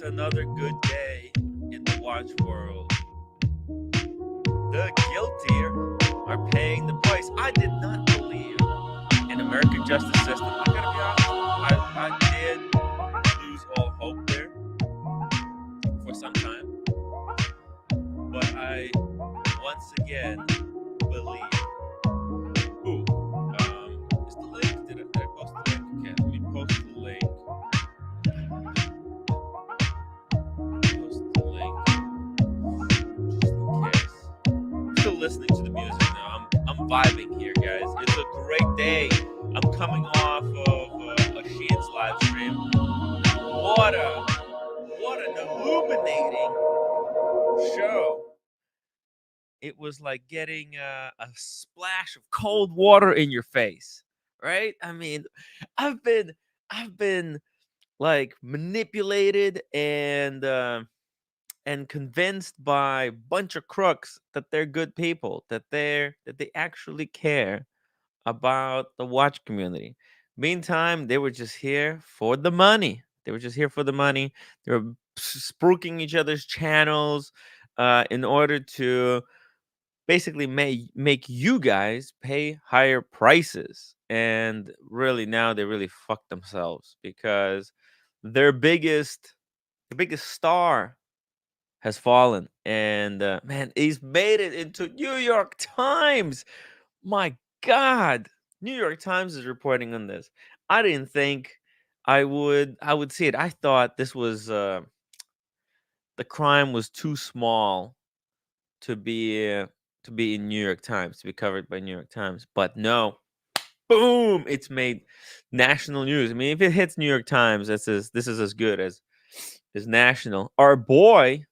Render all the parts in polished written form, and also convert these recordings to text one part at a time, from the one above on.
another good day in the watch world. The guilty are paying the price. I did not believe in American justice system. I gotta be honest. I did lose all hope there for some time, but I once again believe. Ooh, is the link? Did I post the link? Okay, let me post the link. Post the link. Just in case. Still listening to the music now. I'm vibing here, guys. It's a great day. I'm coming off of a Sheen's live stream. What an illuminating show. It was like getting a splash of cold water in your face, right? I mean, I've been like manipulated and convinced by a bunch of crooks that they're good people, that they actually care about the watch community. Meantime, they were just here for the money. They were just here for the money. They were spooking each other's channels in order to basically make you guys pay higher prices. And really, now they really fucked themselves because their biggest star has fallen, and man, he's made it into New York Times. My God, New York Times is reporting on this. I didn't think I would see it. I thought this was the crime was too small to be uh, to be in New York Times, to be covered by New York Times. But no, boom, it's made national news. I mean, if it hits New York Times, this is as good as national. Our boy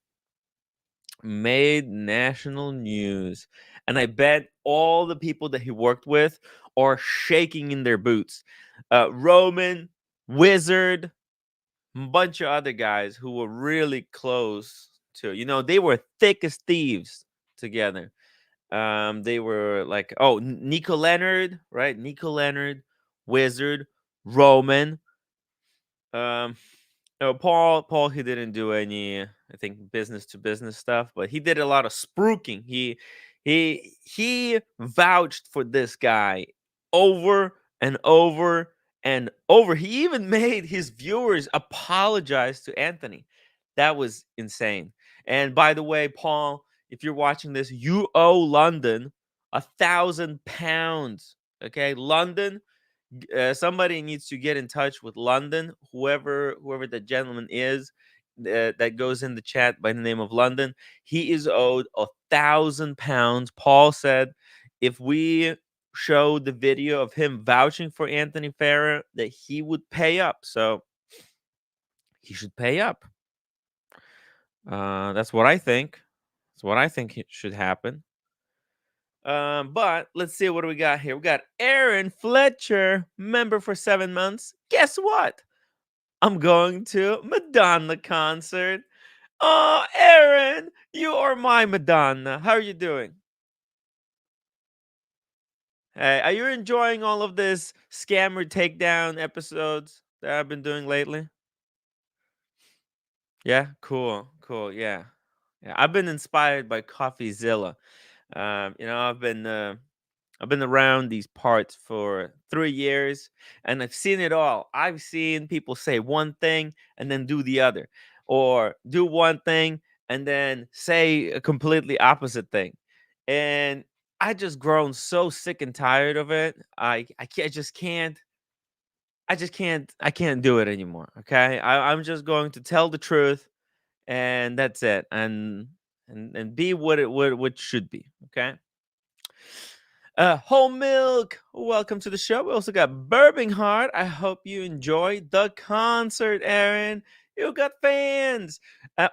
made national news. And I bet all the people that he worked with are shaking in their boots. Roman, Wizard, a bunch of other guys who were really close to, they were thick as thieves together. They were like, oh, Nico Leonard, right? Nico Leonard, Wizard, Roman. Um, no, Paul, he didn't do any, I think, business to business stuff, but he did a lot of spruiking. He vouched for this guy over and over and over. He even made his viewers apologize to Anthony. That was insane. And by the way, Paul, if you're watching this, you owe London £1,000. Okay, London, somebody needs to get in touch with London, whoever the gentleman is that goes in the chat by the name of London. He is owed £1,000. Paul said if we show the video of him vouching for Anthony Farrer, that he would pay up. So he should pay up. That's what I think. That's what I think should happen. But let's see, what do we got here? We got Aaron Fletcher, member for 7 months. Guess what? I'm going to Madonna concert. Oh, Aaron, you are my Madonna. How are you doing? Hey, are you enjoying all of this scammer takedown episodes that I've been doing lately? Yeah, cool. Yeah. I've been inspired by CoffeeZilla. I've been around these parts for 3 years, and I've seen it all. I've seen people say one thing and then do the other, or do one thing and then say a completely opposite thing. And I just grown so sick and tired of it. I can't do it anymore. Okay. I'm just going to tell the truth, and that's it. And be what should be. Okay. Whole Milk, welcome to the show. We also got Bourbon Heart. I hope you enjoyed the concert, Aaron. You got fans. I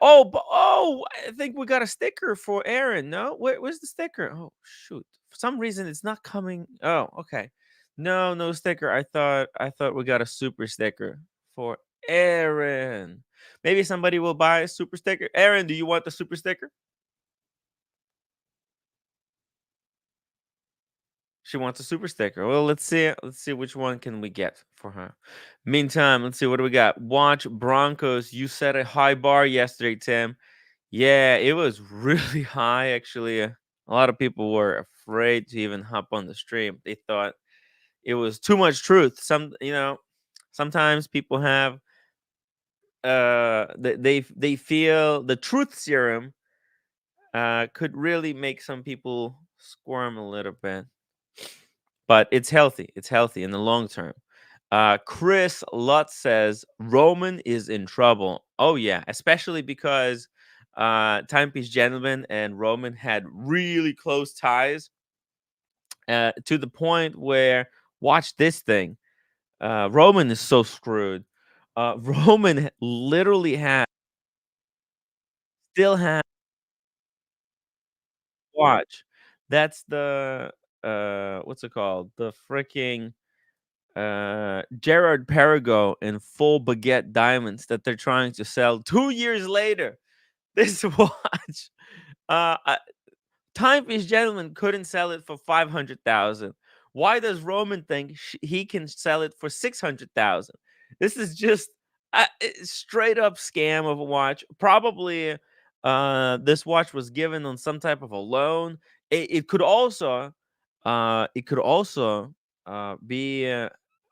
think we got a sticker for Aaron. No, where's the sticker? Oh shoot! For some reason, it's not coming. Oh, okay. No sticker. I thought we got a super sticker for Aaron. Maybe somebody will buy a super sticker. Aaron, do you want the super sticker? She wants a super sticker. Well, let's see which one can we get for her. Meantime, let's see what do we got. Watch Broncos. You set a high bar yesterday, Tim. Yeah, it was really high actually. A lot of people were afraid to even hop on the stream. They thought it was too much truth. Sometimes people have they feel the truth serum could really make some people squirm a little bit, but it's healthy. It's healthy in the long term. Chris Lutz says Roman is in trouble. Oh yeah, especially because Timepiece Gentleman and Roman had really close ties, to the point where, watch this thing. Roman is so screwed. Roman literally still has watch. That's the what's it called? The freaking Gerard Perigo in full baguette diamonds that they're trying to sell 2 years later. This watch, uh, Timepiece Gentleman couldn't sell it for 500,000. Why does Roman think he can sell it for 600,000? This is just a straight up scam of a watch. Probably, this watch was given on some type of a loan. It could also be,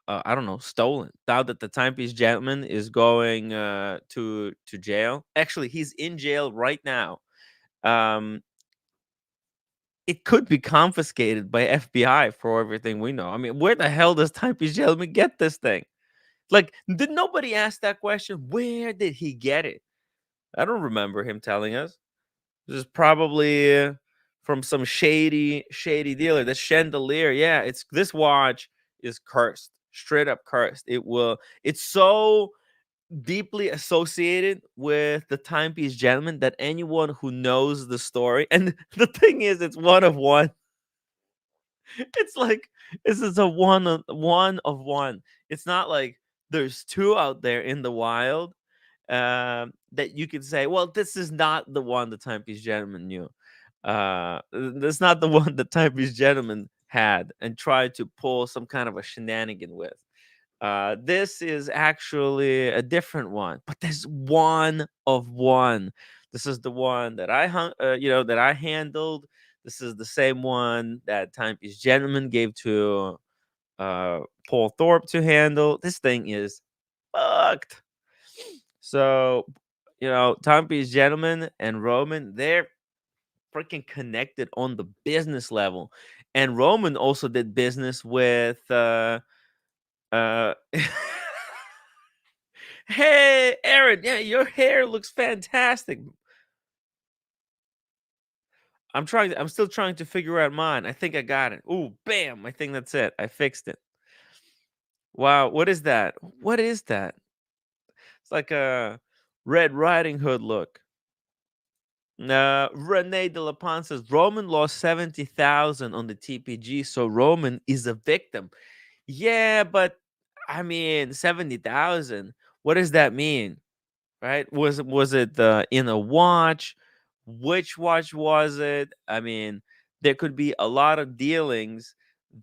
I don't know, stolen. Now that the Timepiece Gentleman is going to jail. Actually, he's in jail right now. Um, it could be confiscated by FBI for everything we know. I mean, where the hell does Type's Gentleman get this thing? Like, did nobody ask that question? Where did he get it? I don't remember him telling us. This is probably from some shady dealer. The chandelier, yeah, it's this watch is cursed, straight up cursed. It's so deeply associated with the Timepiece Gentleman that anyone who knows the story, and the thing is, it's one of one. It's like this is a one of one. It's not like there's two out there in the wild, that you could say, well, this is not the one the Timepiece Gentleman knew. That's not the one the Timepiece Gentleman had and tried to pull some kind of a shenanigan with. This is actually a different one, but there's one of one. This is the one that that I handled. This is the same one that Timepiece Gentleman gave to Paul Thorpe to handle. This thing is fucked. So, Timepiece Gentleman and Roman, they're freaking connected on the business level. And Roman also did business with uh Hey, Aaron, yeah, your hair looks fantastic. I'm still trying to figure out mine. I think I got it. Ooh, bam. I think that's it. I fixed it. Wow, what is that? What is that? It's like a Red Riding Hood look. Rene de la Pan says Roman lost 70,000 on the TPG, so Roman is a victim. Yeah, but I mean, 70,000. What does that mean? Right? Was it in a watch? Which watch was it? I mean, there could be a lot of dealings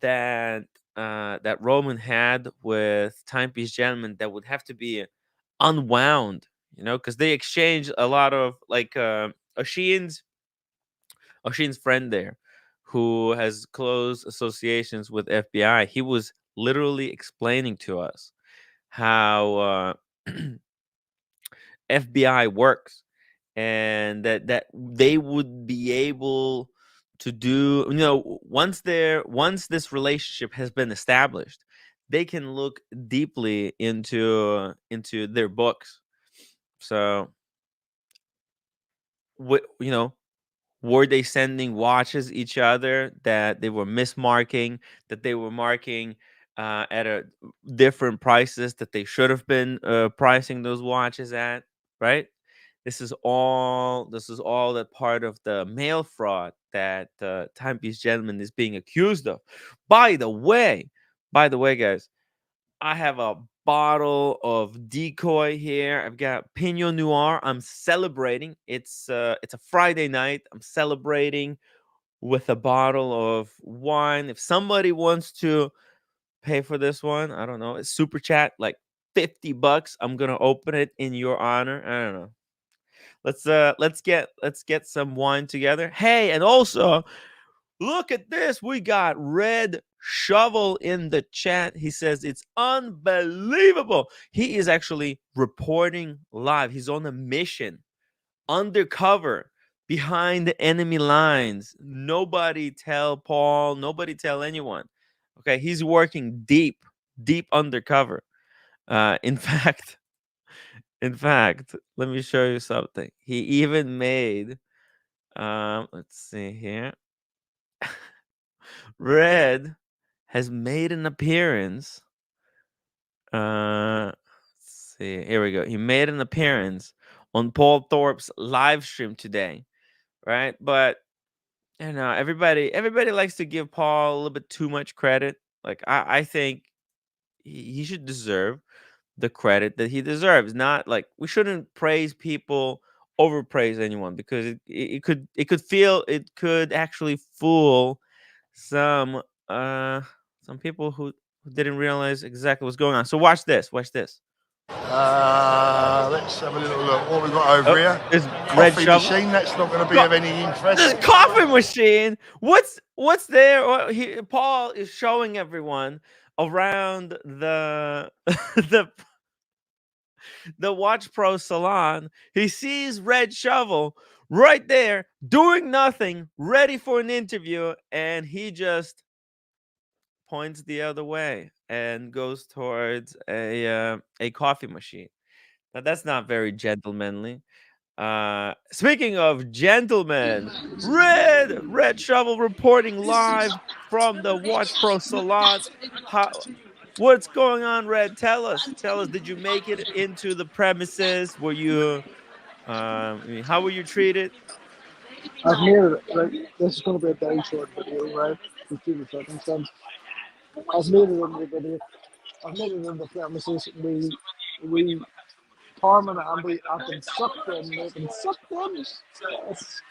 that that Roman had with Timepiece Gentleman that would have to be unwound, because they exchanged a lot of like Oshin's Oshin's friend there, who has close associations with FBI. He was literally explaining to us how FBI works, and that they would be able to do, once this relationship has been established, they can look deeply into their books. So what were they sending watches each other that they were mismarking, that they were marking at a different prices that they should have been pricing those watches at, right? This is all that part of the mail fraud that Timepiece Gentleman is being accused of. By the way, guys, I have a bottle of decoy here. I've got Pinot Noir. I'm celebrating. It's a Friday night. I'm celebrating with a bottle of wine. If somebody wants to pay for this one, I don't know, it's super chat like $50. I'm gonna open it in your honor. I don't know. Let's get some wine together. Hey, and also look at this. We got Red Shovel in the chat. He says it's unbelievable. He is actually reporting live. He's on a mission, undercover, behind the enemy lines. Nobody tell Paul, nobody tell anyone. Okay, he's working deep, deep undercover. In fact, let me show you something. He even made let's see here. Red has made an appearance. Let's see. Here we go. He made an appearance on Paul Thorpe's live stream today, right? But everybody likes to give Paul a little bit too much credit. Like I think he should deserve the credit that he deserves. Not like we shouldn't praise people, overpraise anyone, because it could actually fool some uh some people who didn't realize exactly what's going on. So watch this. Watch this. Let's have a little look. What we've got over Oh, here? there's Red Coffee Shovel. machine. That's not going to be of any This interest. coffee machine. What's there? Paul is showing everyone around the the Watch Pro salon. He sees Red Shovel right there doing nothing, ready for an interview, and he just points the other way and goes towards a coffee machine. Now that's not very gentlemanly. Speaking of gentlemen, Red Shovel reporting live from the Watch Pro salon. What's going on, Red? Tell us. Did you make it into the premises? Were you? I mean, how were you treated? I've made it. Right, this is going to be a very short video, right? To see the circumstance. I've made it in the video. I've made it in the premises. We, Tom and Andy have been sucked in. They've been sucked in. It's,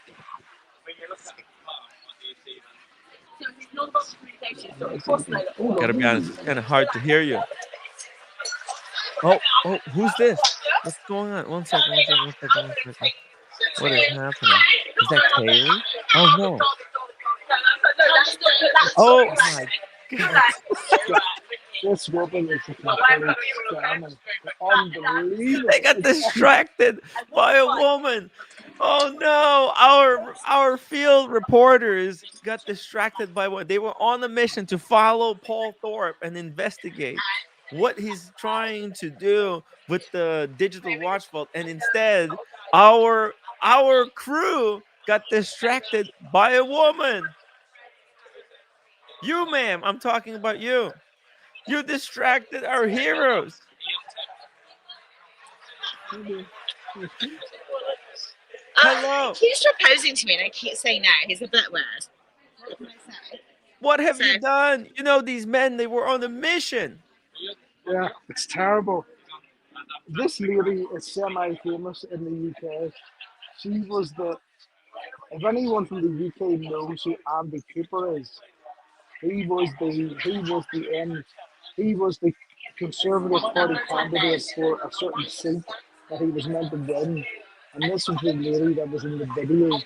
hold Gotta be on. honest, it's kind of hard to hear you. Oh, who's this? What's going on? One second. What is happening? Is that Kaylee? Oh no. Oh my god. This woman is a complete scam. Unbelievable. They got distracted by a woman. Oh no, our field reporters got distracted by what they were on a mission to follow Paul Thorpe and investigate what he's trying to do with the digital watch vault, and instead our crew got distracted by a woman. You, ma'am, I'm talking about you. You distracted our heroes. He Hello. keeps proposing to me and I keep saying no. He's a bit weird. What can I say? What have you So- done? You know, these men, they were on a mission. Yeah, it's terrible. This lady is semi-famous in the UK. She was the. If anyone from the UK knows who Andy Cooper is, he was the Conservative Party candidate for a certain seat that he was meant to win, and this was the lady that was in the video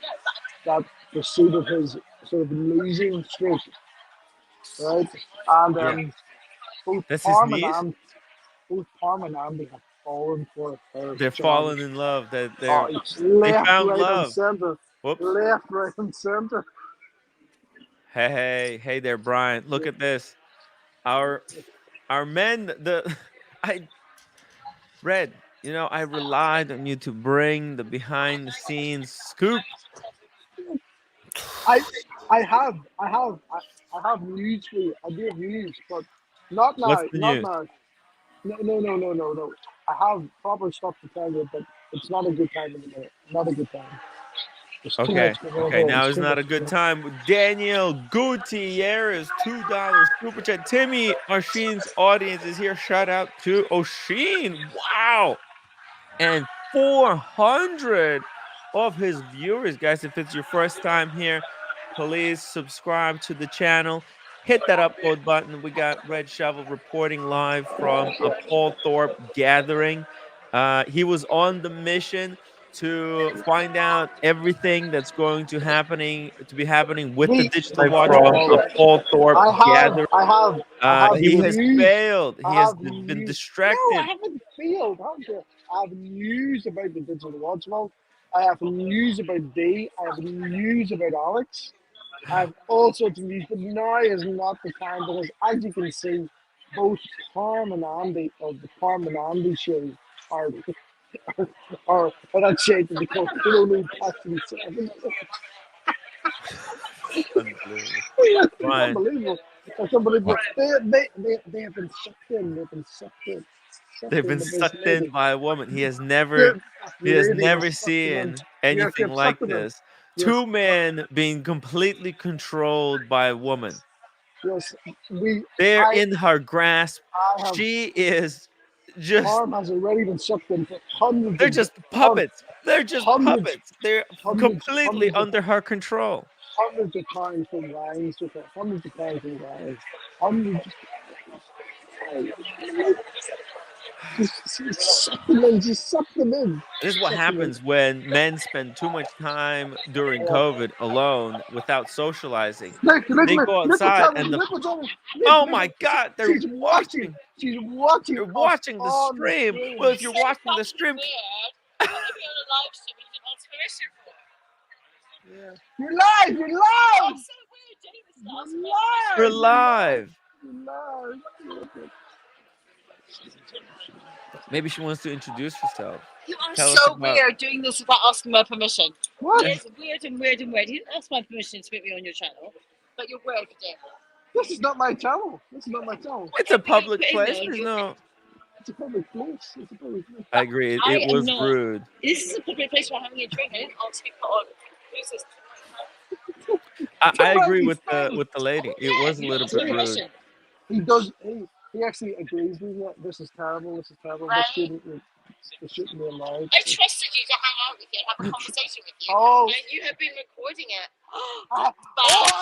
that preceded his sort of losing streak, right? And Yeah. both That's his Parm and niece? both Parm and Andy have fallen for her They're charm. falling in love. Oh, it's They left, found right, and love. centre. Whoops. Left, right, and centre. Hey there, Brian. Look at this. Our our men, the I Red, I relied on you to bring the behind the scenes scoop. I, I have news for you. I do have news, but not What's now, the not news? now. No. I have proper stuff to tell you, but it's not a good time in the minute. Not a good time. There's too Okay. much going on Okay. here. Now It's is too not much a good going on. time. Daniel Gutierrez, $2 super chat. Timmy, Oshin's audience is here. Shout out to Oshin. Wow. And 400 of his viewers, guys. If it's your first time here, please subscribe to the channel. Hit that upvote button. We got Red Shovel reporting live from a Paul Thorpe gathering. He was on the mission to find out everything that's going to be happening with the He, digital watch from from a Paul Thorpe gathering. I have He has news. failed. I He has have been news. No, I distracted. haven't failed. I have news about the digital watch vault. I have news about D. I have news about Alex. I have all sorts of news, but now is not the time because, as you can see, both Carm and Andy of the Carm and Andy show are are that shade that they call Cloning Passion 7. Unbelievable. It's Ryan, unbelievable. It's unbelievable. what? They have been sucked in. They've been sucked in. Sucked they've in been by this sucked in lady. by a woman. The He has lady has never sucked them in. seen Yes, anything they've like sucked them in. this. Yes, Two men being completely controlled by a woman. yes. We, They're I, in her grasp. I have. She is just Harm has already been sucked in for hundreds they're of, just puppets. They're just hundreds, puppets. They're completely hundreds of, under her control. hundreds of times from lines with her. Hundreds of times from lines. Hundreds. Just suck them in. Just suck them in. This is what Suck them in. happens when men spend too much time during Yeah. COVID alone without socializing. Look, They look, go look what's outside happening. and Look what's happening. oh Look, my God, they're she's watching. watching. She's watching They're us watching the on the stream. screen. Well, if you're So watching the fucking stream, weird. What if you're on a live stream and you didn't ask permission for? Yeah. You're live. You're live. That's so weird. Jenny was You're last live. we're live. You're live. Maybe she wants to introduce herself. You are Tell us so about. weird doing this without asking my permission. What? It's weird and weird and weird. You didn't ask my permission to put me on your channel, but you're weird for doing that. This is not my channel. This is not my channel. It's a Everything you public put in place. there, There's you- no. It's a public place. It's a public place. I agree. It, I it am was not. rude. This is a public place where I'm having a drink. I didn't ask you to put on. Who's this? I agree Totally with fine. the lady. It Yeah, was a you little asked for bit rude. permission. He does. He actually agrees with me. This is terrible. This is terrible. Right. This shouldn't be allowed. I trusted you to hang out with you and have a conversation with you. Oh. And you have been recording it. Ah,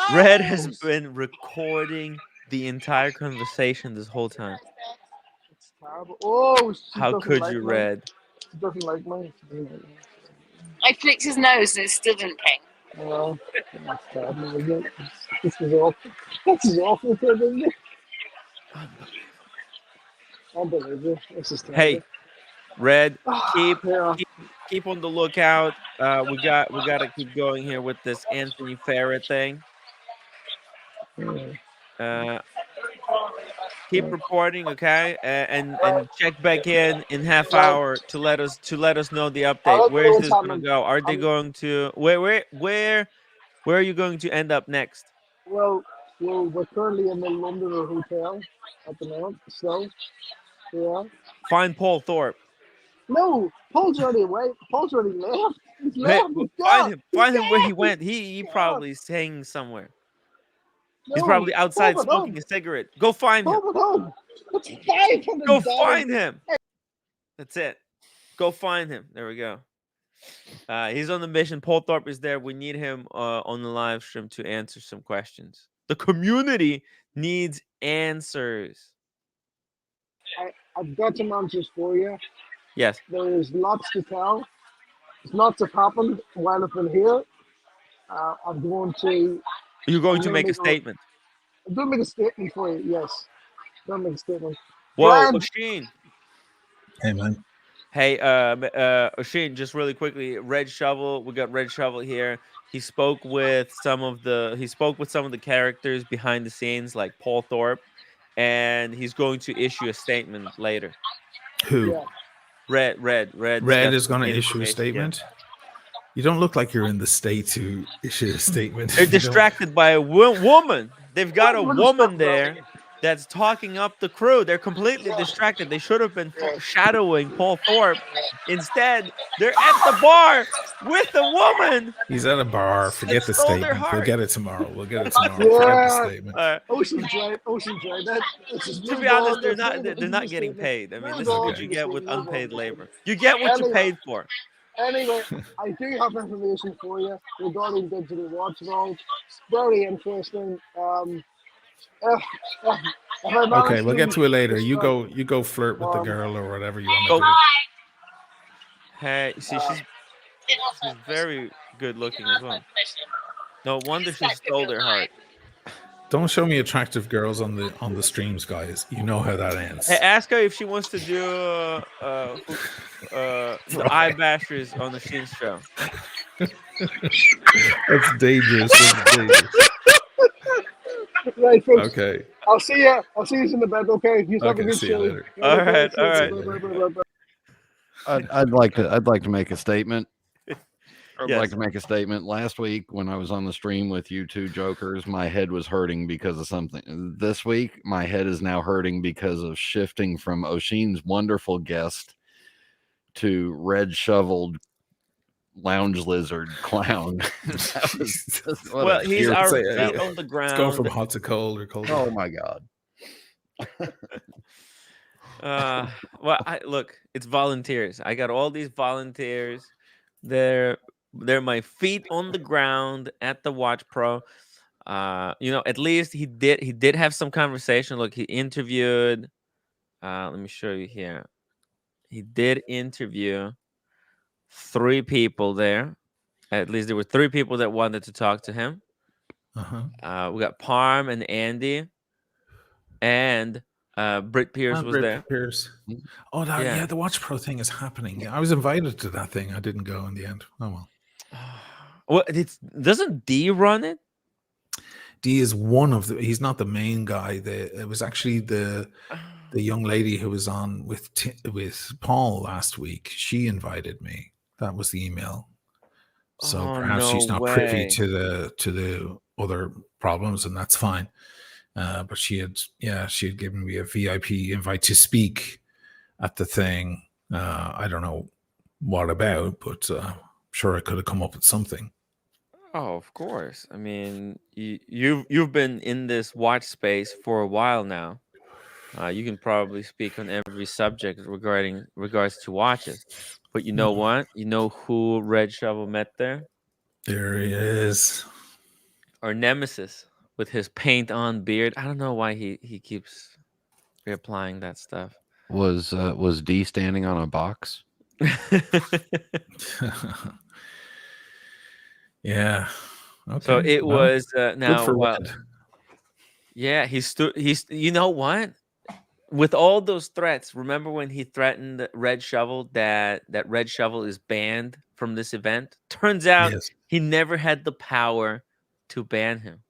Bad. Red has been recording the entire conversation this whole time. It's terrible. Oh, she How doesn't could like you, me. Red? She doesn't like me. She doesn't like me. I flicked his nose and it still didn't ping. Well, that's terrible, isn't it? This is awful. This is awful, isn't it? Unbelievable. This is terrible. Hey, Red, keep Yeah. keep on the lookout. We gotta keep going here with this Anthony Farrah thing. Keep reporting, okay? And check back in half hour to let us know the update. Where is this gonna go? Are they going to where are you going to end up next? Well, we're currently in the Londoner hotel at the moment, so yeah. Find Paul Thorpe. No, Paul's already away. Paul's already left. He's Hey, left. He's find gone. him. Find He's him where he gone. went. He He's probably is hanging somewhere. He's No, probably outside Paul went smoking home. a cigarette. Go find him. Paul went home. That's $500. Go find him. That's it. Go find him. There we go. He's on the mission. Paul Thorpe is there. We need him on the live stream to answer some questions. The community needs answers. I've got some answers for you. Yes. There is lots to tell. Lots have happened while I've been here. I'm going to. You're going I'm to gonna make a statement. I'm going to make a statement for you. Yes, I'm going to make a statement. Whoa, Brad, Oshin. Hey, man. Hey, Oshin, just really quickly, Red Shovel. We got Red Shovel here. He spoke with some of the characters behind the scenes, like Paul Thorpe, and he's going to issue a statement later. Who? Yeah. Red Red is going to issue a information, yeah. statement. You don't look like you're in the state to issue a statement. They're You don't- distracted by a woman. They've got a What is woman that, there that's talking up the crew. They're completely distracted. They should have been shadowing Paul Thorpe. Instead, they're at the bar with the woman. He's at a bar. Forget the stole their statement. We'll heart. get it tomorrow. We'll get it tomorrow. Forget the Yeah. statement. Ocean Drive. To be honest, they're not getting paid. I mean, this is what you get with unpaid labor. You get what you paid for. Anyway, I do have information for you regarding digital wardrobe. Very interesting. If, if, if I Okay, manage we'll get to to it later. You describe, go. You go flirt with the um, girl or whatever you want to Go. do. Hey, see, uh, she's very good looking as well. No wonder she Respect of stole your their heart. time. Don't show me attractive girls on the streams, guys. You know how that Hey, ends. ask her if she wants to do the eye Right. bashers on the Sheen show. That's dangerous. That's dangerous. right, folks. Okay. I'll see you. I'll see you in the bed. Okay. You have a Okay. good See you show. later. All right, all See right. you later. I'd like to make a statement. I'd like Yes. to make a statement. Last week, when I was on the stream with you two jokers, my head was hurting because of something. This week, my head is now hurting because of shifting from Oshin's wonderful guest to red shoveled lounge lizard clown. That was just what Well, a he's tear. It's, our uh, feet on the it's going from ground. hot to cold or cold to Oh hot. my god! Well, look, it's volunteers. I got all these volunteers. They're they're my feet on the ground at the Watch Pro. At least he did have some conversation. Look, he interviewed. Let me show you here. He did interview three people there. At least there were three people that wanted to talk to him. We got Parm and Andy, and Britt Pierce was there. Pierce. Oh, Yeah. the Watch Pro thing is happening. Yeah, I was invited to that thing. I didn't go in the end. Oh well. Well, doesn't D run it? D is one of the. He's not the main guy. It was actually the young lady who was on with Paul last week. She invited me. That was the email. So Oh, perhaps no she's not privy way. to the other problems, and that's fine. But she had given me a VIP invite to speak at the thing. I don't know what about, but I'm sure I could have come up with something. Oh, of course. I mean, you've been in this watch space for a while now. You can probably speak on every subject regards to watches. But you know what? You know who Red Shovel met there? There he is. Our nemesis with his paint on beard. I don't know why he keeps reapplying that stuff. Was D standing on a box? Yeah. Okay. So it was now. Good for Well, Red. yeah, he's. You know what? With all those threats, remember when he threatened Red Shovel that Red Shovel is banned from this event? Turns out Yes. he never had the power to ban him,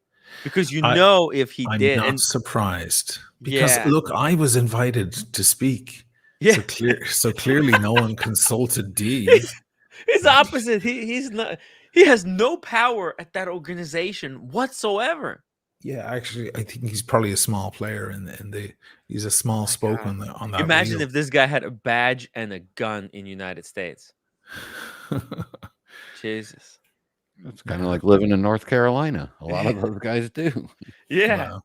because if he I'm did, not and surprised because yeah, look, I was invited to speak. yeah, So clearly no one consulted D. it's opposite. He's not. He has no power at that organization whatsoever. Yeah, actually, I think he's probably a small player in the. He's a small spoke God. on that Imagine wheel. if this guy had a badge and a gun in United States. Jesus. It's kind of like living in North Carolina. A lot of those guys do. Yeah.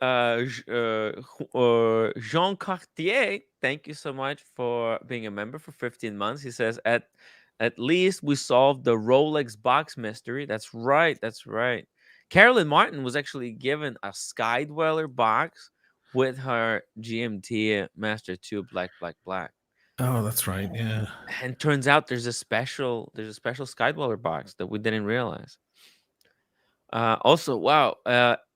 Wow. Jean Cartier, thank you so much for being a member for 15 months. He says, at least we solved the Rolex box mystery. That's right. That's right. Carolyn Martin was actually given a Sky Dweller box with her GMT Master 2 Black. Oh, that's right. Yeah. And turns out there's a special Sky Dweller box that we didn't realize. Also, wow,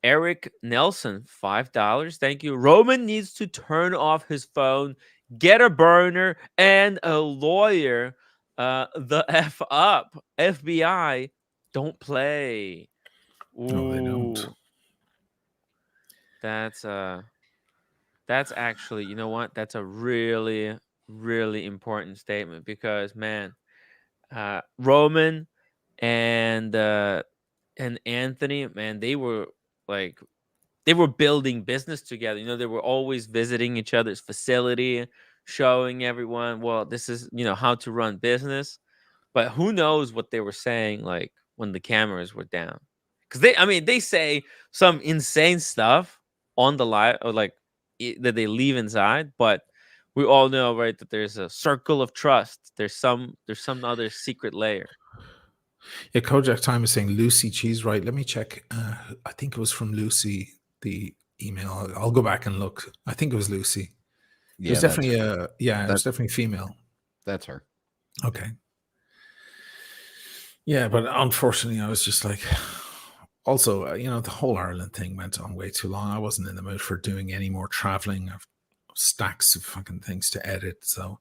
Eric Nelson, $5. Thank you. Roman needs to turn off his phone, get a burner, and a lawyer. The F up. FBI, don't play. No, they don't. Ooh. That's actually, you know what? That's a really, really important statement because man, Roman and Anthony, man, they were building business together. They were always visiting each other's facility, showing everyone, well, this is, how to run business. But who knows what they were saying, like when the cameras were down. Because they say some insane stuff on the live, or like that they leave inside. But We all know, right, that there's a circle of trust. There's some other secret layer. Yeah, Kojak Time is saying Lucy Cheese, right? Let me check. I think it was from Lucy, the email. I'll go back and look. I think it was Lucy. It was Yeah, that's definitely her. it was definitely female. That's her. Okay. Yeah, but unfortunately, I was just like, also, the whole Ireland thing went on way too long. I wasn't in the mood for doing any more traveling. I've stacks of fucking things to edit, so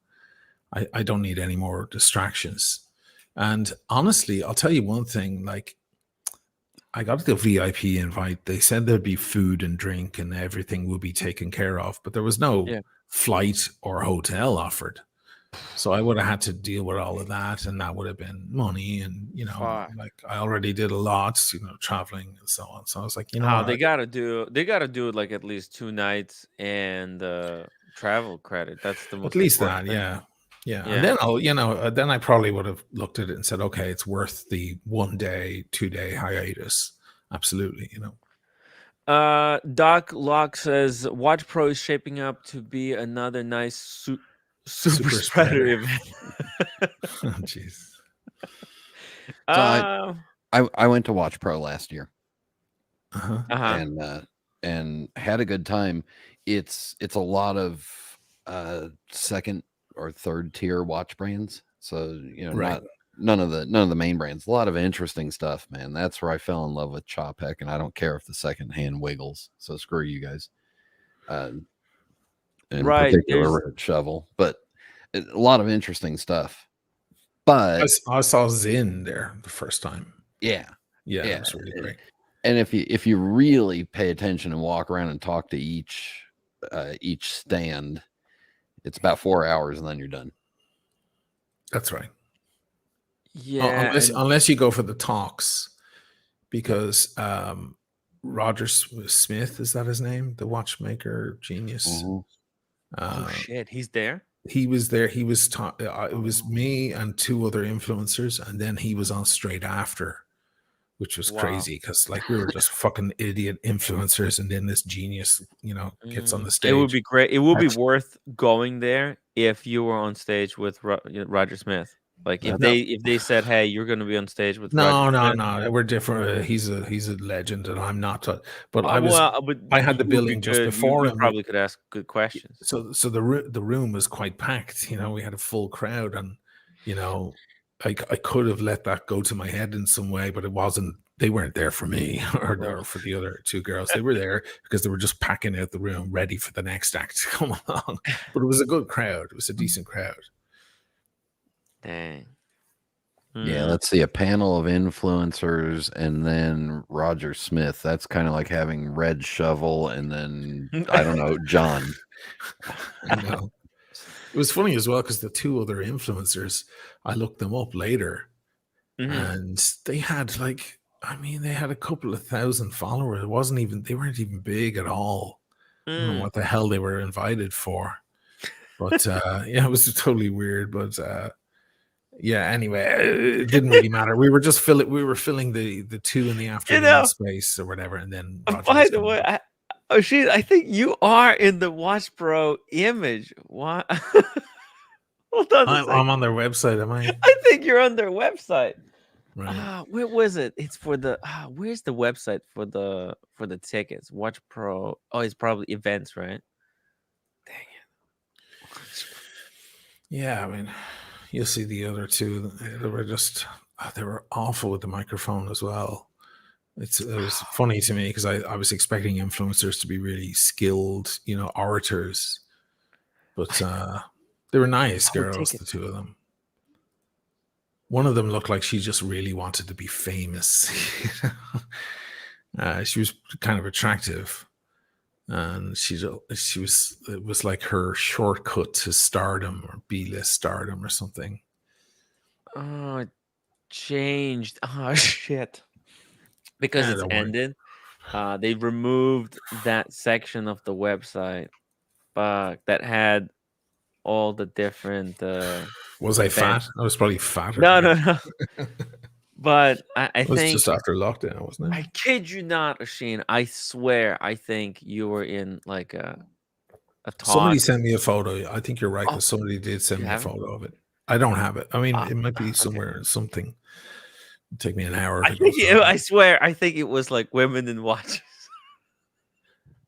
I don't need any more distractions. And honestly, I'll tell you one thing, like, I got the VIP invite. They said there'd be food and drink and everything would be taken care of, but there was no Yeah. flight or hotel offered. So I would have had to deal with all of that, and that would have been money. And Fuck. like I already did a lot, traveling and so on. So I was like, How what? they gotta do it like at least 2 nights and travel credit. That's the At most least important that, thing. yeah, yeah. And Yeah. then then I probably would have looked at it and said, okay, it's worth the 1 day, 2 day hiatus. Absolutely, Doc Locke says Watch Pro is shaping up to be another nice super super spreader spreader. event. Oh, jeez. So I went to Watch Pro last year. Uh-huh. And had a good time. It's a lot of second or third tier watch brands. So Right. none of the main brands. A lot of interesting stuff, man. That's where I fell in love with Chopek, and I don't care if the second hand wiggles. So screw you guys. In Right, particular, Red Shovel, but a lot of interesting stuff. But I saw Zin there the first time. yeah, it was really great. And if you really pay attention and walk around and talk to each stand, it's about 4 hours and then you're done. That's right. yeah. Unless you go for the talks, because Roger Smith, is that his name? The watchmaker genius. Mm-hmm. Oh shit, he's there. He was there. He was it was me and 2 other influencers, and then he was on straight after, which was crazy because like we were just fucking idiot influencers, and then this genius, gets on the stage. It would be great. It would be worth going there if you were on stage with Roger Smith. Like if they said, "Hey, you're going to be on stage with Roger Smith." No, we're different. He's a legend, and I'm not. But I had the you would be billing just good. before, You and probably could ask good questions. so the room was quite packed. We had a full crowd, and I could have let that go to my head in some way, but it wasn't. They weren't there for me or for the other 2 girls. They were there because they were just packing out the room, ready for the next act to come along. But it was a good crowd. It was a decent crowd. Dang. Yeah, let's see, a panel of influencers and then Roger Smith. That's kind of like having Red Shovel and then I don't know, John. I know. It was funny as well because the 2 other influencers, I looked them up later, and they had they had a couple of thousand followers. They weren't even big at all. I don't know what the hell they were invited for, but it was totally weird. But anyway, it didn't really matter. We were just filling the 2 in the afternoon space or whatever, and then by the way, I think you are in the Watch Pro image. What? Hold on. I'm on their website, am I? I think you're on their website. Right. Where was it? It's for the where's the website for the tickets? Watch Pro. Oh, it's probably events, right? Dang it. Yeah, I mean, you'll see the other 2. They were awful with the microphone as well. It was funny to me because I was expecting influencers to be really skilled, orators, but they were nice girls, the 2 of them. One of them looked like she just really wanted to be famous. She was kind of attractive, and it was like her shortcut to stardom or B-list stardom or something. Oh, it changed. Oh shit. Because it's ended. They removed that section of the website that had all the different was I fat? I was probably fatter. No. But I it was think just after lockdown, wasn't it? I kid you not, Oisin. I swear, I think you were in like a a talk. Somebody sent me a photo. I think you're right, Oh, because somebody did send you me a have it? photo of it. I don't have it. I mean, it might be Okay. somewhere, something. It'll take me an hour I to go think through. I swear, I think it was like women in watches.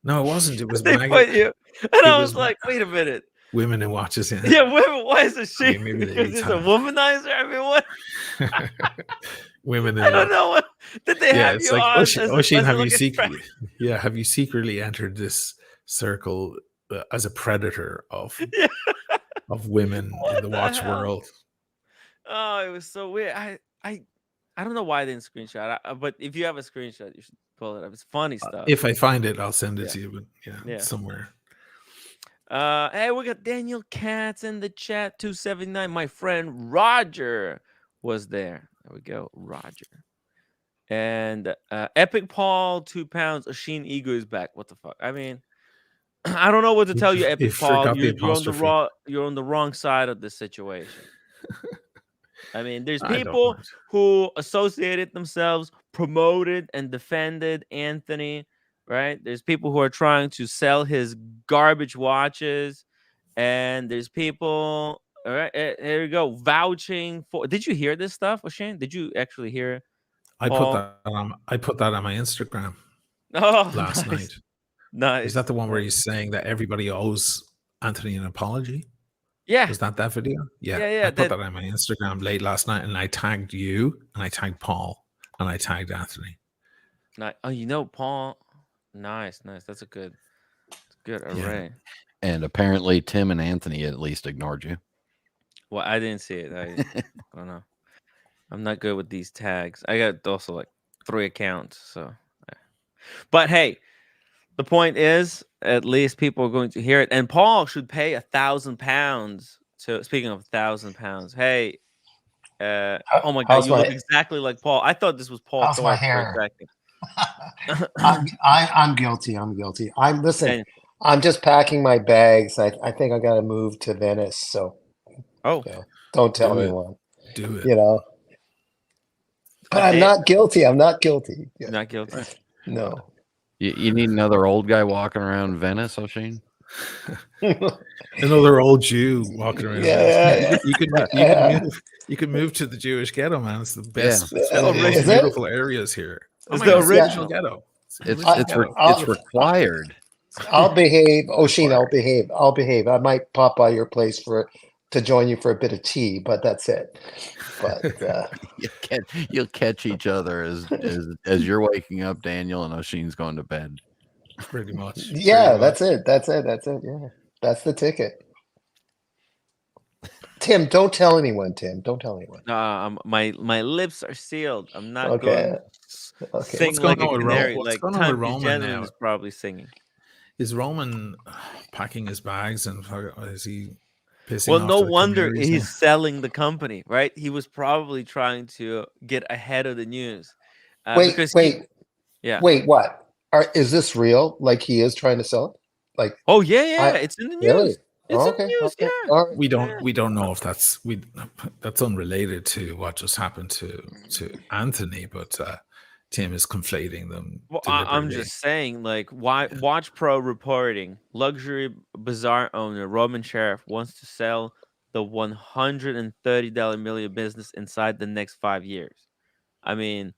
No, it wasn't. It was They put you, and It I was was like, wait a minute. women in watches. Yeah. Yeah, women. Why is it she? Okay, maybe they Because each he's a have womanizer. I mean, what? women I in don't watches. know. What did they Yeah, have it's you like on Oisin, as have you like a secretly? Yeah, have you secretly entered this circle as a predator Yeah. of women in What the the watch hell? world? Oh, it was so weird. I don't know why I didn't screenshot. But if you have a screenshot, you should pull it up. It's funny stuff. If I find it, I'll send it Yeah. to you. But yeah, Yeah. somewhere. Hey, we got Daniel Katz in the chat. 279. My friend Roger was there. There we go, Roger. And Epic Paul, 2 pounds. Oshin Ego is back. What the fuck? I mean, I don't know what to tell you, Epic Paul. Forgot the You're on the apostrophe. you're on the wrong side of this situation. I mean, there's I don't people mind. who associated themselves, promoted and defended Anthony, right? There's people who are trying to sell his garbage watches, and there's people. All right, here we go, vouching for. Did you hear this stuff, O'Shane? Did you actually hear I put Paul? that on. I put that on my Instagram Oh, last nice, night. nice. Is that the one where nice. he's saying that everybody owes Anthony an apology? Yeah, Was that video? Yeah, yeah. I put that on my Instagram late last night, and I tagged you, and I tagged Paul, and I tagged Anthony. Oh, Paul. Nice. That's a good array. And apparently Tim and Anthony at least ignored you. Well, I didn't see it. I don't know. I'm not good with these tags. I got also like 3 accounts. So, but hey, the point is, at least people are going to hear it. And Paul should pay £1,000 to. Speaking of £1,000, hey, oh my God, you look exactly like Paul. I thought this was Paul How's my Thorpe for a hair? second. I'm guilty. Listen. I'm just packing my bags. I think I got to move to Venice. So, don't tell anyone. Do it. You know. But I'm not guilty. I'm not guilty. You're not guilty. No. You need another old guy walking around Venice, O'Shane? Another old Jew walking around. Yeah. You could move to the Jewish ghetto, man. It's the best. Yeah. It's one of the most beautiful areas here. It's the original ghetto. It's required. I'll behave. O'Shane, I'll behave. I might pop by your place to join you for a bit of tea, but that's it. But you'll catch each other as you're waking up, Daniel, and O'Shane's going to bed. Pretty much. Yeah, that's it. Yeah, that's the ticket. Tim, don't tell anyone. No, my lips are sealed. I'm not Okay. going to sing like a canary. Like Timepiece Gentleman is probably singing. Is Roman packing his bags, and is he pissing Well, off no to the wonder canaries he's now? selling the company, right? He was probably trying to get ahead of the news. Wait. Yeah. Wait, what? Is this real? Like he is trying to sell it? Like? Oh yeah, it's in the news. Really? It's in the news. Okay. Yeah. All right. We don't know if that's unrelated to what just happened to Anthony, but Tim is conflating them. Well, I'm just saying, like, why Watch Pro reporting luxury bazaar owner Roman Sheriff wants to sell the $130 million business inside the next 5 years. I mean,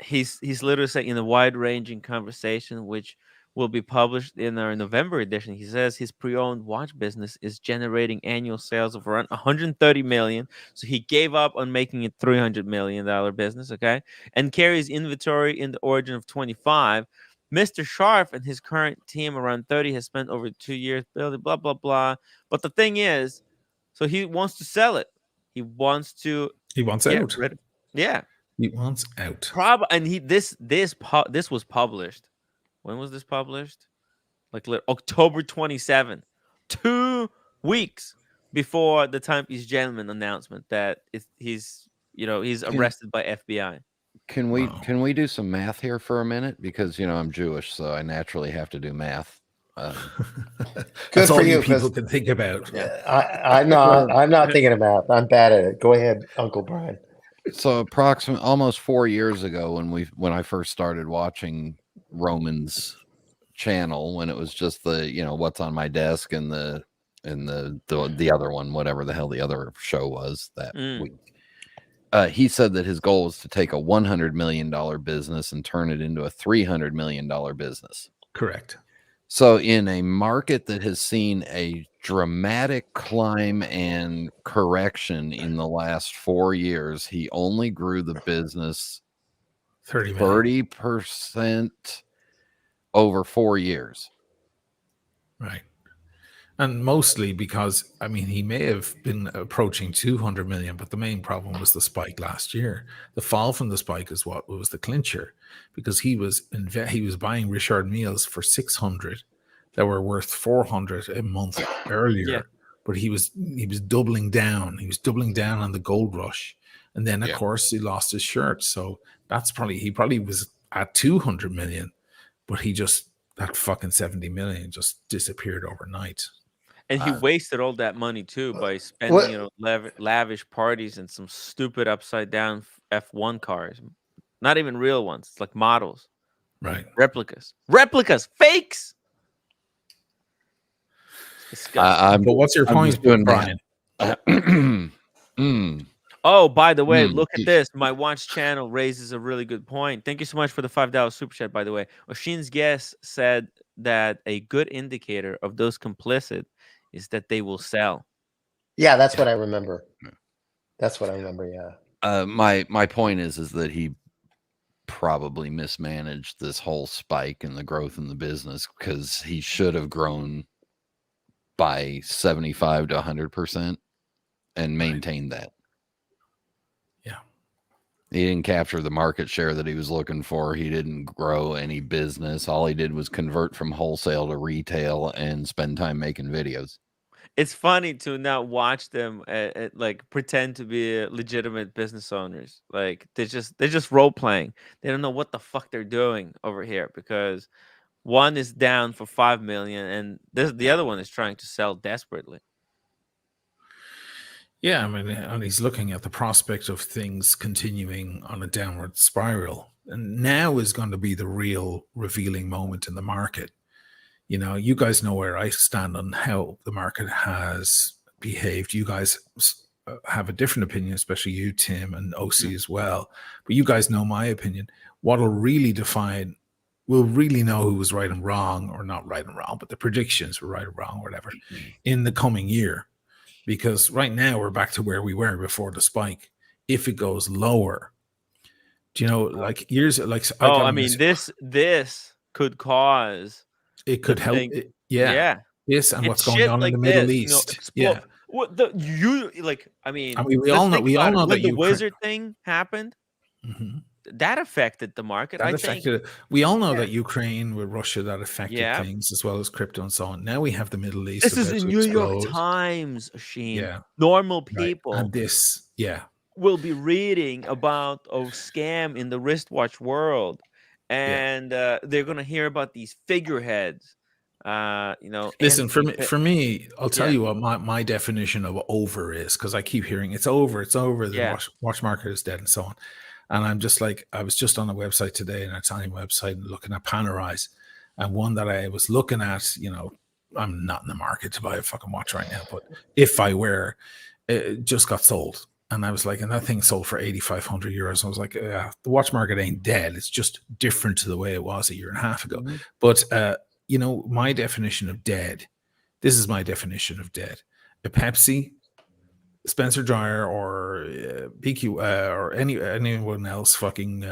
he's literally saying in a wide-ranging conversation, which will be published in our November edition. He says his pre-owned watch business is generating annual sales of around 130 million. So he gave up on making it $300 million business, okay? And carries inventory in the origin of 25. Mr. Sharf and his current team around 30 has spent over 2 years building blah, blah, blah. But the thing is, so he wants to sell it. He wants out. Yeah. He wants out. And this was published. When was this published? Like October 27th, 2 weeks before the Timepiece Gentleman announcement that he's arrested by FBI. Can we do some math here for a minute? Because I'm Jewish, so I naturally have to do math. Good for you. People can think about. I'm not thinking of math. I'm bad at it. Go ahead, Uncle Brian. So almost 4 years ago, when I first started watching Roman's channel when it was just the, you know, what's on my desk and the other one, whatever the hell the other show was that week. He said that his goal was to take a $100 million business and turn it into a $300 million business. Correct. So in a market that has seen a dramatic climb and correction in the last 4 years, he only grew the business 30% over 4 years. Right. And mostly because, I mean, he may have been approaching 200 million, but the main problem was the spike last year. The fall from the spike is what was the clincher, because he was buying Richard Meals for 600 that were worth 400 a month earlier. But he was doubling down. He was doubling down on the gold rush. And then, of course, he lost his shirt. So he probably was at 200 million, but that fucking 70 million just disappeared overnight. And he wasted all that money too by spending lavish parties and some stupid upside down F1 cars. Not even real ones. It's like models. Right. Replicas, fakes. It's disgusting. But what's your point, Brian? Oh, by the way, look at this. My watch channel raises a really good point. Thank you so much for the $5 super chat, by the way. Oshin's guest said that a good indicator of those complicit is that they will sell. Yeah, that's what I remember. That's what I remember, yeah. My point is that he probably mismanaged this whole spike in the growth in the business, because he should have grown by 75 to 100% and maintained that. Yeah. He didn't capture the market share that he was looking for. He didn't grow any business. All he did was convert from wholesale to retail and spend time making videos. It's funny to now watch them like pretend to be legitimate business owners. Like they're just role playing. They don't know what the fuck they're doing over here, because one is down for 5 million and the other one is trying to sell desperately. Yeah, I mean, and he's looking at the prospect of things continuing on a downward spiral. And now is going to be the real revealing moment in the market. You know, you guys know where I stand on how the market has behaved. You guys have a different opinion, especially you, Tim, and OC as well. But you guys know my opinion. What'll really define, we'll really know who was right and wrong, or not right and wrong, but the predictions were right or wrong, or whatever, in the coming year. Because right now we're back to where we were before the spike. If it goes lower, do you know, like years, like I mean, this could cause. It could help. Yes, and what's going on in the Middle East? Yeah. What I mean, we all know when that the wizard thing happened. That affected the market. We all know that Ukraine with Russia, that affected things, as well as crypto and so on. Now we have the Middle East. This is in New York Times, Sheen. Yeah. Normal people and this will be reading about a scam in the wristwatch world, and they're gonna hear about these figureheads. Listen, for me, I'll tell you what my definition of over is, because I keep hearing it's over, the watch market is dead and so on. And I'm just like, I was just on a website today, an Italian website, and looking at Panerai, and one that I was looking at, you know, I'm not in the market to buy a fucking watch right now, but if I were, it just got sold. And I was like, and that thing sold for 8,500 euros. I was like, the watch market ain't dead. It's just different to the way it was a year and a half ago. But, you know, my definition of dead, this is my definition of dead. A Pepsi, Spencer Dryer, or PQ, or anyone else, fucking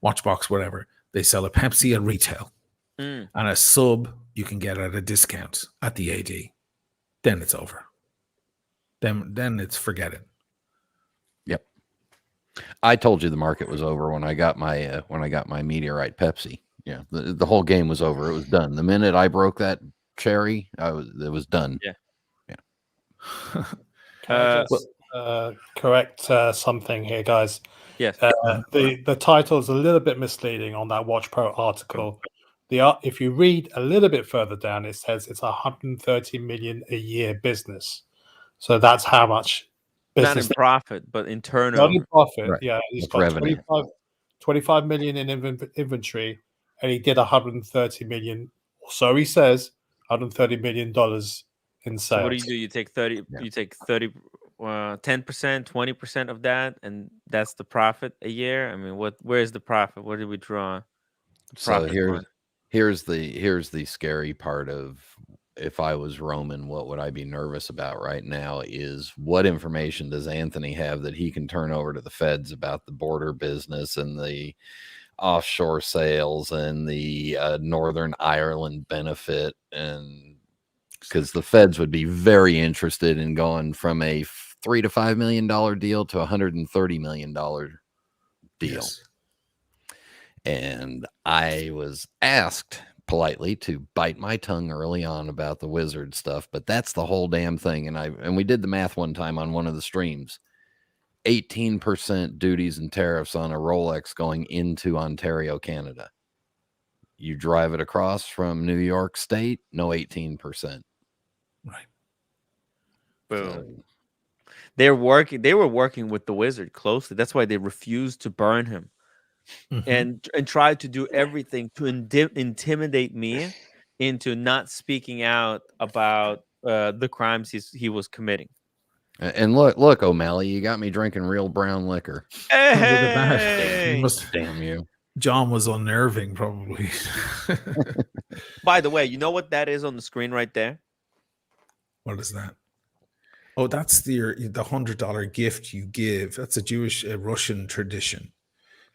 Watchbox, whatever, they sell a Pepsi at retail, and a sub you can get at a discount at the AD. Then it's over. Then it's forget it. Yep. I told you the market was over when I got my Meteorite Pepsi. Yeah, the whole game was over. It was done. The minute I broke that cherry, it was done. Yeah. Can I just correct something here, guys? Yes. The title is a little bit misleading on that Watch Pro article. If you read a little bit further down, it says it's 130 million a year business. So that's how much business. Not in profit, but in turnover. Not in profit. Right. Yeah, he's got 25 million in inventory, and he did 130 million or So he says $130 million in sales. So what do? You take 30. Yeah. You take 30. 10%, 20% of that, and that's the profit a year. I mean, where's the profit? Where did we draw the So profit line? here's the scary part of, if I was Roman, what would I be nervous about right now is, what information does Anthony have that he can turn over to the feds about the border business and the offshore sales and the Northern Ireland benefit? And because the feds would be very interested in going from a $3 to $5 million deal to $130 million deal. Yes. And I was asked politely to bite my tongue early on about the Wizard stuff, but that's the whole damn thing. And we did the math one time on one of the streams. 18% duties and tariffs on a Rolex going into Ontario, Canada. You drive it across from New York State, no 18%. Right. Boom. So, They were working with the Wizard closely. That's why they refused to burn him. And tried to do everything to intimidate me into not speaking out about the crimes he was committing. and look, O'Malley, you got me drinking real brown liquor. Hey! You must, Damn you. John was unnerving, probably. By the way, you know what that is on the screen right there? What is that? Oh, that's the $100 gift you give. That's a Jewish Russian tradition.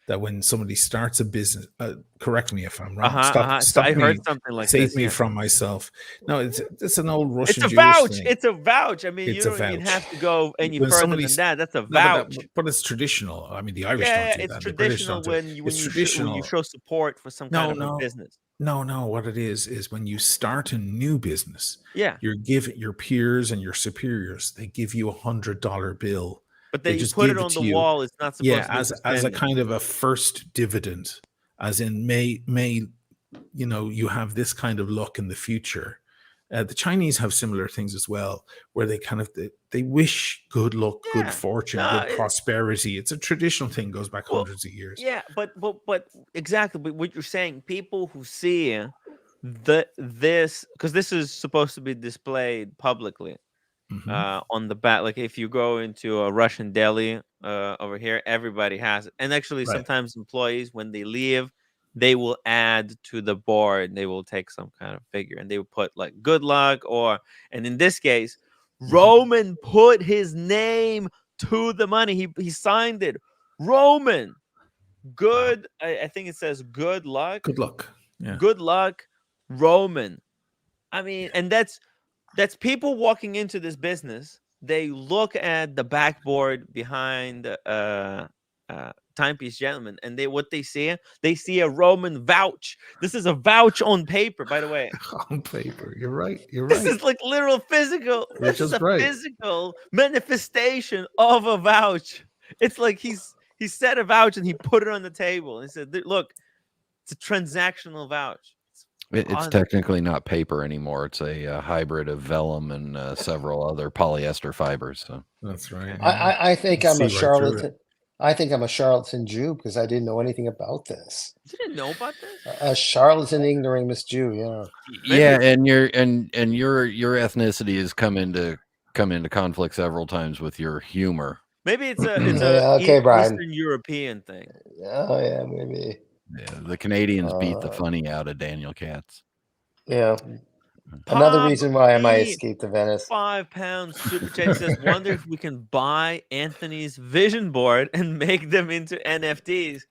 That when somebody starts a business, correct me if I'm wrong. Stop So I me, heard something like save this, me yeah. from myself. No, it's an old Russian. It's a Jewish vouch. thing. It's a vouch. I mean, It's you a don't even vouch. have to go any When further somebody's- than that. That's a No, vouch. but it's traditional. I mean, the Irish Yeah, don't do it's that. The British traditional don't do it. when It's you traditional. show support for some kind of a business. No. What it is when you start a new business, Yeah. you're giving your peers and your superiors, they give you $100 bill. But They you just put give it on to the you. wall. It's not supposed to be as a spending. kind of a first dividend, as in may you have this kind of luck in the future. The Chinese have similar things as well, where they kind of they wish good luck, good fortune, good prosperity. It's a traditional thing, goes back hundreds of years. Yeah, but exactly. But what you're saying, people who see this, because this is supposed to be displayed publicly on the back. Like if you go into a Russian deli over here, everybody has it. And actually, sometimes employees, when they leave, they will add to the board. They will take some kind of figure and they will put like good luck, and in this case, Roman put his name to the money. He signed it. Roman, good. Wow. I think it says good luck. Good luck. Yeah. Good luck, Roman. I mean, and that's people walking into this business. They look at the backboard behind Timepiece Gentleman, and what they see a Roman vouch. This is a vouch on paper, by the way. On paper, you're right. This is like literal physical. This is a physical manifestation of a vouch. It's like he set a vouch and he put it on the table and he said, "Look, it's a transactional vouch." It's technically not paper anymore. It's a hybrid of vellum and several other polyester fibers. So that's right. I think I'm a charlatan. I think I'm a charlatan Jew because I didn't know anything about this. You didn't know about this? A charlatan, ignoramus Jew. Yeah. Yeah, and your ethnicity has come into conflict several times with your humor. Maybe it's a Eastern European thing. Oh yeah, maybe. Yeah, the Canadians beat the funny out of Daniel Katz. Yeah. Another reason why I might escape to Venice. £5 super chat says, "Wonder if we can buy Anthony's vision board and make them into NFTs."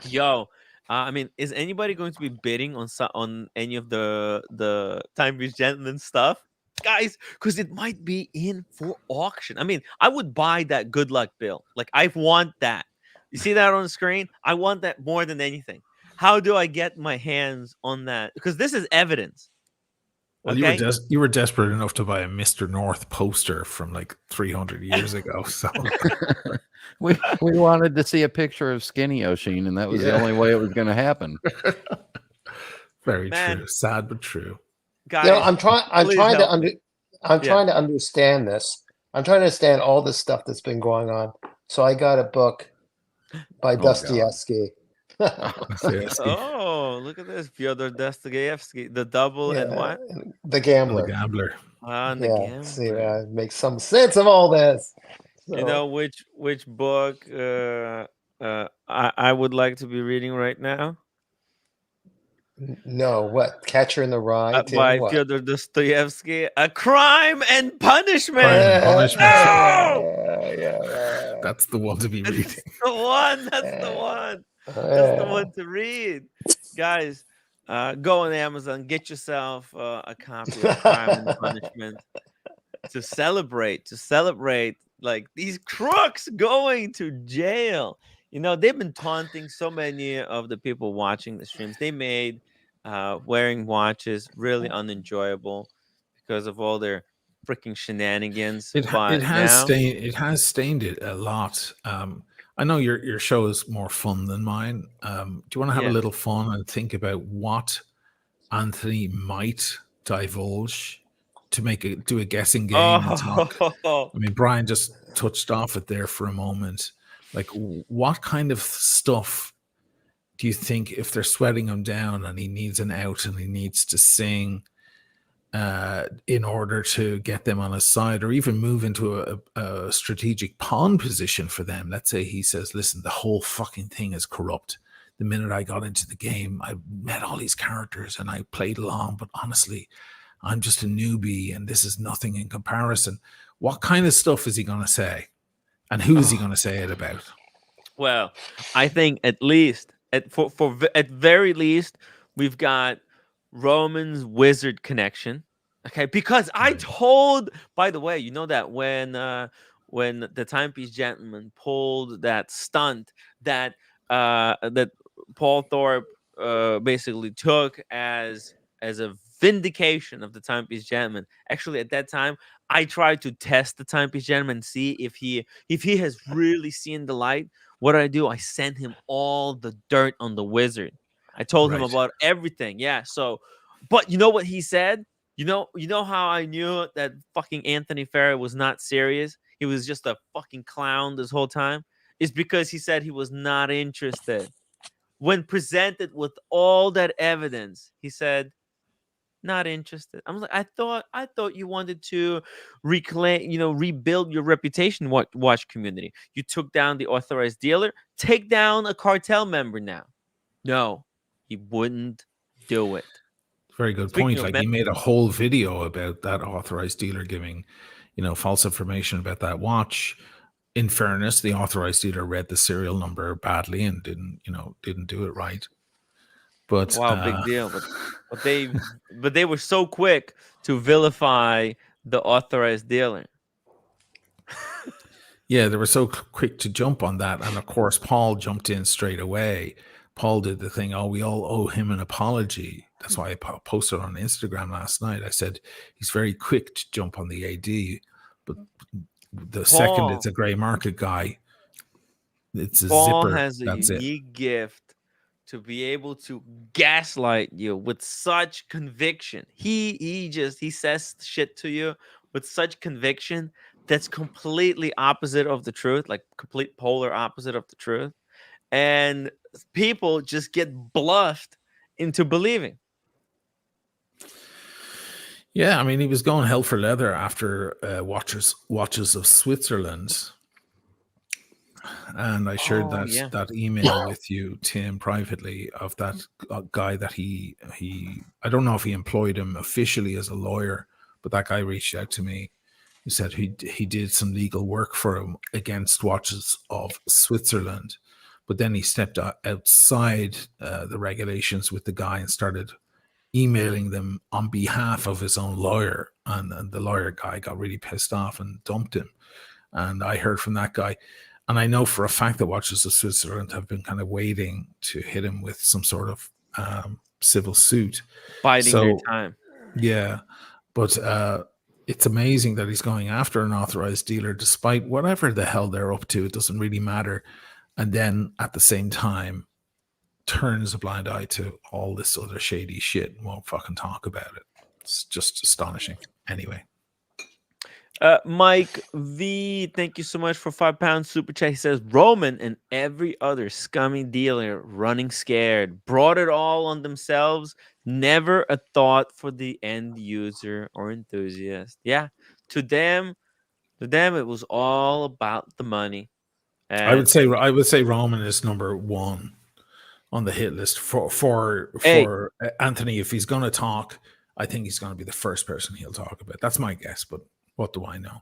Yo, I mean, is anybody going to be bidding on any of the Timepiece Gentleman stuff, guys? Because it might be in for auction. I mean, I would buy that good luck bill. Like, I want that. You see that on the screen? I want that more than anything. How do I get my hands on that? Because this is evidence. Well, okay? you were desperate enough to buy a Mr. North poster from like 300 years ago. So we wanted to see a picture of Skinny O'Sheen, and that was the only way it was going to happen. Very true. Sad but true. Guys, I'm trying to understand this. I'm trying to understand all this stuff that's been going on. So I got a book by Dostoevsky. Oh, look at this. Fyodor Dostoevsky, the double and Yeah, what? the The gambler. Gambler. And the Yeah, see, gambler. makes some sense of all this. You So, know which book I would like to be reading right now? no, what? Catcher in the Rye, Tim? By What? Fyodor Dostoevsky, A Crime and Punishment. Crime and Punishment. Oh, Yeah. That's the one to be reading. that's the one. That's the one. That's the one to read, guys. Go on Amazon, get yourself a copy of Crime and Punishment to celebrate like these crooks going to jail. You know, they've been taunting so many of the people watching the streams. They made wearing watches really unenjoyable because of all their freaking shenanigans. It But now, has stained it a lot. I know your show is more fun than mine. Do you want to have a yeah. little fun and think about what Anthony might divulge to do a guessing game and talk? Oh, I mean, Brian just touched off it there for a moment. Like, what kind of stuff do you think, if they're sweating him down and he needs an out and he needs to sing in order to get them on his side, or even move into a strategic pawn position for them? Let's say he says, listen, the whole fucking thing is corrupt. The minute I got into the game, I met all these characters and I played along, but honestly, I'm just a newbie and this is nothing in comparison. What kind of stuff is he going to say? And who is he going to say it about? well, I think at least at very least we've got Roman's wizard connection. Okay, because I told, by the way, you know that when the Timepiece Gentleman pulled that stunt that that Paul Thorpe basically took as a vindication of the Timepiece Gentleman. Actually, at that time, I tried to test the Timepiece Gentleman and see if he has really seen the light. What do? I sent him all the dirt on the wizard. I told him Right. about everything. Yeah. So, but you know what he said? You know how I knew that fucking Anthony Farrah was not serious? He was just a fucking clown this whole time. Is because he said he was not interested. When presented with all that evidence, he said, not interested. I'm like, I thought you wanted to reclaim, rebuild your reputation, watch community. You took down the authorized dealer, take down a cartel member now. No, he wouldn't do it. Very good Speaking point. of Like, he made a whole video about that authorized dealer giving, false information about that watch. In fairness, the authorized dealer read the serial number badly and didn't do it right. But wow, big deal. But they were so quick to vilify the authorized dealer. yeah, they were so quick to jump on that, and of course, Paul jumped in straight away. Paul did the thing. Oh, we all owe him an apology. That's why I posted on Instagram last night. I said he's very quick to jump on the AD, but the second it's a gray market guy, it's a Paul zipper. has a That's unique gift to be able to gaslight you with such conviction. He says shit to you with such conviction that's completely opposite of the truth, like complete polar opposite of the truth. And people just get bluffed into believing. Yeah, I mean, he was going hell for leather after Watches of Switzerland. And I shared that email with you, Tim, privately, of that guy that he I don't know if he employed him officially as a lawyer, but that guy reached out to me. He said he did some legal work for him against Watches of Switzerland, but then he stepped outside the regulations with the guy and started emailing them on behalf of his own lawyer, and the lawyer guy got really pissed off and dumped him. And I heard from that guy, and I know for a fact that Watches of Switzerland have been kind of waiting to hit him with some sort of civil suit, biding their time. Yeah, but it's amazing that he's going after an authorized dealer despite whatever the hell they're up to. It doesn't really matter. And then at the same time, turns a blind eye to all this other shady shit and won't fucking talk about it. It's just astonishing. Anyway. Mike V, thank you so much for £5 super chat. He says Roman and every other scummy dealer running scared brought it all on themselves. Never a thought for the end user or enthusiast. Yeah, to them, it was all about the money. I would say Roman is number one on the hit list for Anthony. If he's going to talk, I think he's going to be the first person he'll talk about. That's my guess, but what do I know?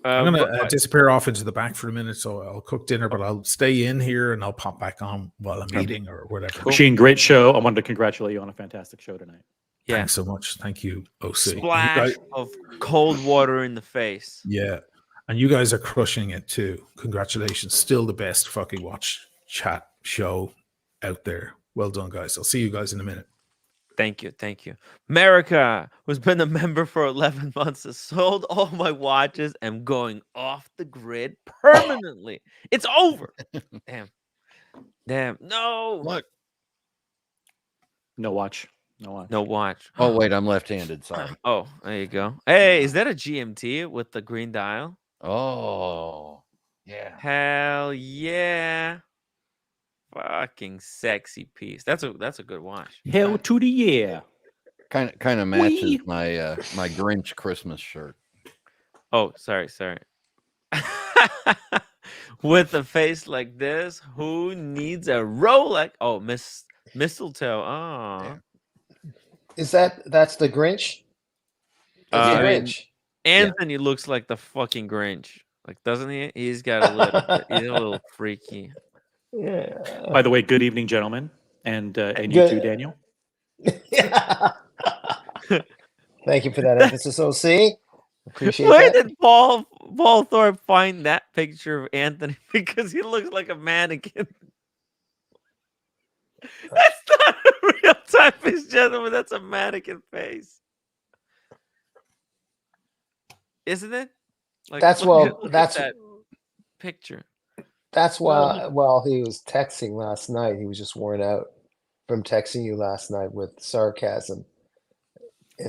I'm going to disappear off into the back for a minute, so I'll cook dinner, but I'll stay in here and I'll pop back on while I'm eating or whatever. Cool. Machine, great show. I wanted to congratulate you on a fantastic show tonight. Yeah. Thanks so much. Thank you, OC. Splash of cold water in the face. Yeah. And you guys are crushing it too. Congratulations. Still the best fucking watch chat show out there. Well done, guys. I'll see you guys in a minute. Thank you. America, who's been a member for 11 months, has sold all my watches and going off the grid permanently. It's over. Damn. No. Look. No watch. Oh, wait, I'm left-handed. Sorry. Oh, there you go. Hey, is that a GMT with the green dial? Oh, yeah. Hell yeah. Fucking sexy piece. That's a good watch. Hell to the yeah. Kind of matches my my Grinch Christmas shirt. Oh, sorry. With a face like this, who needs a Rolex? Oh, mistletoe. Oh, yeah. That's the Grinch? That's the Grinch. Anthony looks like the fucking Grinch. Like, doesn't he? He's got a little bit, he's a little freaky. Yeah. By the way, good evening, gentlemen, and you too, Daniel. Yeah. Thank you for that emphasis, OC. Appreciate Where that. did Paul Thorpe find that picture of Anthony? Because he looks like a mannequin. That's not a real time face, gentlemen. That's a mannequin face, isn't it? Like, that's that picture. That's why. Well, he was texting last night. He was just worn out from texting you last night with sarcasm.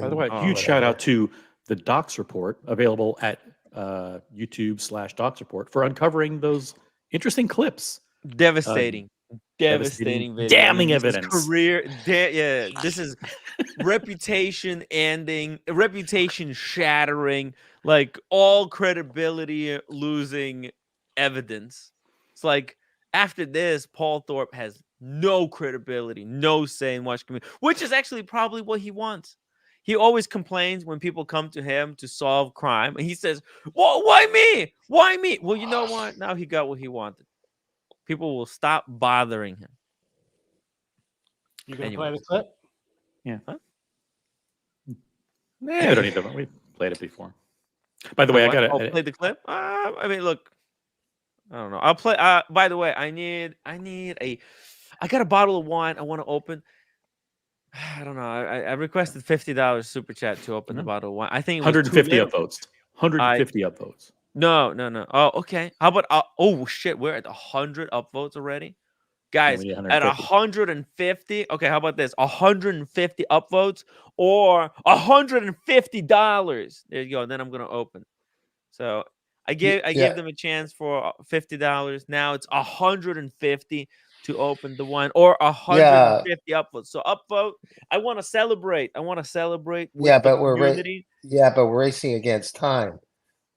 By the way, huge shout out to the Docs Report, available at YouTube/Docs Report, for uncovering those interesting clips. Devastating video. Damning evidence. This is reputation ending, reputation shattering, like all credibility losing evidence. It's like after this, Paul Thorpe has no credibility, no say in watch community, which is actually probably what he wants. He always complains when people come to him to solve crime, and he says, "Well, why me? Why me?" Well, you know what? Now he got what he wanted. People will stop bothering him. You gonna play the clip? Yeah. Huh? Yeah, we don't need to. We played it before. By the way, I got to play the clip. I mean, look, I don't know. I'll play. By the way, I got a bottle of wine I want to open. I don't know. I requested $50 super chat to open the bottle of wine. I think it was 150 upvotes. 150 upvotes. No. Oh, okay. How about? Oh shit, we're at 100 upvotes already, guys. At 150. Okay, how about this? 150 upvotes or $150. There you go. And then I'm gonna open. So I gave them a chance for $50. Now it's 150 to open the wine, or 150 upvotes. So upvote. I want to celebrate. With the community. But we're racing against time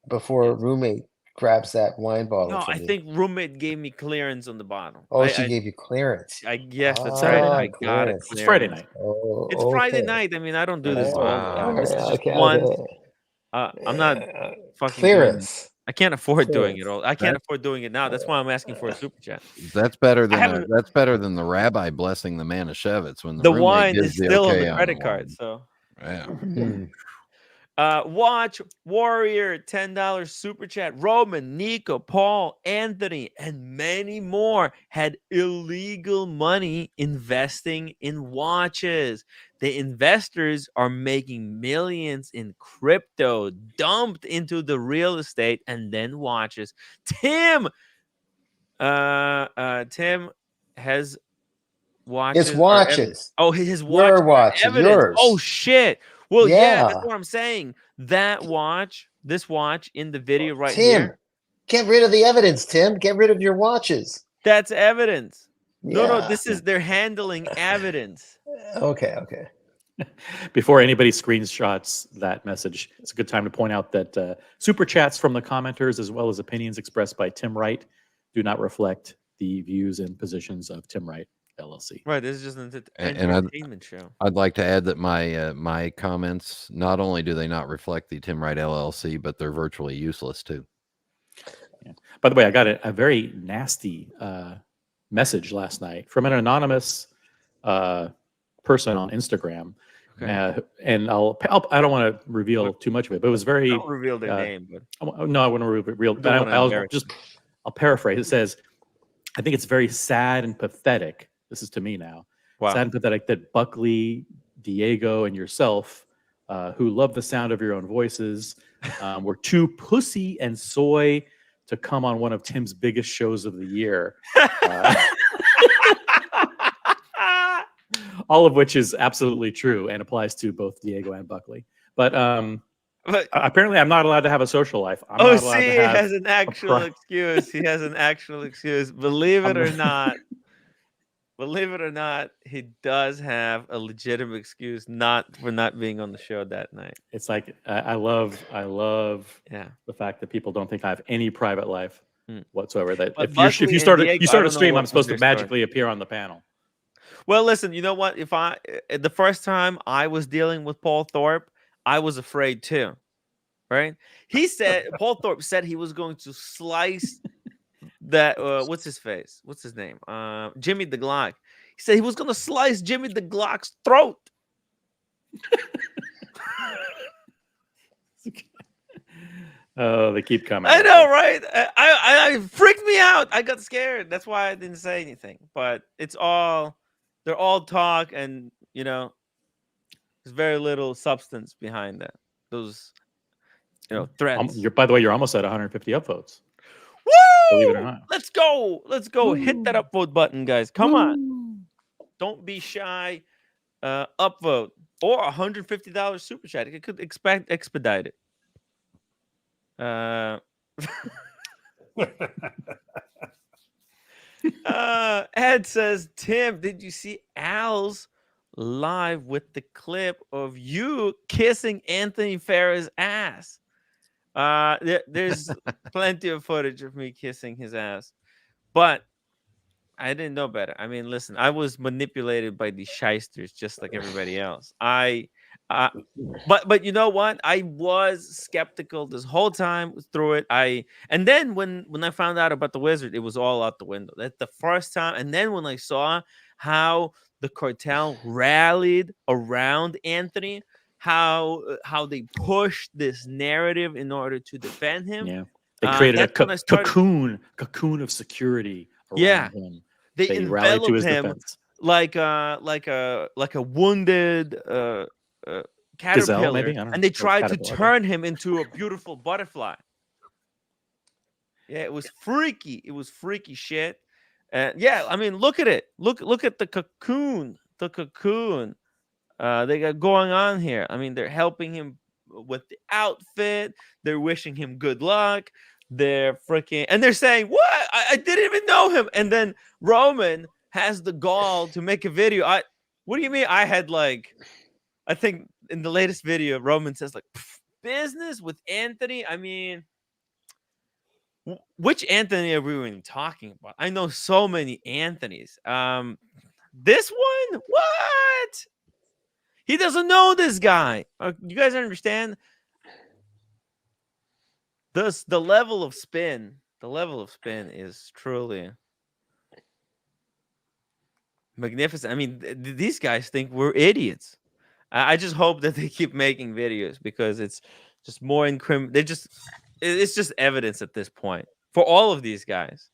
before roommate grabs that wine bottle. No, I think roommate gave me clearance on the bottle. Oh, she gave you clearance. I guess that's Friday night. I got it. It's Friday night. Oh, it's Friday night. I mean, I don't do this. This is just once. I'm not fucking clearance. I can't afford doing it all. I can't afford doing it now. That's why I'm asking for a super chat. That's better than the rabbi blessing the Manischewitz when the wine is still on the credit card. So yeah. Watch Warrior, $10 super chat. Roman, Nico, Paul, Anthony, and many more had illegal money investing in watches. The investors are making millions in crypto, dumped into the real estate and then watches. Tim has watches. His watches. His watch. Yours. Oh shit. Well, yeah, that's what I'm saying. That watch this watch in the video right Tim, here. get rid of the evidence, Tim. Get rid of your watches. That's evidence. No, Yeah. this is they're handling evidence. Okay. Before anybody screenshots that message, it's a good time to point out that super chats from the commenters, as well as opinions expressed by Tim Wright, do not reflect the views and positions of Tim Wright LLC. Right, this is just an And entertainment show. I'd like to add that my comments, not only do they not reflect the Tim Wright LLC, but they're virtually useless too. Yeah. By the way, I got a very nasty message last night from an anonymous person on Instagram. Okay. And I don't want to reveal too much of it, but it was very. Don't reveal their name, but no, I want to reveal. I'll paraphrase. It says, "I think it's very sad and pathetic." This is to me now. Wow. Sad and pathetic that Buckley, Diego, and yourself, who love the sound of your own voices, were too pussy and soy to come on one of Tim's biggest shows of the year. All of which is absolutely true and applies to both Diego and Buckley. But apparently I'm not allowed to have a social life. I'm not allowed to have has an actual excuse. He has an actual excuse. Believe it or not, he does have a legitimate excuse for not being on the show that night. It's like I love the fact that people don't think I have any private life whatsoever. That if you start a stream, I'm supposed to magically appear on the panel. Well, listen, you know what? If the first time I was dealing with Paul Thorpe, I was afraid too. Right? Paul Thorpe said he was going to slice that what's his face? What's his name? Jimmy the Glock. He said he was going to slice Jimmy the Glock's throat. Oh, they keep coming. I know, right? I freaked me out. I got scared. That's why I didn't say anything. But they're all talk, and there's very little substance behind that. Those, threats. By the way, you're almost at 150 upvotes. Woo! Believe it or not. Let's go. Woo. Hit that upvote button, guys. Come on. Don't be shy. Upvote or $150 super chat. It could expedite it. Ed says, Tim, did you see Al's live with the clip of you kissing Anthony Farrah's ass? There's plenty of footage of me kissing his ass, but I didn't know better. I mean, listen, I was manipulated by these shysters just like everybody else. But you know what? I was skeptical this whole time through it. And then when I found out about the Wizard, it was all out the window. That's the first time. And then when I saw how the cartel rallied around Anthony, how they pushed this narrative in order to defend him. Yeah, they created a cocoon of security around him. They rallied to his him defense. like a wounded caterpillar, gazelle, maybe? and they tried to turn him into a beautiful butterfly. Yeah, it was freaky. It was freaky shit. Yeah, I mean, look at it. Look at the cocoon. The cocoon they got going on here. I mean, they're helping him with the outfit. They're wishing him good luck. They're freaking, and they're saying, "What? I didn't even know him." And then Roman has the gall to make a video. What do you mean? I think in the latest video, Roman says business with Anthony. I mean, which Anthony are we even talking about? I know so many Anthonys. This one, what? He doesn't know this guy. You guys understand? The level of spin is truly magnificent. I mean, these guys think we're idiots. I just hope that they keep making videos because it's just more it's just evidence at this point for all of these guys.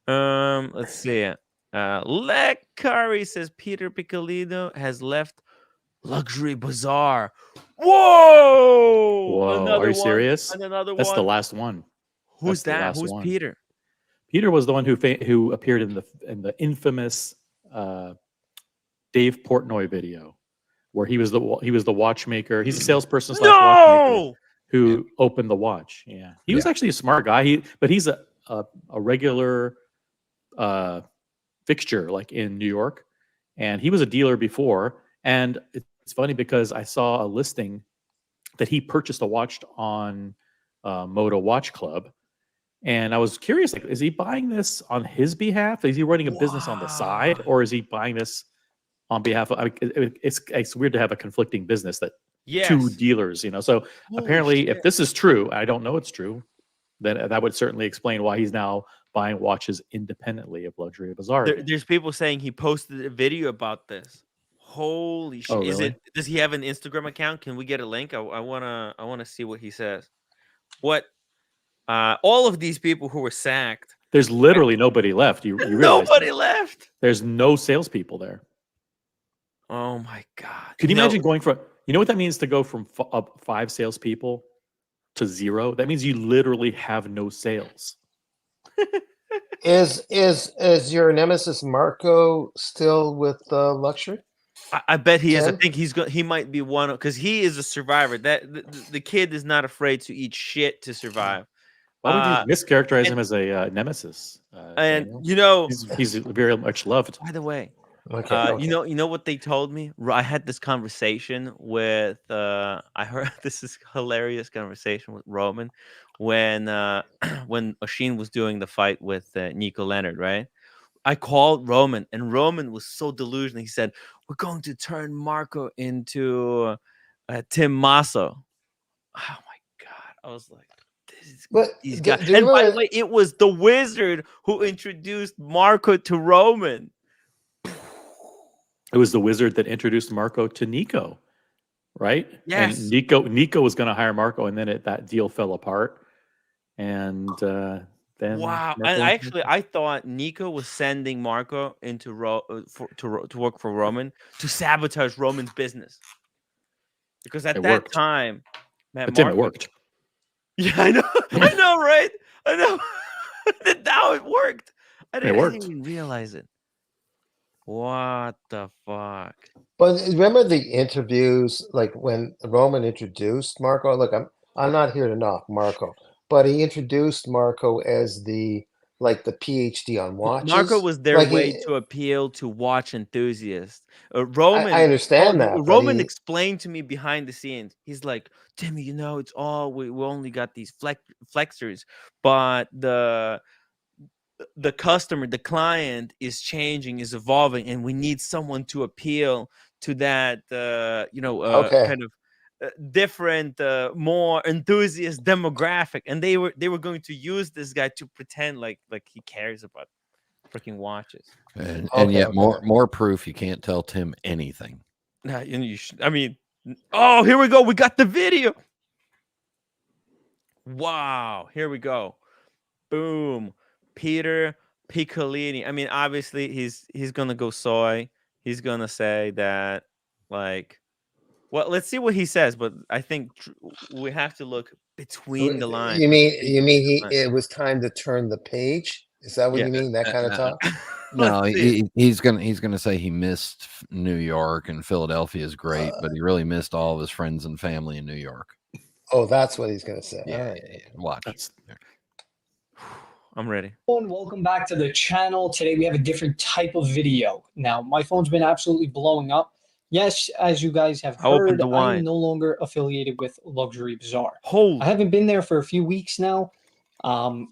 Let's see. Lek Curry says Peter Piccolino has left Luxury Bazaar. Whoa! Are you serious? Another That's one. the last one. Who's that? Who's Peter? Peter was the one who appeared in the infamous Dave Portnoy video, where he was the watchmaker. He's a salesperson / watchmaker who opened the watch. Yeah, he was actually a smart guy. But he's a regular fixture like in New York, and he was a dealer before. And it's funny because I saw a listing that he purchased a watch on Moto Watch Club, and I was curious, like, is he buying this on his behalf? Is he running a business on the side, or is he buying this on behalf of? I mean, it's weird to have a conflicting business that two dealers, you know. So apparently, if this is true, I don't know it's true, then that would certainly explain why he's now buying watches independently of Luxury Bazaar. There's people saying he posted a video about this. Holy shit! Oh, really? Does he have an Instagram account? Can we get a link? I wanna see what he says. What? All of these people who were sacked. There's literally nobody left. You realize nobody left. There's no salespeople there. Oh my god! Could you imagine going from? You know what that means to go from 5 salespeople to 0? That means you literally have no sales. Is your nemesis Marco still with Luxury? I bet he is. I think he might be one because he is a survivor. That the kid is not afraid to eat shit to survive. Why would you mischaracterize him as a nemesis? And Daniel? you know, he's very much loved. By the way, okay. you know what they told me? I had this conversation with. I heard this is hilarious conversation with Roman when when Oshin was doing the fight with Nico Leonard, right? I called Roman, and Roman was so delusional. He said, "We're going to turn Marco into Tim Masso." Oh my god! I was like, "These guys." And by the way, it was the Wizard who introduced Marco to Roman. It was the Wizard that introduced Marco to Nico, right? Yes. And Nico was going to hire Marco, and then that deal fell apart. And then wow, and I thought Nico was sending Marco into to work for Roman to sabotage Roman's business because at that time, man, Tim, it worked. Yeah, I know, I know, right? I know. Now it worked. I didn't even realize it. What the fuck? But remember the interviews, like when Roman introduced Marco. Look, I'm not here to knock Marco, but he introduced Marco as the PhD on watches. Marco was their way to appeal to watch enthusiasts. Roman, I understand that. Roman explained to me behind the scenes. He's like, Timmy, you know, it's all we only got these flexors, but the customer, the client is changing, is evolving, and we need someone to appeal to that, kind of different, more enthusiast demographic. And they were going to use this guy to pretend like he cares about freaking watches. And yet more proof you can't tell Tim anything. And you should, I mean, oh, here we go. We got the video. Wow, here we go. Boom. Peter Piccolini. I mean, obviously he's gonna go soy. He's gonna say that, like, well, let's see what he says. But I think we have to look between the lines. You mean it was time to turn the page? Is that what you mean? That kind of talk? No, he's gonna say he missed New York and Philadelphia is great, but he really missed all of his friends and family in New York. Oh, that's what he's gonna say. Yeah, watch. I'm ready. Welcome back to the channel. Today we have a different type of video. Now, my phone's been absolutely blowing up. Yes, as you guys have heard, I am no longer affiliated with Luxury Bazaar. I haven't been there for a few weeks now. So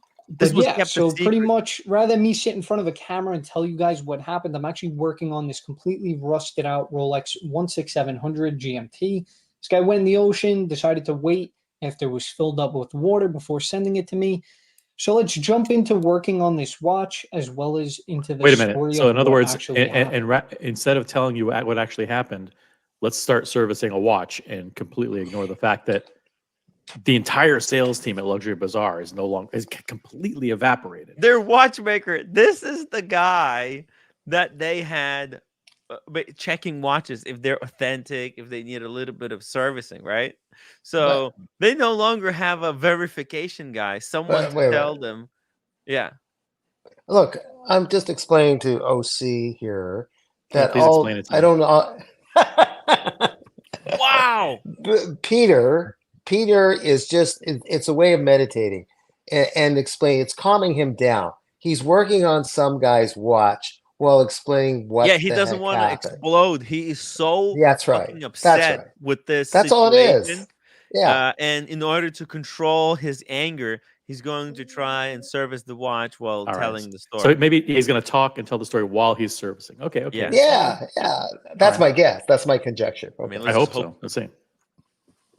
pretty much, rather than me sit in front of a camera and tell you guys what happened, I'm actually working on this completely rusted out Rolex 16700 GMT. This guy went in the ocean, decided to wait after it was filled up with water before sending it to me. So let's jump into working on this watch as well as into the story. Wait a minute. So in other words, instead of telling you what actually happened, let's start servicing a watch and completely ignore the fact that the entire sales team at Luxury Bazaar is completely evaporated. Their watchmaker. This is the guy that they had checking watches if they're authentic, if they need a little bit of servicing, right? So they no longer have a verification guy, someone to tell them. Yeah. Look, I'm just explaining to OC here that I don't know. Wow. Peter Peter is just it's a way of meditating and explain. It's calming him down. He's working on some guy's watch while explaining what Yeah, he the doesn't heck want to happened. explode. He is so That's right. fucking That's upset right. with this That's all it situation. is. Yeah. And in order to control his anger, he's going to try and service the watch while All right. telling the So story. maybe he's going to talk and tell the story while he's servicing. Okay. Okay. Yeah. Yeah. Yeah. That's All right. my guess. That's my conjecture. I mean, Okay. I hope so. Let's see.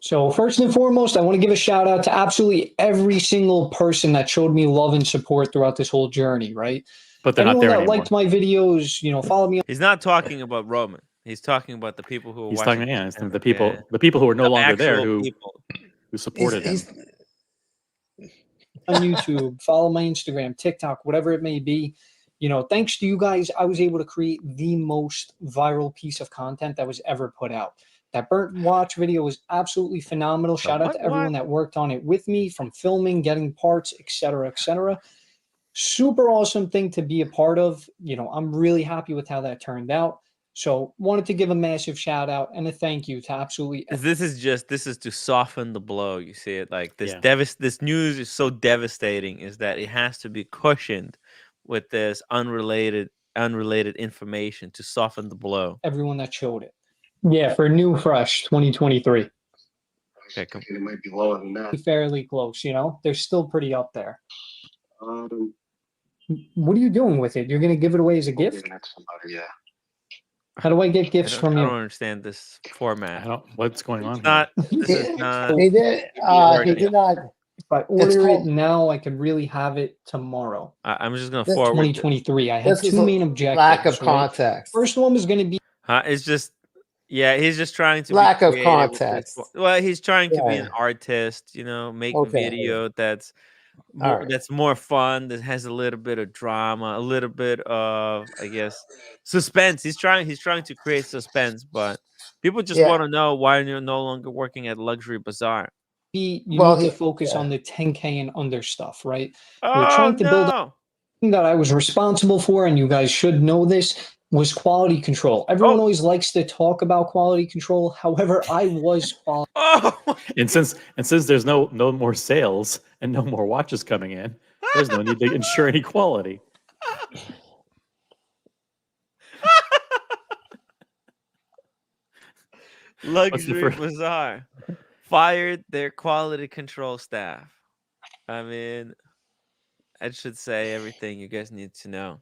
So first and foremost, I want to give a shout out to absolutely every single person that showed me love and support throughout this whole journey, right? But they're not Everyone there that anymore. liked my videos, followed me He's not talking about Roman. He's talking about the people who are He's watching. talking, yeah, and- the people who are no the longer there actual who people. supported him. on YouTube, follow my Instagram, TikTok, whatever it may be. Thanks to you guys, I was able to create the most viral piece of content that was ever put out. That burnt watch video was absolutely phenomenal. Shout out to everyone that worked on it with me, from filming, getting parts, etc., etc. Super awesome thing to be a part of. I'm really happy with how that turned out. So wanted to give a massive shout out and a thank you to absolutely. This is to soften the blow. You see it like this. Yeah. This news is so devastating. Is that it has to be cushioned with this unrelated information to soften the blow. Everyone that showed it. Yeah, for new fresh 2023. Okay, It might be lower than that. Fairly close, they're still pretty up there. What are you doing with it? You're going to give it away as a gift? Giving it to somebody, yeah. How do I get gifts from I you? don't understand this format. I don't. What's going on? It's not. here? This is not. He did. He did not. If I order called- it now, I could really have it tomorrow. I'm just gonna This forward. 2023. I had This is two a main objectives. lack of right? context. First one was going to be It's just, yeah, he's just trying to Lack be of creative with this context. one. Well, he's trying to be Yeah. an artist, make a Okay. video that's All right. that's more fun, that has a little bit of drama, a little bit of, I guess, suspense. He's trying to create suspense, but people just Yeah. want to know why you're no longer working at Luxury Bazaar. you Well, need to he- focus yeah. on the 10K and under stuff, right? Oh trying to build no! Thing that I was responsible for, and you guys should know this, was quality control. Everyone Oh. always likes to talk about quality control. However, I was quality. Oh, And since there's no more sales and no more watches coming in, there's no need to ensure any quality. Luxury first- Bazaar fired their quality control staff. I mean, that should say everything you guys need to know.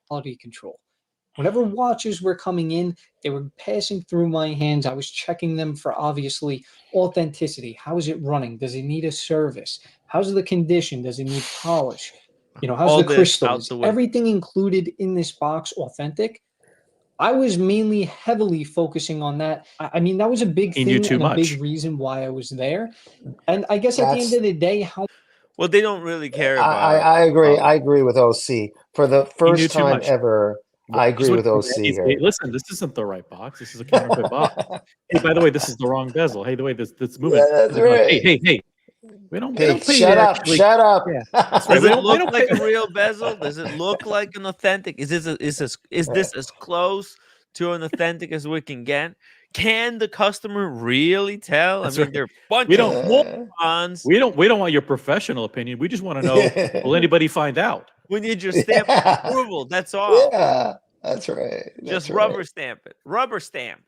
Quality control. Whenever watches were coming in, they were passing through my hands. I was checking them for obviously authenticity. How is it running? Does it need a service? How's the condition? Does it need polish? How's All the this crystal? out Is the window. everything included in this box authentic? I was mainly heavily focusing on that. I mean, that was a big He knew thing too and a much. big reason why I was there. And I guess at the end of the day, how Well, they don't really care about. I agree. I agree with OC. For the knew first too time much. ever, I agree with OC Hey, here. listen, this isn't the right box. This is a counterfeit box. Hey, by the way, this is the wrong bezel. Hey, the way this moving. Yeah, that's right. Hey. We don't Hey, pay shut up! actually- Shut up! Yeah. Does We it don't- we look don't like pay- a real bezel? Does it look like an authentic? Is this as close to an authentic as we can get? Can the customer really tell? That's I mean, right. they're a bunch We of don't- morons. We don't want your professional opinion. We just want to know, will anybody find out? We need your stamp of Yeah. approval. That's all. Yeah, that's right. Just That's rubber right. stamp it. Rubber stamp.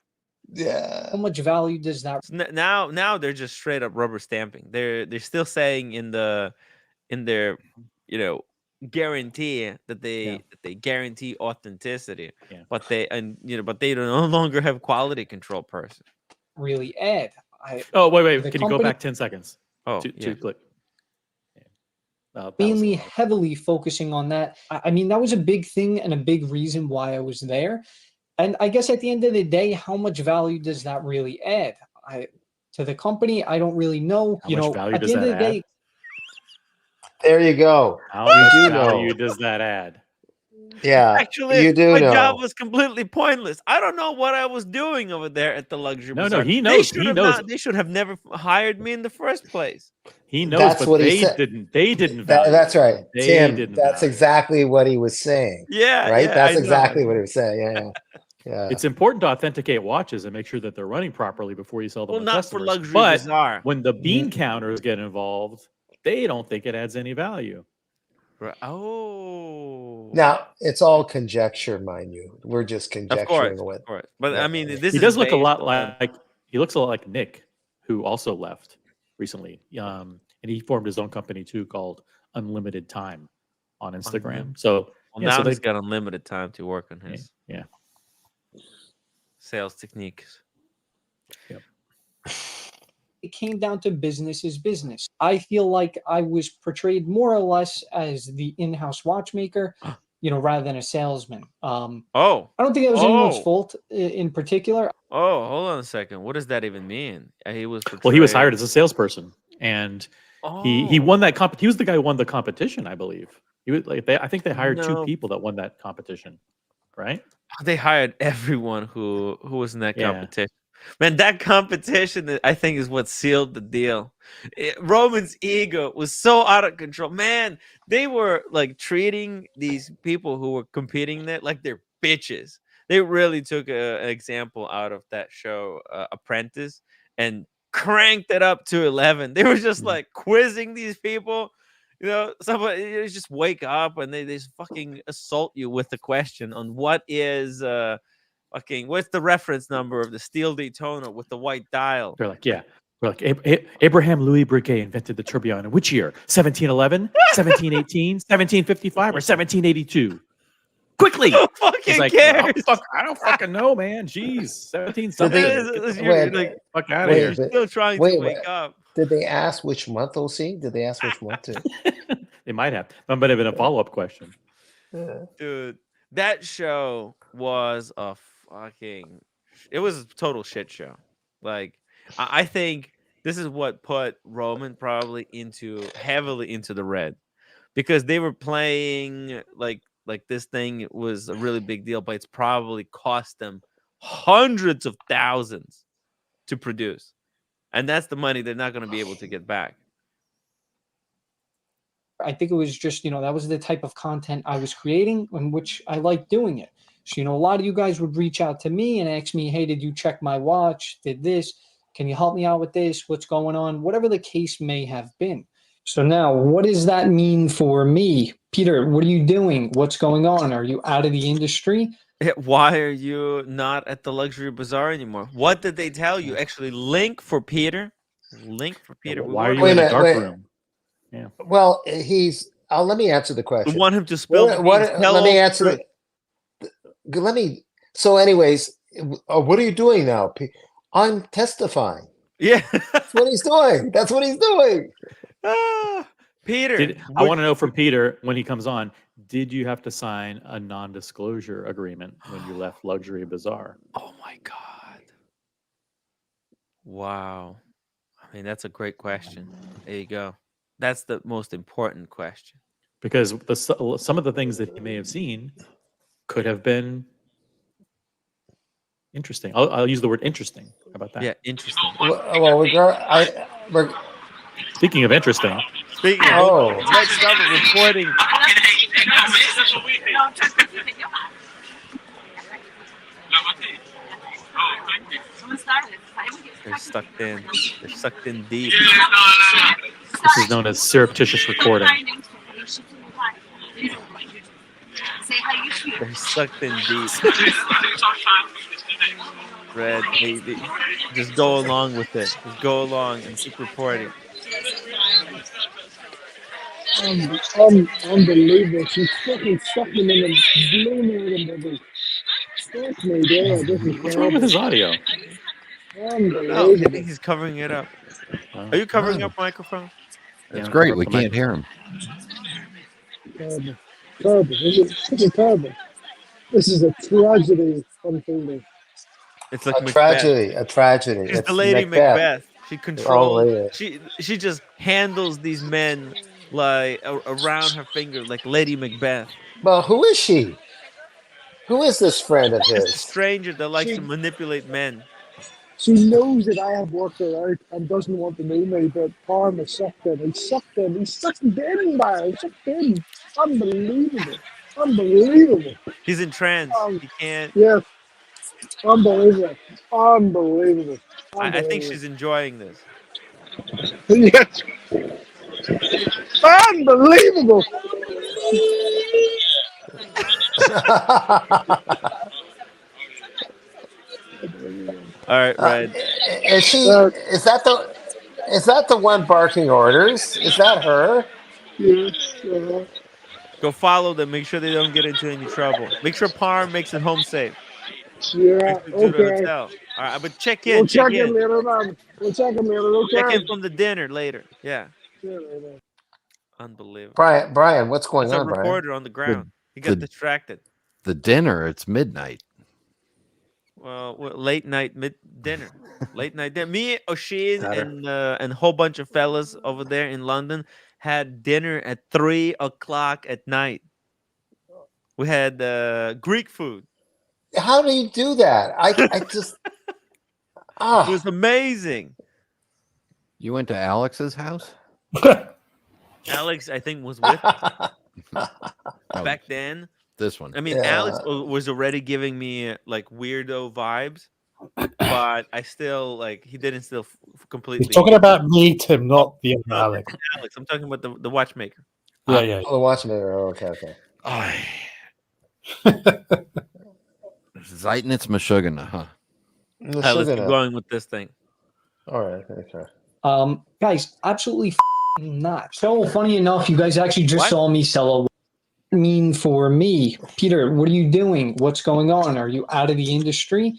Yeah. much value does that Now they're just straight up rubber stamping. They're still saying in their guarantee that they guarantee authenticity, Yeah. but they no longer have quality control person. really add? Oh, wait. The Can you go company- back 10 seconds? Oh, to yeah. click. Yeah. That was Mainly loud. heavily focusing on that. I mean, that was a big thing and a big reason why I was there. And I guess at the end of the day, how much value does that really add? To the company, I don't really know. How much value at does the end that of the day, add? There you go. How much do value know. does that add? Yeah. Actually, you do my know. job was completely pointless. I don't know what I was doing over there at the luxury No, bazaar. he They knows. should He have knows. not- They should have never hired me in the first place. He knows, That's but what he they said. didn't. They didn't value. That's right, They Tim. didn't That's value. exactly what he was saying. Yeah, Right. yeah, That's I know. exactly what he was saying. Yeah. Yeah. It's important to authenticate watches and make sure that they're running properly before you sell them Well, to not for customers. luxury But bazaar. when the bean counters get involved, they don't think it adds any value. Oh. Now it's all conjecture, mind you. We're just conjecturing Of what. course. But Yeah. I mean, this He is does look a based lot on- like he looks a lot like Nick, who also left recently. And he formed his own company too called Unlimited Time on Instagram. So Well, yeah, now so he's got unlimited time to work on his yeah. sales techniques. Yep. It came down to business is business. I feel like I was portrayed more or less as the in-house watchmaker, rather than a salesman. Oh, I don't think it was anyone's Oh. fault in particular. oh, hold on a second. What does that even mean? He was Well, he was portrayed- hired as a salesperson, and he Oh. won that he was the guy who won the competition, I believe. He was like I think they hired two No. people that won that competition, right? They hired everyone who was in that Yeah. competition. Man, that competition, I think, is what sealed the deal. Roman's ego was so out of control. Man, they were like treating these people who were competing there like they're bitches. They really took an example out of that show, Apprentice, and cranked it up to 11. They were just like quizzing these people. Somebody just wake up and they just fucking assault you with the question on what is what's the reference number of the steel Daytona with the white dial? They're like, Abraham Louis Breguet invented the tourbillon in which year? 1711, 1718, 1755, or 1782? Quickly! Who He's fucking like, cares? I don't fucking know, man. Jeez, 17 Did something. they- Get the Wait, fuck out of wait, here. but- Still trying wait, to wake up. Did they ask which month, OC? Did they ask which month to? They might have. That might have been a follow-up question. Dude, that show was it was a total shit show. Like, I think this is what put Roman probably heavily into the red, because they were playing like this thing was a really big deal, but it's probably cost them hundreds of thousands to produce. And that's the money they're not going to be able to get back. I think it was just, that was the type of content I was creating, in which I liked doing it. So, a lot of you guys would reach out to me and ask me, hey, did you check my watch? Did this? Can you help me out with this? What's going on? Whatever the case may have been. So now, what does that mean for me? Peter, what are you doing? What's going on? Are you out of the industry? Why are you not at the luxury bazaar anymore? What did they tell you? Actually, link for Peter. Link for Peter. Why are you Wait a in the minute, dark wait. room? Yeah. Well, let me answer the We question. want him to spill the beans. Tell Let me all the answer truth. So anyways, what are you doing now? I'm testifying. Yeah. That's what he's doing. That's what he's doing. Peter. I want to know from Peter when he comes on, did you have to sign a non-disclosure agreement when you left Luxury Bazaar? Oh my God. Wow. I mean, that's a great question. There you go. That's the most important question. Because some of the things that he may have seen could have been interesting. I'll use the word interesting. How about that? Yeah, interesting. Speaking of interesting, Speaking of, let's start reporting. They're sucked in. They're sucked in deep. this is known as surreptitious recording. They're sucked in deep. Red, they just go along with it. Just go along and keep reporting. Unbelievable. She's fucking sucked him in and blew me in the Fuck me, yeah, this is What's wrong with his audio? No, I unbelievable. think he's covering it up. Are you covering up microphone? That's Yeah, great. cover We up the can't hear him. Terrible. Terrible. This is terrible. This is a tragedy unfolding. It's like A Macbeth. tragedy. She's It's the Lady Macbeth. She controls. yeah. She just handles these men like around her finger, like Lady Macbeth. Well, who is she? Who is this friend of Just a his? stranger that likes to manipulate men. She knows that I have worked her out and doesn't want to know me, but Parma sucked in. He sucked in. He sucked in, man. He sucked in. Unbelievable. Unbelievable. He's in trance. He can't. Yeah. Unbelievable. Unbelievable. I think Unbelievable. she's enjoying this. Yes. Unbelievable. All right, Red. Is she? Uh, Is that the one barking orders? Is that her? yes. Go follow them. Make sure they don't get into any trouble. Make sure Parm makes it home safe. Yeah. Makes it to the Okay. hotel. All right, but check We'll in. Check check in in. later, man. We'll check in later. Check Okay. in from the dinner later. Yeah. Yeah, later. Unbelievable. Brian, what's going That's a on, Brian? reporter on the ground. He got The distracted. the dinner. It's midnight. Well, late night dinner. Late night dinner. Me, Oshin, Better. and a whole bunch of fellas over there in London had dinner at 3 o'clock at night. We had Greek food. How do you do that? I just It was amazing. You went to Alex's house? Alex, I think, was with No, back then. this one. I mean, Yeah. Alex was already giving me like weirdo vibes, but I still like he didn't still completely. He's talking about me, Tim, not the other No, Alex. Alex. I'm talking about the watchmaker. Yeah, yeah. Oh, the watchmaker. Oh, okay. Zeitnitz Meshuggah, huh? Let's keep going with this thing. All right. Okay. Guys, absolutely not. So funny enough, you guys actually just What? saw me sell a. Mean for me, Peter. What are you doing? What's going on? Are you out of the industry?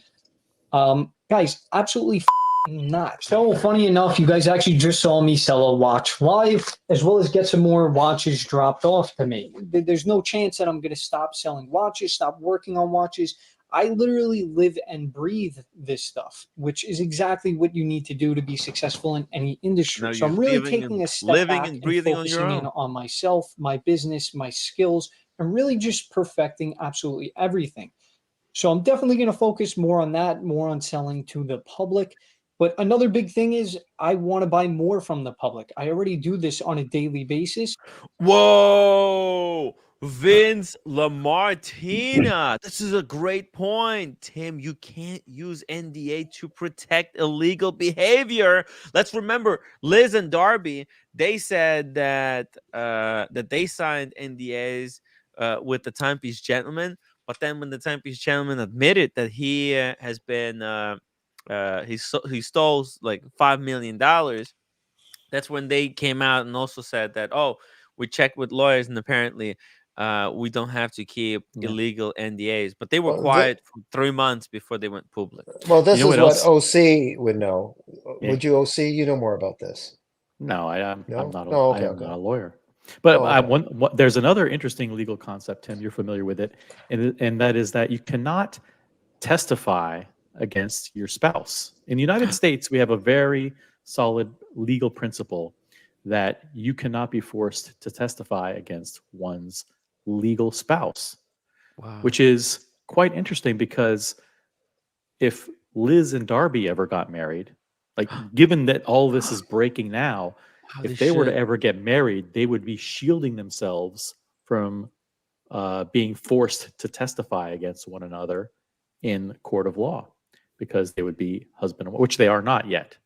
Guys, absolutely not. So funny enough, you guys actually just saw me sell a watch live, as well as get some more watches dropped off to me. There's no chance that I'm going to stop selling watches, stop working on watches. I literally live and breathe this stuff, which is exactly what you need to do to be successful in any industry. Now So I'm you're really living taking and- a step living back and breathing on your focusing in own. on myself, my business, my skills, and really just perfecting absolutely everything. So I'm definitely going to focus more on that, more on selling to the public. But another big thing is I want to buy more from the public. I already do this on a daily basis. Whoa, Vince LaMartina. This is a great point, Tim. You can't use NDA to protect illegal behavior. Let's remember, Liz and Darby. They said that that they signed NDAs with the Timepiece Gentleman, but then when the Timepiece Gentleman admitted that he has been he stole like $5 million. That's when they came out and also said that, oh, we checked with lawyers and apparently we don't have to keep illegal NDAs. But they were Well, quiet for 3 months before they went public. Well, this You know is what what else? OC would know. Yeah. Would you, OC? You know more about this. No, I'm No? not. No, I okay, am okay. not a lawyer. But Oh, okay. there's another interesting legal concept, Tim. You're familiar with it, and that is that you cannot testify against your spouse. In the United States, we have a very solid legal principle that you cannot be forced to testify against one's legal spouse, Wow. which is quite interesting because if Liz and Darby ever got married, like given that all this is breaking now, if they were to ever get married, they would be shielding themselves from being forced to testify against one another in court of law because they would be husband and wife, which they are not yet.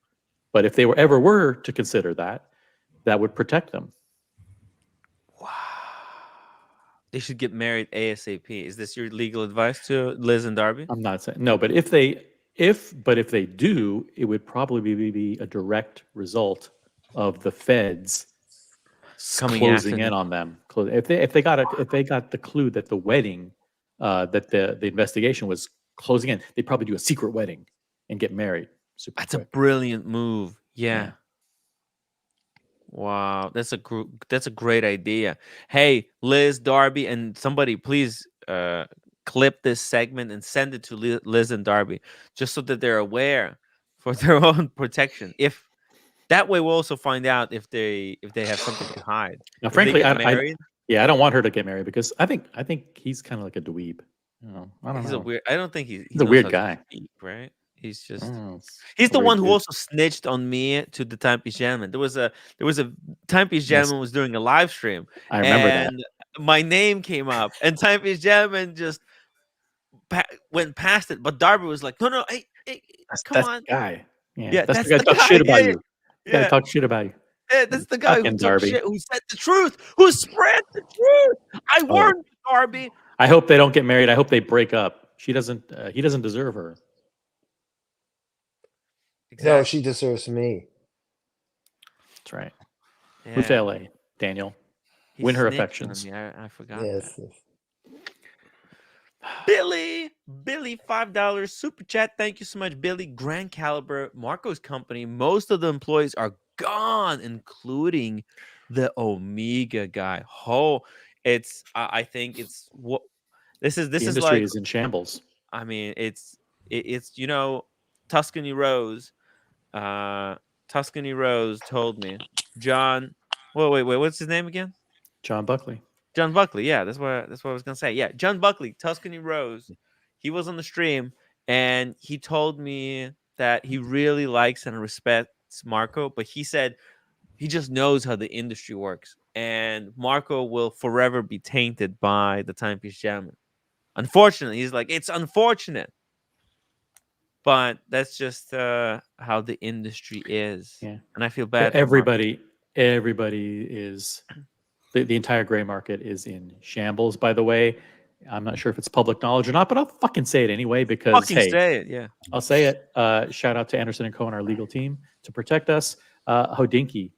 But if they were to consider that, that would protect them. Wow. They should get married ASAP. Is this your legal advice to Liz and Darby? I'm not saying no, but if they do, it would probably be a direct result of the feds Coming closing after in them. on them. If they got the clue that the wedding, that the investigation was closing in, they'd probably do a secret wedding and get married. Super That's a quick. brilliant move. Yeah. Yeah. Wow, that's a great idea. Hey, Liz, Darby, and somebody, please clip this segment and send it to Liz and Darby, just so that they're aware for their own protection. If that way, we'll also find out if they have something to hide. Now, If they frankly, get I married, don't want her to get married because I think he's kind of like a dweeb. You know, I don't he's know. a weird. I don't think he He's a knows weird how to guy. speak, right? He's just. It's He's a the weird one who dude. also snitched on me to the Timepiece Gentleman. There was a Timepiece Yes. Gentleman was doing a live stream, I remember that. and my name came up, and Timepiece Gentleman just went past it, but Darby was like, no, hey, come That's on. the guy. Yeah, Yeah, that's the that's guy the who talks guy. shit about Yeah, you. The guy who yeah. talks shit about you. Yeah, that's the guy who Fucking took Darby. shit, who said the truth, who spread the truth. I Oh. warned you, Darby. I hope they don't get married. I hope they break up. She doesn't. He doesn't deserve her. No, she deserves me. That's right. Yeah. Move to LA, Daniel. He Win her snitched on affections. me. I forgot Yes. that. Billy, $5 super chat. Thank you so much, Billy. Grand Caliber, Marco's company. Most of the employees are gone, including the Omega guy. Oh, it's. I think it's what this The is industry like. is in shambles. I mean, it's Tuscany Rose. Tuscany Rose told me, John. Wait. What's his name again? John Buckley. John Buckley. Yeah, that's what I was gonna say. Yeah, John Buckley, Tuscany Rose. He was on the stream and he told me that he really likes and respects Marco, but he said he just knows how the industry works, and Marco will forever be tainted by the Timepiece Gentleman. Unfortunately, he's like, it's unfortunate, but that's just how the industry is. Yeah, and I feel bad. Everybody is the entire gray market is in shambles. By the way, I'm not sure if it's public knowledge or not, but I'll fucking say it anyway because Fucking hey, say it, yeah. I'll say it. Shout out to Anderson and Co and our legal team to protect us. Hodinky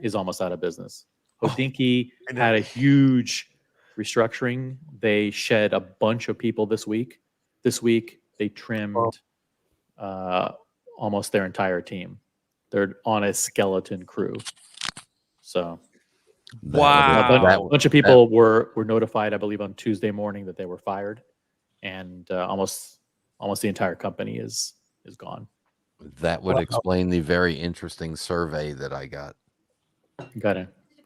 is almost out of business. Hodinky had a huge restructuring. They shed a bunch of people this week. This week they trimmed almost their entire team. They're on a skeleton crew. So wow, a bunch of people were notified, I believe, on Tuesday morning that they were fired, and almost the entire company is gone. That would explain the very interesting survey that I got. Got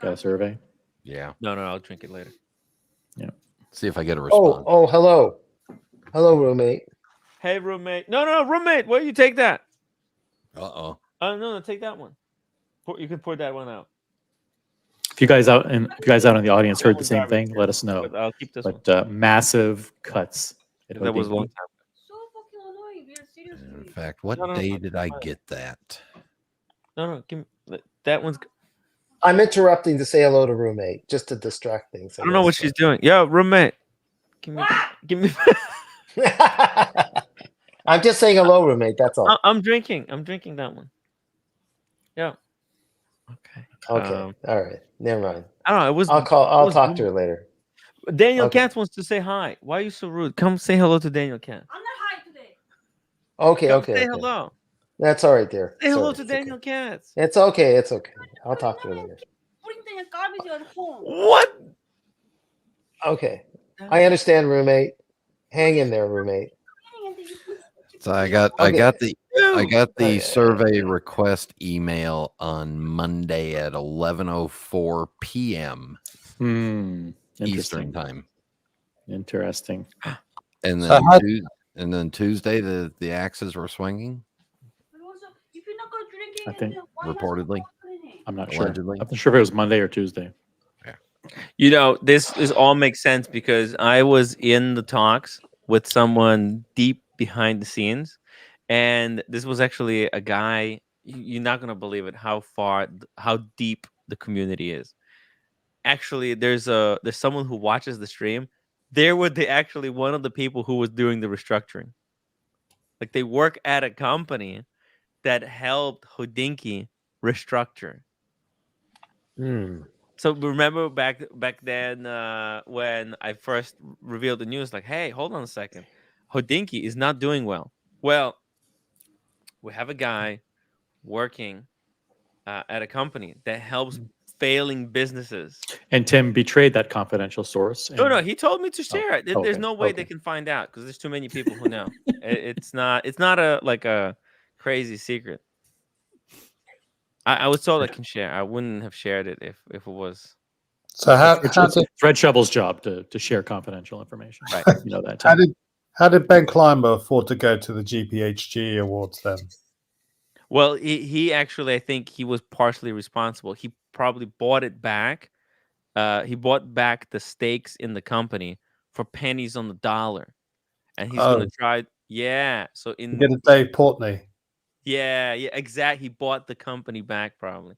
a survey? Yeah. No, I'll drink it later. Yeah. See if I get a response. Oh, hello, roommate. Hey, roommate. No, roommate. Why you take that? Uh-oh. Oh no, take that one. You can pour that one out. If you guys out in the audience heard the same thing, let us know. But I'll keep this one. Massive cuts. That was a long time. So fucking annoying, dude. Seriously. In fact, what day did I get that? No, give me that one's. I'm interrupting to say hello to roommate, just to distract things. I don't know what she's doing. Yo, roommate. Give me. I'm just saying hello, roommate. That's all. I'm drinking that one. Yeah. Okay. Okay. All right. Never mind. I don't know. It was. I'll talk to her later. Daniel Katz wants to say hi. Why are you so rude? Come say hello to Daniel Katz. I'm not high today. Okay. Say hello. That's all right, dear. Say hello to Daniel Katz. It's okay. It's okay. I'll talk to her later. What? Okay. I understand, roommate. Hang in there, roommate. So I got the survey request email on Monday at 11:04 p.m. Eastern time. Interesting. And then Tuesday the axes were swinging. I think reportedly. I'm not sure. Allegedly. I'm not sure if it was Monday or Tuesday. Yeah. This all makes sense because I was in the talks with someone deep behind the scenes, and this was actually a guy. You're not gonna believe it how deep the community is. Actually, there's someone who watches the stream. They were actually one of the people who was doing the restructuring. Like they work at a company that helped Hodinky restructure. So remember back then when I first revealed the news, like, hey, hold on a second, Hodinky is not doing well. Well, we have a guy working at a company that helps failing businesses. And Tim betrayed that confidential source. No, he told me to share it. There's no way they can find out because there's too many people who know. It's not a crazy secret. I was told I can share. I wouldn't have shared it if it was. So Fred Shovel's job to share confidential information. Right. You know that. Tim. How did Ben Clymer afford to go to the GPHG awards then? Well, he actually, I think he was partially responsible. He probably bought it back. He bought back the stakes in the company for pennies on the dollar. and he's Oh, gonna try. Yeah. So he in did a Dave Portney. yeah, exactly. He bought the company back probably,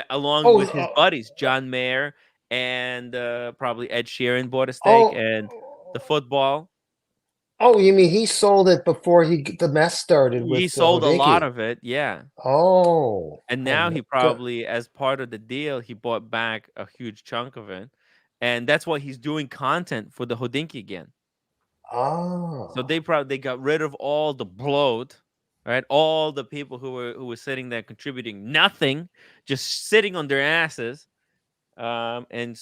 along Oh, with his buddies, John Mayer and probably Ed Sheeran bought a stake, oh, and the football. oh, you mean he sold it before the mess started He with sold a lot Hodinky? of it, yeah. Oh, And oh, now he good. probably, as part of the deal, he bought back a huge chunk of it, and that's why he's doing content for the Hodinky again. So Ah, they got rid of all the bloat, right? All the people who were sitting there contributing nothing, just sitting on their asses, and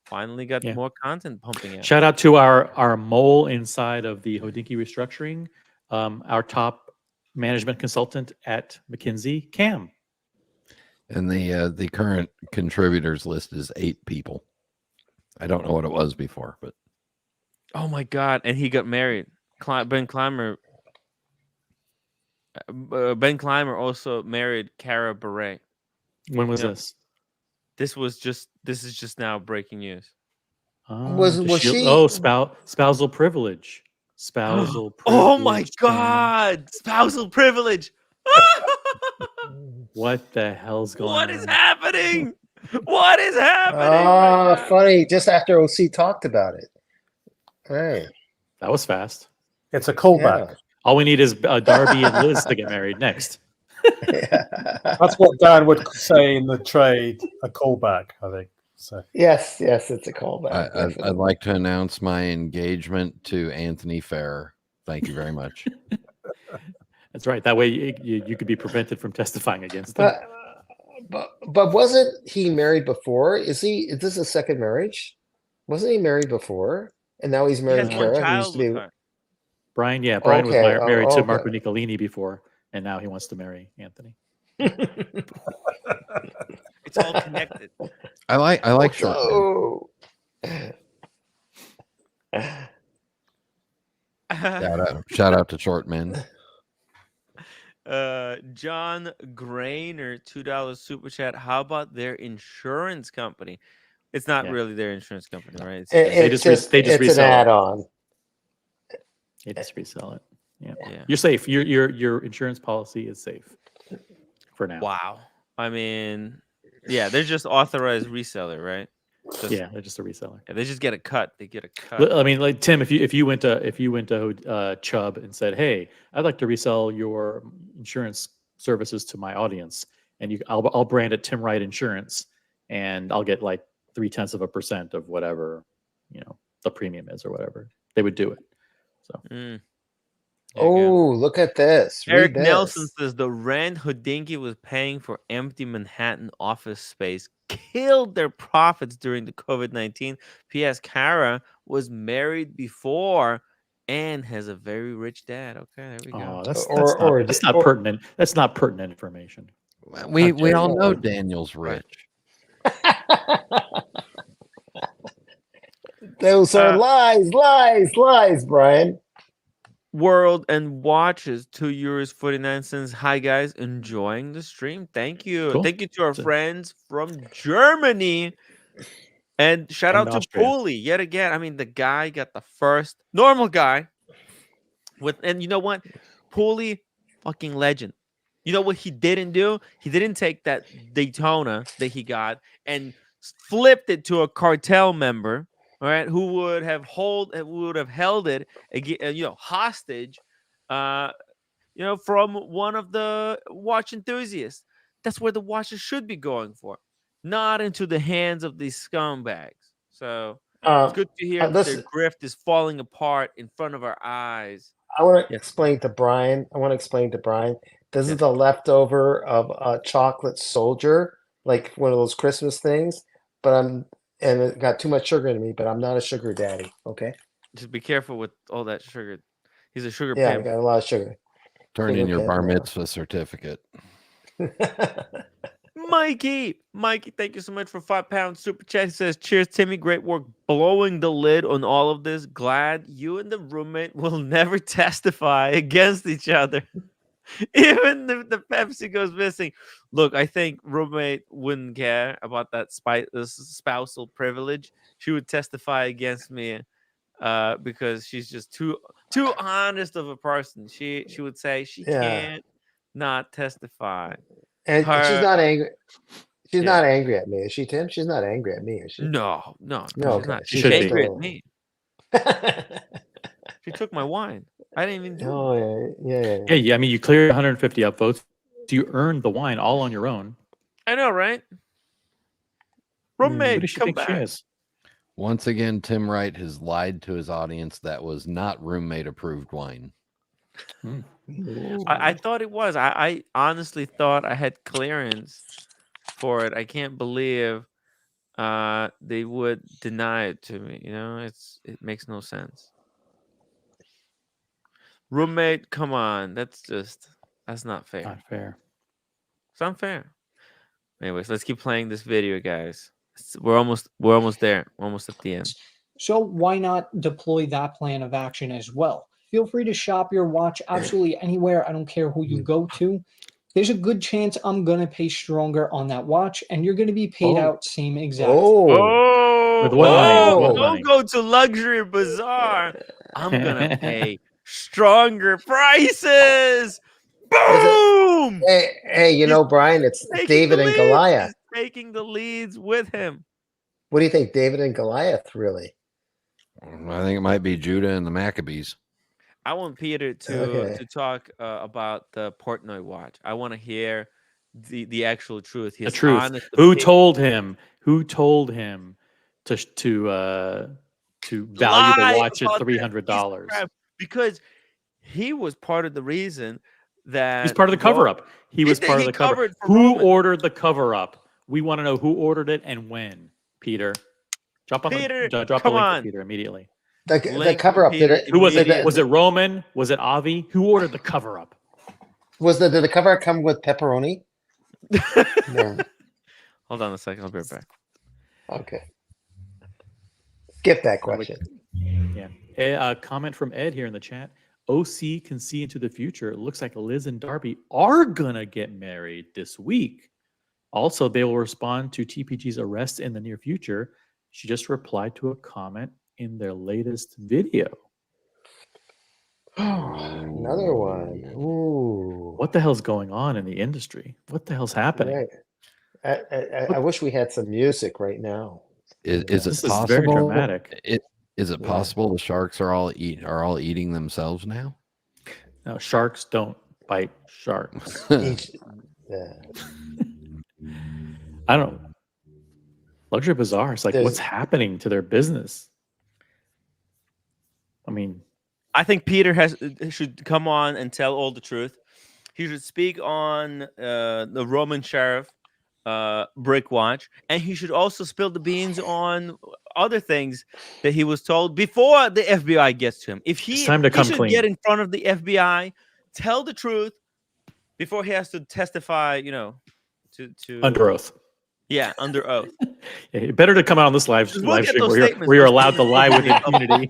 finally got Yeah. more content pumping out. Shout out to our mole inside of the Hodinky restructuring, our top management consultant at McKinsey, Cam. And the current contributors list is 8 people. I don't know what it was before, but Oh my god! And he got married. Ben Clymer. Ben Clymer also married Cara Bure. When was Yeah. this? This is just now breaking news. Oh, was she? spousal privilege. Spousal Oh my privilege. Cam. god! Spousal privilege. What the hell's going What on? is happening? What is happening? right now? Funny. Just after OC talked about it. Hey, That was fast. It's a callback. All we need is Darby and Liz to get married next. yeah. That's what Dan would say in the trade, a callback, I think. So Yes, it's a callback. I'd like to announce my engagement to Anthony Fair. Thank you very much. That's right. That way you could be prevented from testifying against him. But wasn't he married before? Is this a second marriage? Wasn't he married before? And now he's He married has one Kara, who used child to with be. her. Brian was Okay, married to okay. Marco Nicolini before, and now he wants to marry Anthony. It's all connected. I like short men. Oh. Shout out to short men. John Grainer, $2 super chat. How about their insurance company? It's not Yeah. really their insurance company, right? They just it's resell an it. add-on. They just resell it. Yeah. Yeah. You're safe. Your insurance policy is safe for now. Wow. I mean, yeah, they're just authorized reseller, right? Yeah, they're just a reseller. Yeah, they just get a cut. They get a cut. I mean, like Tim, if you went to Chubb and said, "Hey, I'd like to resell your insurance services to my audience," and I'll brand it Tim Wright Insurance, and I'll get like 0.3% of whatever the premium is or whatever, they would do it. So There you Oh, look at this. go. Eric Read Nelson this. says the rent Hodinky was paying for empty Manhattan office space killed their profits during the COVID-19. P.S. Kara was married before and has a very rich dad. Okay, there we go. that's not pertinent. That's not pertinent information. We all know Daniel's rich. Those are lies, Brian. World and watches, €2.49. Hi guys, enjoying the stream. Thank you. Cool. Thank you to our friends from Germany. And shout out to Austria. Pooley yet again. I mean, the guy got the first normal guy and you know what? Pooley, fucking legend. You know what he didn't do? He didn't take that Daytona that he got and flipped it to a cartel member, all right, who would have held it, hostage, from one of the watch enthusiasts. That's where the watches should be going for, not into the hands of these scumbags. So it's good to hear that their grift is falling apart in front of our eyes. I want to explain to Brian. This is the leftover of a chocolate soldier, like one of those Christmas things. And it got too much sugar in me, but I'm not a sugar daddy. Okay. Just be careful with all that sugar. He's a sugar Yeah, I pimp. got a lot of sugar. Turn in your bar mitzvah certificate. Mikey, thank you so much for £5 super chat. He says, "Cheers, Timmy. Great work blowing the lid on all of this. Glad you and the roommate will never testify against each other, even if the Pepsi goes missing." Look, I think roommate wouldn't care about that spousal privilege. She would testify against me because she's just too too honest of a person. She would say she Yeah. can't not testify. And she's Her not angry. She's Yeah. not angry at me, is she, Tim? She's not angry at me, is she? No, No, she's okay. not. She She's should be. angry at Oh. me. She took my wine. I didn't even do it. Oh yeah. Yeah. I mean, you cleared 150 upvotes. So you earned the wine all on your own. I know, right? Who Roommate, does she come think she back. is? Once again, Tim Wright has lied to his audience. That was not roommate approved wine. I thought it was. I honestly thought I had clearance for it. I can't believe they would deny it to me. You know, it makes no sense. Roommate, come on. That's not fair. Not fair. It's unfair. Anyways, let's keep playing this video, guys. We're almost there. We're almost at the end. So why not deploy that plan of action as well? Feel free to shop your watch absolutely anywhere. I don't care who you go to. There's a good chance I'm going to pay stronger on that watch, and you're going to be paid out same exact. With what money? With what Don't money? go to Luxury Bazaar. I'm gonna pay stronger prices. Boom! Hey, you know, Brian, it's Taking David the and leads. Goliath. He's taking the leads with him. What do you think, David and Goliath, really? I think it might be Judah and the Maccabees. I want Peter to talk about the Portnoy watch. I want to hear the actual truth. The truth. Who told him to value the watch at $300? Because he was part of the reason that He's part of the cover-up. He was part of the cover. Who ordered the cover-up? We want to know who ordered it and when. Peter, drop a link to Peter immediately. The cover up. Who was it? Was it Roman? Was it Avi? Who ordered the cover up? Did the cover up come with pepperoni? No. Hold on a second. I'll be right back. Okay. Skip that question. Yeah. A comment from Ed here in the chat. OC can see into the future. It looks like Liz and Darby are gonna get married this week. Also, they will respond to TPG's arrest in the near future. She just replied to a comment in their latest video. Another one. Ooh. What the hell's going on in the industry? What the hell's happening? Right. I wish we had some music right now. Is This it is possible? very dramatic. Is it possible the sharks are all eating themselves now? No, sharks don't bite sharks. I don't. Luxury Bazaar. It's like, what's happening to their business? I mean, I think Peter should come on and tell all the truth. He should speak on the Roman sheriff brick watch, and he should also spill the beans on other things that he was told before the FBI gets to him. If he, it's time to come should clean. Get in front of the FBI, tell the truth before he has to testify. You know, to under oath. Yeah, under oath. Yeah, better to come out on this live stream where you're allowed to lie with impunity.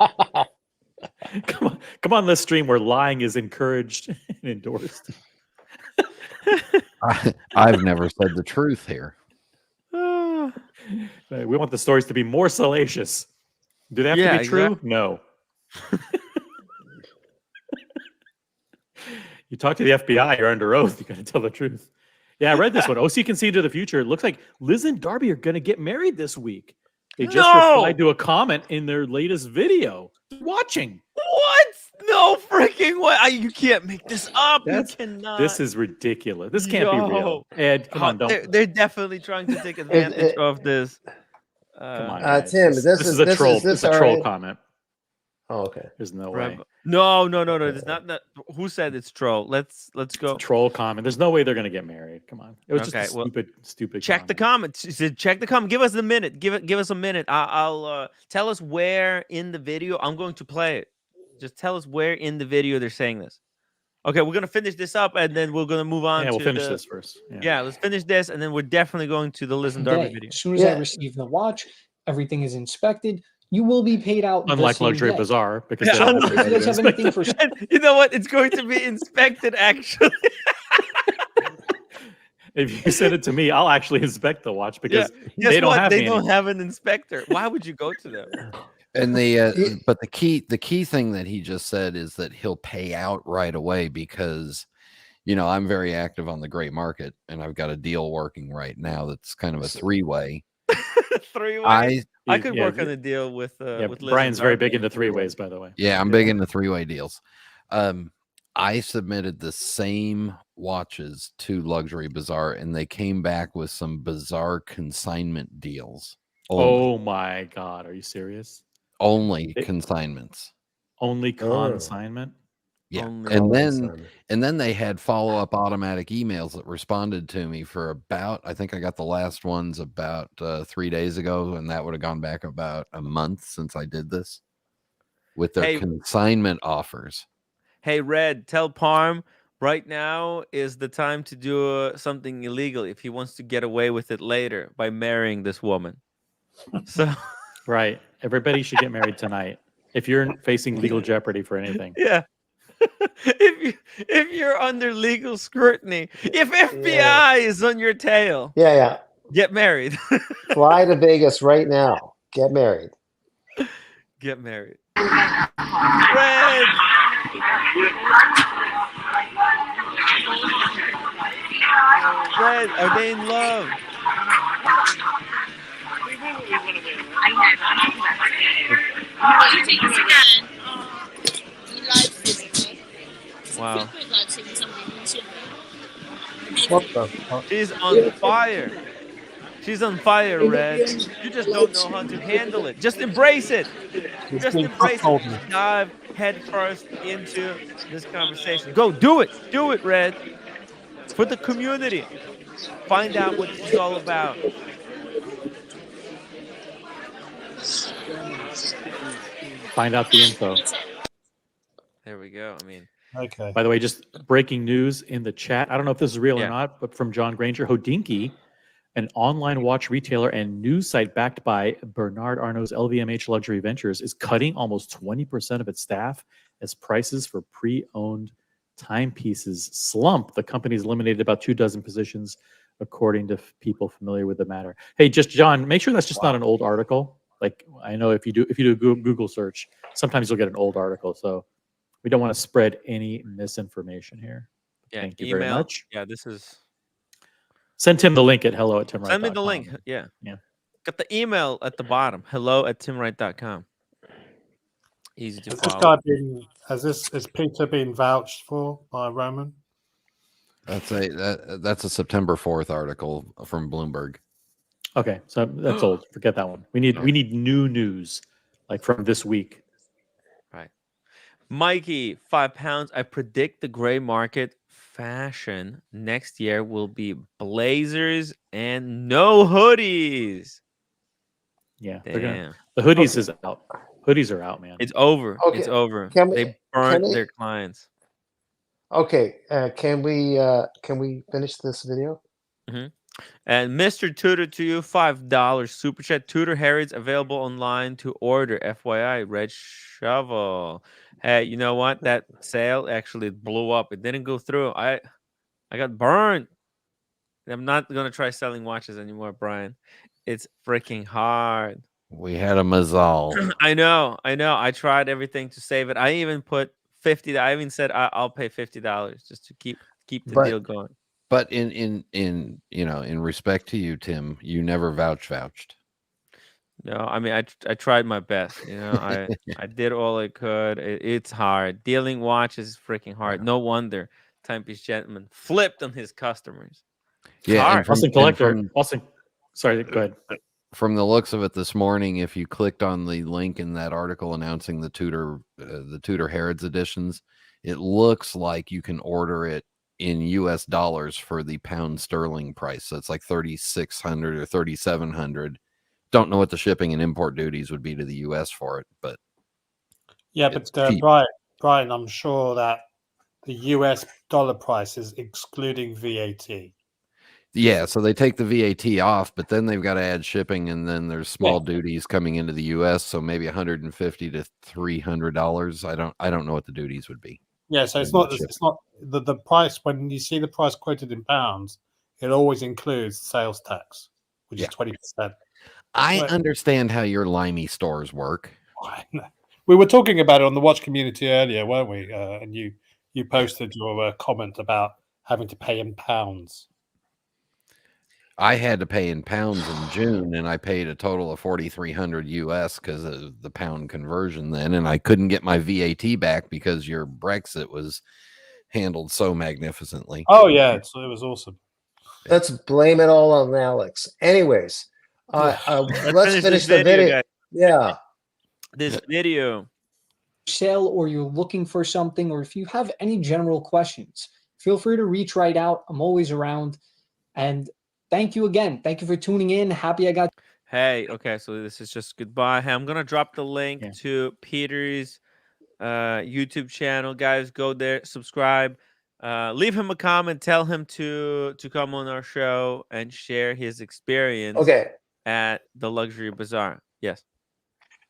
Come on this stream where lying is encouraged and endorsed. I've never said the truth here. We want the stories to be more salacious. Do they have to be true? No. You talk to the FBI, you're under oath. You got to tell the truth. Yeah, I read this one. OC can see into the future. It looks like Liz and Darby are going to get married this week. They just replied to a comment in their latest video. Watching. What? No freaking way. You can't make this up. You cannot. This is ridiculous. This can't be real. Ed, come on. Don't. They're definitely trying to take advantage of this. Come on, guys. Tim, this is a troll. This is a troll comment. Oh, okay. There's no way. No. It's not that. Who said it's troll? Let's go. It's a troll comment. There's no way they're gonna get married. Come on. It was just a stupid. Check the comments. She said, check the comment. Give us a minute. Give us a minute. I'll tell us where in the video. I'm going to play it. Just tell us where in the video they're saying this. Okay, we're gonna finish this up and then we're gonna move on. Yeah, we'll finish this first. Yeah, let's finish this and then we're definitely going to the Liz and Darby video. As soon as I receive the watch, everything is inspected. You will be paid out. Unlike Luxury Bazaar, because you guys have anything for. You know what? It's going to be inspected. Actually, if you send it to me, I'll actually inspect the watch because they don't have. They don't have an inspector. Why would you go to them? And but the key thing that he just said is that he'll pay out right away because, I'm very active on the gray market and I've got a deal working right now that's kind of a three-way. Three-way. I could Yeah, work on a deal with Liz Brian's and very Darby big on a into three three-way. ways, by the way. Yeah, I'm big into three-way deals. I submitted the same watches to Luxury Bazaar and they came back with some bizarre consignment deals. Oh my God. Are you serious? Only consignments. Only consignment? Yeah. Only And then they had follow-up automatic emails that responded to me for about, I think I got the last ones about 3 days ago, and that would have gone back about a month since I did this with their consignment offers. Hey, Red, tell Parm right now is the time to do something illegal if he wants to get away with it later by marrying this woman. So Right. Everybody should get married tonight if you're facing legal jeopardy for anything. yeah. if you're under legal scrutiny, if FBI is on your tail, get married. Fly to Vegas right now. Get married. Get married. Red. Red, are they in love? Wow. What the fuck? She's on fire. She's on fire, Red. You just don't know how to handle it. Just embrace it. Just embrace it. Dive head first into this conversation. Go, do it. Do it, Red. For the community. Find out what she's all about. Find out the info. There we go. I mean, Okay. By the way, just breaking news in the chat. I don't know if this is real or not, but from John Granger, Hodinkee, an online watch retailer and news site backed by Bernard Arnault's LVMH Luxury Ventures, is cutting almost 20% of its staff as prices for pre-owned timepieces slump. The company's eliminated about 24 positions, according to people familiar with the matter. Hey, just John, make sure that's just not an old article. Like, I know if you do a Google search, sometimes you'll get an old article. So we don't want to spread any misinformation here. yeah, Thank you email. very much. Yeah, this is. Send Tim the link at hello@timwright.com. Send me the link. Yeah. Got the email at the bottom. hello@timwright.com. Easy to follow. Has Peter been vouched for by Roman? That's a September 4th article from Bloomberg. Okay, so that's old. Forget that one. We need new news, like from this week. Right. Mikey, £5. I predict the gray market fashion next year will be blazers and no hoodies. Yeah, damn. The hoodies is out. Hoodies are out, man. It's over. Okay. It's over. Can we- They burnt can we- their clients. Okay, can we finish this video? And Mr. Tudor to you, $5 super chat. Tudor Harrods available online to order. FYI, Red Shovel. Hey, you know what? That sale actually blew up. It didn't go through. I got burned. I'm not gonna try selling watches anymore, Brian. It's freaking hard. We had a mazal. I know. I tried everything to save it. I even put $50. I even said I'll pay $50 just to keep the deal going. But in respect to you, Tim, you never vouched. No, I mean I tried my best. I did all I could. It's hard. Dealing watches is freaking hard. No wonder Timepiece Gentleman flipped on his customers. Yeah, Boston Collector. Sorry, go ahead. From the looks of it this morning, if you clicked on the link in that article announcing the Tudor Harrods editions, it looks like you can order it in US dollars for the pound sterling price. So it's like 3,600 or 3,700. Don't know what the shipping and import duties would be to the US for it, but yeah, but Brian, I'm sure that the US dollar price is excluding VAT. yeah, so they take the VAT off, but then they've got to add shipping, and then there's small duties coming into the US, so maybe $150 to $300. I don't know what the duties would be. Yeah, so it's not the price. When you see the price quoted in pounds, it always includes sales tax, which is 20%. I understand how your limey stores work. We were talking about it on the watch community earlier, weren't we? And you posted your comment about having to pay in pounds. I had to pay in pounds in June, and I paid a total of 4,300 US because of the pound conversion then, and I couldn't get my VAT back because your Brexit was handled so magnificently. Oh yeah, it was awesome. Let's blame it all on Alex. Anyways, let's finish the video. guys. Yeah. This video. Sale, or you're looking for something, or if you have any general questions, feel free to reach right out. I'm always around. And thank you again. Thank you for tuning in. Happy I got. Hey, okay, so this is just goodbye. Hey, I'm gonna drop the link to Peter's YouTube channel. Guys, go there, subscribe, leave him a comment, tell him to come on our show and share his experience at the Luxury Bazaar. Yes.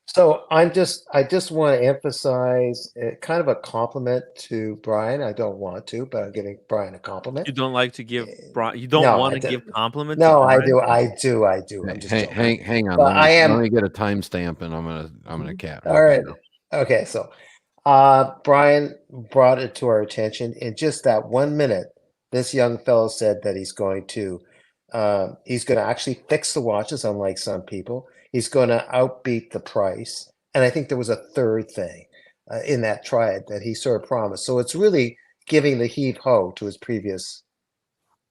So I just want to emphasize kind of a compliment to Brian. I don't want to, but I'm giving Brian a compliment. You don't like to give Brian. You don't want to give compliments. No, to I Brian? do. I'm just hang on. But let me get a timestamp, and I'm gonna cap. All right. Okay. So, Brian brought it to our attention in just that 1 minute. This young fellow said that he's going to actually fix the watches, unlike some people. He's going to outbeat the price. And I think there was a third thing in that triad that he sort of promised. So it's really giving the heave ho to his previous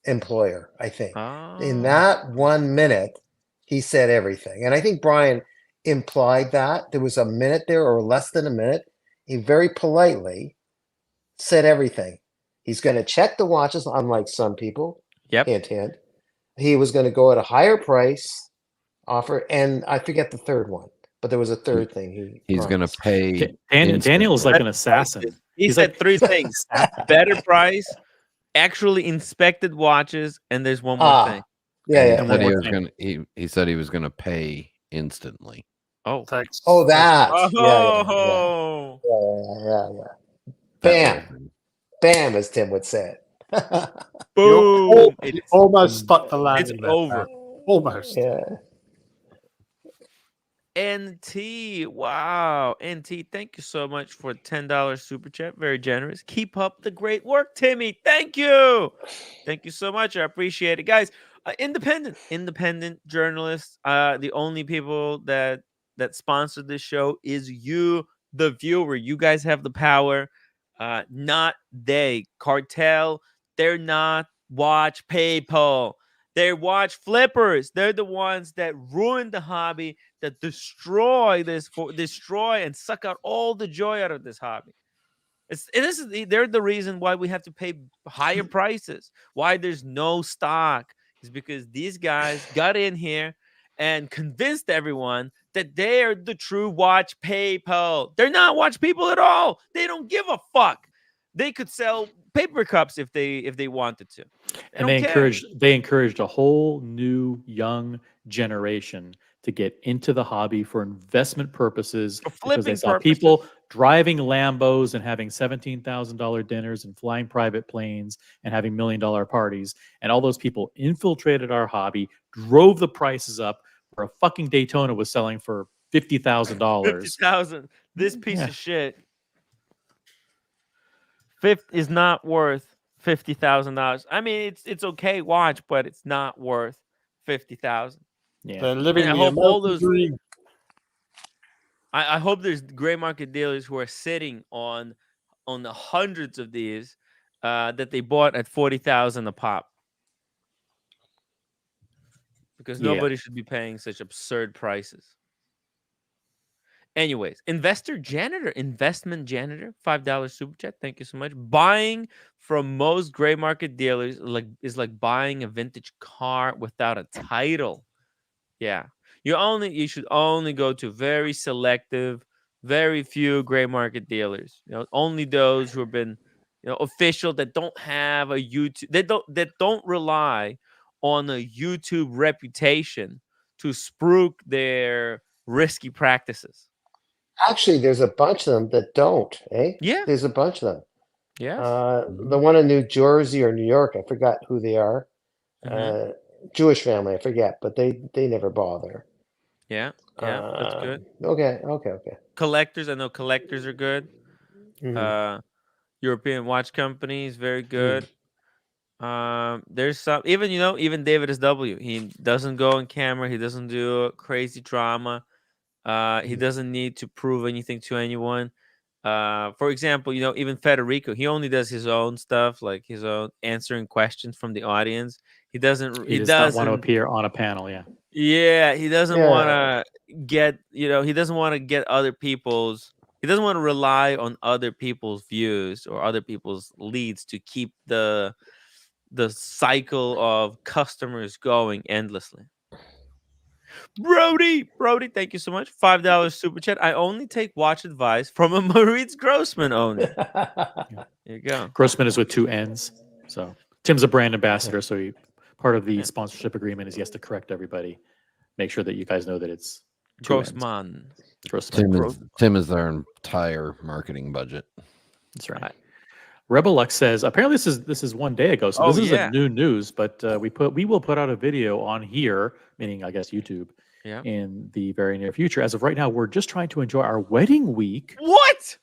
employer, I think. In that 1 minute, he said everything. And I think Brian implied that there was a minute there or less than a minute. He very politely said everything. He's going to check the watches, unlike some people. Yep. Hint, hint. He was going to go at a higher price offer, and I forget the third one, but there was a third thing. He's going to pay. Daniel's like an assassin. He said like, 3 things: better price, actually inspected watches, and there's one more thing. Yeah. He said he was going to pay instantly. Oh, thanks. Oh, that. Oh. Yeah. Bam, as Tim would say it. Boom! It's almost stuck the landing. It's over. Almost. Yeah. NT, wow. NT, thank you so much for $10 super chat. Very generous. Keep up the great work, Timmy. Thank you. Thank you so much. I appreciate it. Guys, independent journalists. The only people that sponsor this show is you, the viewer. You guys have the power. Not they. Cartel, they're not watch people. They watch flippers. They're the ones that ruin the hobby, that destroy and suck out all the joy out of this hobby. They're the reason why we have to pay higher prices. Why there's no stock is because these guys got in here and convinced everyone that they're the true watch people. They're not watch people at all. They don't give a fuck. They could sell paper cups if they wanted to. And they encouraged a whole new young generation to get into the hobby for investment purposes, because they saw people driving Lambos and having $17,000 dinners and flying private planes and having $1 million parties. And all those people infiltrated our hobby, drove the prices up, where a fucking Daytona was selling for $50,000. $50,000. This piece of shit is not worth $50,000. I mean, it's okay watch, but it's not worth $50,000. Yeah, they're living the American dream. I hope there's gray market dealers who are sitting on the hundreds of these that they bought at $40,000 a pop, because nobody should be paying such absurd prices. Anyways, investment janitor, $5 super chat. Thank you so much. Buying from most gray market dealers is like buying a vintage car without a title. Yeah, you should only go to very selective, very few gray market dealers. Only those who have been, official, that don't have a YouTube, that don't rely on a YouTube reputation to spruik their risky practices. Actually, there's a bunch of them that don't, eh? Yeah. There's a bunch of them. Yeah. The one in New Jersey or New York, I forgot who they are. Jewish family, I forget, but they never bother. Yeah. Yeah, that's good. Okay. Collectors, I know collectors are good. Mhm. European watch companies, very good. There's some, even even David SW. He doesn't go on camera. He doesn't do crazy drama. He doesn't need to prove anything to anyone. For example, even Federico, he only does his own stuff, like his own answering questions from the audience. He doesn't. He He does not want to doesn't. appear on a panel. Yeah. Yeah, he doesn't want Yeah. to get. He doesn't want to get other people's. He doesn't want to rely on other people's views or other people's leads to keep the cycle of customers going endlessly. Brody, thank you so much. $5 super chat. I only take watch advice from a Maurice Grossman owner. There you go. Grossman is with 2 N's. So Tim's a brand ambassador. So part of the sponsorship agreement is he has to correct everybody. Make sure that you guys know that it's 2 N's. Grossman. Tim is their entire marketing budget. That's right. Rebel Lux says apparently this is 1 day ago, so this isn't new news, but we will put out a video on here, meaning I guess YouTube, in the very near future. As of right now, we're just trying to enjoy our wedding week. What?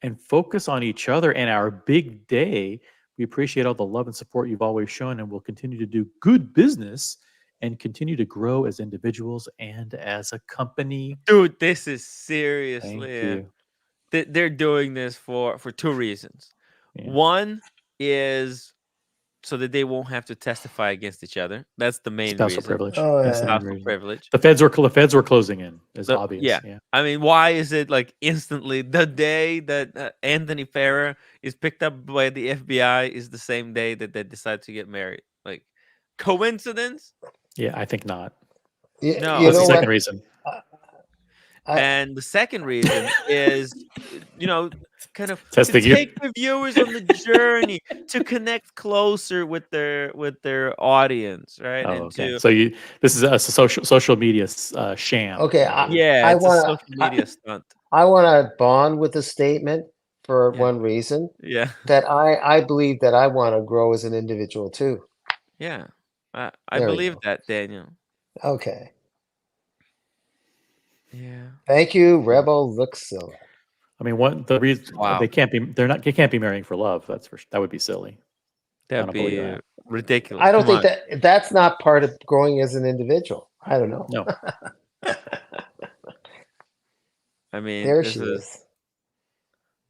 And focus on each other and our big day. We appreciate all the love and support you've always shown, and we'll continue to do good business and continue to grow as individuals and as a company. Dude, this is seriously. Thank you. They're doing this for 2 reasons. One is so that they won't have to testify against each other. That's the main Spousal reason. privilege. Oh, That's the main Spousal reason. privilege. The feds were closing in. It's obvious. Yeah. I mean, why is it like instantly the day that Anthony Farrer is picked up by the FBI is the same day that they decide to get married? Like, coincidence? Yeah, I think not. No. You That's the know second what? reason. And the second reason is, kind of Testing to you. take the viewers on the journey to connect closer with their audience, right? Oh, And okay. So this is a social media sham. Okay, it's a social media stunt. I want to bond with the statement for one reason. Yeah. That I believe that I want to grow as an individual too. Yeah. I There we believe go. that, Daniel. Okay. Yeah. Thank you, Rebel Luxilla. I mean, what the reason Wow. they can't be marrying for love. That would be silly. That'd be ridiculous. I don't Come think on. that's not part of growing as an individual. I don't know. No. I mean, There this she is. is.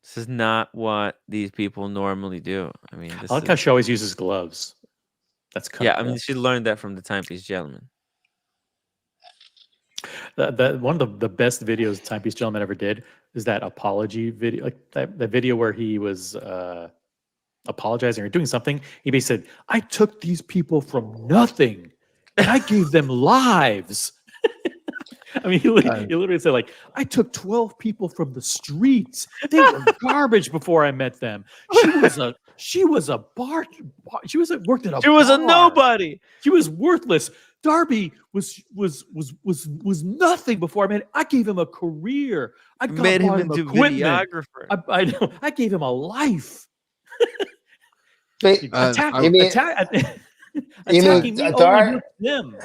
This is not what these people normally do. I mean, I like how she always uses gloves. That's kind I mean, she learned that from the Timepiece Gentleman. One of the best videos Timepiece Gentleman ever did is that apology video, like that video where he was apologizing or doing something. He basically said, "I took these people from nothing, and I gave them lives." I mean, he literally said, like, "I took 12 people from the streets. They were garbage before I met them. She was a bar. She worked at a. She was a bar. nobody. She was worthless. Darby was nothing before I met him. I gave him a career. I made him him into equipment. videographer. I know. I gave him a life. Attacking me only helped them."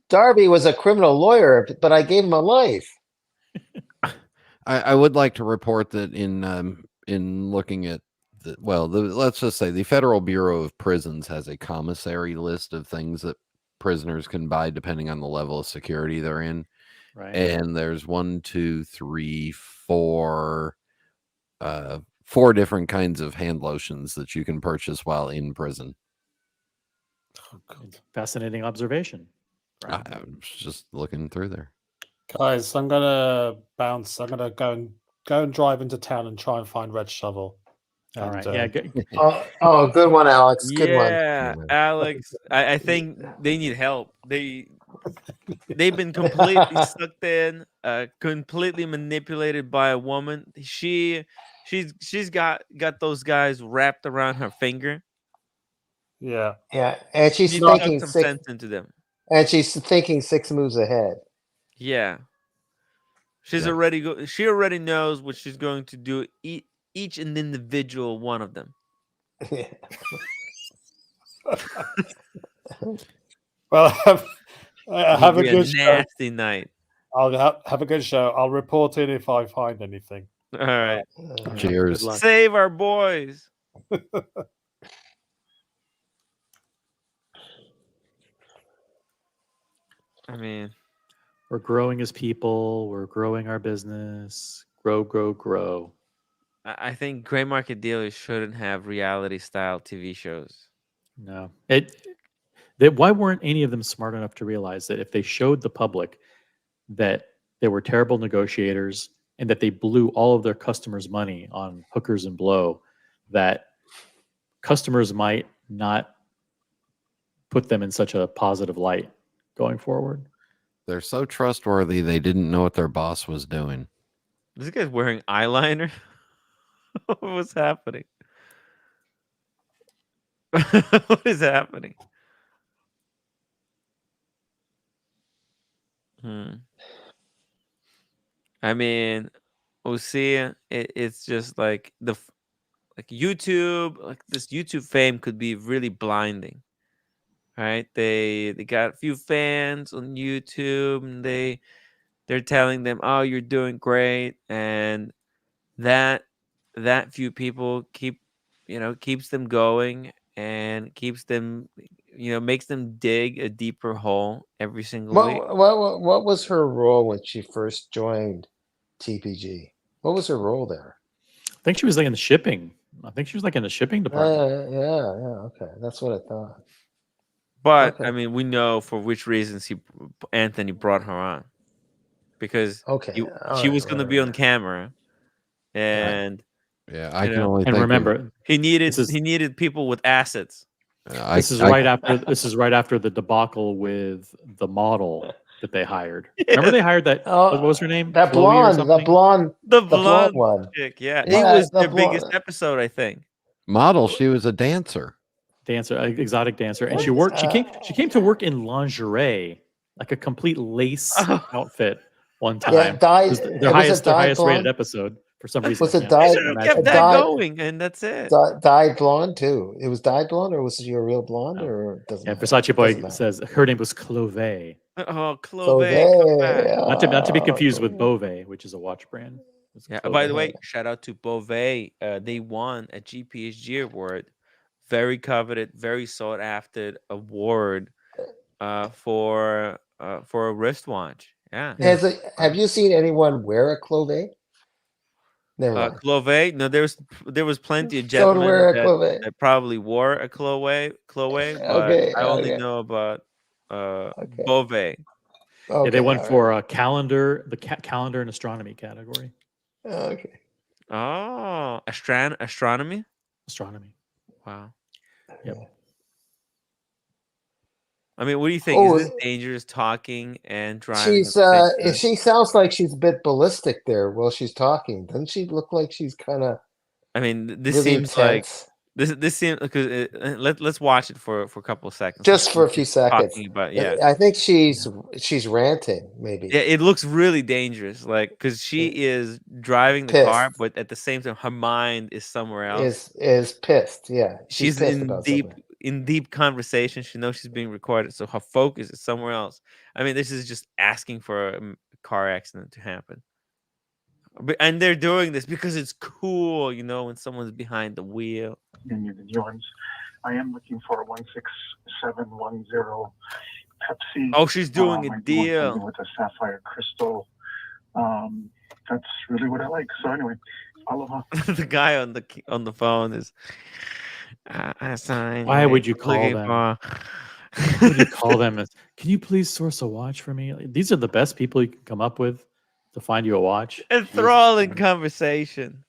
Darby was a criminal lawyer, but I gave him a life. I would like to report that in looking at let's just say the Federal Bureau of Prisons has a commissary list of things that prisoners can buy depending on the level of security they're in. Right. And there's 4 different kinds of hand lotions that you can purchase while in prison. Fascinating observation. I was just looking through there. Guys, I'm gonna bounce. I'm gonna go and drive into town and try and find Red Shovel. All right. Yeah. Good one, Alex. Good one. Yeah, Alex. I think they need help. They've been completely sucked in, completely manipulated by a woman. She's got those guys wrapped around her finger. Yeah. Yeah, and she's She thinking some sense into them. And she's thinking 6 moves ahead. Yeah. She already knows what she's going to do. Each an individual one of them. Well, have a good nasty night. I'll have a good show. I'll report it if I find anything. All right. Cheers. Good luck. Save our boys. I mean, We're growing as people. We're growing our business. Grow, grow, grow. I think gray market dealers shouldn't have reality style TV shows. No, why weren't any of them smart enough to realize that if they showed the public that they were terrible negotiators and that they blew all of their customers' money on hookers and blow, that customers might not put them in such a positive light going forward? They're so trustworthy, they didn't know what their boss was doing. This guy's wearing eyeliner. What's happening? What is happening? I mean, we'll see. It's just like like YouTube, like this YouTube fame could be really blinding, right? They got a few fans on YouTube, and they're telling them, "Oh, you're doing great," and that few people keeps them going and keeps them, makes them dig a deeper hole every single week. What was her role when she first joined TPG? What was her role there? I think she was like in the shipping. I think she was like in the shipping department. Yeah, okay, that's what I thought. But Okay. I mean, we know for which reasons Anthony brought her on, because she was going to be on camera, and Yeah, I can only and think remember he needed people with assets. This is right after the debacle with the model that they hired. Remember they hired that? What was her name? That Chloe or blonde, the blonde one. chick. Yeah, Yeah, it was the their biggest blonde. episode, I think. model. She was a dancer. Exotic dancer, and she worked. She came to work in lingerie, like a complete lace outfit one time. Yeah, dyed. It was It their was highest blonde? rated episode for some reason. Was it I can't dyed? They should have kept that going, and that's it. Dyed blonde too. It was dyed blonde, or was she a real blonde, or doesn't Yeah, matter? Versace Boy Doesn't matter. says her name was Clove. Oh, So Clove, come back. Not to be confused with Bove, which is a watch brand. It's Yeah. Clove. By the way, shout out to Bove. They won a GPHG award, very coveted, very sought after award, for a wristwatch. Yeah. Have you seen anyone wear a Clove? Never mind. Clove. No, there was plenty of Don't gentlemen wear a Clove. that probably wore a Clove, but Okay, I only okay. know about Okay. Bove. Yeah, they went for a calendar, the calendar and astronomy category. Okay. Oh, astronomy. Astronomy. Wow. Yep. I mean, what do you think? Is this dangerous talking and driving? She sounds like she's a bit ballistic there while she's talking. Doesn't she look like she's kind of? I mean, this really seems intense. like this seems because let's watch it for a couple of seconds. Just for a few seconds. About, I think she's ranting. Maybe. Yeah, it looks really dangerous. Like because she is driving the car, but at the same time, her mind is somewhere else. Is pissed. Yeah, she's pissed in about deep conversation. She knows she's being recorded, so her focus is somewhere else. I mean, this is just asking for a car accident to happen. And they're doing this because it's cool, when someone's behind the wheel. I am looking for a 16710 Pepsi. Oh, she's doing a deal with a sapphire crystal. That's really what I like. So anyway, aloha. The guy on the phone is. Why would you call them? Why would you call them? Can you please source a watch for me? These are the best people you can come up with to find you a watch. Enthralling conversation,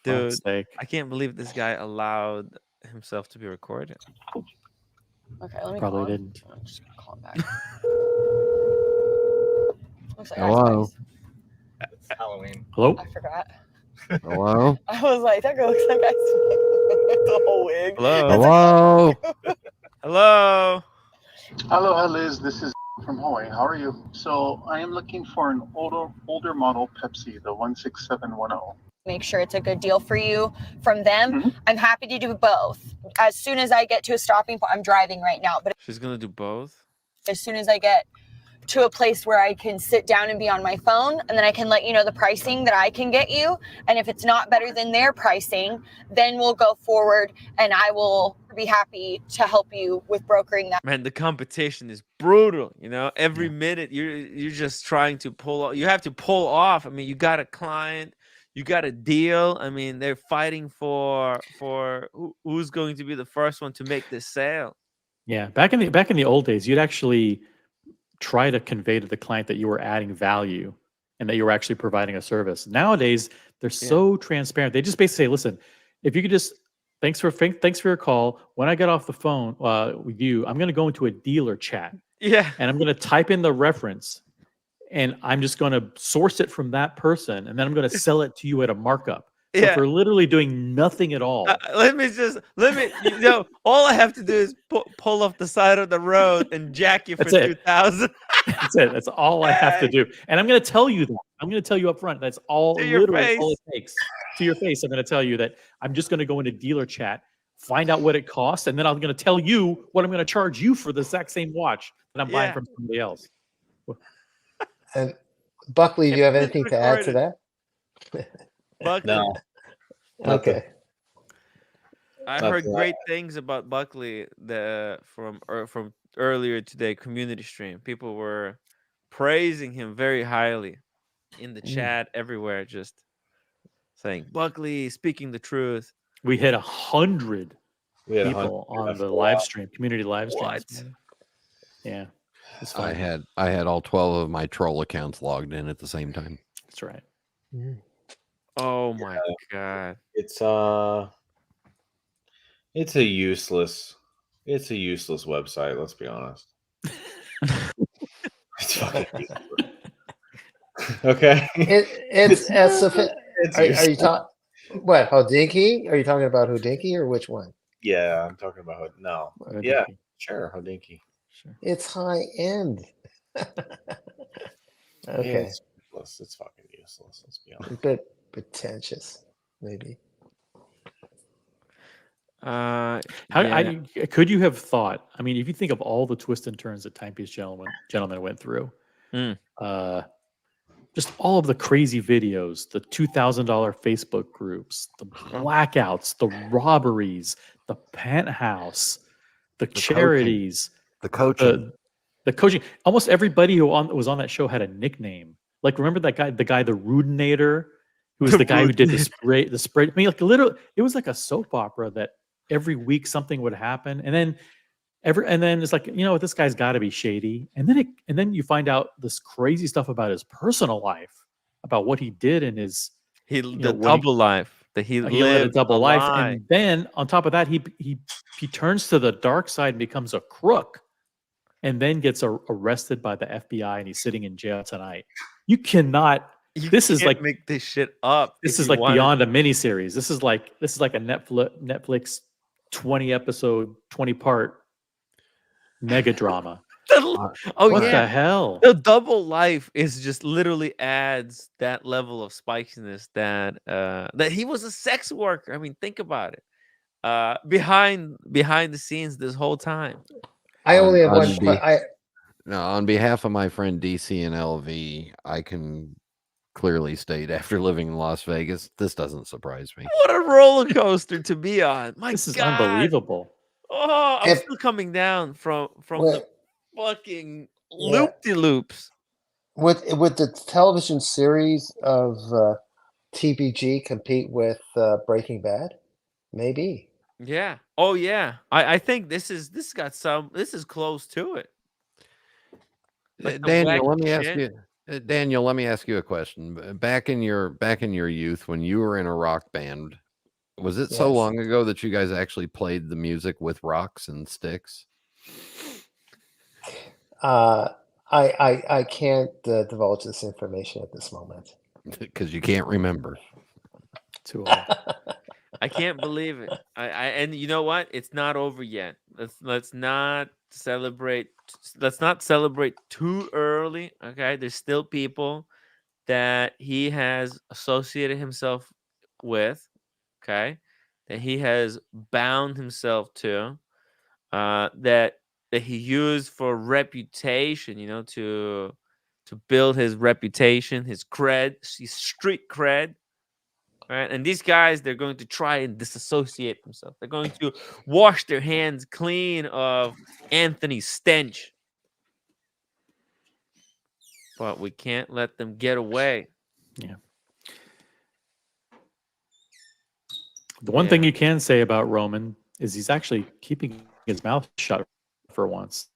dude. I can't believe this guy allowed himself to be recorded. Okay, let me probably call didn't. I'm just gonna call him back. Looks like Hello. It's Halloween. Hello. I forgot. Hello. I was like, that girl looks like I the whole wig. Hello. Hello. Hello. Aloha, Liz. This is from Hawaii. How are you? So I am looking for an older model Pepsi, the 16710. Make sure it's a good deal for you from them. I'm happy to do both. As soon as I get to a stopping point, I'm driving right now, but She's gonna do both. as soon as I get to a place where I can sit down and be on my phone, and then I can let you know the pricing that I can get you. And if it's not better than their pricing, then we'll go forward and I will be happy to help you with brokering that. Man, the competition is brutal. You know, every minute you're just trying to pull. You have to pull off. I mean, you got a client, you got a deal. I mean, they're fighting for who's going to be the first one to make this sale. Yeah, back in the old days, you'd actually try to convey to the client that you were adding value and that you were actually providing a service. Nowadays, they're so transparent. They just basically say, "Listen, if you could just thanks for your call. When I get off the phone with you, I'm going to go into a dealer chat, Yeah, and I'm going to type in the reference, and I'm just going to source it from that person, and then I'm going to sell it to you at a markup." So Yeah. for literally doing nothing at all. Let me, you know, all I have to do is pull off the side of the road and jack you for That's it. 2,000. That's it. That's all I have to do. And I'm going to tell you that. I'm going to tell you up front. That's all, To your literally all face. it takes. To your face, I'm going to tell you that I'm just going to go into dealer chat, find out what it costs, and then I'm going to tell you what I'm going to charge you for the exact same watch that I'm buying from somebody else. And Buckley, do you have It's anything to add to recorded. that? Buckley. No. Okay. I heard great things about Buckley from earlier today, community stream. People were praising him very highly in the chat, everywhere, just saying Buckley speaking the truth. We hit 100 people 100 on the for a live while. stream, community live stream. What? Yeah. It's I fun. had all 12 of my troll accounts logged in at the same time. That's right. Oh my God. It's a useless website, let's be honest. It's fucking useless. Okay. It's as it's are you useless. talking what Hodinky? Are you talking about Hodinky or which one? Yeah, I'm talking about no. Yeah, sure, Hodinky. Sure. It's high end. Okay. It's useless. It's fucking useless. Let's be honest. A bit pretentious, maybe. Could you have thought? I mean, if you think of all the twists and turns that Timepiece gentlemen went through, just all of the crazy videos, the $2,000 Facebook groups, the blackouts, the robberies, the penthouse, the charities, the coaching. The coaching. Almost everybody who was on that show had a nickname. Like, remember that guy, the Rudinator, who was the guy who did the spray. I mean, like, literally, it was like a soap opera that every week something would happen, and then it's like, you know what, this guy's got to be shady, and then you find out this crazy stuff about his personal life, about what he did in his double life that he lived led a double life, lie. and then on top of that, he turns to the dark side and becomes a crook, and then gets arrested by the FBI, and he's sitting in jail tonight. You cannot. This is like make this shit up. This is like beyond a miniseries. This is like a Netflix 20 episode, 20 part mega drama. What the hell? The double life is just literally adds that level of spikiness that he was a sex worker. I mean, think about it. Behind the scenes this whole time. I only have one. On behalf of my friend DC and LV, I can clearly state, after living in Las Vegas, this doesn't surprise me. What a roller coaster to be on! This is unbelievable. Oh, I'm still coming down from the fucking loop-de-loops. With the television series of TBG compete with Breaking Bad, maybe. Yeah. Oh yeah. I think this is close to it. Like Daniel, let me ask you. Daniel, let me ask you a question. Back in your youth, when you were in a rock band, was it so long ago that you guys actually played the music with rocks and sticks? I can't divulge this information at this moment because you can't remember. Too old. I can't believe it. And you know what? It's not over yet. Let's not celebrate. Let's not celebrate too early. Okay, there's still people that he has associated himself with. Okay, that he has bound himself to. That that he used for reputation, you know, to build his reputation, his cred, his street cred. Right? And these guys, they're going to try and disassociate themselves. They're going to wash their hands clean of Anthony's stench. But we can't let them get away. Yeah. The one thing you can say about Roman is he's actually keeping his mouth shut for once.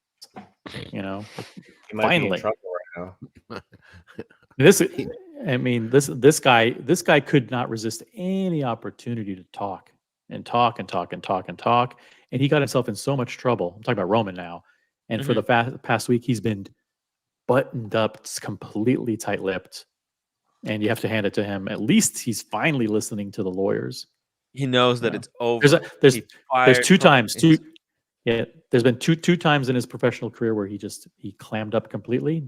You know, He might be in finally. trouble right now. This guy could not resist any opportunity to talk and talk and talk and talk and talk, and he got himself in so much trouble. I'm talking about Roman now, and for the past week, he's been buttoned up, completely tight-lipped, and you have to hand it to him. At least he's finally listening to the lawyers. He knows that it's over. There's two times. There's been two times in his professional career where he clammed up completely.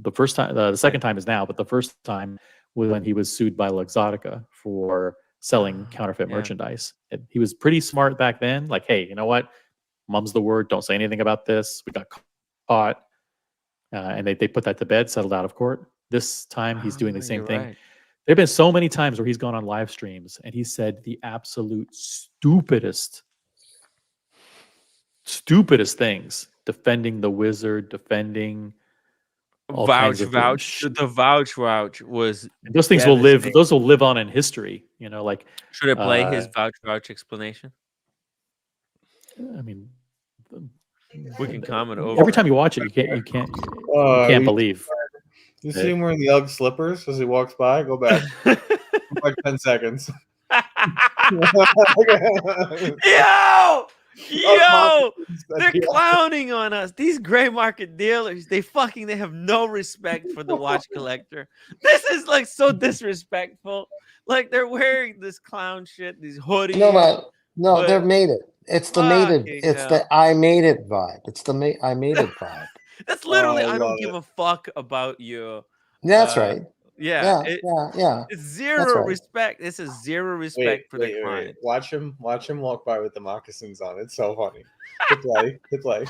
The first time, the second time is now, but the first time was when he was sued by Luxottica for selling counterfeit merchandise. And he was pretty smart back then. Like, hey, you know what? Mum's the word. Don't say anything about this. We got caught, and they put that to bed, settled out of court. This time he's doing the same thing. Right. There have been so many times where he's gone on live streams and he said the absolute stupidest things, defending the wizard, defending all kinds of vouch. The vouch was. And those things will live. Those will live on in history. You know, like should I play his vouch explanation? I mean, we can comment over. Every time you watch it, you can't believe. You see him wearing the UGG slippers as he walks by? Go back. Like 10 seconds. Yo! They're clowning on us. These gray market dealers, they have no respect for the watch collector. This is like so disrespectful. Like they're wearing this clown shit, these hoodies. No, they're made it. It's the made it. It's the I made it vibe. It's the I made it vibe. That's literally I don't give a fuck about you. That's right. Yeah. It's zero respect. This is zero respect for the client. Watch him walk by with the moccasins on. It's so funny. Good play.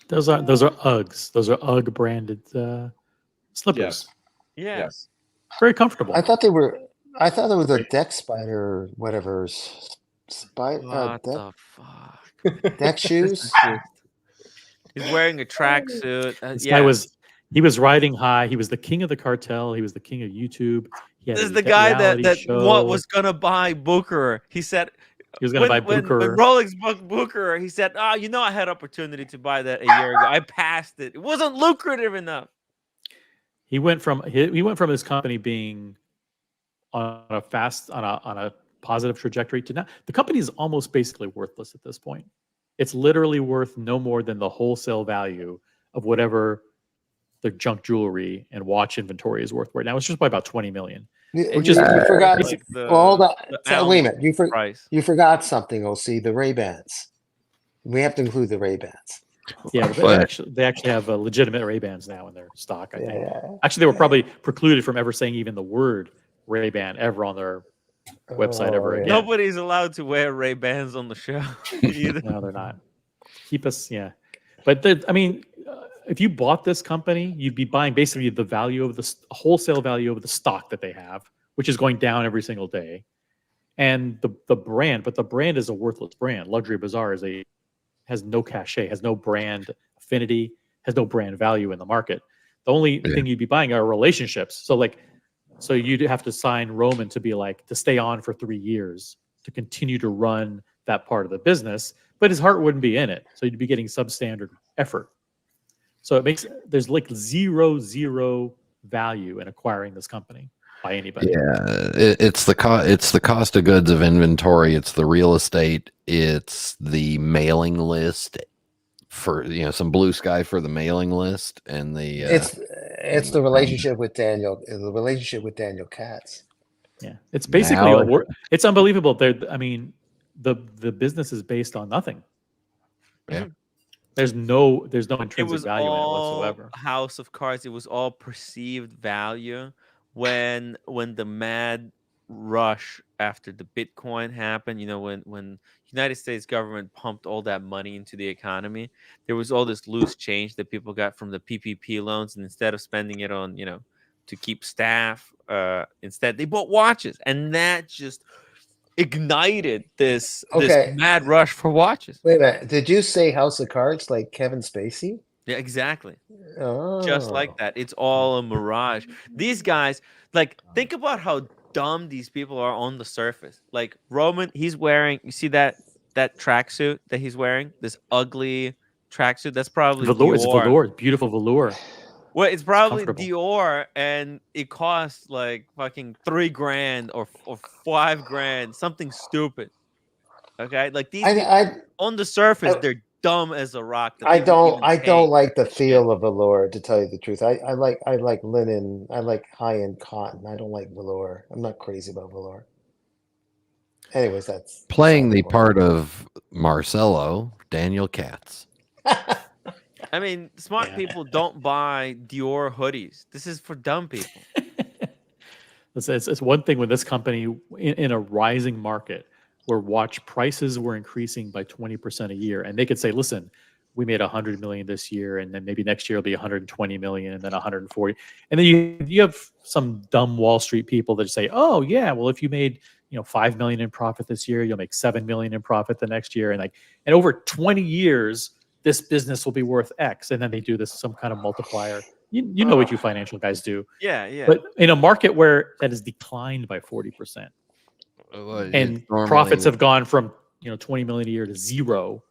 Those are Uggs. Those are UGG branded slippers. Yes. Very comfortable. I thought they were the deck spider or whatever. What the fuck? Deck shoes. He's wearing a tracksuit. This guy was riding high. He was the king of the cartel. He was the king of YouTube. This is the guy that was gonna buy Booker. He said he was gonna buy Booker. When Rolex booked Booker, he said, "Oh, you know, I had opportunity to buy that a year ago. I passed it. It wasn't lucrative enough." He went from his company being on a positive trajectory to now the company is almost basically worthless at this point. It's literally worth no more than the wholesale value of whatever the junk jewelry and watch inventory is worth right now. It's just by about 20 million. Which is you forgot. like Hold on. Wait a minute. You forgot something, OC. The Ray-Bans. We have to include the Ray-Bans. Yeah, they actually have legitimate Ray-Bans now in their stock. I think. Actually, they were probably precluded from ever saying even the word Ray-Ban ever on their website ever again. Nobody's allowed to wear Ray-Bans on the show either. No, they're not. Keep us, But if you bought this company, you'd be buying basically the value of the wholesale value of the stock that they have, which is going down every single day, and the brand. But the brand is a worthless brand. Luxury Bazaar has no cachet, has no brand affinity, has no brand value in the market. The only thing you'd be buying are relationships. So you'd have to sign Roman to stay on for 3 years to continue to run that part of the business, but his heart wouldn't be in it. So you'd be getting substandard effort. So there's like zero value in acquiring this company by anybody. Yeah, it's the cost of goods of inventory. It's the real estate. It's the mailing list for some blue sky for the mailing list, and it's the relationship with Daniel. The relationship with Daniel Katz. Yeah, it's basically it's unbelievable. The business is based on nothing. Yeah. There's no intrinsic value in it whatsoever. House of Cards. It was all perceived value. When the mad rush after the Bitcoin happened. You know, when United States government pumped all that money into the economy, there was all this loose change that people got from the PPP loans, and instead of spending it on, you know, to keep staff, instead they bought watches, and that just ignited this Okay. mad rush for watches. Wait a minute. Did you say House of Cards like Kevin Spacey? Yeah, exactly. Oh. Just like that. It's all a mirage. These guys, like, think about how dumb these people are on the surface. Like Roman, he's wearing, you see that tracksuit that he's wearing? This ugly tracksuit. That's probably Velour. It's Dior. velour. Beautiful velour. Well, it's probably comfortable. Dior, and it costs like fucking $3,000 or $5,000, something stupid. Okay, like these people on the surface, they're dumb as a rock. That I they would don't even pay like the that shit. feel of velour, to tell you the truth. I like linen. I like high-end cotton. I don't like velour. I'm not crazy about velour. Anyways, that's Playing the part of Marcelo, Daniel Katz. I mean, smart people don't buy Dior hoodies. This is for dumb people. It's one thing when this company, in a rising market where watch prices were increasing by 20% a year, and they could say, listen, we made 100 million this year, and then maybe next year it'll be 120 million, and then 140. And then you have some dumb Wall Street people that say, oh yeah, well, if you made 5 million in profit this year, you'll make 7 million in profit the next year, and over 20 years this business will be worth X, and then they do this some kind of multiplier. You know what you financial guys do. Yeah. But in a market where that has declined by 40%, and profits have gone from 20 million a year to zero,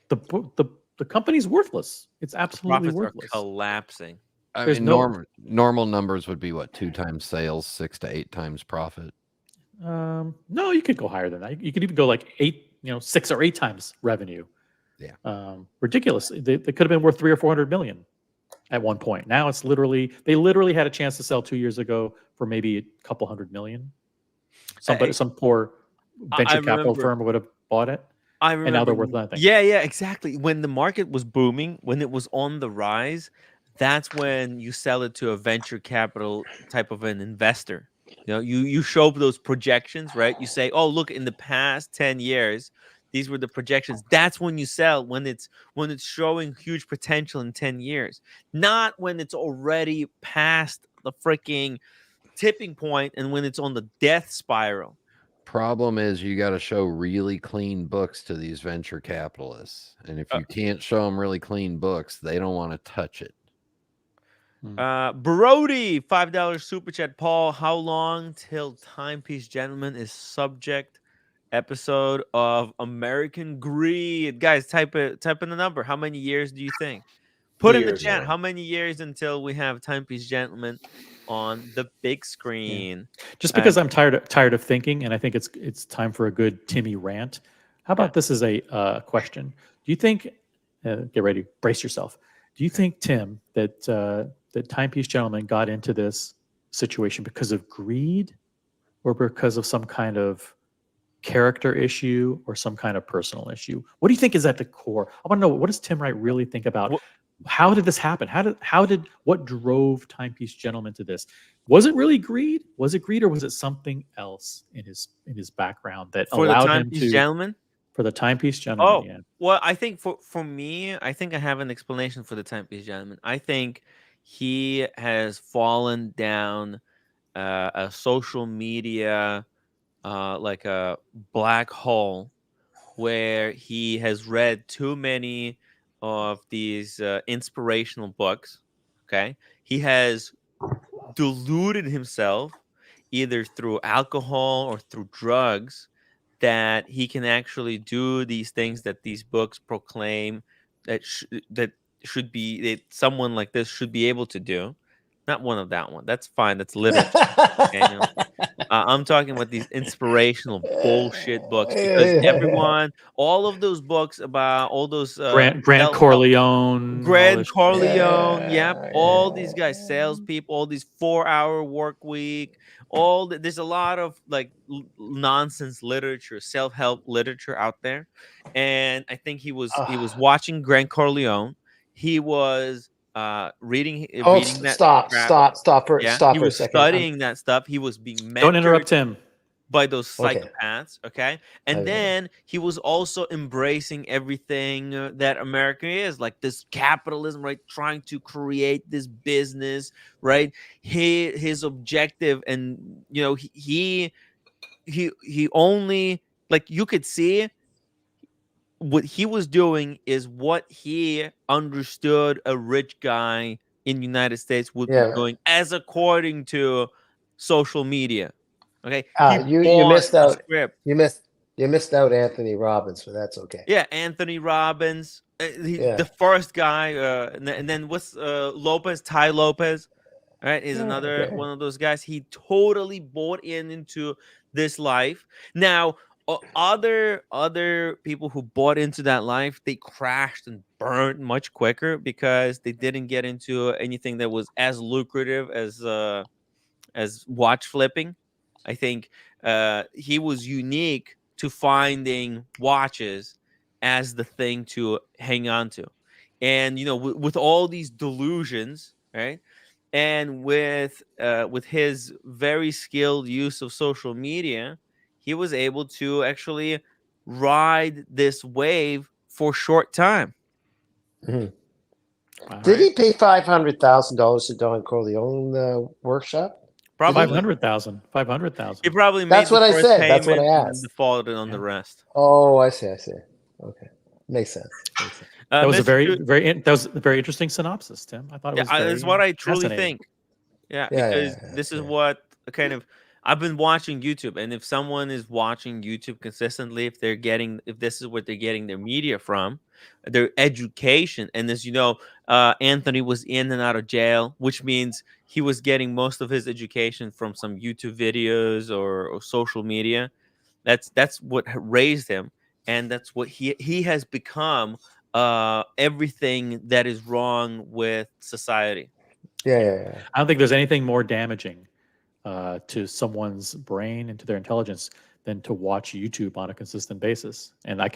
the company's worthless. It's absolutely Profits worthless. are collapsing. I mean, normal numbers would be what, 2 times sales, 6 to 8 times profit. No, you could go higher than that. You could even go like 6 or 8 times revenue. Yeah. Ridiculous. They could have been worth 300 or 400 million at one point. Now it's they literally had a chance to sell 2 years ago for maybe a couple hundred million. Some poor venture capital firm would have bought it. I remember, and now they're worth nothing. Yeah, exactly. When the market was booming, when it was on the rise, that's when you sell it to a venture capital type of an investor. You show up those projections, right? You say, oh, look, in the past 10 years, these were the projections. That's when you sell, when it's showing huge potential in 10 years, not when it's already past the freaking tipping point and when it's on the death spiral. Problem is, you got to show really clean books to these venture capitalists, and if you can't show them really clean books, they don't want to touch it. Brody, $5 super chat. Paul, how long till Timepiece Gentleman is subject episode of American Greed? Guys, type in the number. How many years do you think? Put in the chat. How many years until we have Timepiece Gentleman on the big screen? Just because I'm tired of thinking, and I think it's time for a good Timmy rant. How about this as a question? Do you think? Get ready, brace yourself. Do you think, Tim, that Timepiece Gentleman got into this situation because of greed, or because of some kind of character issue, or some kind of personal issue? What do you think is at the core? I want to know, what does Tim Wright really think about? How did this happen? What drove Timepiece Gentleman to this? Was it really greed? Was it greed, or was it something else in his background that allowed him to? Gentleman? For the Timepiece Gentleman. Oh, yeah. Well, I think for me, I think I have an explanation for the Timepiece Gentleman. I think he has fallen down a social media like a black hole, where he has read too many of these inspirational books. Okay, he has deluded himself either through alcohol or through drugs, that he can actually do these things that these books proclaim that someone like this should be able to do. Not one of that one. That's fine. That's literature. Daniel. I'm talking about these inspirational bullshit books, because all of those books about all those Grant Corleone, all these guys, salespeople, all these 4-hour work week, there's a lot of like nonsense literature, self-help literature out there, and I think he was watching Grant Corleone. He was reading that. Stop for a second. Studying that stuff. He was being mentored. Don't interrupt him. by those Okay. psychopaths. Okay, and Okay. then he was also embracing everything that America is, like this capitalism, right? Trying to create this business, right? His objective, and he only, like, you could see what he was doing is what he understood a rich guy in United States would be Yeah. doing, as according to social media. Okay, he You bought missed the out. script. You missed out Anthony Robbins, but that's okay. Yeah, Anthony Robbins, Yeah. the first guy, and then what's Lopez, Ty Lopez, right? Is Yeah, another okay. one of those guys. He totally bought into this life. Now, other people who bought into that life, they crashed and burned much quicker because they didn't get into anything that was as lucrative as watch flipping. I think he was unique to finding watches as the thing to hang on to, and with all these delusions, right? And with his very skilled use of social media, he was able to actually ride this wave for short time. Mhm. Wow. Did he pay $500,000 to Don Corleone workshop? Probably 500,000. 500,000. he probably made That's the what I first said. That's what I payment and then asked. defaulted on Yeah. the rest. Oh, I see. Okay, makes sense. That was a Mr. very, Ju- that was a very interesting synopsis, Tim. I thought it Yeah, was very that's what I truly fascinating. think. Yeah, Yeah, because this is what kind of I've been watching YouTube, and if someone is watching YouTube consistently, if this is what they're getting their media from, their education, and as you know, Anthony was in and out of jail, which means he was getting most of his education from some YouTube videos or social media. That's what raised him, and that's what he has become. Everything that is wrong with society. yeah. I don't think there's anything more damaging to someone's brain and to their intelligence than to watch YouTube on a consistent basis. And I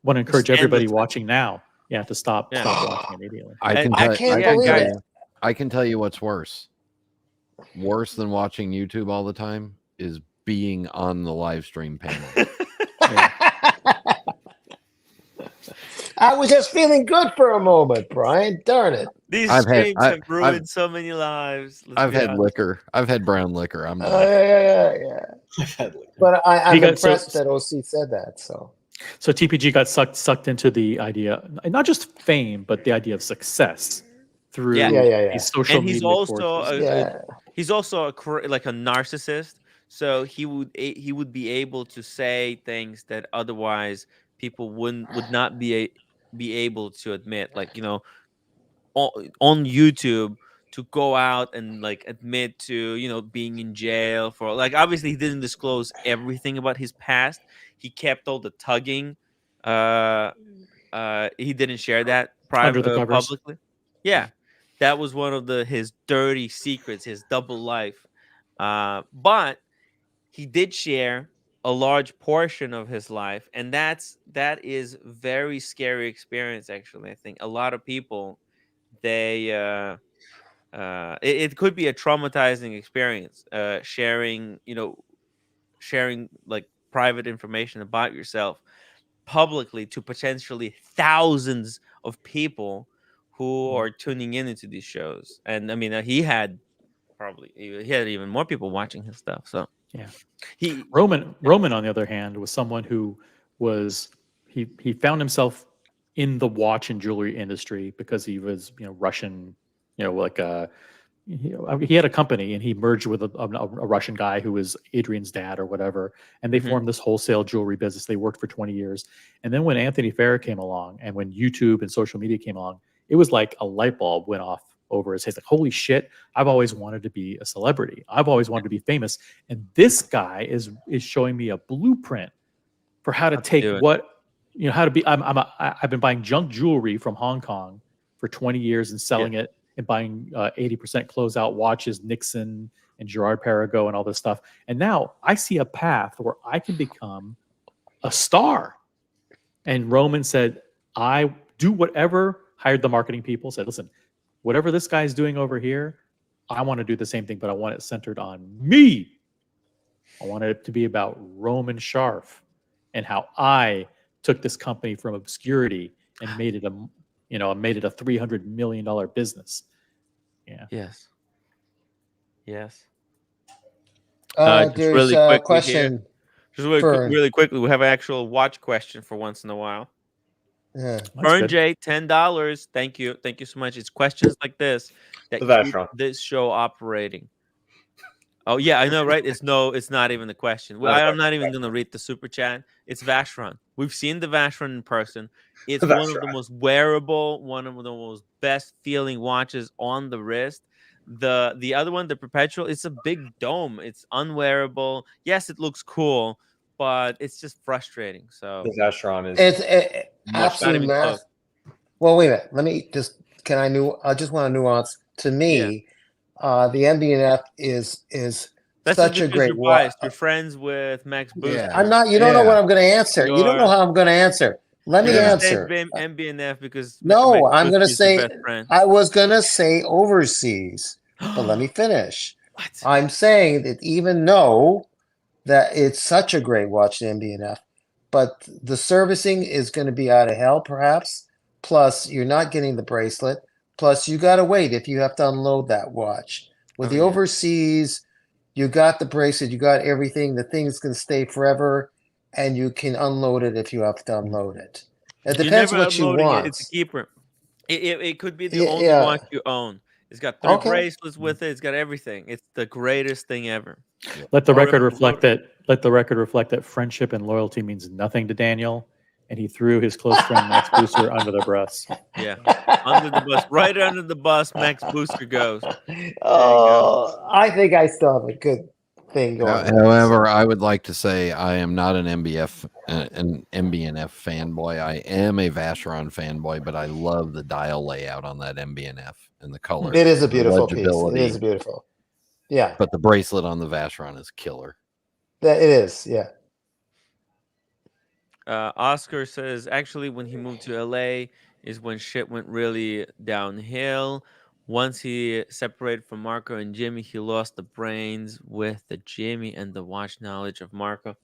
want to encourage everybody endlessly. watching now, to stop Yeah. watching immediately. I And- can I tell. can't I can believe tell it. you. I can tell you what's worse. Worse than watching YouTube all the time is being on the live stream panel. I was just feeling good for a moment, Brian. Darn it. These I've had- streams I- have ruined so many lives. let's I've be had honest. liquor. I've had brown liquor. I'm done. Yeah. But I'm got- so- impressed that OC said that. So So TPG got sucked into the idea, not just fame, but the idea of success through Yeah. these social And he's media also forces. he's also like a narcissist, so he would be able to say things that otherwise people would not be able to admit, like on YouTube, to go out and like admit to being in jail for, like, obviously he didn't disclose everything about his past. He kept all the tugging. He didn't share that Under the covers. publicly. Yeah, that was one of his dirty secrets, his double life. But he did share a large portion of his life, and that is very scary experience. Actually, I think a lot of people, they it could be a traumatizing experience, sharing like private information about yourself publicly to potentially thousands of people who are tuning into these shows. And I mean, he had even more people watching his stuff. So Yeah. he Roman, on the other hand, was someone who was he found himself in the watch and jewelry industry because he was Russian, like he had a company and he merged with a Russian guy who was Adrian's dad or whatever, and they Mhm. formed this wholesale jewelry business. They worked for 20 years, and then when Anthony Farrer came along and when YouTube and social media came along, it was like a light bulb went off over his head. Like, holy shit, I've always wanted to be a celebrity. I've always wanted to be famous. And this guy is showing me a blueprint for how to take do it. what, how to be. I've been buying junk jewelry from Hong Kong for 20 years and selling it and buying 80% closeout watches, Nixon and Gerard Perregaux and all this stuff. And now I see a path where I can become a star. And Roman said, I do whatever, hired the marketing people, said, listen, whatever this guy's doing over here, I want to do the same thing, but I want it centered on me. I wanted it to be about Roman Scharf and how I took this company from obscurity and made it a $300 million business. Yeah. Yes. Yes. Just There's really a quickly here. question. Just really, Fern. really quickly, we have an actual watch question for once in a while. Yeah. Fern J, $10. Thank you. Thank you so much. It's questions like this that The keep Vacheron. this show operating. Oh yeah, I know, right? It's not even the question. Well, Not a I'm question. not even gonna read the super chat. It's Vacheron. We've seen the Vacheron in person. It's The one of the Vacheron. most wearable, one of the most best feeling watches on the wrist. The other one, the Perpetual, it's a big dome. It's unwearable. Yes, it looks cool, but it's just frustrating. So The Vacheron is It's not absolute even close. Well, wait a minute. Let me just. Can I just want a nuance. To me, the MBNF is That's just such a because great you're watch. biased. You're friends with Max Booster. I'm not. You don't know what I'm going to answer. You don't know You're how I'm going to answer. Let me You're gonna say answer. it's MBNF because Max No, I'm going Booster to is your say. best friend. I was going to say overseas, but let me finish. What? I'm saying that even though that it's such a great watch, the MBNF, but the servicing is going to be out of hell, perhaps. Plus, you're not getting the bracelet. Plus, you got to wait if you have to unload that watch. With the overseas, you got the bracelet, you got everything. The thing's going to stay forever, and you can unload it if you have to unload it. It You're depends never what you unloading it. It's a want. keeper. It could be the Yeah, only yeah. watch you own. It's got 3 Okay. bracelets with it. It's got everything. It's the greatest thing ever. Let the Or if record it's reflect loaded. that friendship and loyalty means nothing to Daniel, and he threw his close friend Max Booster under the bus. Yeah, under the bus, right under the bus. Max Booster goes. There you go. Oh, I think I still have a good thing going. with this. However, I would like to say I am not an MBNF fanboy. I am a Vacheron fanboy, but I love the dial layout on that MBNF and the colors. It is a and the beautiful piece. It legibility. is beautiful. Yeah, But the bracelet on the Vacheron is killer. that it is. Yeah. Oscar says actually when he moved to LA is when shit went really downhill. Once he separated from Marco and Jimmy, he lost the brains with the Jimmy and the watch knowledge of Marco.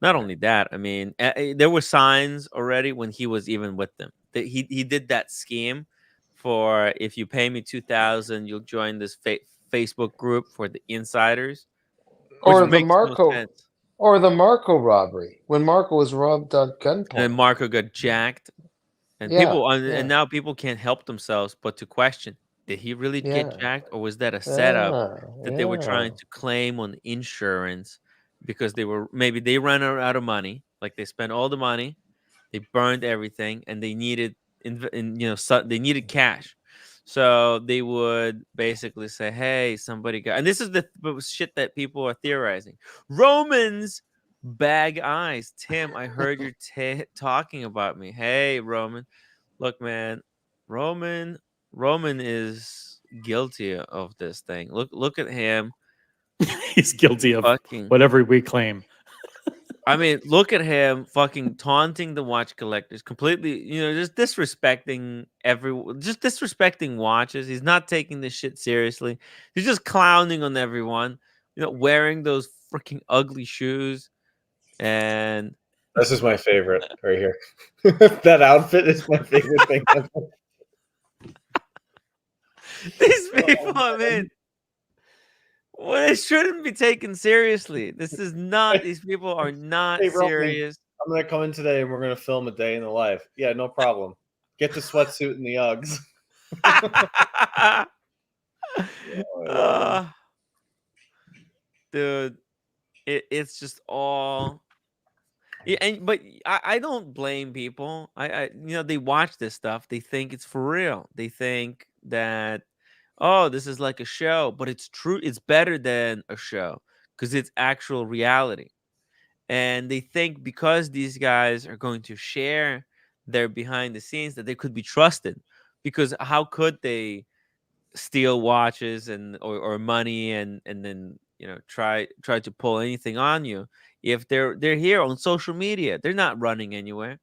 Not only that, I mean, there were signs already when he was even with them. That he did that scheme for if you pay me 2,000, you'll join this Facebook group for the insiders, which Or the makes no Marco, sense. or the Marco robbery when Marco was robbed at gunpoint. And Marco got jacked, and Yeah, and now people can't help themselves but to question: did he really get jacked, or was that a setup that they were trying to claim on insurance because maybe they ran out of money, like they spent all the money, they burned everything, and they needed they needed cash. So they would basically say, "Hey, somebody got," and this is the shit that people are theorizing. Romans bag eyes. Tim, I heard you're talking about me. Hey, Roman. Look, man, Roman is guilty of this thing. Look at him. He's guilty of fucking whatever we claim. I mean, look at him fucking taunting the watch collectors, completely, just disrespecting just disrespecting watches. He's not taking this shit seriously. He's just clowning on everyone, wearing those freaking ugly shoes. And this is my favorite right here. That outfit is my favorite thing ever. These people, I mean, well, it shouldn't be taken seriously. This is not, these people are not Hey, Roman, serious. I'm gonna come in today and we're gonna film a day in the life. Yeah, no problem. Get the sweatsuit and the Uggs. Dude, it's just all. Yeah, but I don't blame people. They watch this stuff. They think it's for real. They think that, oh, this is like a show, but it's true. It's better than a show because it's actual reality. And they think because these guys are going to share their behind the scenes that they could be trusted. Because how could they steal watches or money and then try to pull anything on you if they're here on social media? They're not running anywhere.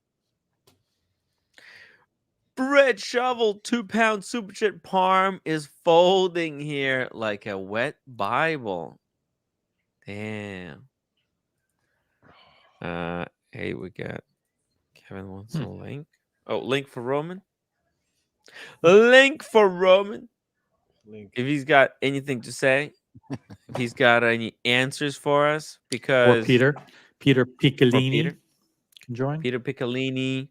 Bread Shovel 2-pound super chit parm is folding here like a wet Bible. Damn. Hey, we got Kevin wants a link. Oh, link for Roman. Link for Roman. Link. If he's got anything to say, if he's got any answers for us, Or because Peter or Piccolini Peter, can join. Peter Piccolini,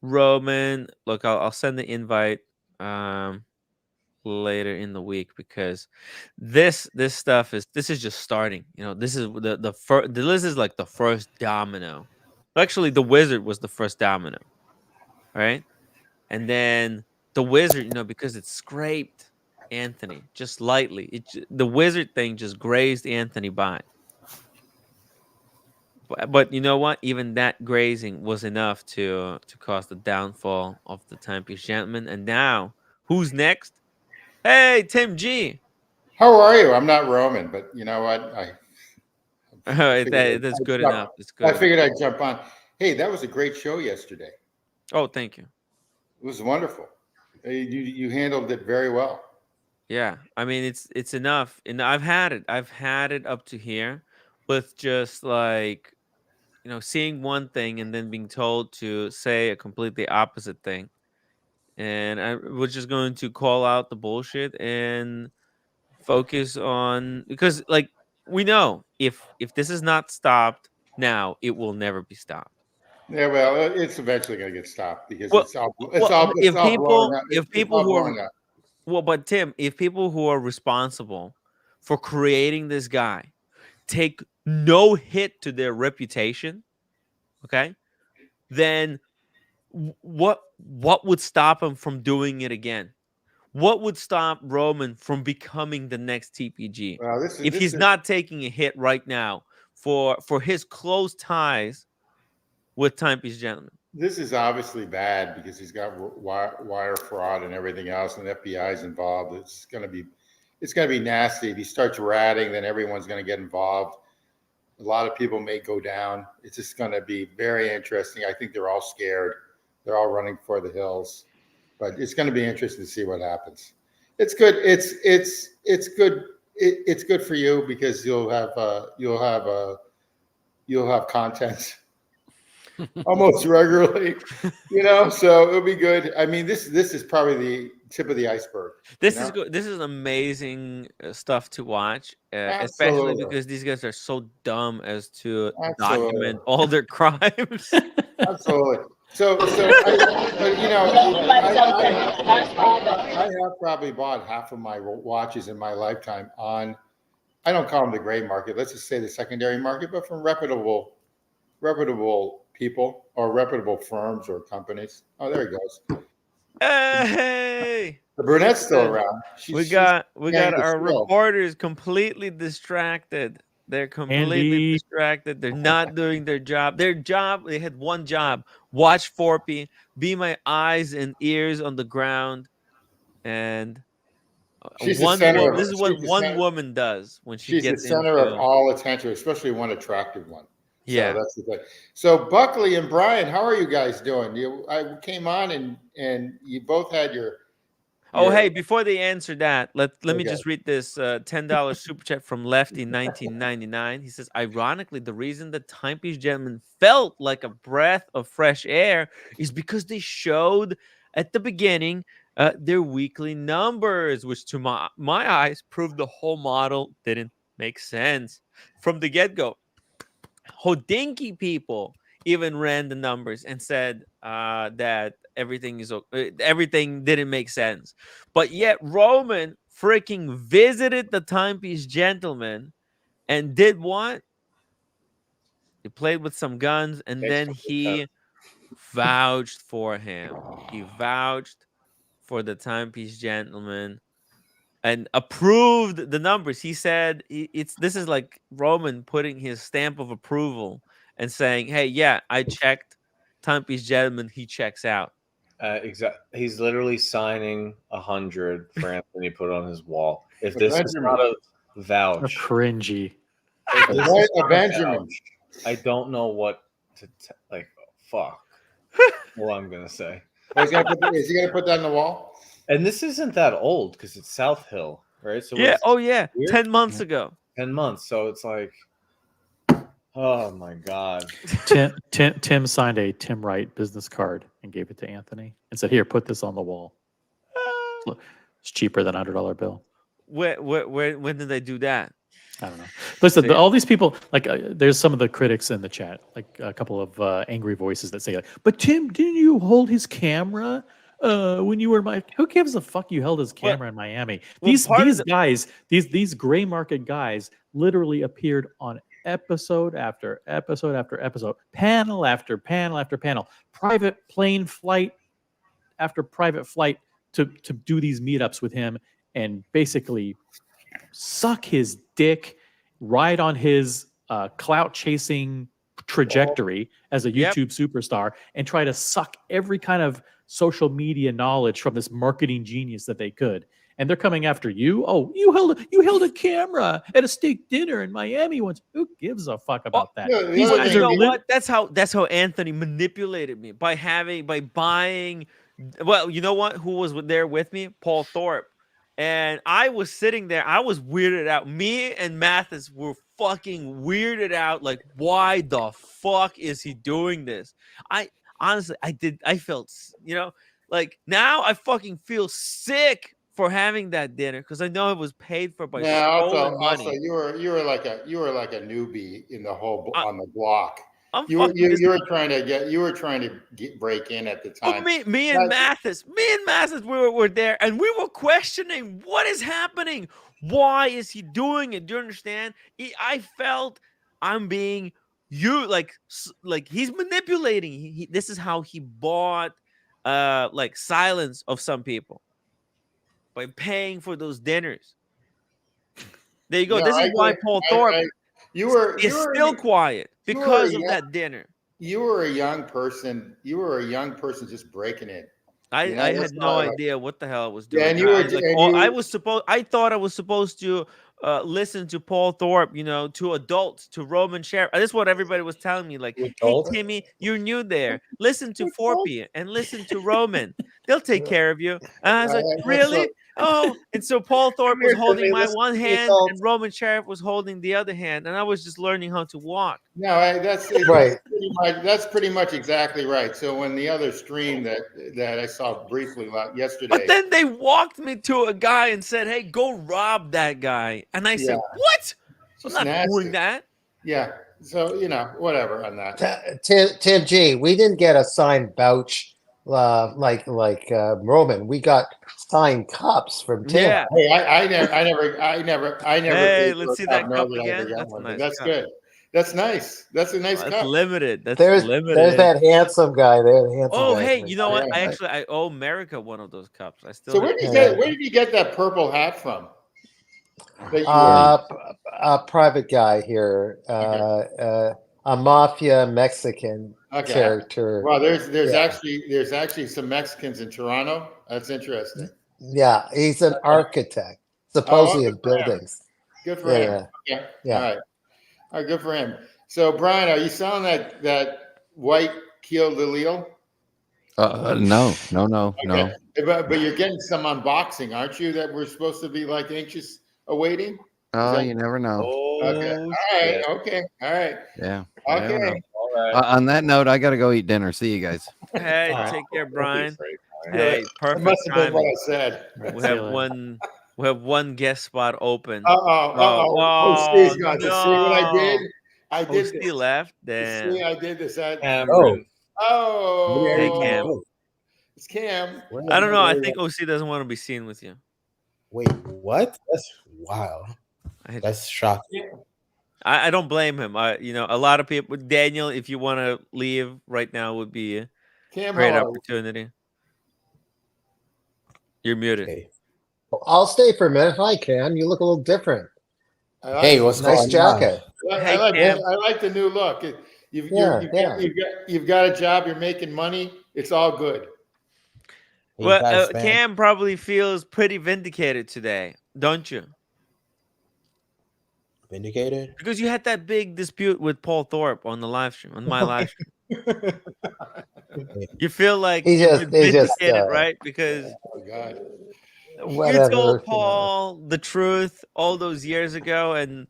Roman. Look, I'll send the invite later in the week, because this stuff is just starting. You know, this is the first. This is like the first domino. Actually, the wizard was the first domino, right? And then the wizard, you know, because it scraped Anthony just lightly. The wizard thing just grazed Anthony by. But you know what? Even that grazing was enough to cause the downfall of the timepiece gentleman. And now, who's next? Hey, Tim G. How are you? I'm not Roman, but you know what? I figured That's I'd good jump, enough. It's good I enough. figured I'd jump on. Hey, that was a great show yesterday. Oh, thank you. It was wonderful. You handled it very well. Yeah, I mean it's enough, and I've had it. I've had it up to here with just like, you know, seeing one thing and then being told to say a completely opposite thing. And I was just going to call out the bullshit and focus on, because like we know if this is not stopped now, it will never be stopped. Yeah, well, it's eventually going to get stopped because Well, it's all blowing up. if It's people all who are blowing up. well, but Tim, if people who are responsible for creating this guy take no hit to their reputation, okay, then what would stop him from doing it again? What would stop Roman from becoming the next TPG Well, if he's not taking a hit right now for his close ties with Timepiece Gentleman? This is obviously bad because he's got wire fraud and everything else, and the FBI is involved. It's going to be nasty. If he starts ratting, then everyone's going to get involved. A lot of people may go down. It's just going to be very interesting. I think they're all scared. They're all running for the hills, but it's going to be interesting to see what happens. It's good. It's good. It's good for you because you'll have content almost regularly, you know. So it'll be good. I mean, this is probably the tip of the iceberg. This is good. This is amazing stuff to watch, especially Absolutely. because these guys are so dumb as to Absolutely. document all their crimes. Absolutely. But you know, I have probably bought half of my watches in my lifetime on, I don't call them the gray market. Let's just say the secondary market, but from reputable people or reputable firms or companies. Oh, there he goes. Hey, The brunette's still around. We got the our skill. reporters completely distracted. They're completely Andy. distracted. They're not doing their job. They had one job: watch Forpy, be my eyes and ears on the ground, and She's the center of. this is what one woman does when she She's the gets center of into. all attention, especially one attractive one. Yeah. So that's the thing. So Buckley and Brian, how are you guys doing? I came on and you both had your. Oh, hey, before they answer that, let me Okay. just read this $10 super chat from Lefty 1999. He says, ironically, the reason the Timepiece Gentleman felt like a breath of fresh air is because they showed at the beginning their weekly numbers, which to my eyes proved the whole model didn't make sense from the get-go. Hodinky people even ran the numbers and said that everything didn't make sense. But yet Roman freaking visited the Timepiece Gentleman and did what? He played with some guns and then he vouched for him. He vouched for the Timepiece Gentleman and approved the numbers. He said this is like Roman putting his stamp of approval and saying, "Hey, yeah, I checked Timepiece Gentleman. He checks out." Exactly. He's literally signing 100 for Anthony put on his wall. If A this is Benjamin. not a A vouch, cringy. if this Right, is a not Benjamin. vouch, I don't know what to like. Fuck. What I'm gonna say. Oh, is he gonna put that on the wall? And this isn't that old because it's South Hill, right? So Yeah. what's Oh, yeah. weird? 10 months ago. 10 months. So it's like Oh my god. Tim signed a Tim Wright business card and gave it to Anthony and said, "Here, put this on the wall. It's cheaper than $100 bill." When did they do that? I don't know. Listen, all these people, like, there's some of the critics in the chat, like a couple of angry voices that say, like, "But Tim, didn't you hold his camera when you were in Who gives a fuck? You held his camera in Miami. These guys, these gray market guys, literally appeared on episode after episode after episode, panel after panel after panel, private plane flight after private flight to do these meetups with him and basically suck his dick, ride on his clout chasing trajectory as a YouTube superstar, and try to suck every kind of social media knowledge from this marketing genius that they could. And they're coming after you. Oh, you held a camera at a steak dinner in Miami once. Who gives a fuck about that? These guys You are know what? That's how Anthony manipulated me by buying. Well, you know what? Who was there with me? Paul Thorpe. And I was sitting there. I was weirded out. Me and Mathis were fucking weirded out. Like, why the fuck is he doing this? I honestly, I felt, like now I fucking feel sick for having that dinner because I know it was paid for by stolen money. Also, you were like a newbie in the whole on the block. You were trying to break in at the time. Well, me and Mathis, we were there, and we were questioning what is happening. Why is he doing it? Do you understand? I felt I'm being like he's manipulating. This is how he bought like silence of some people by paying for those dinners. There you go. This is why Paul Thorpe is still quiet because of that dinner. You were a young person. Just breaking it. I had no idea what the hell I was doing. Yeah, and I thought I was supposed to listen to Paul Thorpe, to adults, to Roman Sheriff. That's what everybody was telling me. Like, hey, Timmy, you're new there. Listen to Forpy and listen to Roman. They'll take care of you. And I was like, really? Oh, and so Paul Thorpe was holding my one hand, and Roman Sheriff was holding the other hand, and I was just learning how to walk. No, that's That's pretty much exactly right. So when the other stream that I saw briefly yesterday, but then they walked me to a guy and said, "Hey, go rob that guy," and I said, "What? I'm not doing that." Yeah. So whatever on that. Tim G, we didn't get a signed vouch like Roman. We got signed cups from Tim. Yeah. Hey, I never. Hey, let's see that cup again. That's good. That's nice. That's a nice cup. That's limited. There's that handsome guy there. Hey, you know what? I owe America one of those cups. I still. So where did you get that purple hat from? A private guy here, a mafia Mexican character. Well, there's actually some Mexicans in Toronto. That's interesting. Yeah, he's an architect, supposedly of buildings. Good for him. Yeah. All right, good for him. So, Brian, are you selling that white Keel Lilio? No. But you're getting some unboxing, aren't you? That we're supposed to be like anxious awaiting. You never know. Okay. All right. Yeah. Okay. All right. On that note, I got to go eat dinner. See you guys. Hey, take care, Brian. Hey, perfect That must have been what timing. I said. We have one guest spot open. Oh, Steve's got to see what I did. I did. Steve left. Damn. See, I did this. Hey, Cam. It's Cam. I don't know. I think OC doesn't want to be seen with you. Wait, what? That's wow. That's shocking. I don't blame him. A lot of people. Daniel, if you want to leave right now, would be a great opportunity. You're muted. Okay. I'll stay for a minute. Hi, Cam. You look a little different. Hey, what's nice going jacket. on? I like the new look. You've got a job. You're making money. It's all good. Well, Cam probably feels pretty vindicated today, don't you? Vindicated? Because you had that big dispute with Paul Thorpe on the live stream, on my live stream. You feel like you're vindicated, right? Because you told Paul the truth all those years ago, and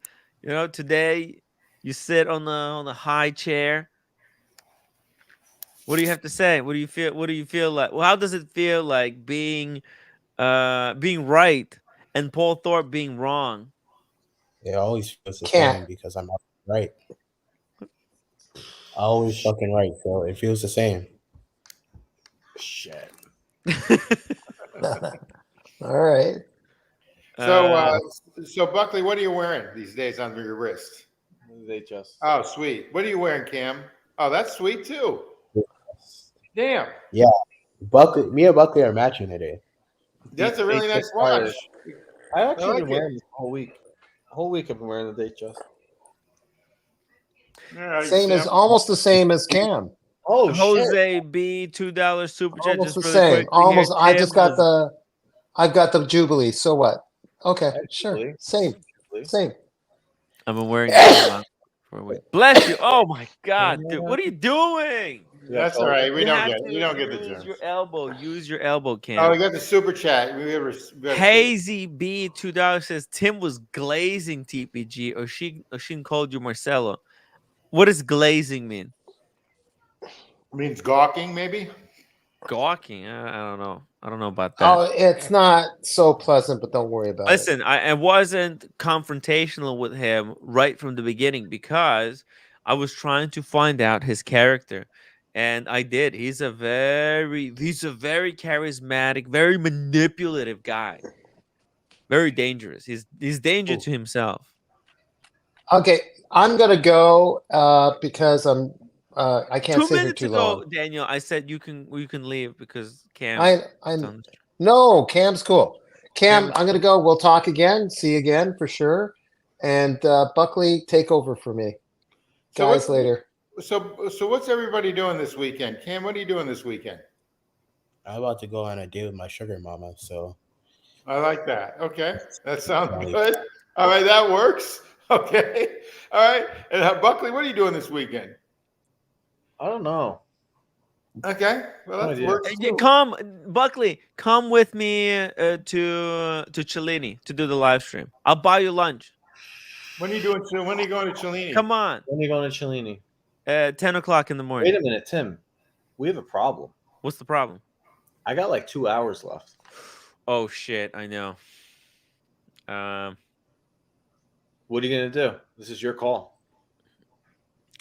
today You sit on the high chair. What do you have to say? What do you feel? What do you feel like? Well, how does it feel like being right and Paul Thorpe being wrong? It always feels the Can't. same because I'm right. Always fucking right, so it feels the same. Shit. All right. So Buckley, what are you wearing these days on your wrist? They just. Oh, sweet. What are you wearing, Cam? Oh, that's sweet too. Damn. Yeah, me and Buckley are matching today. That's a really They nice just watch. fired. I've actually I like been wearing this whole week. Whole week I've been wearing the date just. All right, Same as Sam. almost the same as Cam. Oh Jose B, $2 super chat Almost just the really same. quickly here. Almost. I just Tim got was I've got the Jubilee. So what? Okay, sure. Jubilee. Same. Same. I've been wearing it for a week. Bless you. Oh my God, dude. What are you doing? That's all right. We You don't have get it. You don't get the use germs. your elbow. Use your elbow, Oh, Cam. we got the super chat. We got to see it. Hazy B $2 says Tim was glazing TPG or she called you Marcelo. What does glazing mean? Means gawking, maybe. Gawking? I don't know. I don't know about that. Oh, it's not so pleasant, but don't worry about it. Listen, I wasn't confrontational with him right from the beginning because I was trying to find out his character. And I did. He's a very charismatic, very manipulative guy. Very dangerous. He's danger to himself. Okay, I'm gonna go because I can't 2 sit here minutes too ago, long. Daniel, I said you can leave because Cam. I no, Cam's cool. Cam, Cam- I'm gonna go. We'll talk again. See you again for sure. And Buckley, take over for me, guys. Later. So what's everybody doing this weekend? Cam, what are you doing this weekend? I'm about to go on a date with my sugar mama, so I like that. Okay, that sounds good. All right, that works. Okay, all right. And Buckley, what are you doing this weekend? I don't know. Okay, well that works. Too. Come, Buckley, come with me to Cellini to do the live stream. I'll buy you lunch. When are you doing? When are you going to Cellini? Come on. When are you going to Cellini? 10 o'clock in the morning. Wait a minute, Tim. We have a problem. What's the problem? I got like 2 hours left. Oh shit! I know. What are you gonna do? This is your call.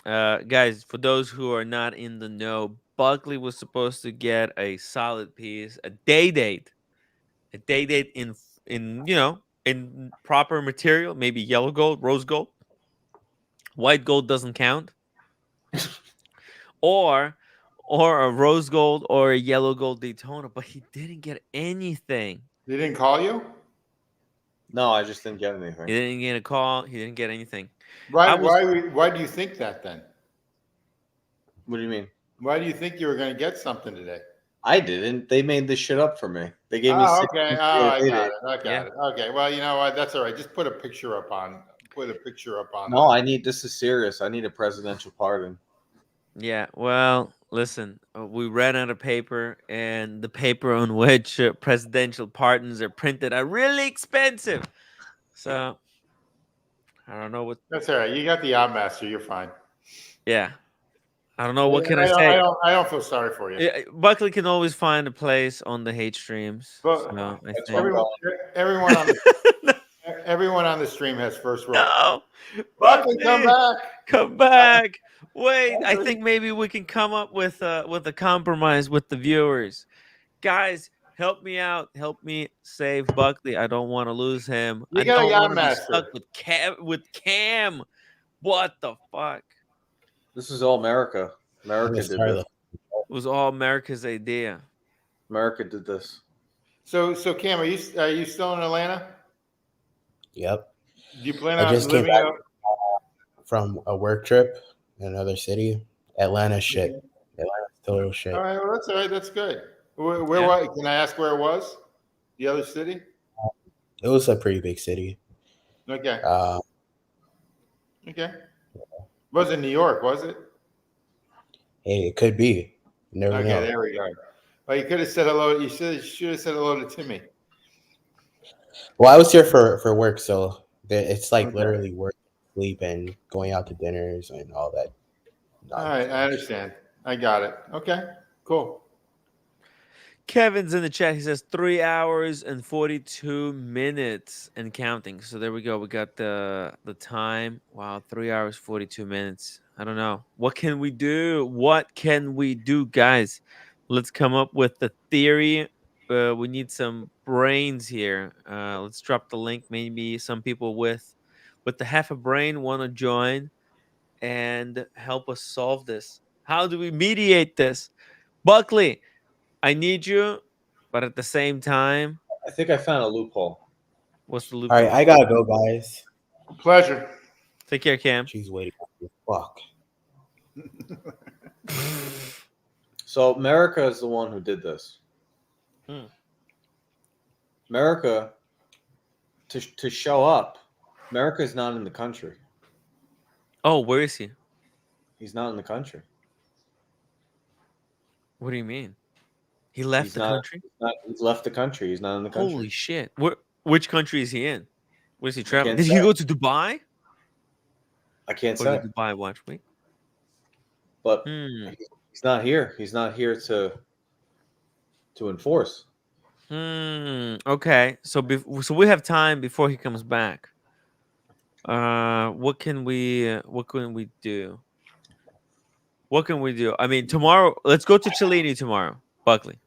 Guys, for those who are not in the know, Buckley was supposed to get a solid piece, a day date in in proper material, maybe yellow gold, rose gold. White gold doesn't count. or a rose gold or a yellow gold Daytona, but he didn't get anything. They didn't call you? No, I just didn't get anything. He didn't get a call. He didn't get anything. Why do you think that then? What do you mean? Why do you think you were going to get something today? I didn't. They made this shit up for me. They gave me. Okay. Oh, I got it. I got it. Okay. Well, you know what? That's all right. Just put a picture up on. No, I need. This is serious. I need a presidential pardon. Yeah. Well, listen. We ran out of paper, and the paper on which presidential pardons are printed are really expensive. So I don't know what. That's all right. You got the odd master. You're fine. Yeah. I don't know what can I say. I don't feel sorry for you. Yeah, Buckley can always find a place on the hate streams. But so I think. Everyone on the stream has first row. No, Buckley, come back. Come back. Wait, I think maybe we can come up with a compromise with the viewers. Guys, help me out. Help me save Buckley. I don't want to lose him. I don't want to be stuck with Cam. What the fuck? This is all America. America did this. It was all America's idea. America did this. So Cam, are you still in Atlanta? Yep. Do you plan I on just came living back out? from a work trip in another city. Atlanta shit. Atlanta's total shit. All right, well that's all right. That's good. Where can I ask where it was? The other city? It was a pretty big city. Okay. Okay. Was it New York? Was it? Hey, it could be. You never know. There we go. Well, you could have said hello. You should have said hello to Timmy. Well, I was here for work, so it's like literally work sleep and going out to dinners and all that. All right, I understand. I got it. Okay, cool. Kevin's in the chat. He says 3 hours and 42 minutes and counting. So there we go. We got the time. Wow, 3 hours 42 minutes. I don't know. What can we do? What can we do, guys? Let's come up with the theory. We need some brains here. Let's drop the link. Maybe some people with the half a brain want to join and help us solve this. How do we mediate this? Buckley, I need you, but at the same time, I think I found a loophole. what's the All loophole? right, I gotta go, guys. Pleasure. Take care, Cam. She's waiting. Fuck. So America is the one who did this. America, to show up, America is not in the country. Oh, where is he? He's not in the country. What do you mean? He left He's the not- country? He's left the country. He's not in the country. Holy shit. Which country is he in? Where's he traveling? can't Did he say. go to Dubai? I can't Or say. the Dubai Watch Week? But Hmm. he's not here. He's not here to enforce. Okay. So we have time before he comes back. What can we do? What can we do? I mean, tomorrow, let's go to Cellini tomorrow, Buckley.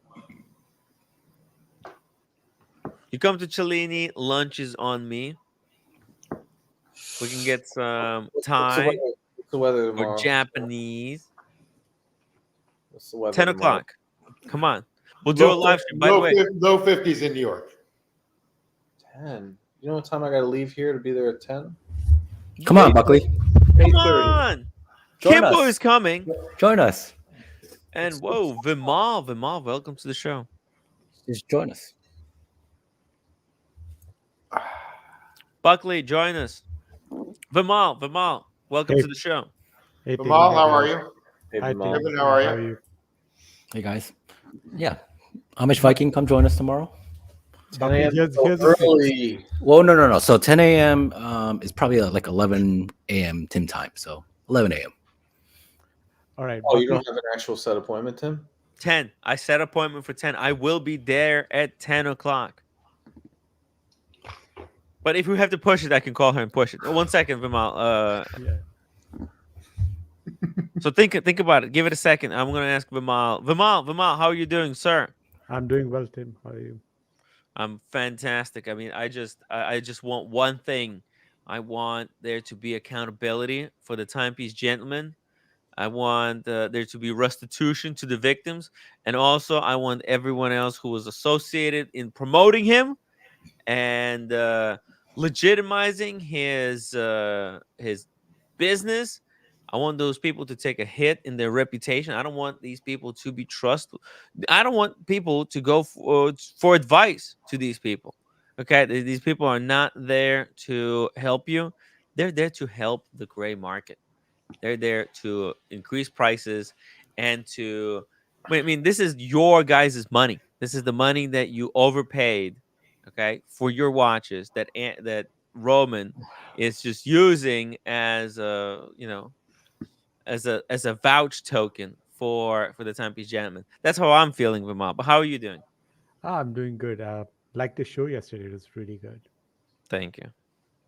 You come to Cellini, lunch is on me. We can get some Thai What's the weather or tomorrow? Japanese. What's the weather 10 tomorrow? o'clock. Come on. We'll do a live stream. By the way, Low 50s in New York. 10. You know what time I got to leave here to be there at 10? Come on, Buckley. come on. Join Kimbo us. is coming. Join us. And whoa, Vimal, welcome to the show. Just join us. Buckley, join us. Vimal, welcome Hey. to the show. Hey, Vimal, how are you? Hey, Hi, Vimal. Tim. Kevin, how are you? Hey, guys. Yeah. Amish Viking, come join us tomorrow. 10 a.m. Here's so the thing. early. Well, no. So 10 a.m. Is probably like 11 a.m. Tim time. So 11 a.m. All right. Oh, you Buckley- don't have an actual set appointment, Tim? 10. I set appointment for 10. I will be there at 10 o'clock. But if we have to push it, I can call her and push it. 1 second, Vimal. Yeah. So think about it. Give it a second. I'm gonna ask Vimal. Vimal, how are you doing, sir? I'm doing well, Tim. How are you? I'm fantastic. I mean, I just want one thing. I want there to be accountability for the timepiece gentleman. I want there to be restitution to the victims, and also I want everyone else who was associated in promoting him and legitimizing his business. I want those people to take a hit in their reputation. I don't want these people to be trusted. I don't want people to go for advice to these people. Okay, these people are not there to help you. They're there to help the gray market. They're there to increase prices and to. I mean, this is your guys' money. This is the money that you overpaid, okay, for your watches that Roman is just using as a as a vouch token for the timepiece gentleman. That's how I'm feeling, Vimal. But how are you doing? I'm doing good. Like the show yesterday, it was really good. Thank you.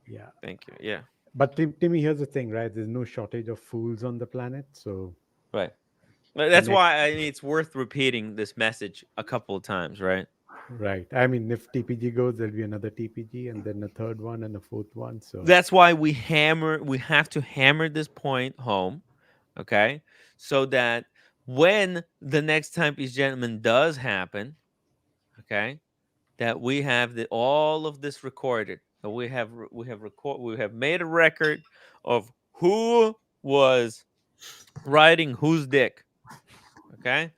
Yeah. Thank you. Yeah. But Timmy, here's the thing, right? There's no shortage of fools on the planet. So Right. That's next- why I mean it's worth repeating this message a couple of times, right? right. I mean, if TPG goes, there'll be another TPG and then a third one and a fourth one. So That's why we have to hammer this point home, okay? So that when the next timepiece gentleman does happen, okay, that we have all of this recorded. So we have made a record of who was riding whose dick. Okay?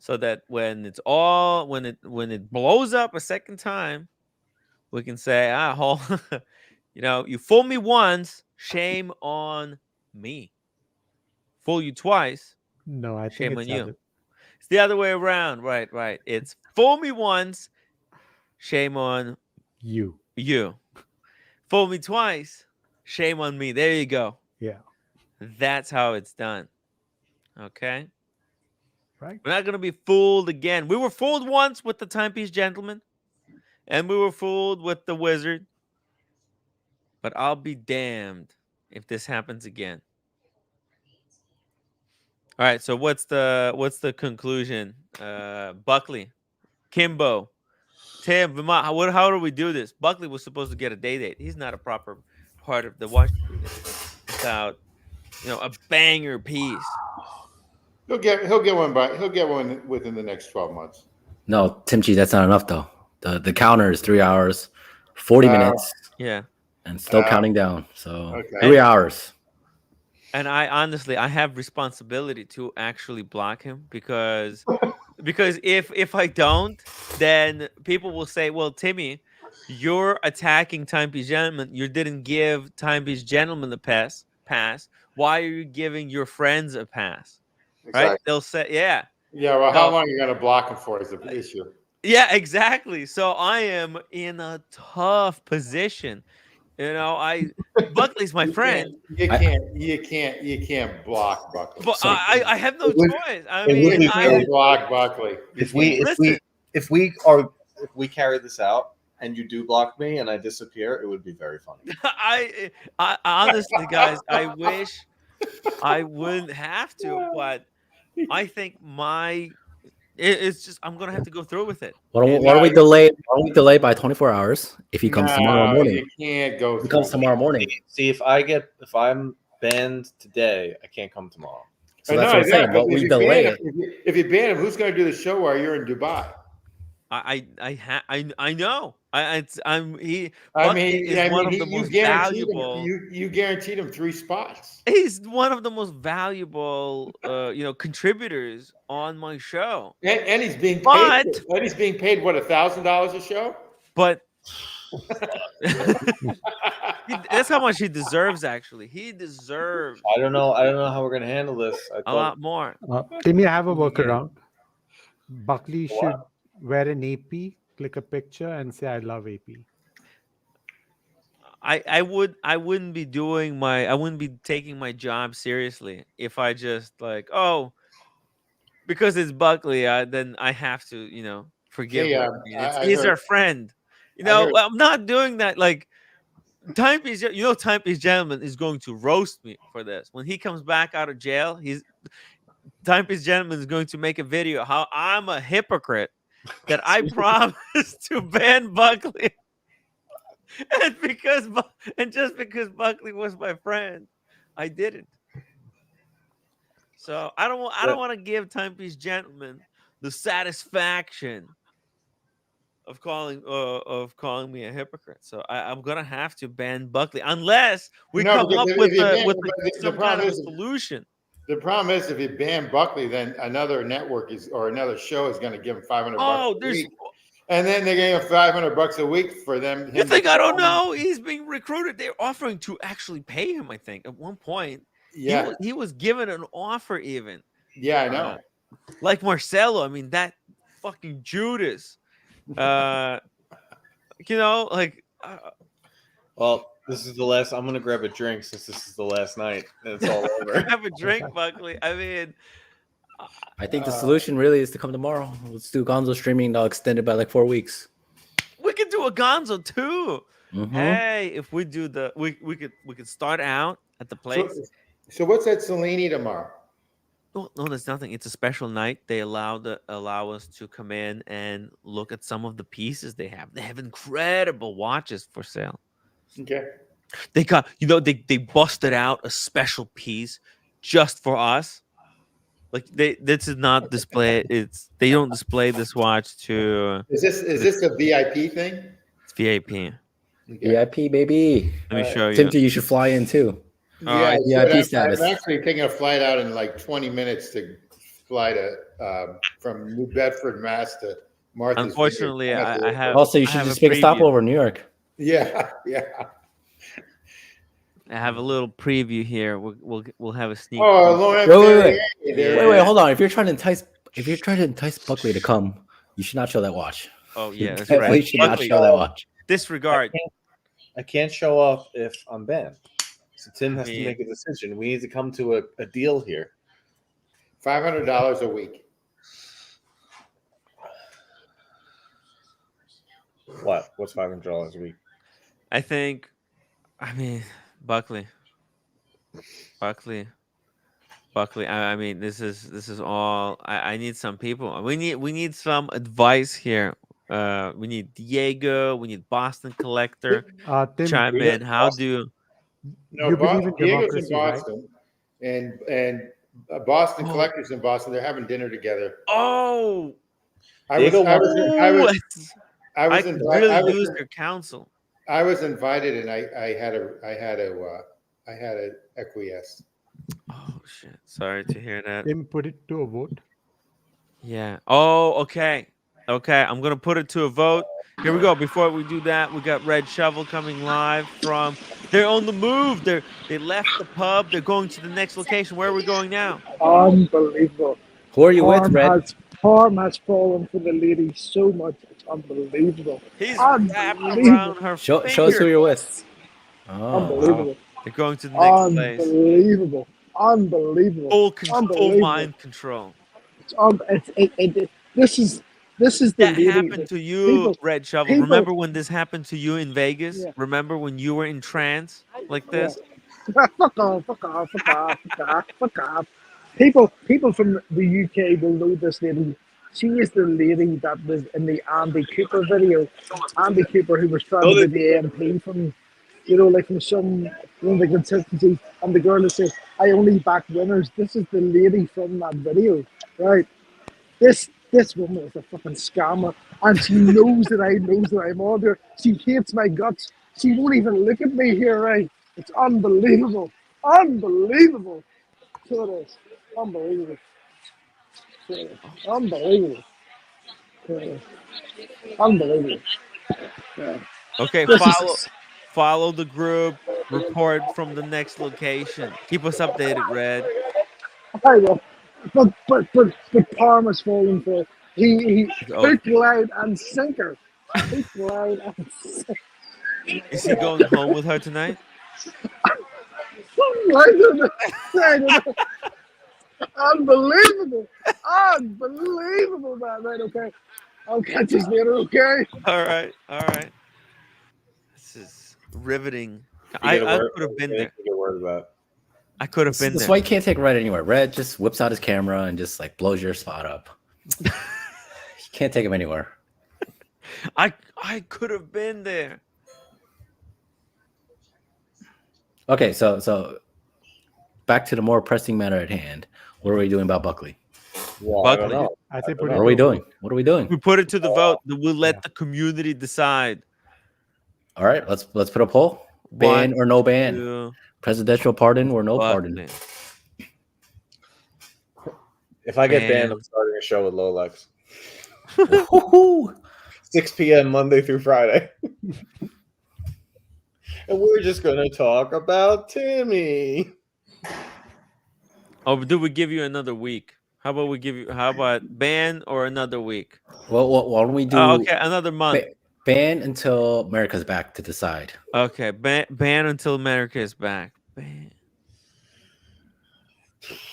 So that when it blows up a second time, we can say, you fool me once, shame on me. Fool you twice, no, I shame think on it's you. other. It's the other way around. Right. It's fool me once, shame on You. you. Fool me twice, Shame on me. There you go. Yeah. That's how it's done. Okay. Right. We're not gonna be fooled again. We were fooled once with the Timepiece Gentleman, and we were fooled with the Wizard. But I'll be damned if this happens again. All right. So what's the conclusion? Buckley, Kimbo, Tim, Vermont. How do we do this? Buckley was supposed to get a day date. He's not a proper part of the watch community without a banger piece. He'll get one within the next 12 months. No, Timchi, that's not enough though. The counter is 3 hours, 40 minutes. Yeah. And still counting down. So okay. 3 hours. And I honestly have responsibility to actually block him because if I don't, then people will say, well, Timmy, you're attacking Timepiece Gentleman. You didn't give Timepiece Gentleman the pass. Why are you giving your friends a pass? Exactly. Right? They'll say, yeah. Yeah, well, how long are you going to block him for is the issue. Yeah, exactly. So I am in a tough position. Buckley's my friend. You can't block Buckley. But I have no choice. I mean, mean, you can't block Buckley. If we carry this out and you do block me and I disappear, it would be very funny. I honestly, guys, I wish I wouldn't have to, but I think it's just I'm gonna have to go through with it. Why don't we delay? Why don't we delay by 24 hours if he comes tomorrow morning? You can't go. He comes tomorrow morning. See, if I'm banned today, I can't come tomorrow. So that's what I'm saying. But we delay it. If you ban him, who's going to do the show while you're in Dubai? I know. He. I mean, mean, one of the most valuable. You guaranteed him 3 spots. He's one of the most valuable, contributors on my show. And he's being paid. And he's being paid what, $1,000 a show? But that's how much he deserves. Actually, he deserves. I don't know how we're gonna handle this. A lot more. Timmy, I have a workaround. Buckley should wear an AP, click a picture, and say, "I love AP." I wouldn't be taking my job seriously if I just because it's Buckley, then I have to, forgive him. He's our friend. I'm not doing that. Timepiece Gentleman is going to roast me for this. When he comes back out of jail, Timepiece Gentleman is going to make a video how I'm a hypocrite that I promised to ban Buckley. And just because Buckley was my friend, I didn't. So I don't want to give Timepiece Gentleman the satisfaction of calling me a hypocrite. So I'm gonna have to ban Buckley unless we come up with some kind of a solution. The problem is if you ban Buckley, then another network or another show is going to give him $500 a week. And then they gave him $500 a week for them. You think I don't know? He's being recruited. They're offering to actually pay him. I think at one point, he was given an offer even. Yeah, I know. Like Marcelo. I mean, that fucking Judas. Well, this is the last. I'm gonna grab a drink since this is the last night and it's all over. Have a drink, Buckley. I mean. I think the solution really is to come tomorrow. Let's do Gonzo streaming extended by 4 weeks. We could do a Gonzo too. Mm-hmm. Hey, if we do we could start out at the place. So what's at Cellini tomorrow? No, there's nothing. It's a special night. They allow us to come in and look at some of the pieces they have. They have incredible watches for sale. Okay. They got they busted out a special piece just for us. This is not display. They don't display this watch to. Is this a VIP thing? It's VIP. Okay. VIP, baby. Let me show you. Timothy, you should fly in too. Yeah, VIP status. I'm actually taking a flight out in 20 minutes to fly to from New Bedford, Mass to Martha's. Unfortunately, I have. Also, you should just make a stopover in New York. Yeah. I have a little preview here. We'll have a sneak. Wait, hold on. If you're trying to entice Buckley to come, you should not show that watch. Oh yeah, that's right. You should Buckley, not show that watch. Disregard. I can't show up if I'm banned. So Tim has to mean- make a decision. We need to come to a deal here. $500 a week. What? What's $500 a week? I think, I mean, Buckley. I mean, this is all. I need some people. We need some advice here. We need Diego. We need Boston Collector. Tim, Chime in. How do? No, you believe in Diego's in democracy, right? Boston, and Boston Oh. Collector's in Boston. They're having dinner together. Oh, I was I could really use your counsel. I was invited, and I had to acquiesce. Oh shit! Sorry to hear that. Tim, put it to a vote. Yeah. Oh, okay. Okay, I'm gonna put it to a vote. Here we go. Before we do that, we got Red Shovel coming live from. They're on the move. They left the pub. They're going to the next location. Where are we going now? Unbelievable. Who are you with, Red? Parm has fallen for the lady so much. It's unbelievable. He's wrapped around her Show us who finger. you're with. Oh, Unbelievable. wow. They're going to the next place. Unbelievable. Unbelievable. Full Unbelievable. mind control. This is the That lady happened to you, people- Red Shovel. people- Remember when this happened to you in Vegas? Yeah. Remember when you were in trance like this? Fuck off, fuck off, fuck off, fuck off, fuck off. People from the UK will know this lady. She is the lady that was in the Andy Cooper video. Andy Cooper, who was trying to be the MP from, like from some one of the consistencies. And the girl that says, I only back winners. This is the lady from that video, right? This woman is a fucking scammer. And she knows that I'm on her. She hates my guts. She won't even look at me here, right? It's unbelievable. Unbelievable. So it is. Unbelievable. So it is. Unbelievable. So it is. Unbelievable. Yeah. Okay, This is- follow the group. Report from the next location. Keep us updated, Red. I will. But Parma's falling for he Oh. hook, line and sinker. Hook, line and sinker. Is he going home with her tonight? I don't know. Unbelievable. Unbelievable, man. Right, okay. I'll catch you later, okay? All right. This is riveting. I could have been there. Get word about. I could have been That's there. why you can't take Red anywhere. Red just whips out his camera and just like blows your spot up. You can't take him anywhere. I could have been there. Okay, so back to the more pressing matter at hand. What are we doing about Buckley? Well, I don't Buckley. know. I say What are we doing? What are we doing? We put it to the vote. We'll let the community decide. All right, let's put a poll. Ban One, or no ban? two, Presidential pardon or no Buckley. pardon? If I get Man. banned, I'm starting a show with Rolex. Woo-hoo. 6 p.m. Monday through Friday. And we're just going to talk about Timmy. Oh, do we give you another week? How about ban or another week? Well, why don't we do Okay, another month. ban until America's back to decide? Okay, ban until America is back. Ban.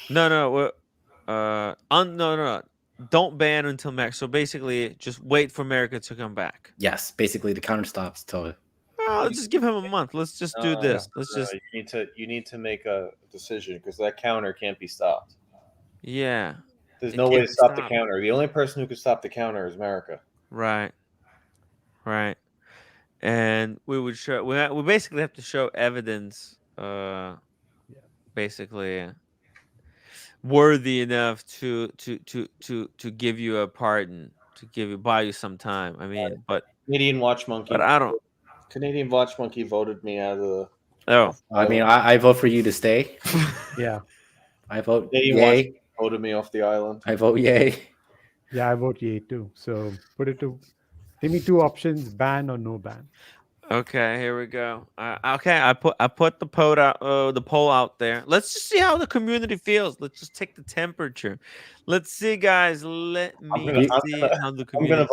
No. No. Don't ban until America. So basically, just wait for America to come back. Yes, basically the counter stops till. Oh, let's just give him a month. Let's just do this. Let's just. You need to make a decision because that counter can't be stopped. Yeah. There's It no way can't to be stop the stopped. counter. The only person who can stop the counter is America. Right. And we would show. We basically have to show evidence. Basically. Worthy enough to give you a pardon, to buy you some time. I mean, but Canadian Watch Monkey. But I don't. Canadian Watch Monkey voted me out of the. Oh, I mean, I vote for you to stay. Yeah. I vote Canadian yay. Watch voted me off the island. I vote yay. Yeah, I vote yay too. So put it to. Give me two options: ban or no ban. Okay, here we go. Okay, I put the poll out there. Let's just see how the community feels. Let's just take the temperature. Let's see, guys. Let me see how the community.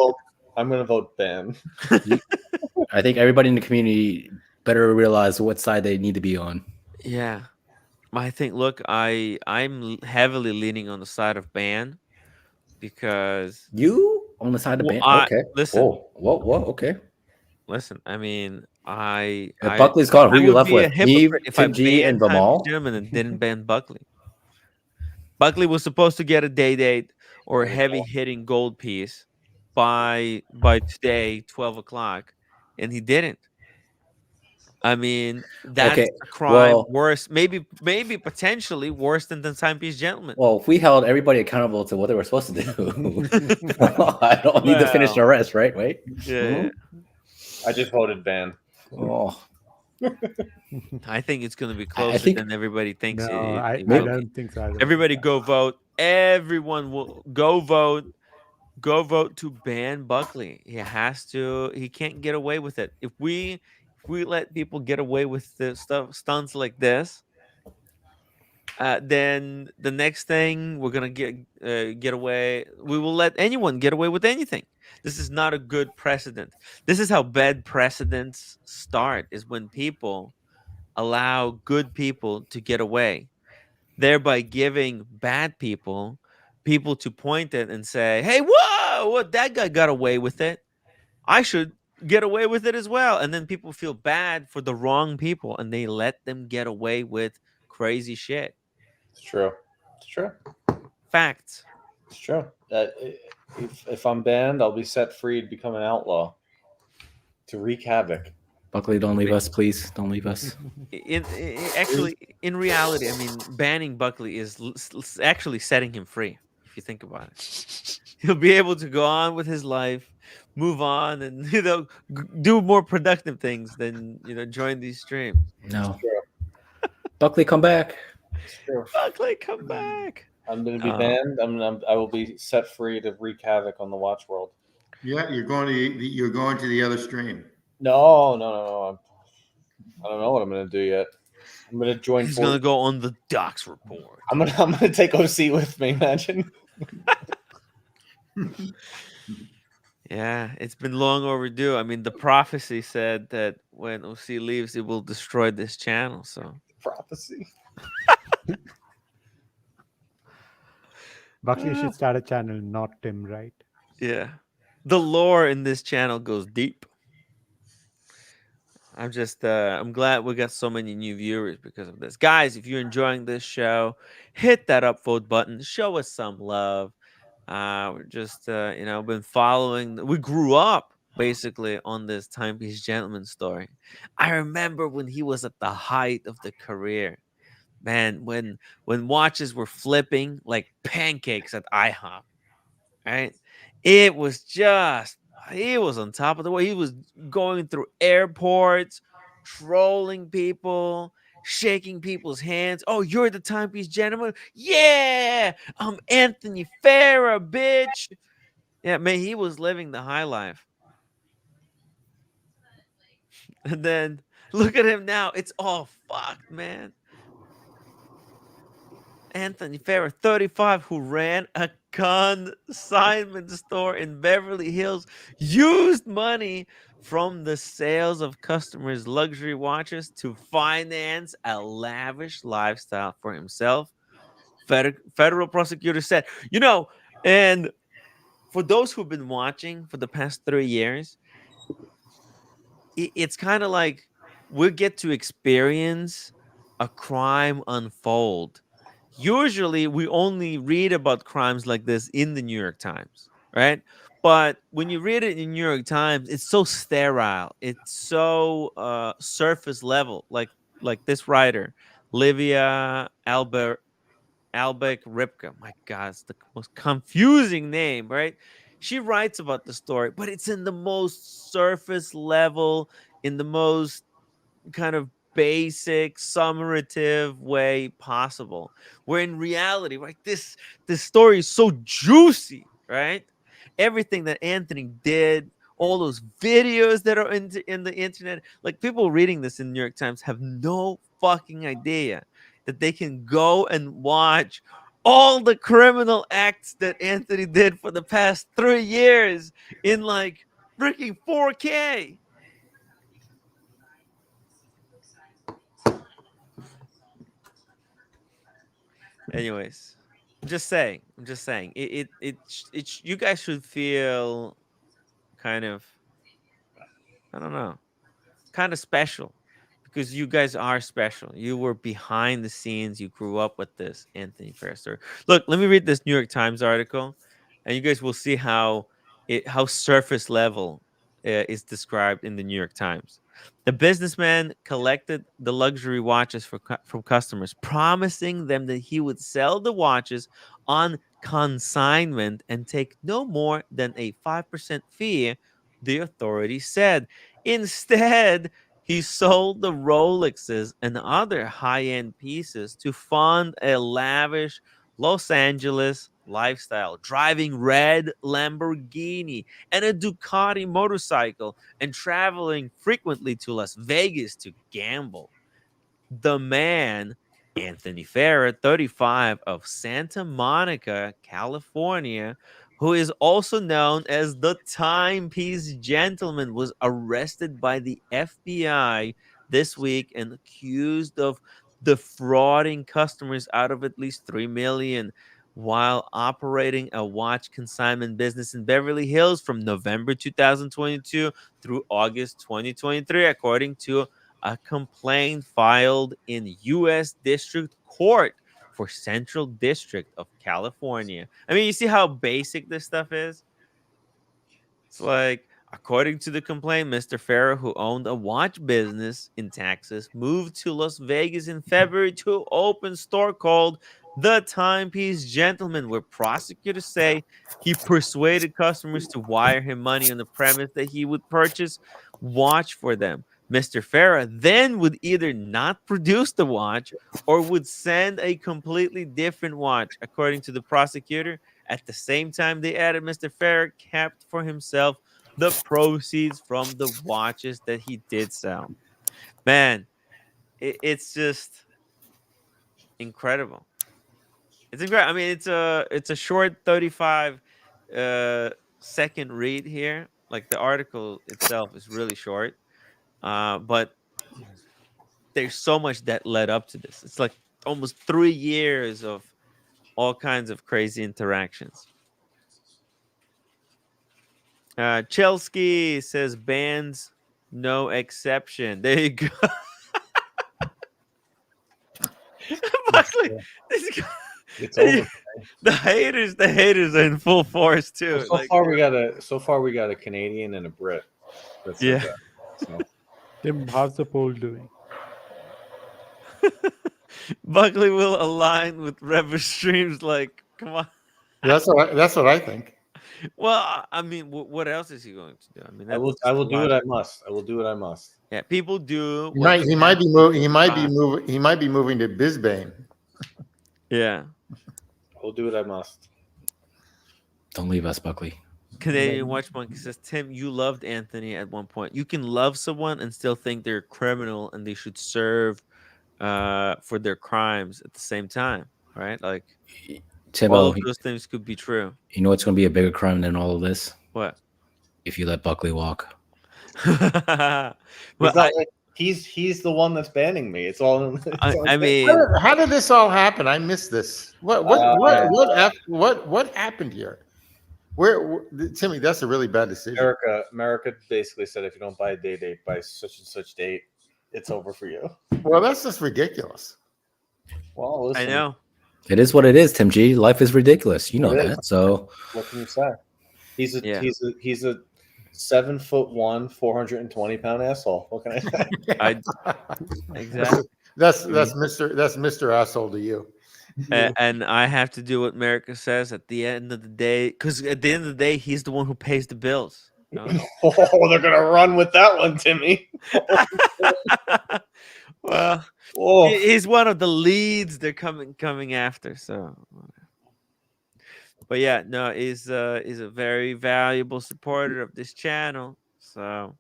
I'm gonna vote ban. I think everybody in the community better realize what side they need to be on. Yeah. I think, look, I'm heavily leaning on the side of ban because You on the side of ban? I Okay. listen, Whoa. Okay. listen. I mean, I If I Buckley's gone, who I you would left be a with? Eve, hypocrite if I Tim G, banned and Time Peace Vamal? Gentleman and didn't ban Buckley. Buckley was supposed to get a day date or a heavy hitting gold piece by today, 12 o'clock, and he didn't. I mean, that's Okay. a crime Well, worse, maybe potentially worse than the Timepiece Gentleman. well, if we held everybody accountable to what they were supposed to do, I don't need to finish the Well, rest, right? Wait. yeah. I just voted ban. Oh, I think it's going to be I closer think than everybody thinks No, it I will be. don't think so. I don't think Everybody so. go vote. Everyone will go vote. Go vote to ban Buckley. He has to. He can't get away with it. If we let people get away with the stunts like this, then the next thing we're gonna get away. We will let anyone get away with anything. This is not a good precedent. This is how bad precedents start. Is when people allow good people to get away, thereby giving bad people to point at and say, "Hey, whoa, what that guy got away with it. I should get away with it as well." And then people feel bad for the wrong people and they let them get away with crazy shit. It's true. It's true. Facts. It's true. If I'm banned, I'll be set free to become an outlaw to wreak havoc. Buckley, don't leave us, please. Don't leave us. Actually, in reality, I mean, banning Buckley is actually setting him free. If you think about it, he'll be able to go on with his life, move on, and do more productive things than join these streams. No. Buckley, come back. It's true. Buckley, come back. I'm going to be banned. I will be set free to wreak havoc on the watch world. Yeah, you're going to the other stream. No. I don't know what I'm going to do yet. I'm going to join. He's going to go on the Docs report. I'm going to take OC with me. Imagine. Yeah, it's been long overdue. I mean, the prophecy said that when OC leaves, it will destroy this channel. So prophecy. Buckley should start a channel, not Tim, right? Yeah, the lore in this channel goes deep. I'm glad we got so many new viewers because of this. Guys, if you're enjoying this show, hit that upvote button. Show us some love. We're just, been following. We grew up basically on this Timepiece Gentleman story. I remember when he was at the height of the career, man. When watches were flipping like pancakes at IHOP, right? It was just he was on top of the world. He was going through airports, trolling people, shaking people's hands. Oh, you're the Timepiece Gentleman? Yeah, I'm Anthony Farah, bitch. Yeah, man, he was living the high life. And then look at him now. It's all fucked, man. Anthony Farah, 35, who ran a consignment store in Beverly Hills, used money from the sales of customers' luxury watches to finance a lavish lifestyle for himself. Federal prosecutor said, and for those who've been watching for the past 3 years, it's kind of like we get to experience a crime unfold. Usually we only read about crimes like this in the New York Times, right? But when you read it in New York Times, it's so sterile. It's so surface level, like this writer, Livia Albeck Ripka. My God, it's the most confusing name, right? She writes about the story, but it's in the most surface level, in the most kind of basic summative way possible, where in reality, right, this story is so juicy, right? Everything that Anthony did, all those videos that are in the internet, like people reading this in New York Times have no fucking idea that they can go and watch all the criminal acts that Anthony did for the past 3 years in like freaking 4K. Anyways, I'm just saying. I'm just saying. You guys should feel kind of, I don't know, kind of special, because you guys are special. You were behind the scenes. You grew up with this, Anthony Ferrister. Look, let me read this New York Times article, and you guys will see how surface level is described in the New York Times. The businessman collected the luxury watches from customers, promising them that he would sell the watches on consignment and take no more than a 5% fee, the authorities said. Instead, he sold the Rolexes and other high-end pieces to fund a lavish Los Angeles lifestyle, driving red Lamborghini and a Ducati motorcycle and traveling frequently to Las Vegas to gamble. The man, Anthony Farrer, 35, of Santa Monica, California, who is also known as the Timepiece Gentleman, was arrested by the FBI this week and accused of defrauding customers out of at least 3 million while operating a watch consignment business in Beverly Hills from November 2022 through August 2023, according to a complaint filed in U.S. District Court for Central District of California. I mean, you see how basic this stuff is? It's like, according to the complaint, Mr. Farrow, who owned a watch business in Texas, moved to Las Vegas in February to open a store called The Timepiece Gentleman, where prosecutors say he persuaded customers to wire him money on the premise that he would purchase watch for them. Mr. Farah then would either not produce the watch or would send a completely different watch, according to the prosecutor. At the same time, they added Mr. Farrer kept for himself the proceeds from the watches that he did sell. Man, it's just incredible. It's incredible. I mean, it's a short 35 second read here. Like, the article itself is really short, but there's so much that led up to this. It's like almost 3 years of all kinds of crazy interactions. Chelsky says bands, no exception. There you go. Buckley, this guy, It's over. the haters are in full force too. Well, so far we got a Canadian and a Brit. That said Yeah. that. So. Tim, how's the poll doing? Buckley will align with Rever Streams. Like, come on. That's what I think. Well, I mean, what else is he going to do? I mean, I will do what I must. I will do what I must. Yeah, people do. He might be moving. He might be moving to Bisbane. Yeah. I will do what I must. Don't leave us, Buckley. Canadian Watch Monkey says, Tim, you loved Anthony at one point. You can love someone and still think they're a criminal and they should serve for their crimes at the same time, right? Like, Timo, all of those things could be true. You know what's going to be a bigger crime than all of this? What? If you let Buckley walk. Well, he's the one that's banning me. It's all. I mean, how did this all happen? I missed this. What happened here? Where Timmy? That's a really bad decision. America basically said if you don't buy a date by such and such date, it's over for you. Well, that's just ridiculous. Well, listen, I know. It is what it is, Tim G. Life is ridiculous. You know that. So what can you say? He's a 7'1", 420-pound asshole. What can I say? Exactly. That's Mr. Asshole to you. And I have to do what America says at the end of the day, because at the end of the day, he's the one who pays the bills. You know? Oh, they're gonna run with that one, Timmy. Well, he's one of the leads they're coming after. So, but yeah, no, is a very valuable supporter of this channel. So,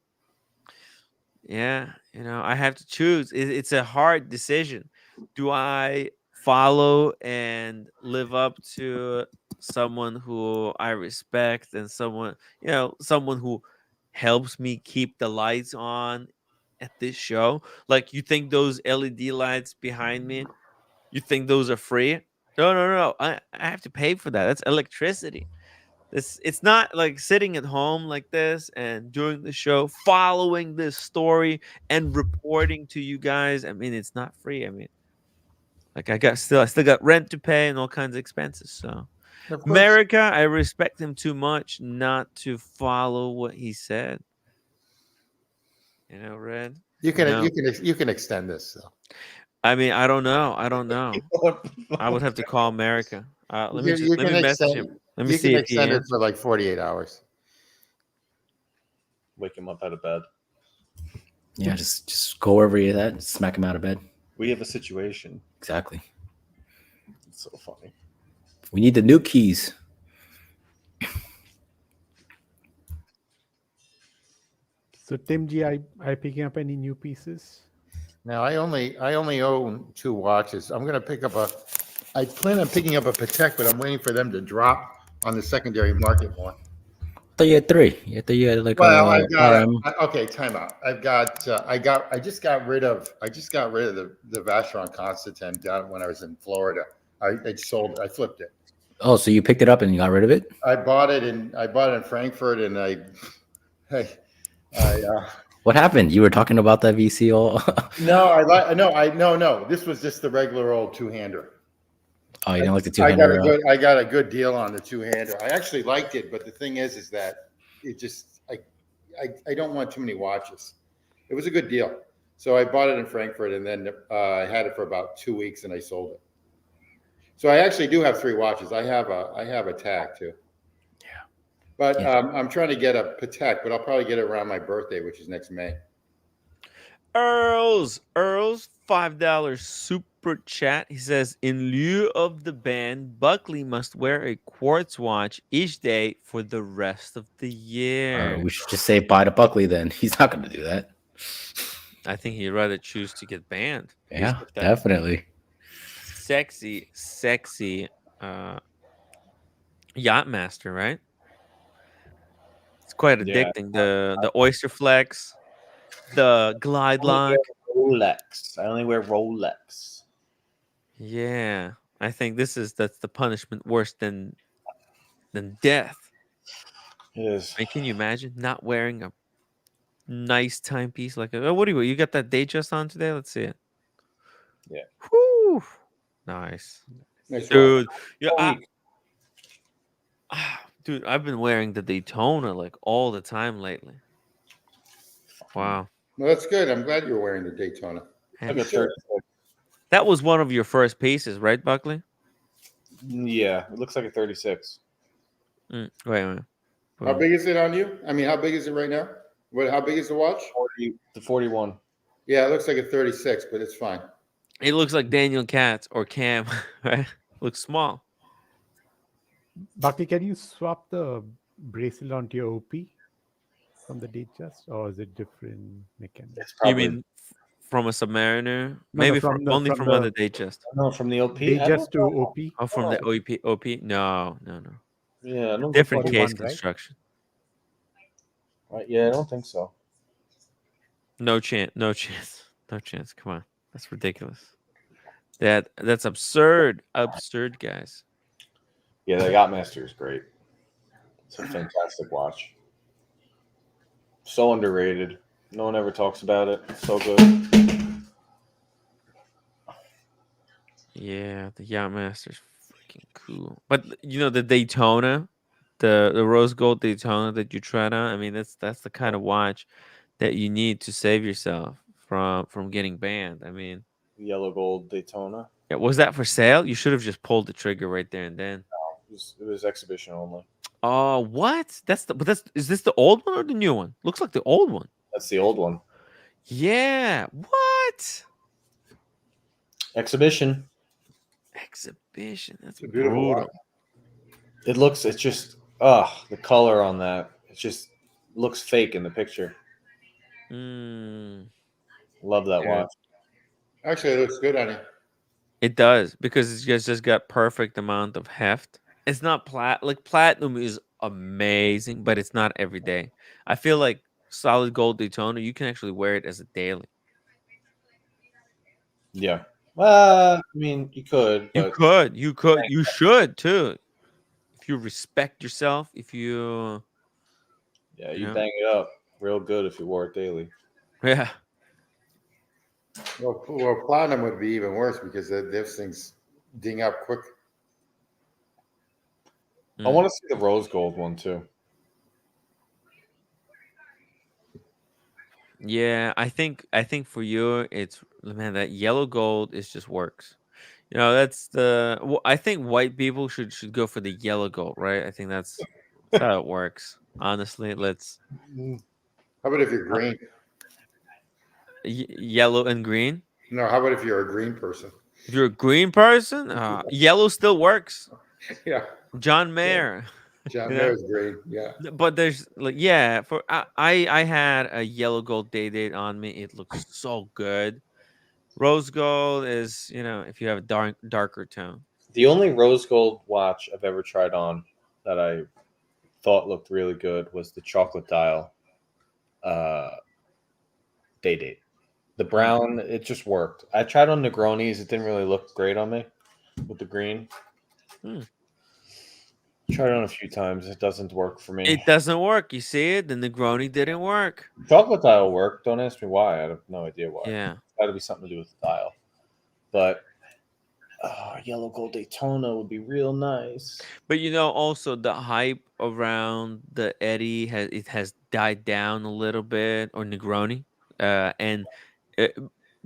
yeah, I have to choose. It's a hard decision. Do I follow and live up to someone who I respect and someone who helps me keep the lights on at this show? Like, you think those LED lights behind me, you think those are free? No. I have to pay for that. That's electricity. It's not like sitting at home like this and doing the show, following this story and reporting to you guys. I mean, it's not free. I mean, like I still got rent to pay and all kinds of expenses. So Of course. America, I respect him too much not to follow what he said. You know, Red. You can No. you can extend this. So. I mean, I don't know. I would have to call America. Let me You let me can message extend. him. Let me You see can if he extend it answers. for like 48 hours. Wake him up out of bed. Yeah, just go wherever you're at and smack him out of bed. We have a situation. Exactly. It's so funny. We need the new keys. So Tim G, I picking up any new pieces? Now I only own 2 watches. I'm gonna pick up I plan on picking up a Patek, but I'm waiting for them to drop on the secondary market more. I thought you had 3. You had like Well, I've got RM. okay. Time out. I just got rid of the Vacheron Constantin down when I was in Florida. I sold it. I flipped it. Oh, so you picked it up and you got rid of it? I bought it in Frankfurt, and I What happened? You were talking about that VC all. no. This was just the regular old 2-hander. Oh, you didn't like the 2-hander? I got a good deal on the 2-hander. I actually liked it, but the thing is that it just I don't want too many watches. It was a good deal, so I bought it in Frankfurt, and then I had it for about 2 weeks, and I sold it. So I actually do have 3 watches. I have a tag too. Yeah. But I'm trying to get a Patek, but I'll probably get it around my birthday, which is next May. Earl's $5 super chat. He says, in lieu of the band, Buckley must wear a quartz watch each day for the rest of the year. We should just say bye to Buckley then. He's not going to do that. I think he'd rather choose to get banned. Yeah, definitely. Sexy yacht master, right? It's quite addicting. The Oyster Flex, the Glide Lock. Rolex. I only wear Rolex. Yeah, I think that's the punishment worse than death. It is. I mean, can you imagine not wearing a nice timepiece like a? Oh, what do you got that Datejust on today? Let's see it. Yeah. Whew. Nice, Nice dude. watch. Yeah, dude, I've been wearing the Daytona like all the time lately. Wow. Well, that's good. I'm glad you're wearing the Daytona. That was one of your first pieces, right, Buckley? Yeah, it looks like a 36. Wait. How big is it on you? I mean, how big is it right now? How big is the watch? The 41. Yeah, it looks like a 36, but it's fine. It looks like Daniel Katz or Cam, right? Looks small. Bucky, can you swap the bracelet onto your OP from the Datejust, or is it different mechanism? You mean from a Submariner? Maybe only from the Datejust. No, from the OP. Datejust to OP. Oh, from the OP? No. Yeah, I don't Different think case 41, right? construction. Yeah, I don't think so. No chance. Come on, that's ridiculous. That's absurd, guys. Yeah, the Yachtmaster is great. It's a fantastic watch. So underrated. No one ever talks about it. So good. Yeah, the Yachtmaster's freaking cool. But you know the Daytona, the rose gold Daytona that you tried on. I mean, that's the kind of watch that you need to save yourself from getting banned. I mean, Yellow gold Daytona. yeah, was that for sale? You should have just pulled the trigger right there and then. No, it was exhibition only. Oh, what? Is this the old one or the new one? Looks like the old one. That's the old one. Yeah. What? Exhibition. That's beautiful brutal. It's just the color on that. It just looks fake in the picture. Love that watch. Actually, it looks good on you. It does because it's just got perfect amount of heft. It's not platinum is amazing, but it's not every day. I feel like solid gold Daytona, you can actually wear it as a daily. Yeah. Well, I mean, you could, You but could, you should too. If you respect yourself, if you, yeah, you you know, bang it up real good if you wore it daily. yeah. Well, platinum would be even worse because those things ding up quick. I want to see the rose gold one too. Yeah, I think for you, it's man that yellow gold is just works. You know, that's the. Well, I think white people should go for the yellow gold, right? I think that's how it works. Honestly, let's. How about if you're Uh, green? yellow and green. No, how about if you're a green person? If you're a green person, yellow still works. Yeah. John Yeah. Mayer, John you know. Mayer's green. Yeah. But there's like yeah, for I had a yellow gold day date on me. It looks so good. Rose gold is, if you have a darker tone. The only rose gold watch I've ever tried on that I thought looked really good was the chocolate dial day date. The brown, it just worked. I tried on Negronis. It didn't really look great on me with the green. Tried it on a few times. It doesn't work for me. It doesn't work. You see it? The Negroni didn't work. Chocolate dial worked. Don't ask me why. I have no idea why. Yeah. It's got to be something to do with the dial. But yellow gold Daytona would be real nice. But also the hype around the Eddie has died down a little bit, or Negroni, and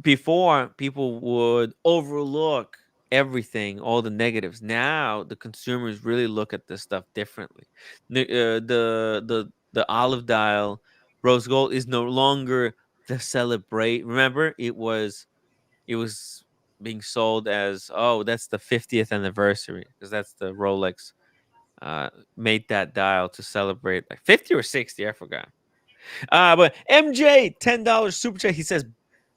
before people would overlook everything, all the negatives. Now the consumers really look at this stuff differently. The olive dial rose gold is no longer the celebrate. Remember, it was being sold as, oh, that's the 50th anniversary, because that's the Rolex made that dial to celebrate, like 50 or 60, I forgot. But MJ, $10 super chat. He says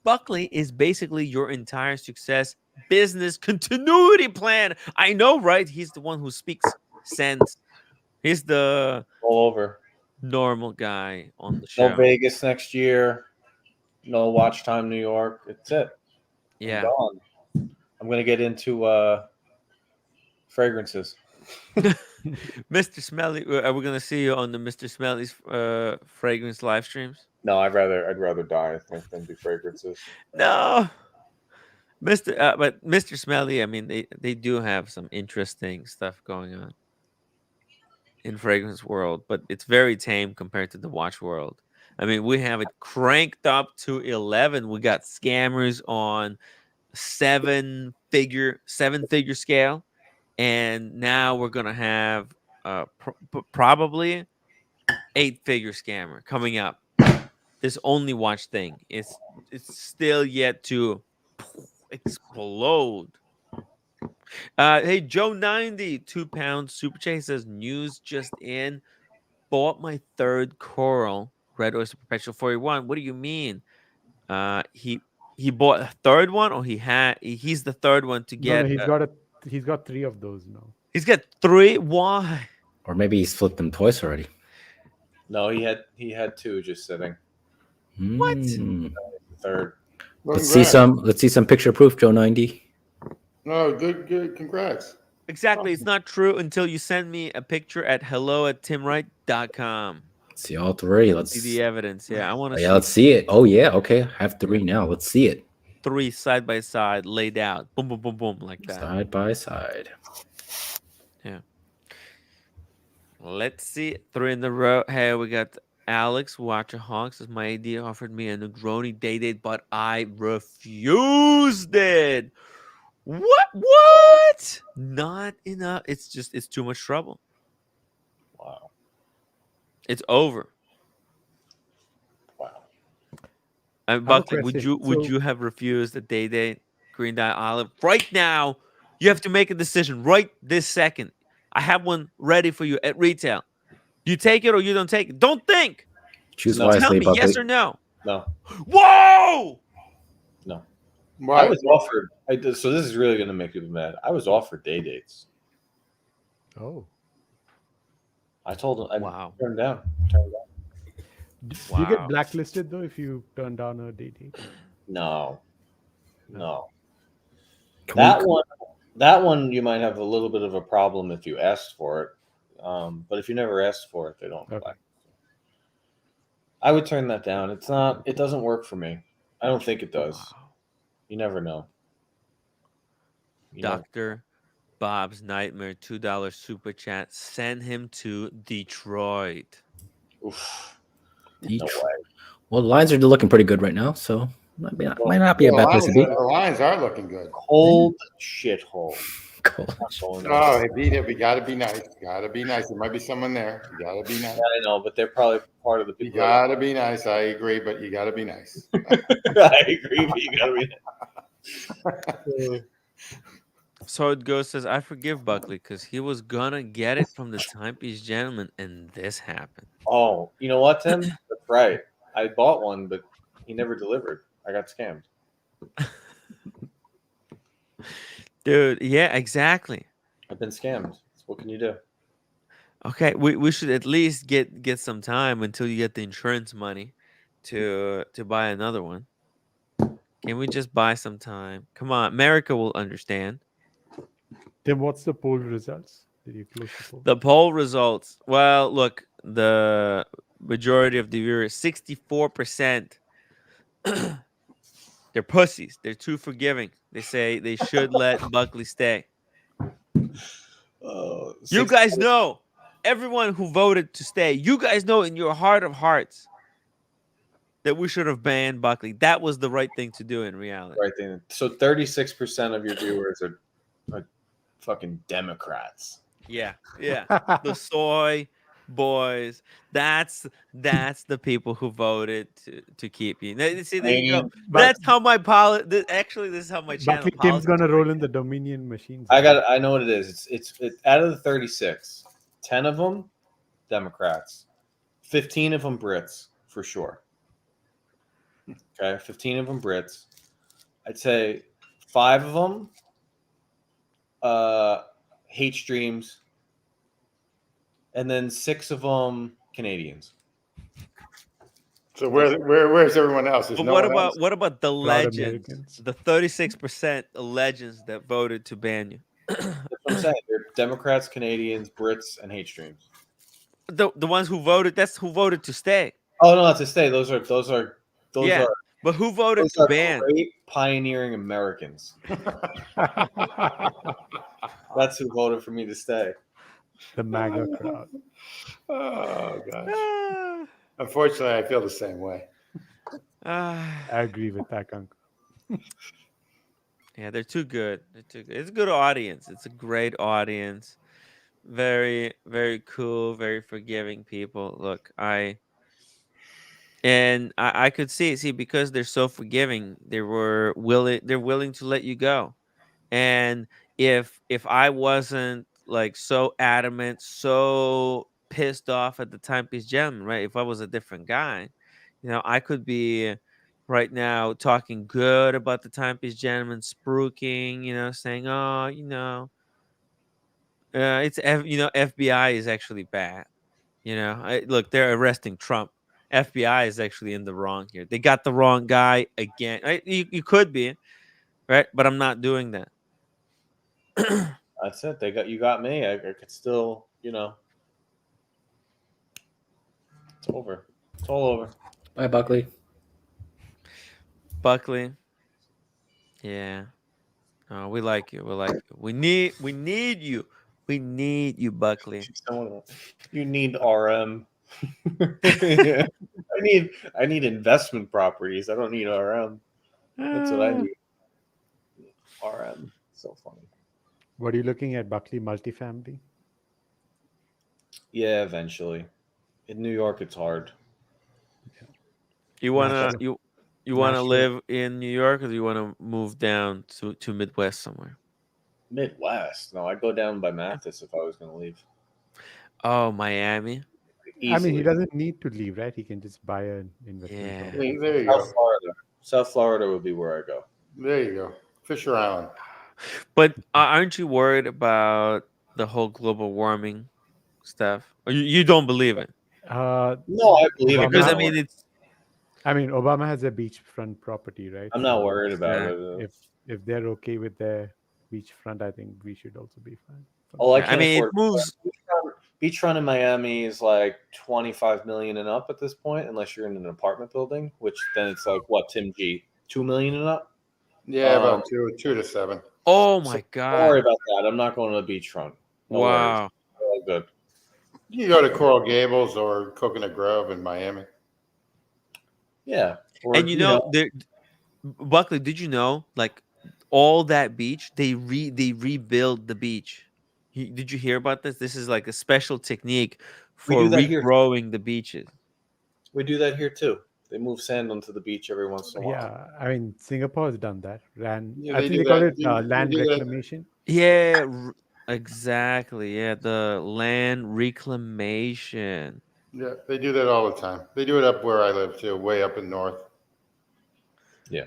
Buckley is basically your entire success business continuity plan. I know, right? He's the one who speaks sense. He's the all over normal guy on the show. No Vegas next year. No watch time New York. It's it. Yeah. I'm gone. I'm gonna get into fragrances. Mr. Smelly, are we gonna see you on the Mr. Smelly's fragrance live streams? No, I'd rather die, I think, than do fragrances. No, but Mr. Smelly, I mean, they do have some interesting stuff going on in fragrance world, but it's very tame compared to the watch world. I mean, we have it cranked up to 11. We got scammers on seven-figure scale, and now we're gonna have probably 8-figure scammer coming up. This only watch thing, it's still yet to explode. Hey, Joe 90, £2 super chat. He says, news just in. Bought my third Coral Red Oyster Perpetual 41. What do you mean? He bought a third one, or he's the third one to No, get. he's got 3 of those now. He's got 3. Why? Or maybe he's flipped them twice already. No, he had 2 just sitting. What? Third. Well, Let's see some picture proof, Joe 90. No, good. Congrats. Exactly. It's not true until you send me a picture at hello@timwright.com. See all 3. Let's see the evidence. Yeah, I want to. Yeah, let's see it. Oh yeah, okay. I have 3 now. Let's see it. 3 side by side, laid out, boom, boom, boom, boom, like that. Side by side. Yeah. Let's see. 3 in the row. Hey, we got Alex Watchahawks. As my idea offered me a Negroni day date, but I refused it. What? Not enough. It's too much trouble. Wow. It's over. Wow. Buckley, would you have refused a day date, green dye olive right now? You have to make a decision right this second. I have one ready for you at retail. You take it or you don't take it. Don't think. Choose Tell wisely, me Buckley. yes or no. No. Whoa! No. Why? I was offered. So this is really going to make people mad. I was offered day dates. Oh. I told him. I turned down. Do you get blacklisted though if you turn down a day date? No. That one, you might have a little bit of a problem if you asked for it. But if you never asked for it, they don't Okay. I would turn that down. It's not. It doesn't work for me. I don't think it does. Wow. You never know. You never- Dr. Bob's Nightmare, $2 super chat. Send him to Detroit. Oof. Detroit. Well, the lines are looking pretty good right now, so might not be a bad place to be. The Lions are looking good. Cold shithole. Cold. Oh, we got to be nice. Got to be nice. There might be someone there. You got to be nice. I know, but they're probably part of the You people. got to be nice. I agree, but you got to be nice. I agree, but you got to be nice. So it goes, says, I forgive Buckley because he was gonna get it from the timepiece gentleman, and this happened. Oh, you know what, Tim? That's right. I bought one, but he never delivered. I got scammed. Dude, yeah, exactly. I've been scammed. What can you do? Okay, we should at least get some time until you get the insurance money to buy another one. Can we just buy some time? Come on, America will understand. Tim, what's the poll results? Did you close the poll? The poll results. Well, look, the majority of the viewers, 64%. They're pussies. They're too forgiving. They say they should let Buckley stay. You guys know, everyone who voted to stay, you guys know in your heart of hearts that we should have banned Buckley. That was the right thing to do in reality. Right thing. So 36% of your viewers are fucking Democrats. Yeah, yeah. The soy boys. That's the people who voted to keep you. Now, see, there you go. That's how my actually, this is how my channel. Buckley, Tim's gonna roll in the Dominion machines. I know what it is. It's out of the 36, 10 of them Democrats, 15 of them Brits for sure. Okay, 15 of them Brits. I'd say 5 of them hate streams, and then 6 of them Canadians. So where's everyone else? There's But no what one about else? what about the Proud legends? Americans. The 36% legends that voted to ban you. That's what I'm saying. They're Democrats, Canadians, Brits, and hate streams. The ones who voted, that's who voted to stay. Oh no, to stay. Those are Yeah, but who voted those to are ban? great pioneering Americans. That's who voted for me to stay. The MAGA crowd. Oh gosh. Unfortunately, I feel the same way. I agree with that, Uncle. Yeah, they're too good. They're too good. It's a good audience. It's a great audience. Very, very cool, very forgiving people. Look, I could see because they're so forgiving, they're willing to let you go. And if I wasn't like so adamant, so pissed off at the timepiece gentleman, right? If I was a different guy, I could be right now talking good about the timepiece gentleman, spruiking, saying, oh, it's FBI is actually bad. Look, they're arresting Trump. FBI is actually in the wrong here. They got the wrong guy again. You could be, right? But I'm not doing that. That's it. You got me. I could still, it's over. It's all over. Bye, Buckley. Buckley. Yeah. Oh, we like you. We like you. We need you. We need you, Buckley. You need RM. I need investment properties. I don't need RM. That's what I need. RM. So funny. What are you looking at, Buckley? Multifamily? Yeah, eventually. In New York, it's hard. You wanna live in New York, or do you wanna move down to Midwest somewhere? Midwest? No, I'd go down by Mathis if I was going to leave. Oh, Miami. I mean, he doesn't need to leave, right? He can just buy an investment property. There you South go. Florida. South Florida would be where I go. There you go. Fisher Island. But aren't you worried about the whole global warming stuff? Or you don't believe it? No, I believe it. Because I mean, Obama has a beachfront property, right? I'm not worried about it. If if they're okay with their beachfront, I think we should also be fine. Oh, I Yeah, I can't mean, it afford moves. beachfront in Miami is like 25 million and up at this point, unless you're in an apartment building, which then it's like what, Tim G, 2 million and up. Yeah, about 2 to 7. Oh So my don't worry god! about that. I'm not going to the beachfront. No worries. Wow. All good. You go to Coral Gables or Coconut Grove in Miami. Yeah. Or And there, Buckley, did you know, like all that beach, they rebuild the beach. Did you hear about this? This is like a special technique We for do that here. regrowing the beaches. We do that here too. They move sand onto the beach every once in a while. Yeah, I mean, Singapore has done that. Yeah, I they think do they call that. it land They do that. reclamation. Yeah, exactly. Yeah, the land reclamation. Yeah, they do that all the time. They do it up where I live too, way up in north. Yeah.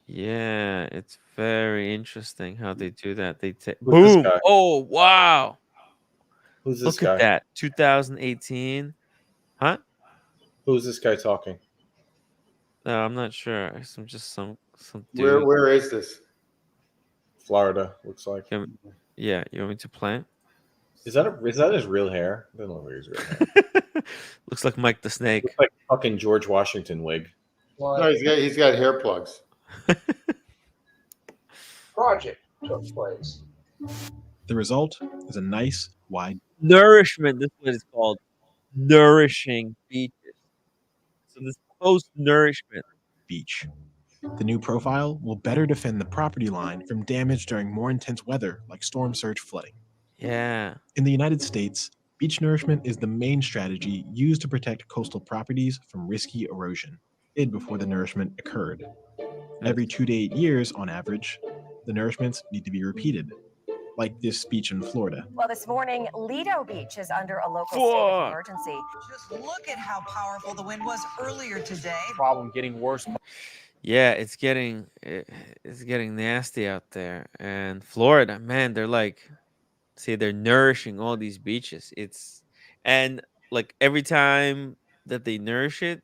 Yeah, it's very interesting how they do that. They take Who's this boom. guy? Oh wow! Who's this Look guy? at that, 2018. Huh? Who's this guy talking? I'm not sure. Some dude. Where is this? Florida, looks like. Yeah, you want me to plant? Is that his real hair? It doesn't look like his real hair. Looks like Mike the Snake. Looks like fucking George Washington wig. No, he's got hair plugs. Project took place. The result is a nice, wide Nourishment. This is what it's called. Nourishing beaches. So this post-nourishment beach. The new profile will better defend the property line from damage during more intense weather like storm surge flooding. Yeah. In the United States, beach nourishment is the main strategy used to protect coastal properties from risky erosion, before the nourishment occurred. Every 2 to 8 years, on average, the nourishments need to be repeated, like this beach in Florida. Well, this morning, Lido Beach is under a local state of emergency. Just look at how powerful the wind was earlier today. Problem getting worse. Yeah, it's getting nasty out there. And Florida, man, they're nourishing all these beaches. And like every time that they nourish it,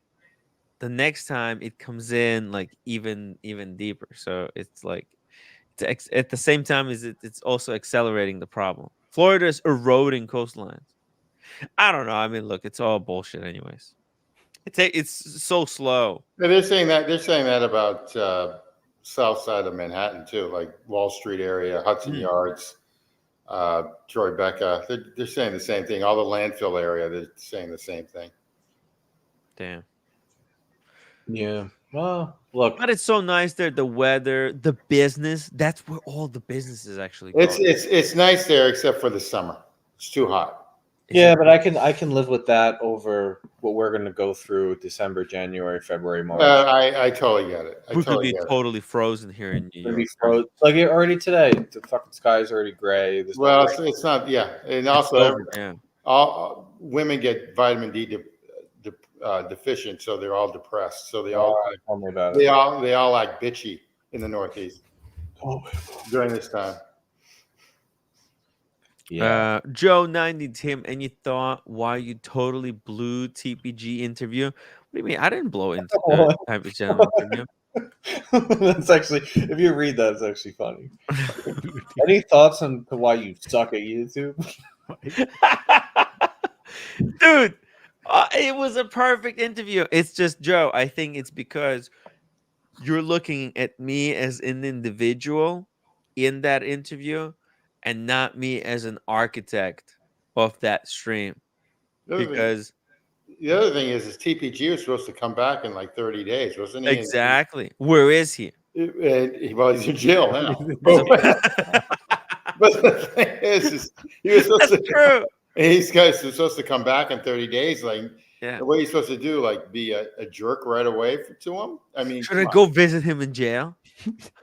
the next time it comes in like even deeper. So it's like at the same time as it's also accelerating the problem. Florida is eroding coastlines. I don't know. I mean, look, it's all bullshit anyways. It's so slow. Yeah, they're saying that about south side of Manhattan too, like Wall Street area, Hudson Yards, Tribeca. They're saying the same thing. All the landfill area, they're saying the same thing. Damn. Yeah. Well, look. But it's so nice there. The weather, the business. That's where all the businesses actually go. It's nice there except for the summer. It's too hot. Yeah, but I can live with that over what we're going to go through December, January, February, March. I totally get it. We could be totally frozen here in New York. Like already today, the fucking sky is already gray. Well, it's not. Yeah, and also all women get vitamin D deficient, so they're all depressed. So they all tell me about they all like bitchy in the Northeast during this time. Yeah. Joe 90 Tim, any thought why you totally blew TPG interview? What do you mean? I didn't blow into the type of gentleman interview. That's actually, if you read that, it's actually funny. Any thoughts on why you suck at YouTube? Dude, it was a perfect interview. It's just, Joe, I think it's because you're looking at me as an individual in that interview and not me as an architect of that stream. Because the other thing is TPG was supposed to come back in like 30 days, wasn't he? Exactly. Where is he? Well, he's in jail now. But the thing is he was supposed to. True. He's supposed to come back in 30 days. Like, what are you supposed to do? Like, be a jerk right away to him? I mean, should I go visit him in jail?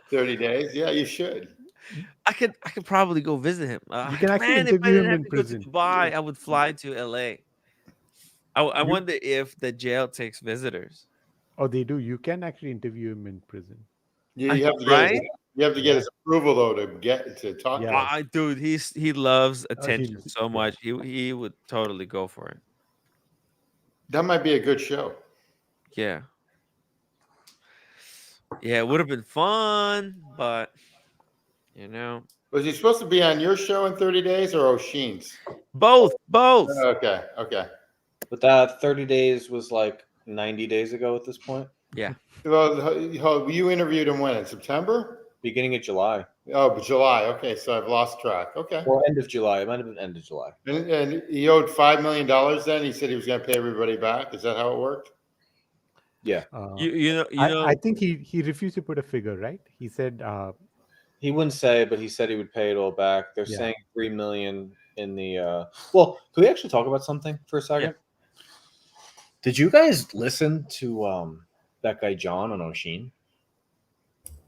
30 days? Yeah, you should. I could probably go visit him. You can actually interview him in prison. Go to Dubai, I would fly to LA. I wonder if the jail takes visitors. Oh, they do. You can actually interview him in prison. You have to get his approval though to talk. Yeah. Dude, he loves attention so much. He would totally go for it. That might be a good show. Yeah. Yeah, it would have been fun, but you know, Was he supposed to be on your show in 30 days or O'Sheen's? both. Okay, okay. But that 30 days was like 90 days ago at this point. Yeah. Well, you interviewed him when? In September? Beginning of July. Oh, but July. Okay, so I've lost track. Okay. Or end of July. It might have been end of July. And he owed $5 million then? He said he was going to pay everybody back. Is that how it worked? Yeah. I think he refused to put a figure, right? He said he wouldn't say, but he said he would pay it all back. They're Yeah. saying $3 million in the. Well, can we actually talk about something for a second? Yeah. Did you guys listen to that guy John on O'Sheen?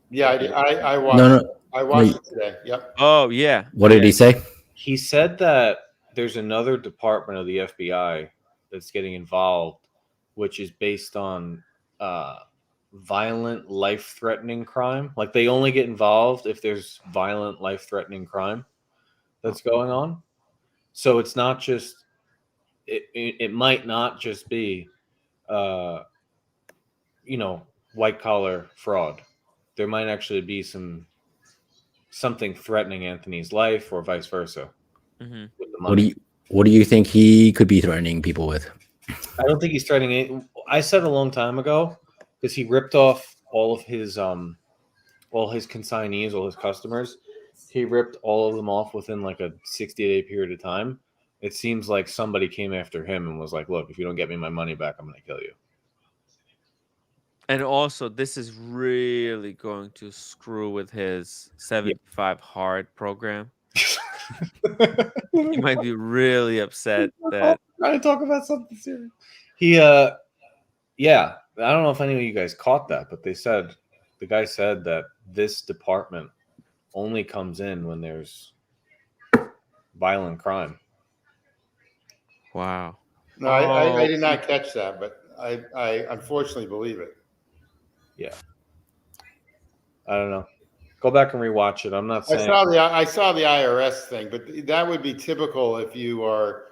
Yeah, I watched. No. I watched it today. Yep. Oh yeah. What did he say? He said that there's another department of the FBI that's getting involved, which is based on violent, life-threatening crime. Like they only get involved if there's violent, life-threatening crime that's going on. So it's not just it might not just be white collar fraud. There might actually be something threatening Anthony's life or vice versa. Mm-hmm. With the money. What do you think he could be threatening people with? I don't think he's threatening it. I said a long time ago because he ripped off all his consignees, all his customers. He ripped all of them off within like a 60-day period of time. It seems like somebody came after him and was like, "Look, if you don't get me my money back, I'm going to kill you." And also, this is really going to screw with his 75 hard program. He might be really upset that. Trying to talk about something serious. I don't know if any of you guys caught that, but the guy said that this department only comes in when there's violent crime. Wow. No, I did not catch that, but I unfortunately believe it. Yeah. I don't know. Go back and rewatch it. I'm not saying I saw the IRS thing, but that would be typical if you are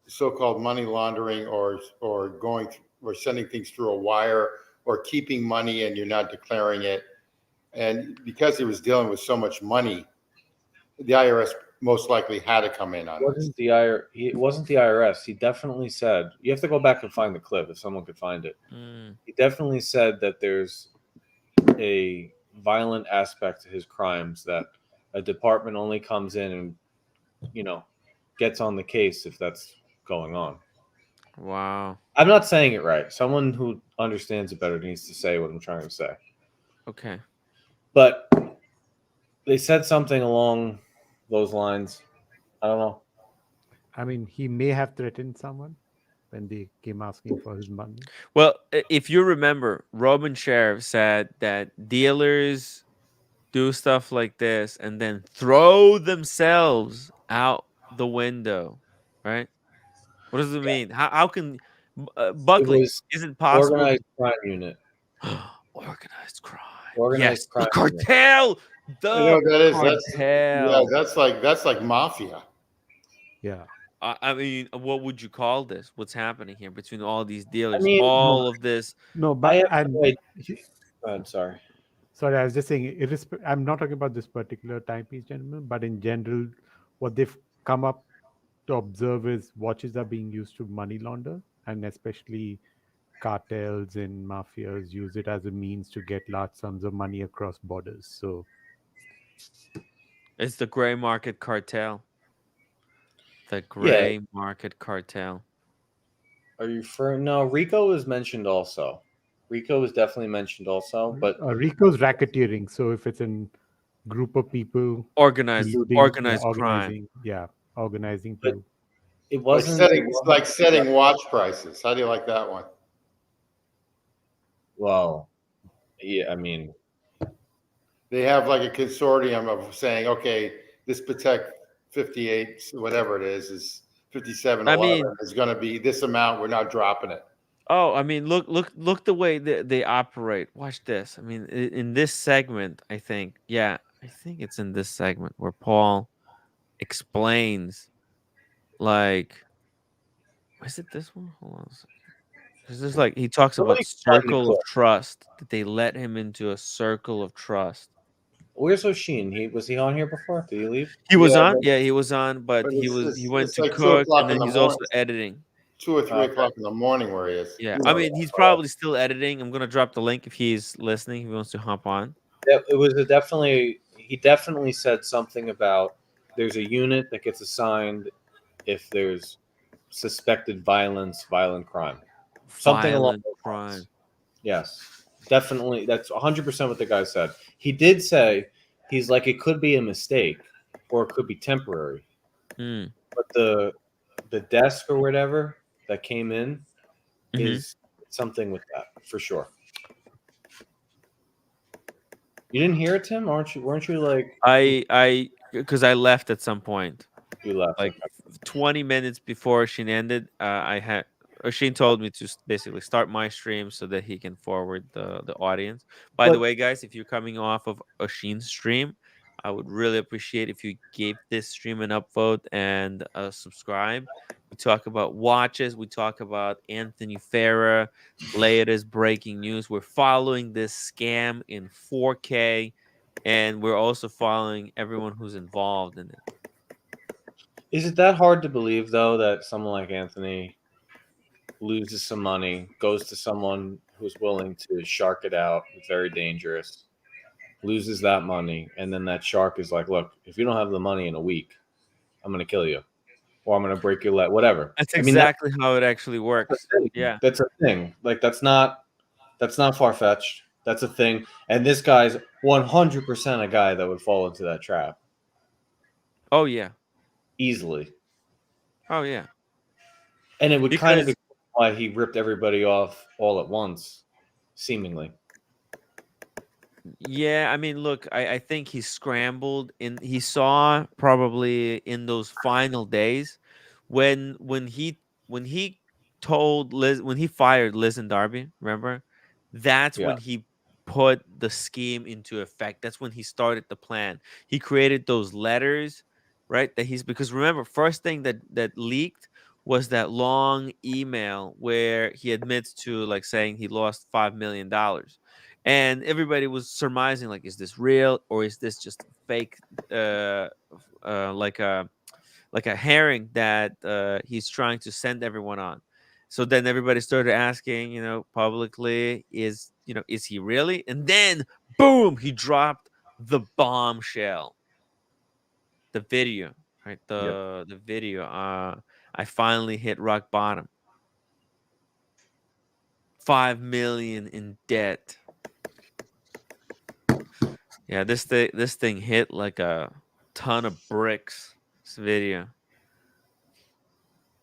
so-called money laundering or sending things through a wire or keeping money and you're not declaring it. And because he was dealing with so much money, the IRS most likely had to come in on it wasn't the IRS. He definitely said, you have to go back and find the clip if someone could find it. He definitely said that there's a violent aspect to his crimes, that a department only comes in and gets on the case if that's going on. Wow. I'm not saying it right. Someone who understands it better needs to say what I'm trying to say. Okay. But they said something along those lines. I don't know. I mean, he may have threatened someone when they came asking for his money. Well, if you remember, Roman Sheriff said that dealers do stuff like this and then throw themselves out the window, right? What does it mean? How can Buckley? Is it possible? Organized crime unit. Organized crime. Organized crime. The cartel. That's like mafia. Yeah. I mean, what would you call this? What's happening here between all these dealers? Of this. No, but I'm sorry. Sorry, I was just saying. I'm not talking about this particular timepiece, gentlemen, but in general, what they've come up to observe is watches are being used to money launder, and especially cartels and mafias use it as a means to get large sums of money across borders. So it's the gray market cartel. The gray market cartel. Are you referring? No, Rico is mentioned also. Rico is definitely mentioned also, but Rico's racketeering. So if it's a group of people organizing crime, organizing to. It wasn't like setting watch prices. How do you like that one? Well, yeah, I mean, they have like a consortium of saying, okay, this Patek 58, whatever it is 5711 is going to be this amount. We're not dropping it. Oh, I mean, look the way they operate. Watch this. I mean, in this segment, I think it's in this segment where Paul explains, like, is it this one? Hold on a second. Because it's like he talks about Somebody find the circle of clip. trust, that they let him into a circle of trust. Where's Oshin? Was he on here before? Did he leave? He was Yeah, on, yeah, he was on, but but he went it's to like 2 cook, and o'clock in then the he's also morning, editing. 2 or 3 Okay. o'clock in the morning where he is. Yeah, I mean, he's probably still editing. I'm gonna drop the link if he's listening. If he wants to hop on. It was definitely. He definitely said something about there's a unit that gets assigned if there's suspected violent crime, something along Violent those crime. lines. Yes, definitely. That's 100% what the guy said. He did say he's like it could be a mistake or it could be temporary, Mm. but the desk or whatever that came in is something with that for sure. You didn't hear it, Tim? Weren't you like Because I left at some point. you left? Like Okay. 20 minutes before Sheen ended, Sheen told me to basically start my stream so that he can forward the audience. By the But way, guys, if you're coming off of Sheen's stream, I would really appreciate if you gave this stream an upvote and subscribe. We talk about watches. We talk about Anthony Farah, latest breaking news. We're following this scam in 4K, and we're also following everyone who's involved in it. is it that hard to believe though that someone like Anthony loses some money, goes to someone who's willing to shark it out, it's very dangerous, loses that money, and then that shark is like, look, if you don't have the money in a week, I'm gonna kill you. Or I'm gonna break your leg, whatever. That's I mean exactly how it actually works. Yeah. that's a thing. Like that's not far fetched. That's a thing. And this guy's 100% a guy that would fall into that trap. Oh yeah. Easily. Oh yeah. And it would kind of Because explain why he ripped everybody off all at once, seemingly. yeah, I mean, look, I think he scrambled and he saw probably in those final days when he told Liz when he fired Liz and Darby, remember? That's Yeah. when he put the scheme into effect. That's when he started the plan. He created those letters, right? That he's because remember, first thing that leaked was that long email where he admits to like saying he lost $5 million. And everybody was surmising like, is this real or is this just fake? Like a herring that he's trying to send everyone on. So then everybody started asking, publicly, is he really? And then boom, he dropped the bombshell, the video, right? Yep. The video. I finally hit rock bottom. 5 million in debt. Yeah, this thing hit like a ton of bricks. This video.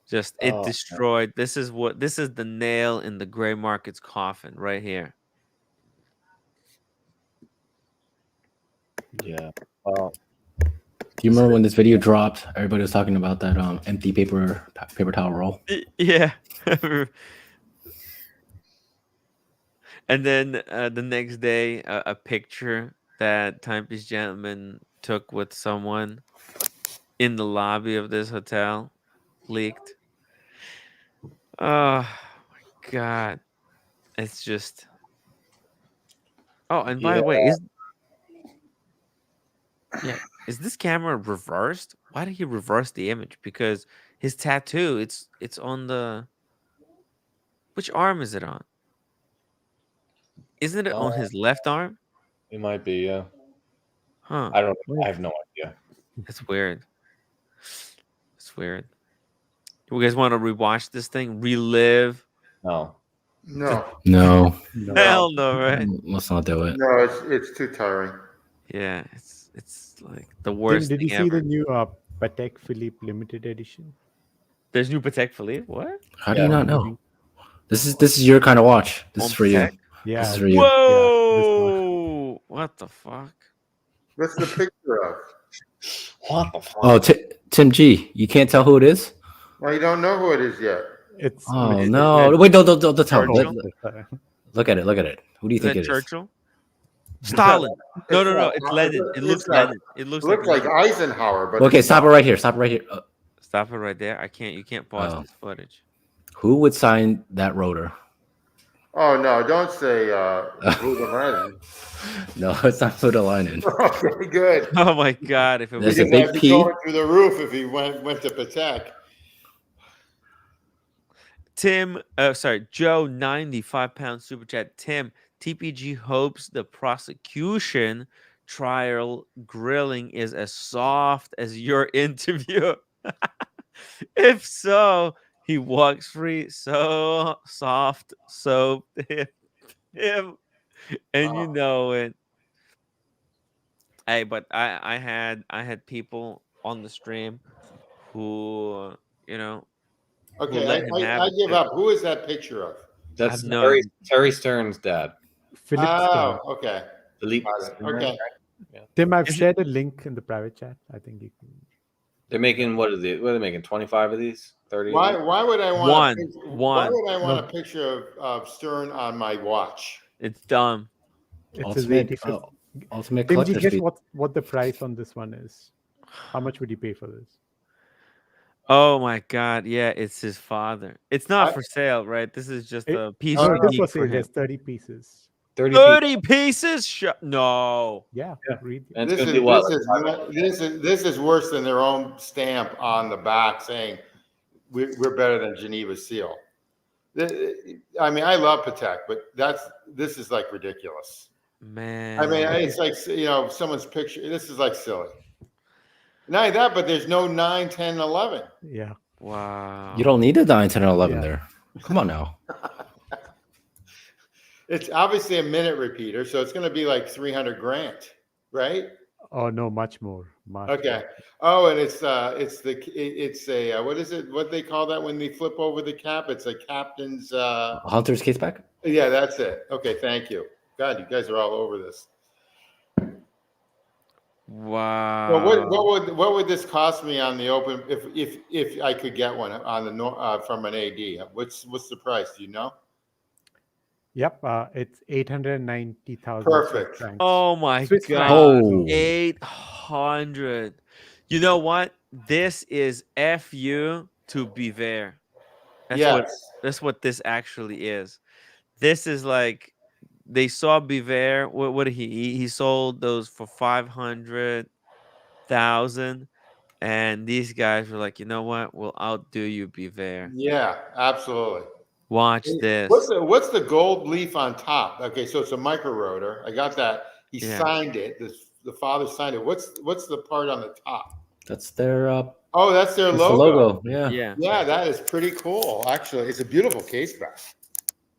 Just it destroyed. This is the nail in the gray market's coffin right here. Yeah. Do you remember when this video dropped? Everybody was talking about that empty paper towel roll. Yeah. And then the next day, a picture that Timepiece Gentleman took with someone in the lobby of this hotel leaked. Oh my god. It's just Oh, and by the way, is this camera reversed? Why did he reverse the image? Because his tattoo, it's on the which arm is it on? Isn't it on his left arm? It might be, yeah. Huh. I don't know. I have no idea. It's weird. It's weird. You guys want to rewatch this thing? Relive? No. No. No. Hell no, right? Let's not do it. No, it's too tiring. Yeah, it's like the Tim, worst did you thing see ever. the new Patek Philippe limited edition? There's new Patek Philippe? What? How do you not know? This is your kind of watch. This is for you. Yeah. This is for you. Whoa! What the fuck? What's the picture of? What the fuck? Oh, Tim G, you can't tell who it is? Well, you don't know who it is yet. It's Oh no! Wait, don't tell me. Churchill? Look at it. Who do you Is think that it is? Churchill? Stalin. No. It's Lenin. It looks Lenin. It looks like Lenin. Eisenhower, but Okay, it's stop it not. right here. Stop it right here. Stop it right there. You can't pause this footage. Who would sign that rotor? Oh no! Don't say Voutilainen. No, it's not Voutilainen. Okay, good. Oh my God! If it was There's a Because I'd big be P. going through the roof if he went to Patek. Tim, sorry, Joe, 95 pound super chat. Tim, TPG hopes the prosecution trial grilling is as soft as your interview. If so, he walks free. So soft, so him, and you know it. Hey, but I had people on the stream who who Okay, let him have I it give too. up. Who is that picture of? I have That's no. Terry Stern's dad. Philip Stern. Oh, okay. Philippe Got it. Stern. Okay. Yeah. Tim, I've Is it shared a link in the private chat. I think you can. They're making what are they making? 25 of these? 30 of Why these? would I want why one? would I want No, a picture of Stern on my watch? It's dumb. it's his Ultimate 85th. ultimate Tim, collector's guess piece. what the price on this one is? How much would you pay for this? Oh my God! Yeah, it's his father. It's not I, for sale, right? This is just It, a piece no, it is unique for for sale. him. There's 30 pieces. 30 people. 30 pieces? No. Yeah, Yeah. read. And it's this gonna is be what? this is worse than their own stamp on the back saying we're better than Geneva Seal. I mean, I love Patek, but this is like ridiculous. Man. I mean, it's like someone's picture. This is like silly. Not only that, but there's no 9, 10, 11. Yeah. Wow. You don't need a 9, 10, and 11 Yeah. there. Come on now. It's obviously a minute repeater, so it's going to be like 300 grand, right? Oh no, much more. Much Okay. more. Oh, and it's a what is it? What they call that when they flip over the cap? It's a captain's. Hunter's case back. Yeah, that's it. Okay, thank you. God, you guys are all over this. Wow. Well, what would this cost me on the open if I could get one on the from an AD? What's the price? Do you know? Yep. It's 890,000 Perfect. francs. Oh my Swiss God. francs. Oh. 800. You know what? This is FU to Biver. That's what this actually is. This is like they saw Biver. What did he sold those for 500,000, and these guys were like, you know what? We'll outdo you, Biver. Yeah, absolutely. Watch this. What's the gold leaf on top? Okay, so it's a micro rotor. I got that. He signed it. The father signed it. What's the part on the top? That's their Oh, that's their the logo. logo. Yeah. Yeah, that is pretty cool. Actually, it's a beautiful case back.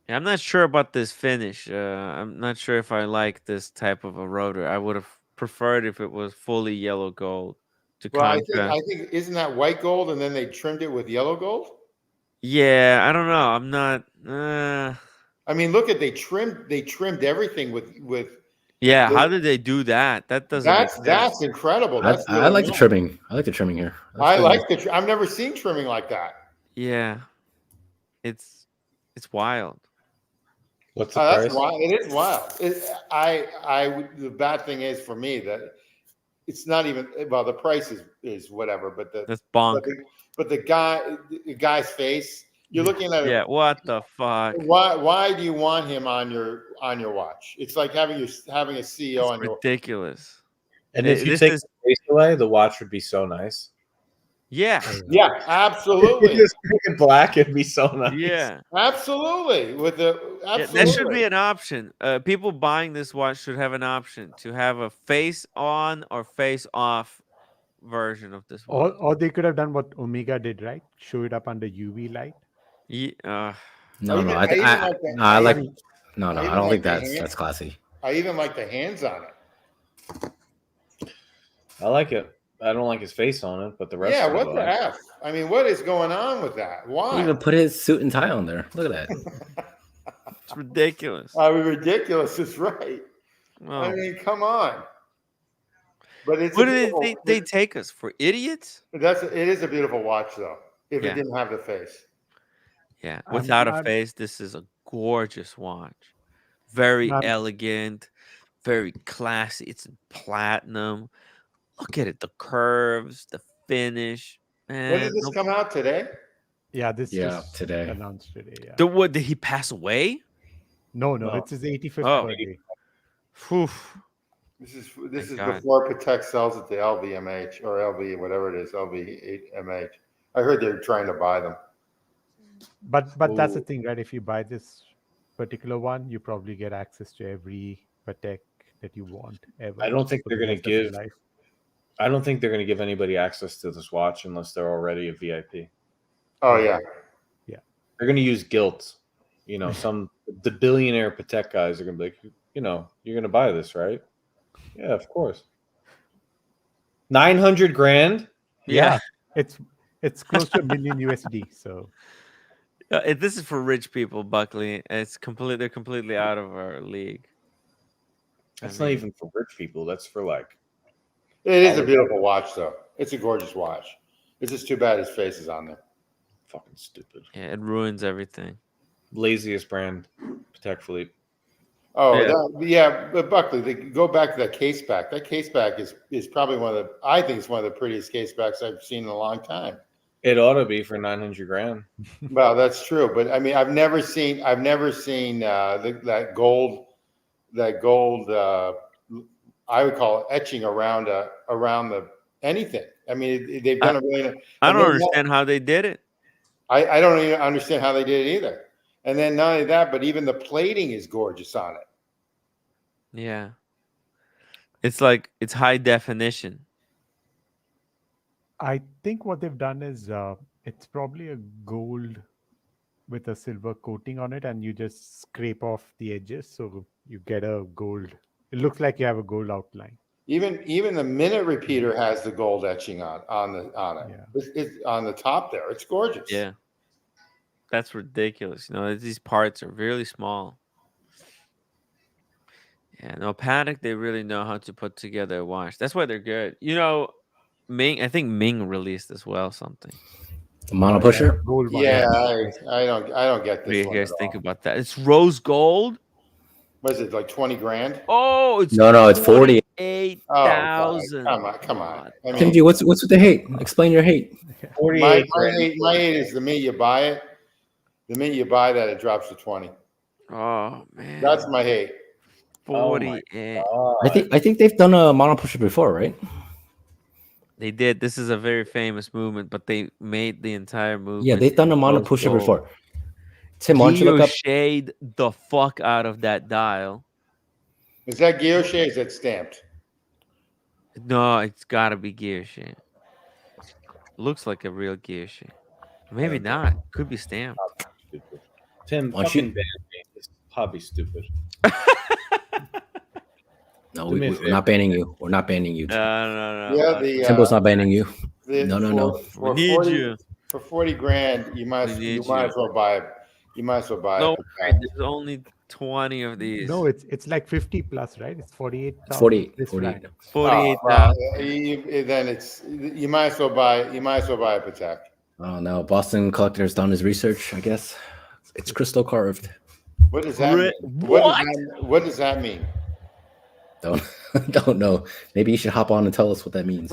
Yeah, I'm not sure about this finish. I'm not sure if I like this type of a rotor. I would have preferred if it was fully yellow gold to Well, contrast. I think isn't that white gold and then they trimmed it with yellow gold? Yeah, I don't know. I'm not. I mean, look at they trimmed everything with. Yeah, how did they do that? That doesn't make sense. That's incredible. That's I like the trimming. I like the trimming here. I like the. I've never seen trimming like that. Yeah, it's wild. What's the That's price? wild. It is wild. The bad thing is for me that it's not even the price is whatever, but that's bonk. But the guy's face, you're looking at. Yeah, what the fuck? Why do you want him on your watch? It's like having a CEO That's on your. ridiculous. And if you take the face away, the watch would be so nice. Yeah. Yeah, absolutely. Just make it black, it'd be so nice. Yeah. Absolutely. Yeah, that should be an option. People buying this watch should have an option to have a face on or face off version of this watch. Or they could have done what Omega did, right? Show it up under UV light. Yeah. No, I don't think that's classy. I even like the hands on it. I like it. I don't like his face on it, but the rest. Yeah, what the F? I mean, what is going on with that? Why? He even put his suit and tie on there. Look at that. It's ridiculous. Ridiculous is right. Oh. I mean, come on. But it's what do they take us for idiots? It is a beautiful watch though. If it didn't have the face. Yeah, without a face, this is a gorgeous watch. Very elegant, very classy. It's in platinum. Look at it, the curves, the finish. Man, When did this come out today? Yeah, this today announced today. Yeah. Did he pass away? No, No. it's his 85th Oh. birthday. Phew. This Thank is God. before Patek sells it to LVMH or LV whatever it is, LVMH. I heard they're trying to buy them. But that's the Ooh. thing, right? If you buy this particular one, you probably get access to every Patek that you want ever. I don't think for they're the going to rest of your give. life. I don't think they're going to give anybody access to this watch unless they're already a VIP. Oh yeah. Yeah. They're going to use guilt. You know, the billionaire Patek guys are going to be like, you know, you're going to buy this, right? Yeah, of course. 900 grand. Yeah. It's close to $1 million USD. So This is for rich people, Buckley. They're completely out of our league. That's not even for rich people. That's for like. It is a beautiful watch, though. It's a gorgeous watch. It's just too bad his face is on there. Fucking stupid. Yeah, it ruins everything. Laziest brand, Patek Philippe. Oh, yeah, but Buckley, go back to that case back. That case back is probably I think it's one of the prettiest case backs I've seen in a long time. It ought to be for 900 grand. Well, that's true, but I mean, I've never seen that gold. I would call it etching around the anything. I mean, they've done a really. I don't understand how they did it. I don't even understand how they did it either. And then not only that, but even the plating is gorgeous on it. Yeah. It's like it's high definition. I think what they've done is it's probably a gold with a silver coating on it, and you just scrape off the edges, so you get a gold. It looks like you have a gold outline. Even the minute repeater has the gold etching on it. Yeah. It's on the top there. It's gorgeous. Yeah. That's ridiculous. You know, these parts are really small. Yeah, no, Patek, they really know how to put together a watch. That's why they're good. You know, I think Ming released as well something. The mono pusher? Gold one. Yeah, I don't get What do this you one. guys think about that? It's rose gold. What is it, like 20 grand? Oh, it's No, it's 40. 48,000. Come on. I mean, Tim G, what's with the hate? Explain your hate. 48 my hate is the minute you buy it, the minute you buy that, it drops to 20. Oh man, that's my hate. 48. I think they've done a mono pusher before, right? They did. This is a very famous movement, but they made the entire movement. Yeah, they've done a mono rose pusher gold. before. Tim, why don't you look up? Guilloche'd the fuck out of that dial. Is that guilloche? Is that stamped? No, it's got to be guilloche. Looks like a real guilloche. Maybe not. Could be stamped. Tim, Why don't fucking you- ban me. This hobby's stupid. No, Do me a we're favor. not banning you. We're not banning you. No. Yeah, Timbo's not banning you. No. For We need 40, you. For 40 grand, you might need as well buy it. You might as well buy No, it. there's only 20 of these. No, it's like 50 plus, right? It's 48,000. 48, This 48. franc. 48,000. Then you might as well buy a Patek. Oh no, Boston Collector's done his research. I guess it's crystal carved. What does that mean? What does that mean? Don't know. Maybe you should hop on and tell us what that means.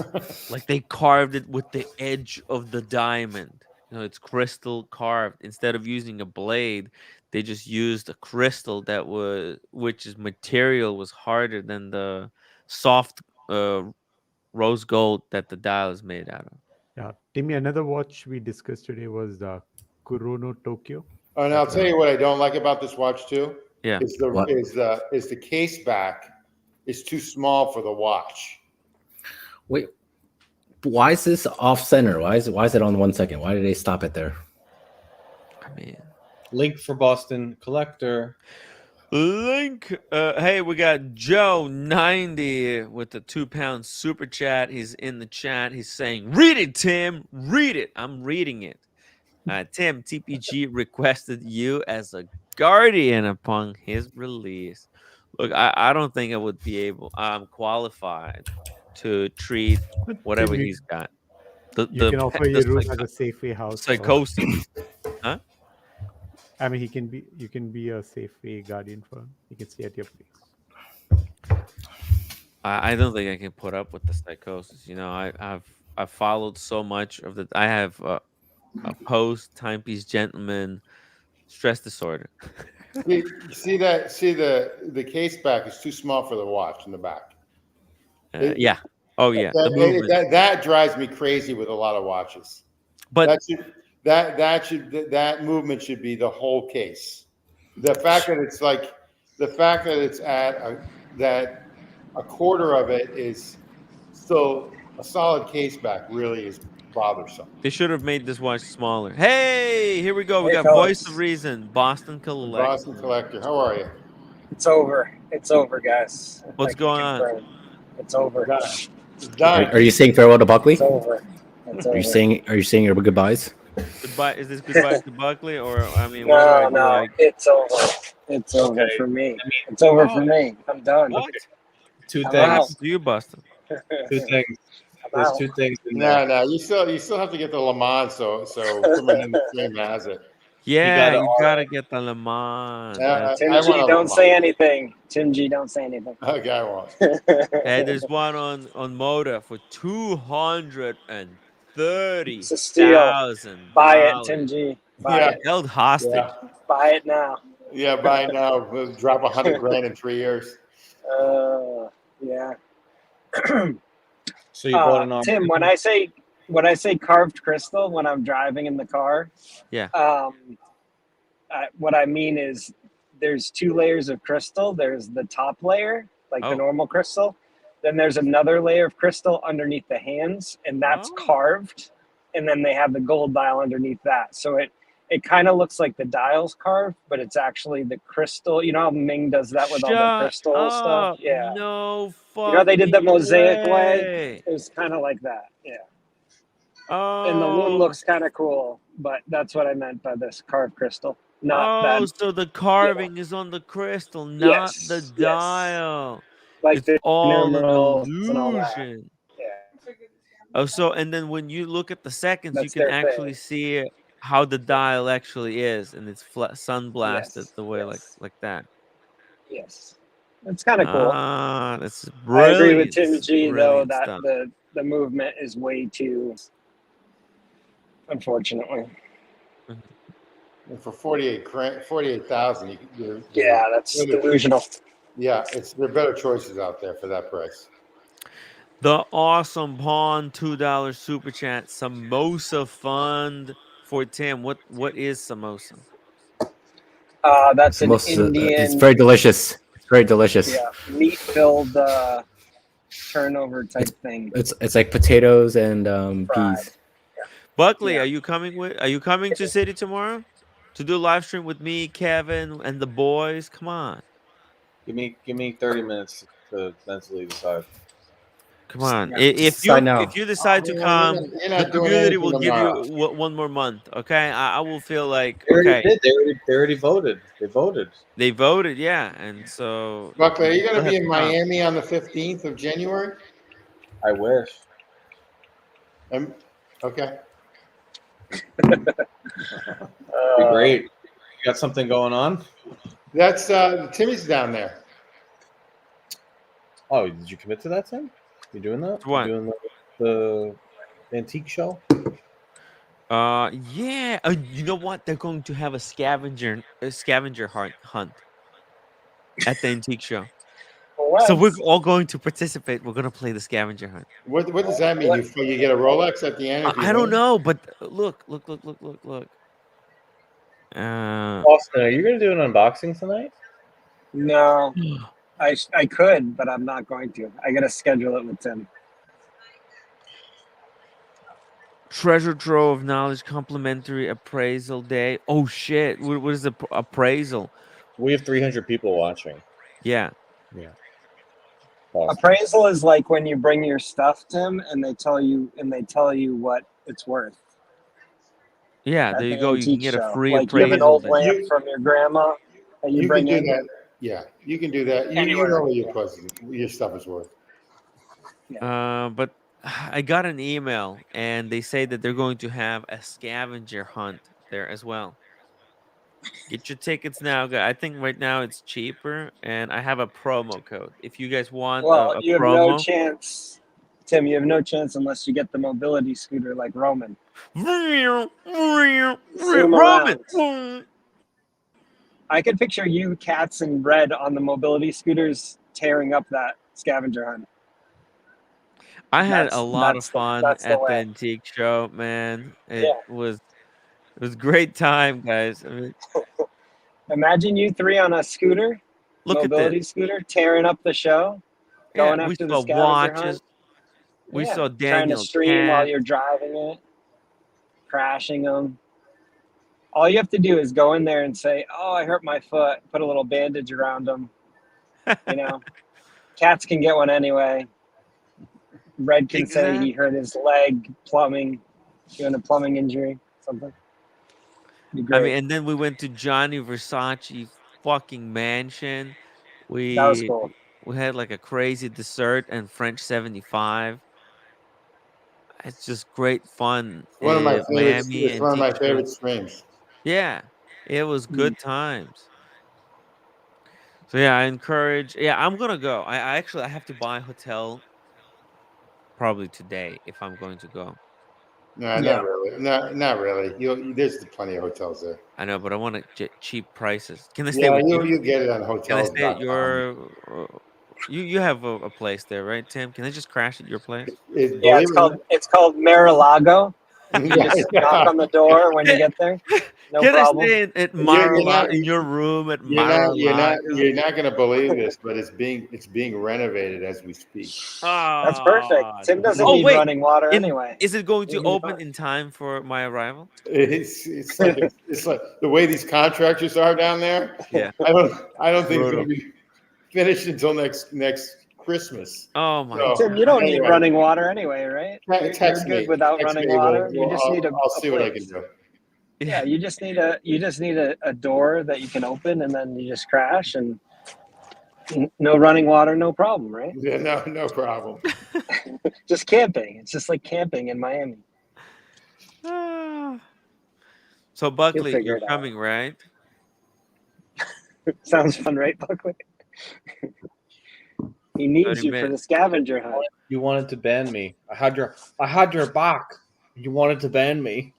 Like they carved it with the edge of the diamond. You know, it's crystal carved. Instead of using a blade, they just used a crystal which material was harder than the soft rose gold that the dial is made out of. Yeah, Timmy, another watch we discussed today was the Kurono Tokyo. Oh, and I'll tell you what I don't like about this watch too. Yeah. Is the case back is too small for the watch. Wait, why is this off center? Why is it on 1 second? Why did they stop it there? I mean, link for Boston Collector. Link. Hey, we got Joe 90 with the £2 super chat. He's in the chat. He's saying, "Read it, Tim. Read it." I'm reading it. Tim, TPG requested you as a guardian upon his release. Look, I don't think I would be qualified to treat whatever Timmy, he's got. You can offer your room as a Safeway house. Psychosis. Huh? I mean, you can be a Safeway guardian for him. He can stay at your place. I don't think I can put up with the psychosis. You know, I've followed so much of the. I have a post timepiece gentleman stress disorder. See the case back is too small for the watch in the back. Yeah. Oh yeah. The movement. That drives me crazy with a lot of watches. But that movement should be the whole case. The fact that it's at that a quarter of it is still a solid case back really is bothersome. they should have made this watch smaller. Hey, here we go. We Hey, got Voice of fellas. Reason, Boston The Collector. Boston Collector, how are you? It's over. It's over, guys. What's going on? It's over. It's done. Are you saying farewell to Buckley? It's over. It's Are over. you saying your goodbyes? Goodbye. Is this goodbyes to Buckley, or I mean, No, what do I do? no, it's over. It's over for me. It's over for me. I'm done. What? Two I'm What happened things. to you, Boston? Two things. I'm There's out. two things in there. No, you still have to get the Le Mans, so someone in the stream has it. Yeah, got you it. gotta get the Le Mans. Tim I G, want a Le don't Mans. say anything. Tim G, don't say anything. Okay, I won't. Hey, there's one on Moda for It's a steal. $230,000. Buy it, Tim G. Buy Yeah. it. Held hostage. Yeah, Buy it now. yeah. By now, we'll drop $100,000 in 3 years. Yeah. So you bought an Tim, when I say carved crystal when I'm driving in the car, Yeah. what I mean is there's 2 layers of crystal. There's the top layer, like the normal crystal. Then there's another layer of crystal underneath the hands, and that's carved. And then they have the gold dial underneath that. So it kind of looks like the dial's carved, but it's actually the crystal. You know how Ming does that with all the crystal stuff? Yeah. No fucking You know, they did the mosaic way. way. It was kind of like that. Yeah. Oh. And the wood looks kind of cool, but that's what I meant by this carved crystal. Not that. So the carving is on the crystal, not the Yes, dial. like It's the all an numerals and all that. illusion. Yeah. Oh, so and then when you look at the seconds, you That's can their actually thing. see how the dial actually is, and it's sun blasted Yes, the way yes. like that. Yes. It's kind of cool. That's I brilliant. agree with Tim This is G, though, brilliant that stuff. the movement is way too, unfortunately. And for 48,000, Yeah, that's delusional. Yeah, there are better choices out there for that price. The awesome Pawn $2 super chat. Samosa fund for Tim. What is samosa? That's an Samosa, Indian. it's very delicious. It's very delicious. Yeah, meat-filled turnover type thing. It's like potatoes and peas. Buckley, are you coming to City tomorrow to do a live stream with me, Kevin, and the boys? Come on. Give me 30 minutes to mentally decide. Come on. Yeah. If you decide to come, you're not the doing community will anything give tomorrow. you one more month. Okay, I will feel like They already okay. did. They already voted. They voted. They voted, yeah, and so. Buckley, are you going still to be have in to come. Miami on the 15th of January? I wish. Okay. Be great. You got something going on? That's Timmy's down there. Oh, did you commit to that, Tim? You doing that? What? You doing the antique show? Yeah. You know what? They're going to have a scavenger hunt at the antique show. So we're all going to participate. We're going to play the scavenger hunt. What does that mean? You get a Rolex at the end? if you I don't win? know, but look. Austin, are you going to do an unboxing tonight? No, I could, but I'm not going to. I got to schedule it with Tim. Treasure trove of knowledge, complimentary appraisal day. Oh shit! What is the appraisal? We have 300 people watching. Yeah. Yeah. Appraisal is like when you bring your stuff, Tim, and they tell you what it's worth. Yeah, at there you the go. You can antique get a show. free Like you have an appraisal old day. lamp from your grandma that you You bring can in. do that. Yeah, you can do that. You know what your stuff is worth. But I got an email and they say that they're going to have a scavenger hunt there as well. Get your tickets now, guys. I think right now it's cheaper, and I have a promo code. If you guys want Well, a you have promo, no chance, Tim. You have no chance unless you get the mobility scooter like Roman. Zoom Roman. around. I could picture you, Cats, and Red on the mobility scooters tearing up that scavenger hunt. I had a lot of fun That's the at the way. antique show, man. Yeah. It was great time, guys. I mean, Imagine you three on a scooter, look at this. mobility scooter, tearing up the show, Yeah, going we after the saw scavenger hunt. watches. We Yeah, saw trying to Daniel stream while Cat. you're driving it, crashing them. All you have to do is go in there and say, "Oh, I hurt my foot." Put a little bandage around them. You know, Cats can get one anyway. Red can say he hurt his leg plumbing, doing a plumbing injury, something. Be I great. mean, and then we went to Johnny Versace fucking mansion. That was cool. We had like a crazy dessert and French 75. It's just great fun. One of my favorite. Miami It's one of my antique show. favorite streams. Yeah, it was good times. So yeah, I encourage. Yeah, I'm gonna go. I actually I have to buy a hotel probably today if I'm going to go. No, not really. Not really. There's plenty of hotels there. I know, but I want to get cheap prices. Can I stay Yeah, with you? you get it on Can I stay at hotels.com. your? You have a place there, right, Tim? Can I just crash at your place? Yeah, it's called Mar-a-Lago. You just knock on the door when you get there. No Can problem. I stay at Mar-a-Lago in your room at Mar-a-Lago? You're not going to believe this, but it's being renovated as we speak. That's perfect. Tim doesn't Oh need wait, running water anyway. Is it going to He'll be open fine. in time for my arrival? It's like the way these contractors are down there. Yeah. I don't think it's going to be finished until next Christmas. Oh my So, Tim, you don't need anyway, running water anyway, right? Text You're me. good without Text running me. water. You just need I'll see what I can place. do. Yeah, you just need a door that you can open, and then you just crash, and no running water, no problem, right? Yeah, no problem. Just camping. It's just like camping in Miami. So Buckley, figure you're it out. coming, right? Sounds fun, right, Buckley? He needs 30 you for the minutes. scavenger hunt. You wanted to ban me. I had your back. You wanted to ban me.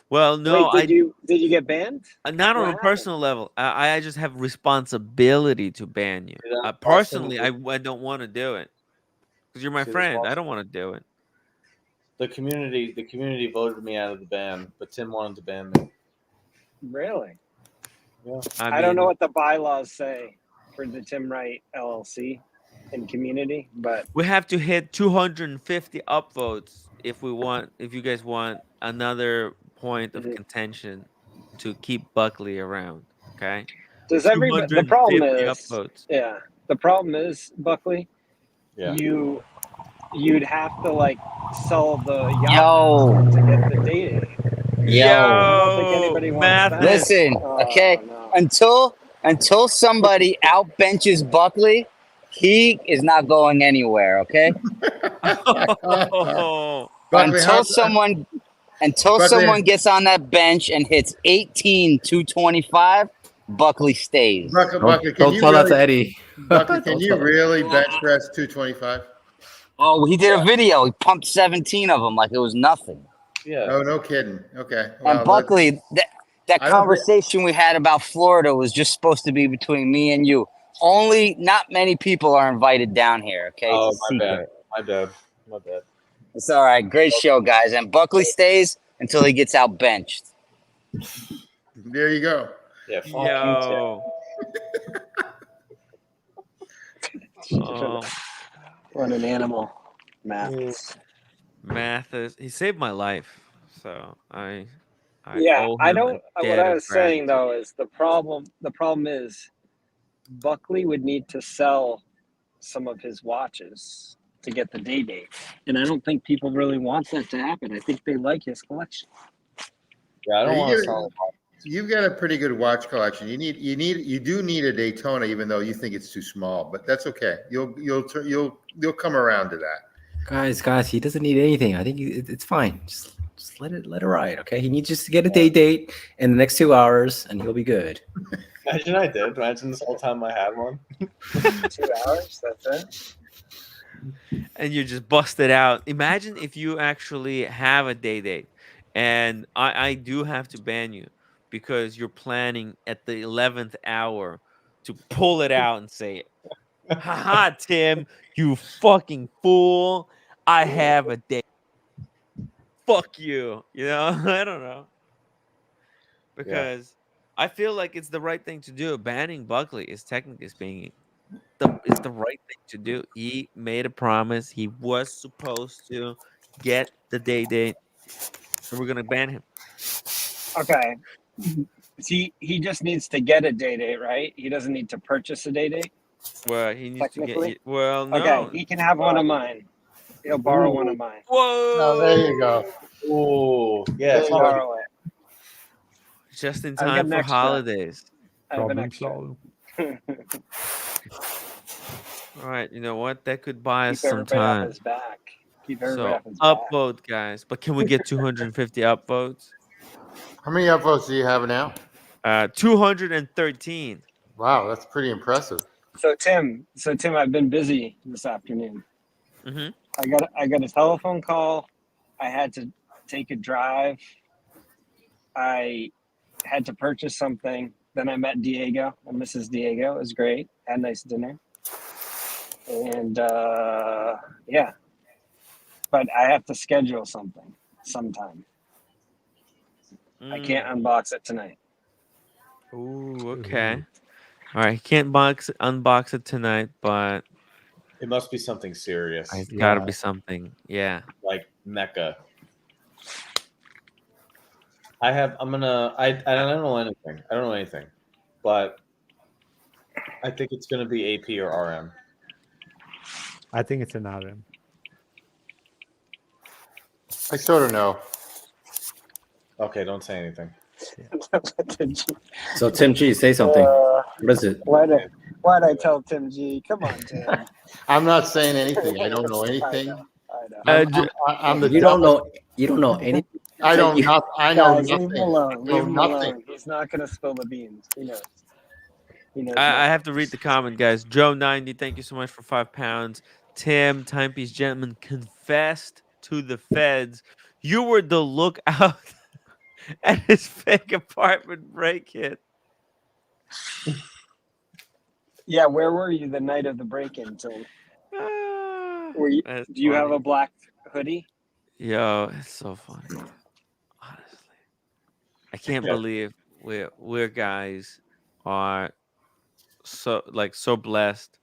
Well, no, Wait, did you get banned? not on What a happened? personal level. I just have responsibility to ban you. See, that's Personally, awesome. I don't want to do it because you're my See, that's friend. I awesome. don't want to do it. The community voted me out of the ban, but Tim wanted to ban me. Really? Yeah. I don't know what the bylaws say for the Tim Wright LLC in community, but We have to hit 250 upvotes if you guys want another point of contention to keep Buckley around. Okay. does everybody? The problem 250 is, upvotes. yeah, the problem is, Buckley, Yeah. you'd have to like sell the yacht Yo. to get the dating. Yo. I don't think anybody wants that. Listen, okay. Until somebody outbenches Buckley, he is not going anywhere. Okay. Until someone gets on that bench and hits 18,225, Buckley stays. Buckley, Don't tell that to Eddie. Buckley, can you really bench press 225? Oh, he did a video. He pumped 17 of them like it was nothing. Yeah. Oh, no kidding. Okay. And Buckley, that conversation we had about Florida was just supposed to be between me and you. Only not many people are invited down here. Okay. Oh, It's a secret. My bad. It's all right. Great show, guys. And Buckley stays until he gets out benched. There you go. Yeah. Yo. What an animal, Mathis. Mathis, he saved my life, so I Yeah, owe I him a don't. What debt I of was saying gratitude. though is the problem. The problem is Buckley would need to sell some of his watches to get the date, and I don't think people really want that to happen. I think they like his collection. Yeah, I don't want to sell. You've got a pretty good watch collection. You do need a Daytona, even though you think it's too small. But that's okay. You'll come around to that. Guys, he doesn't need anything. I think it's fine. Just let it ride. Okay, he needs just to get a date in the next 2 hours, and he'll be good. Imagine I did. Imagine this whole time I had one. 2 hours. That's it. And you just bust it out. Imagine if you actually have a date, and I do have to ban you, because you're planning at the 11th hour to pull it out and say, haha, Tim, you fucking fool. I have a date. Fuck you. You know, I don't know. Because I feel like it's the right thing to do. Banning Buckley is technically speaking it's the right thing to do. He made a promise. He was supposed to get the date, and we're gonna ban him. Okay. He just needs to get a date, right? He doesn't need to purchase a date. Well, he needs to Technically. get. Well, no. Okay, he can have one of mine. He'll borrow one of mine. Whoa! Oh, there you go. Oh, yeah. He'll borrow it. Just in I've got time an for extra. holidays. I have an Problem extra. solved. All right, you know what? That could buy us Keep some everybody off time. his back. Keep everybody So off his back. upvote, guys. But can we get 250 upvotes? How many upvotes do you have now? 213. Wow, that's pretty impressive. So Tim, I've been busy this afternoon. Mm-hmm. I got a telephone call. I had to take a drive. I had to purchase something. Then I met Diego and Mrs. Diego. It was great. Had a nice dinner. And yeah. But I have to schedule something sometime. I can't unbox it tonight. Ooh, okay. All right, he can't unbox it tonight, but It must be something serious. it's got to be something. Yeah. Like Mecca. I don't know anything. I don't know anything. But I think it's going to be AP or RM. I think it's an RM. I sort of know. Okay, don't say anything. So Tim G, say something. What is it? Why'd I tell Tim G? Come on, Tim. I'm not saying anything. I don't know anything. I know. I'm the You don't know anything. I don't. I know Guys, nothing. leave him alone. I know Leave him nothing. alone. He's not gonna spill the beans. He knows. He knows. I have to read the comment, guys. Joe90, thank you so much for £5. Tim, Timepiece Gentleman, confessed to the feds. You were the lookout at his fake apartment break-in. Yeah, where were you the night of the break-in, Tim? Were you? That's Do you have funny. a black hoodie? Yo, it's so funny. Honestly, I can't believe we're guys are so blessed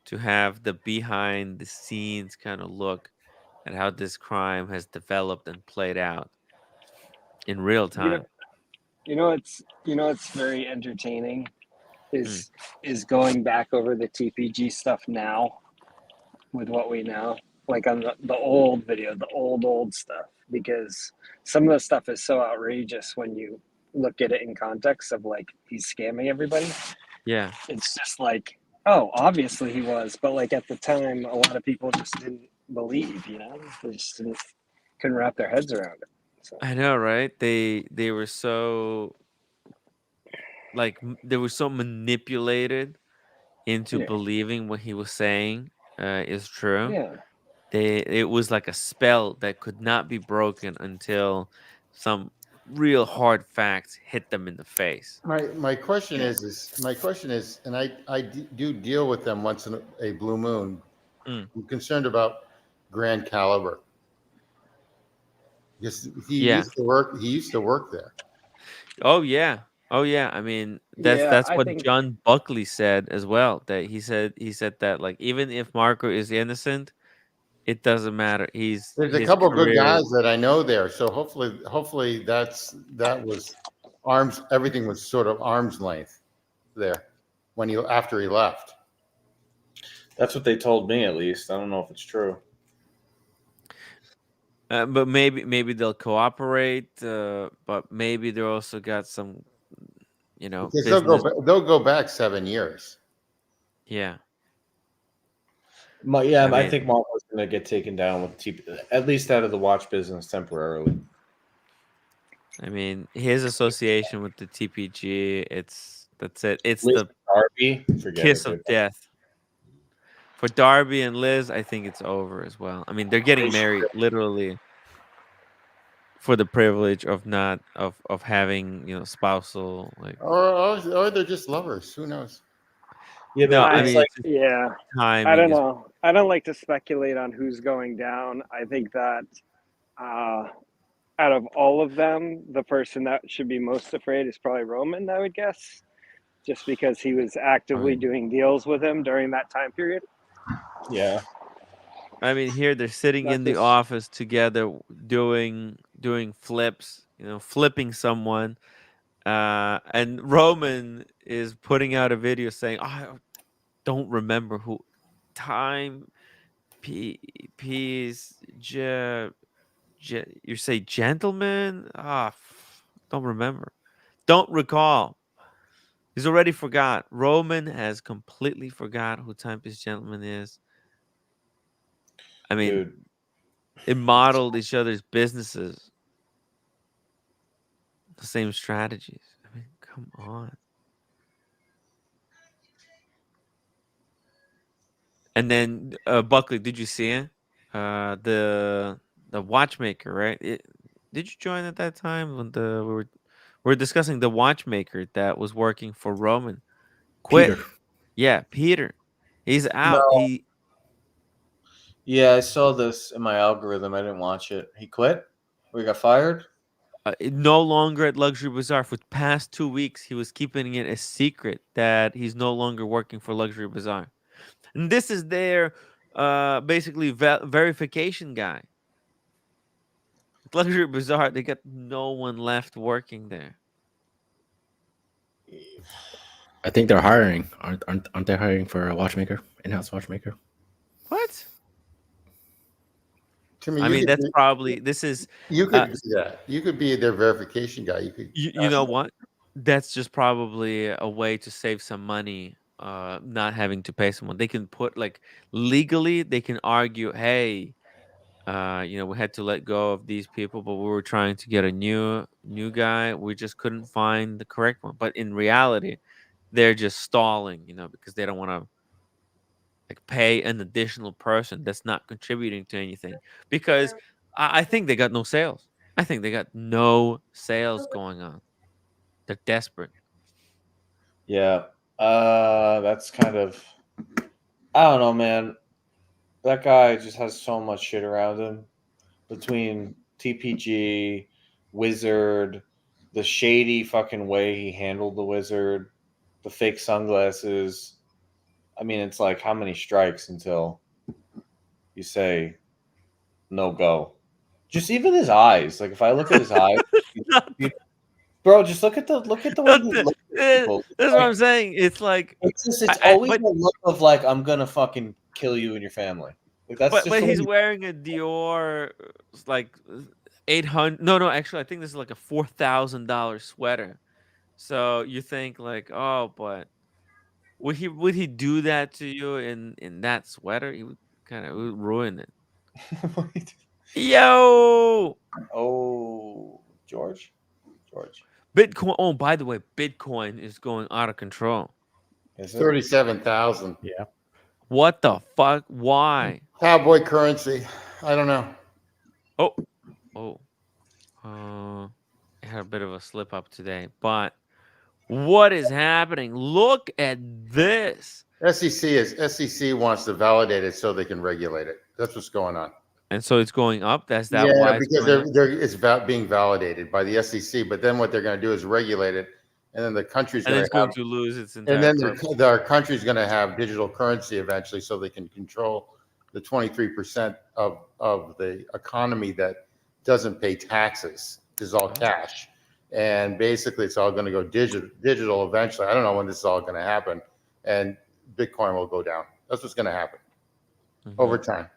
to have the behind the scenes kind of look at how this crime has developed and played out in real time. You know it's very entertaining is going back over the TPG stuff now with what we know, like on the old video, the old stuff, because some of the stuff is so outrageous when you look at it in context of like he's scamming everybody. Yeah. It's just like, oh, obviously he was, but like at the time a lot of people just didn't believe, they just couldn't wrap their heads around it. So. I know, right? They were so they were so manipulated into believing what he was saying is true. Yeah. It was like a spell that could not be broken until some real hard facts hit them in the face. My question is, and I do deal with them once in a blue moon. I'm concerned about Grand Caliber. Because he used to work there. Oh yeah. I mean, that's what John Buckley said as well. That he said that like even if Marco is innocent, it doesn't matter. There's a couple of good guys that I know there. So hopefully that was everything was sort of arm's length there after he left. That's what they told me, at least. I don't know if it's true. But maybe they'll cooperate. But maybe they also got some, Because they'll go back 7 years. Yeah. I think Marco's going to get taken down with at least out of the watch business temporarily. I mean, his association with the TPG, that's it. It's Liz the Darby, kiss of death. For Darby and Liz, I think it's over as well. I mean, they're getting married literally for the privilege of not of having, you know, spousal like. Or they're just lovers. Who knows? Yeah, No, but I it's mean, like it's just Yeah, I timing don't is. know. I don't like to speculate on who's going down. I think that uh, out of all of them, the person that should be most afraid is probably Roman, I would guess, just because he was actively doing deals with him during that time period. yeah. I mean, here they're sitting Not in the just office together doing flips, you know, flipping someone. And Roman is putting out a video saying, oh, I don't remember who time p peace you say gentleman, don't remember, don't recall. He's already forgot. Roman has completely forgot who time peace gentleman is. I mean, Dude, it modeled each other's businesses, the same strategies. I mean, come on. And then Buckley, did you see it? The watchmaker, right? Did you join at that time when we were discussing the watchmaker that was working for Roman? Quit. Peter. Yeah, Peter. He's out. no. He Yeah, I saw this in my algorithm. I didn't watch it. He quit? Or he got fired? no longer at Luxury Bazaar. For the past 2 weeks, he was keeping it a secret that he's no longer working for Luxury Bazaar. And this is their basically verification guy. Luxury Bazaar, they got no one left working there. I think they're hiring. Aren't they hiring for a watchmaker, in-house watchmaker? What? Timmy, I mean, that's probably this is. You could be that. You could be their verification guy. You could. You know what? That's just probably a way to save some money. Not having to pay someone. They can put like legally. They can argue, hey, you know, we had to let go of these people, but we were trying to get a new guy. We just couldn't find the correct one. But in reality, they're just stalling, you know, because they don't want to like pay an additional person that's not contributing to anything. Because I think they got no sales. I think they got no sales going on. They're desperate. Yeah. That's kind of, I don't know, man. That guy just has so much shit around him between TPG, Wizard, the shady fucking way he handled the Wizard, the fake sunglasses. I mean, it's like how many strikes until you say no go? Just even his eyes. Like if I look at his eyes, bro, just look at the way he looks at people. That's what I'm saying. It's like It's always a look of like I'm gonna fucking kill you and your family. Like that's just but the way he's wearing a Dior like 800. No, actually, I think this is like a $4,000 sweater. So you think like, oh, but would he do that to you in that sweater? He would kind of ruin it. Yo, oh, George. Bitcoin. Oh, by the way, Bitcoin is going out of control. 37,000. Yeah. What the fuck? Why? Cowboy currency. I don't know. I had a bit of a slip up today, but what is happening? Look at this. SEC wants to validate it so they can regulate it. That's what's going on. And so it's going up. That's that why it's because going up? it's being validated by the SEC. But then what they're going to do is regulate it, and then the country's And going it's going to lose its entire. and then our country's going to have digital currency eventually, so they can control the 23% of the economy that doesn't pay taxes. This is all cash, and basically it's all going to go digital eventually. I don't know when this is all going to happen, and Bitcoin will go down. That's what's going to happen over time.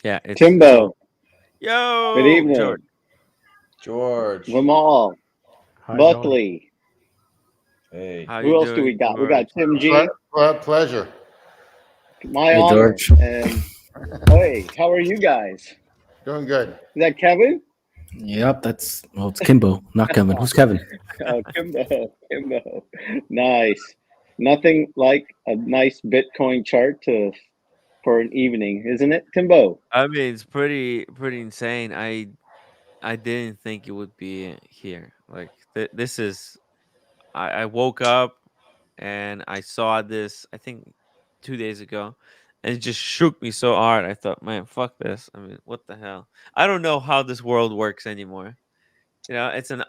Yeah, Timbo. Yo, good evening, George. Lamal, Buckley. Hey, who else do we got? We got Tim G. Pleasure. My Hey, honor. George. And hey, how are you guys? Doing good. Is that Kevin? Yep, it's Kimbo, not Kevin. Who's Kevin? Oh, Kimbo. Nice. Nothing like a nice Bitcoin chart for an evening, isn't it, Timbo? I mean, it's pretty insane. I didn't think it would be here. Like this is. I woke up and I saw this. I think 2 days ago, and it just shook me so hard. I thought, man, fuck this. I mean, what the hell? I don't know how this world works anymore. It's an Mm.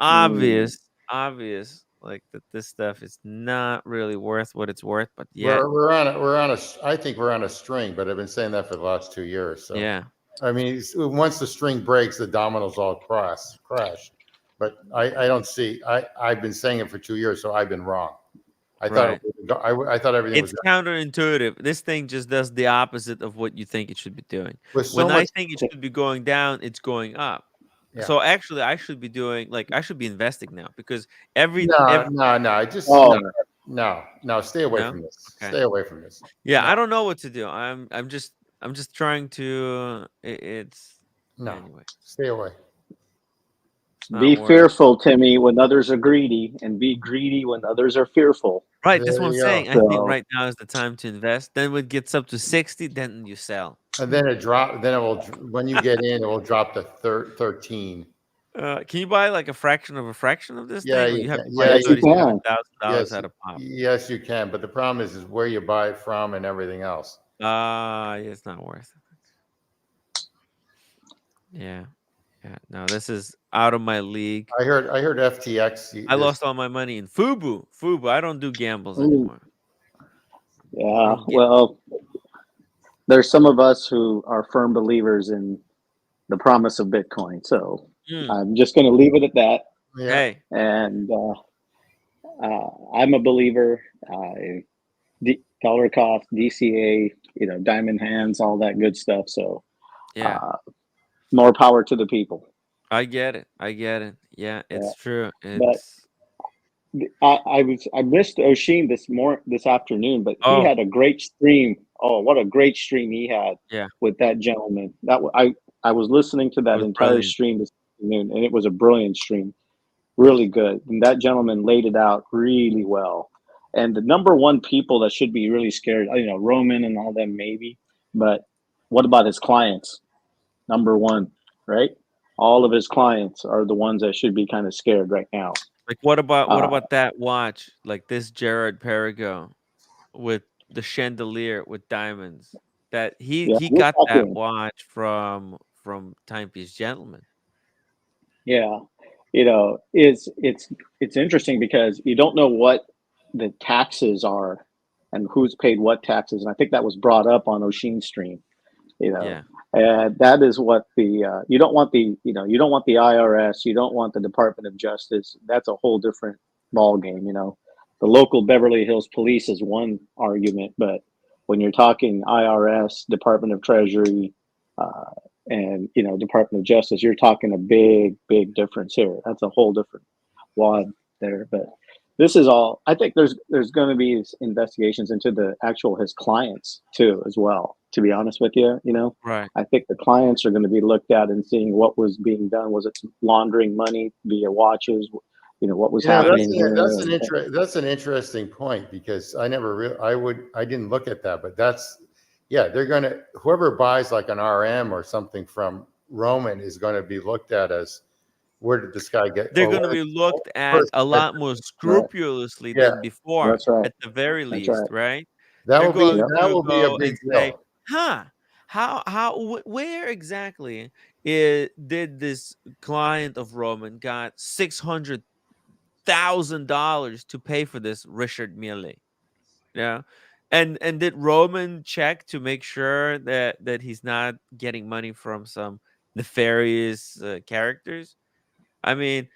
obvious, like that. This stuff is not really worth what it's worth, but yet, We're on a I think we're on a string, but I've been saying that for the last 2 years. So yeah, I mean, once the string breaks, the dominoes all crash. But I don't see. I've been saying it for 2 years, so I've been wrong. I thought right. it would I thought everything was It's counterintuitive. This thing just does the opposite of what you think it should be doing. with so When I much. think it should be going down, it's going up. Yeah. So actually, I should be doing like I should be investing now because No, every no, no. I just Oh, no. Stay away no, from this. okay, Stay away from this. yeah, No, I don't know what to do. I'm just trying to. It's no. anyway. Stay away. It's not be worth. fearful, Timmy, when others are greedy, and be greedy when others are fearful. Right, that's There what I'm you go. saying. I think So right now is the time to invest. Then when it gets up to 60, then you sell. And then it drop. Then it will. When you get in, it will drop to 13. Can you buy like a fraction of this Yeah, thing, or you you have can. to buy yeah, Yes, you $37,000 can. yes, at a pop? yes, you can. But the problem is where you buy it from and everything else. Yeah, it's not worth it. Yeah, yeah. No, this is out of my league. I heard FTX. I This lost all my money in Fubu. Fubu. I don't do gambles Ooh, anymore. I yeah. don't get. Well, there's some of us who are firm believers in the promise of Bitcoin. So Mm, I'm just going to leave it at that. yeah. hey, And I'm a believer. Dollar cost, DCA, diamond hands, all that good stuff. So yeah, uh, more power to the people. I get it. I get it. Yeah, Yeah. it's true. But It's I missed Oshin this afternoon, but he oh had a great stream. Oh, what a great stream he had yeah, with that gentleman. I was listening to it that was entire brilliant. stream this afternoon, and it was a brilliant stream, really good. And that gentleman laid it out really well. And the number one people that should be really scared, Roman and all them maybe, but what about his clients? Number one, right? All of his clients are the ones that should be kind of scared right now. Like what Uh, about that watch? Like this Jared Perigo with the chandelier with diamonds. That yeah, he we're got that talking. watch from Timepiece Gentleman. Yeah, it's interesting because you don't know what the taxes are and who's paid what taxes, and I think that was brought up on Oshin's stream. You know, Yeah. and that is what you don't want you don't want the IRS, you don't want the Department of Justice. That's a whole different ball game. The local Beverly Hills Police is one argument, but when you're talking IRS, Department of Treasury, uh, and Department of Justice, you're talking a big difference here. That's a whole different wad there. But this is all. I think there's going to be investigations into the actual his clients too as well. To be honest with you, Right. I think the clients are going to be looked at and seeing what was being done. Was it laundering money via watches? What was happening here? That's an interesting point because I never I didn't look at that, but they're gonna whoever buys like an RM or something from Roman is going to be looked at as where did this guy get They're or going to where be looked at first a lot more Right. scrupulously yeah than before, That's right. at the very That's right. least, right? that They're will be going Yep. that to will be a go big and say, deal. "Huh, where exactly did this client of Roman got $600,000 to pay for this Richard Mille?" Yeah. And did Roman check to make sure that he's not getting money from some nefarious characters? I mean,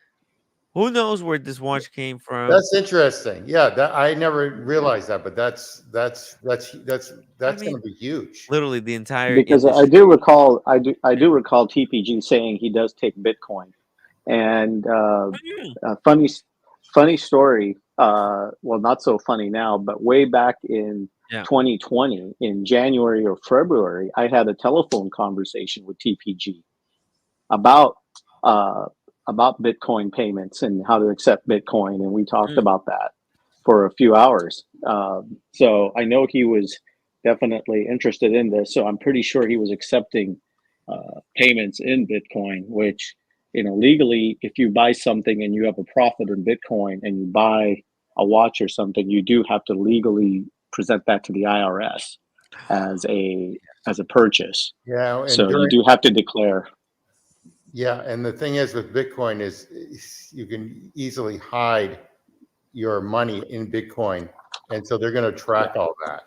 who knows where this watch came from? That's interesting. Yeah, that I never realized that, but that's I going mean, to be huge. literally the entire Because industry. I Yeah. do recall TPG saying he does take Bitcoin, and Mm, a funny story. Well, not so funny now, but way back in yeah. 2020, in January or February, I had a telephone conversation with TPG about uh, about Bitcoin payments and how to accept Bitcoin, and we talked Mm, about that for a few hours. So I know he was definitely interested in this. So I'm pretty sure he was accepting payments in Bitcoin, which legally, if you buy something and you have a profit in Bitcoin and you buy a watch or something, you do have to legally present that to the IRS as a purchase. Yeah, and So you do have to declare. Yeah, and the thing is with Bitcoin is you can easily hide your money in Bitcoin, and so they're going to track all that.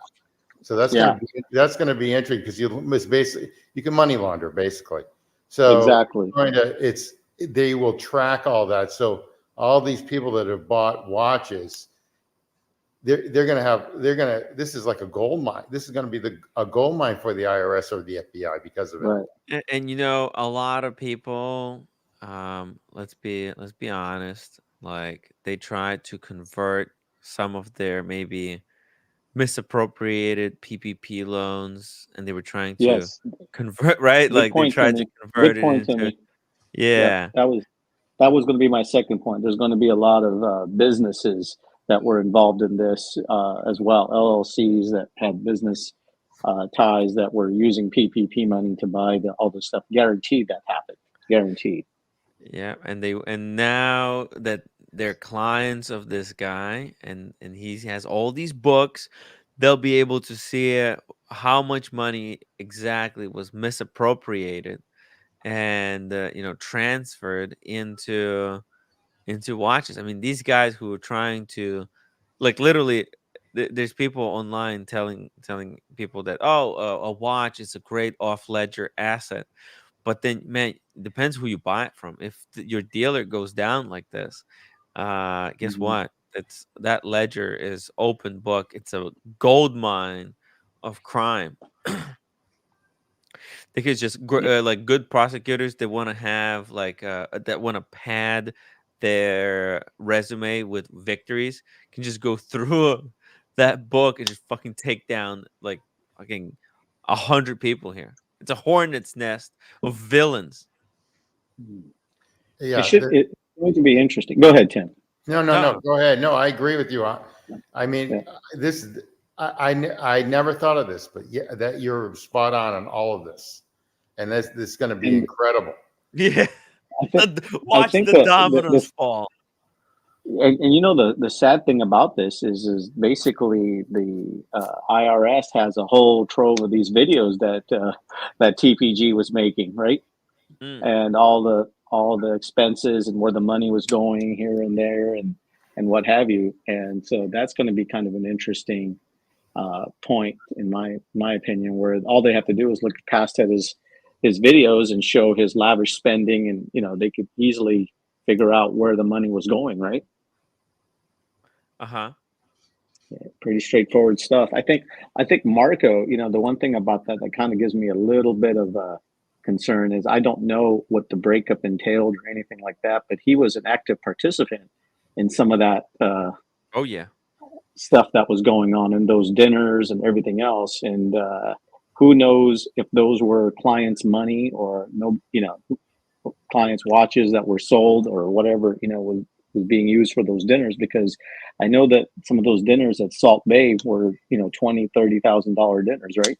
So that's going to be interesting because you can money launder basically. So exactly, they will track all that. So all these people that have bought watches, this is like a gold mine. This is going to be a gold mine for the IRS or the FBI because of it. Right. And a lot of people, let's be honest, like they tried to convert some of their maybe misappropriated PPP loans, and they were trying to Yes. convert, right? Good Like they point, tried to Timmy. convert Good it point, into, Timmy. yeah. That was going to be my second point. There's going to be a lot of businesses that were involved in this as well. LLCs that had business ties that were using PPP money to buy all this stuff. Guaranteed that happened. Guaranteed. Yeah, and now that they're clients of this guy, and he has all these books, they'll be able to see how much money exactly was misappropriated and transferred into watches. I mean, these guys who are trying to, like, literally, there's people online telling people that, oh, a watch is a great off ledger asset. But then, man, it depends who you buy it from. If your dealer goes down like this, guess Mhm. what? That ledger is open book. It's a gold mine of crime. Because just like good prosecutors, they want to have like that want to pad their resume with victories, can just go through that book and just fucking take down like fucking 100 people here. It's a hornet's nest of villains. Yeah, It's going to be interesting. Go ahead, Tim. No. Go ahead. No, I agree with you. I mean, I never thought of this, but yeah, that you're spot on all of this, and this is going to be incredible. Yeah, watch think the dominoes fall. And the sad thing about this is basically the IRS has a whole trove of these videos that TPG was making, right? And all the expenses and where the money was going here and there and what have you. And so that's going to be kind of an interesting point in my opinion, where all they have to do is look past at his videos and show his lavish spending, and they could easily figure out where the money was going, right? Uh-huh. Yeah, pretty straightforward stuff. I think Marco, the one thing about that kind of gives me a little bit of a concern is I don't know what the breakup entailed or anything like that, but he was an active participant in some of that Oh yeah. stuff that was going on in those dinners and everything else. And who knows if those were clients' money or clients' watches that were sold or whatever, was being used for those dinners, because I know that some of those dinners at Salt Bay were, $20,000-$30,000 dinners, right?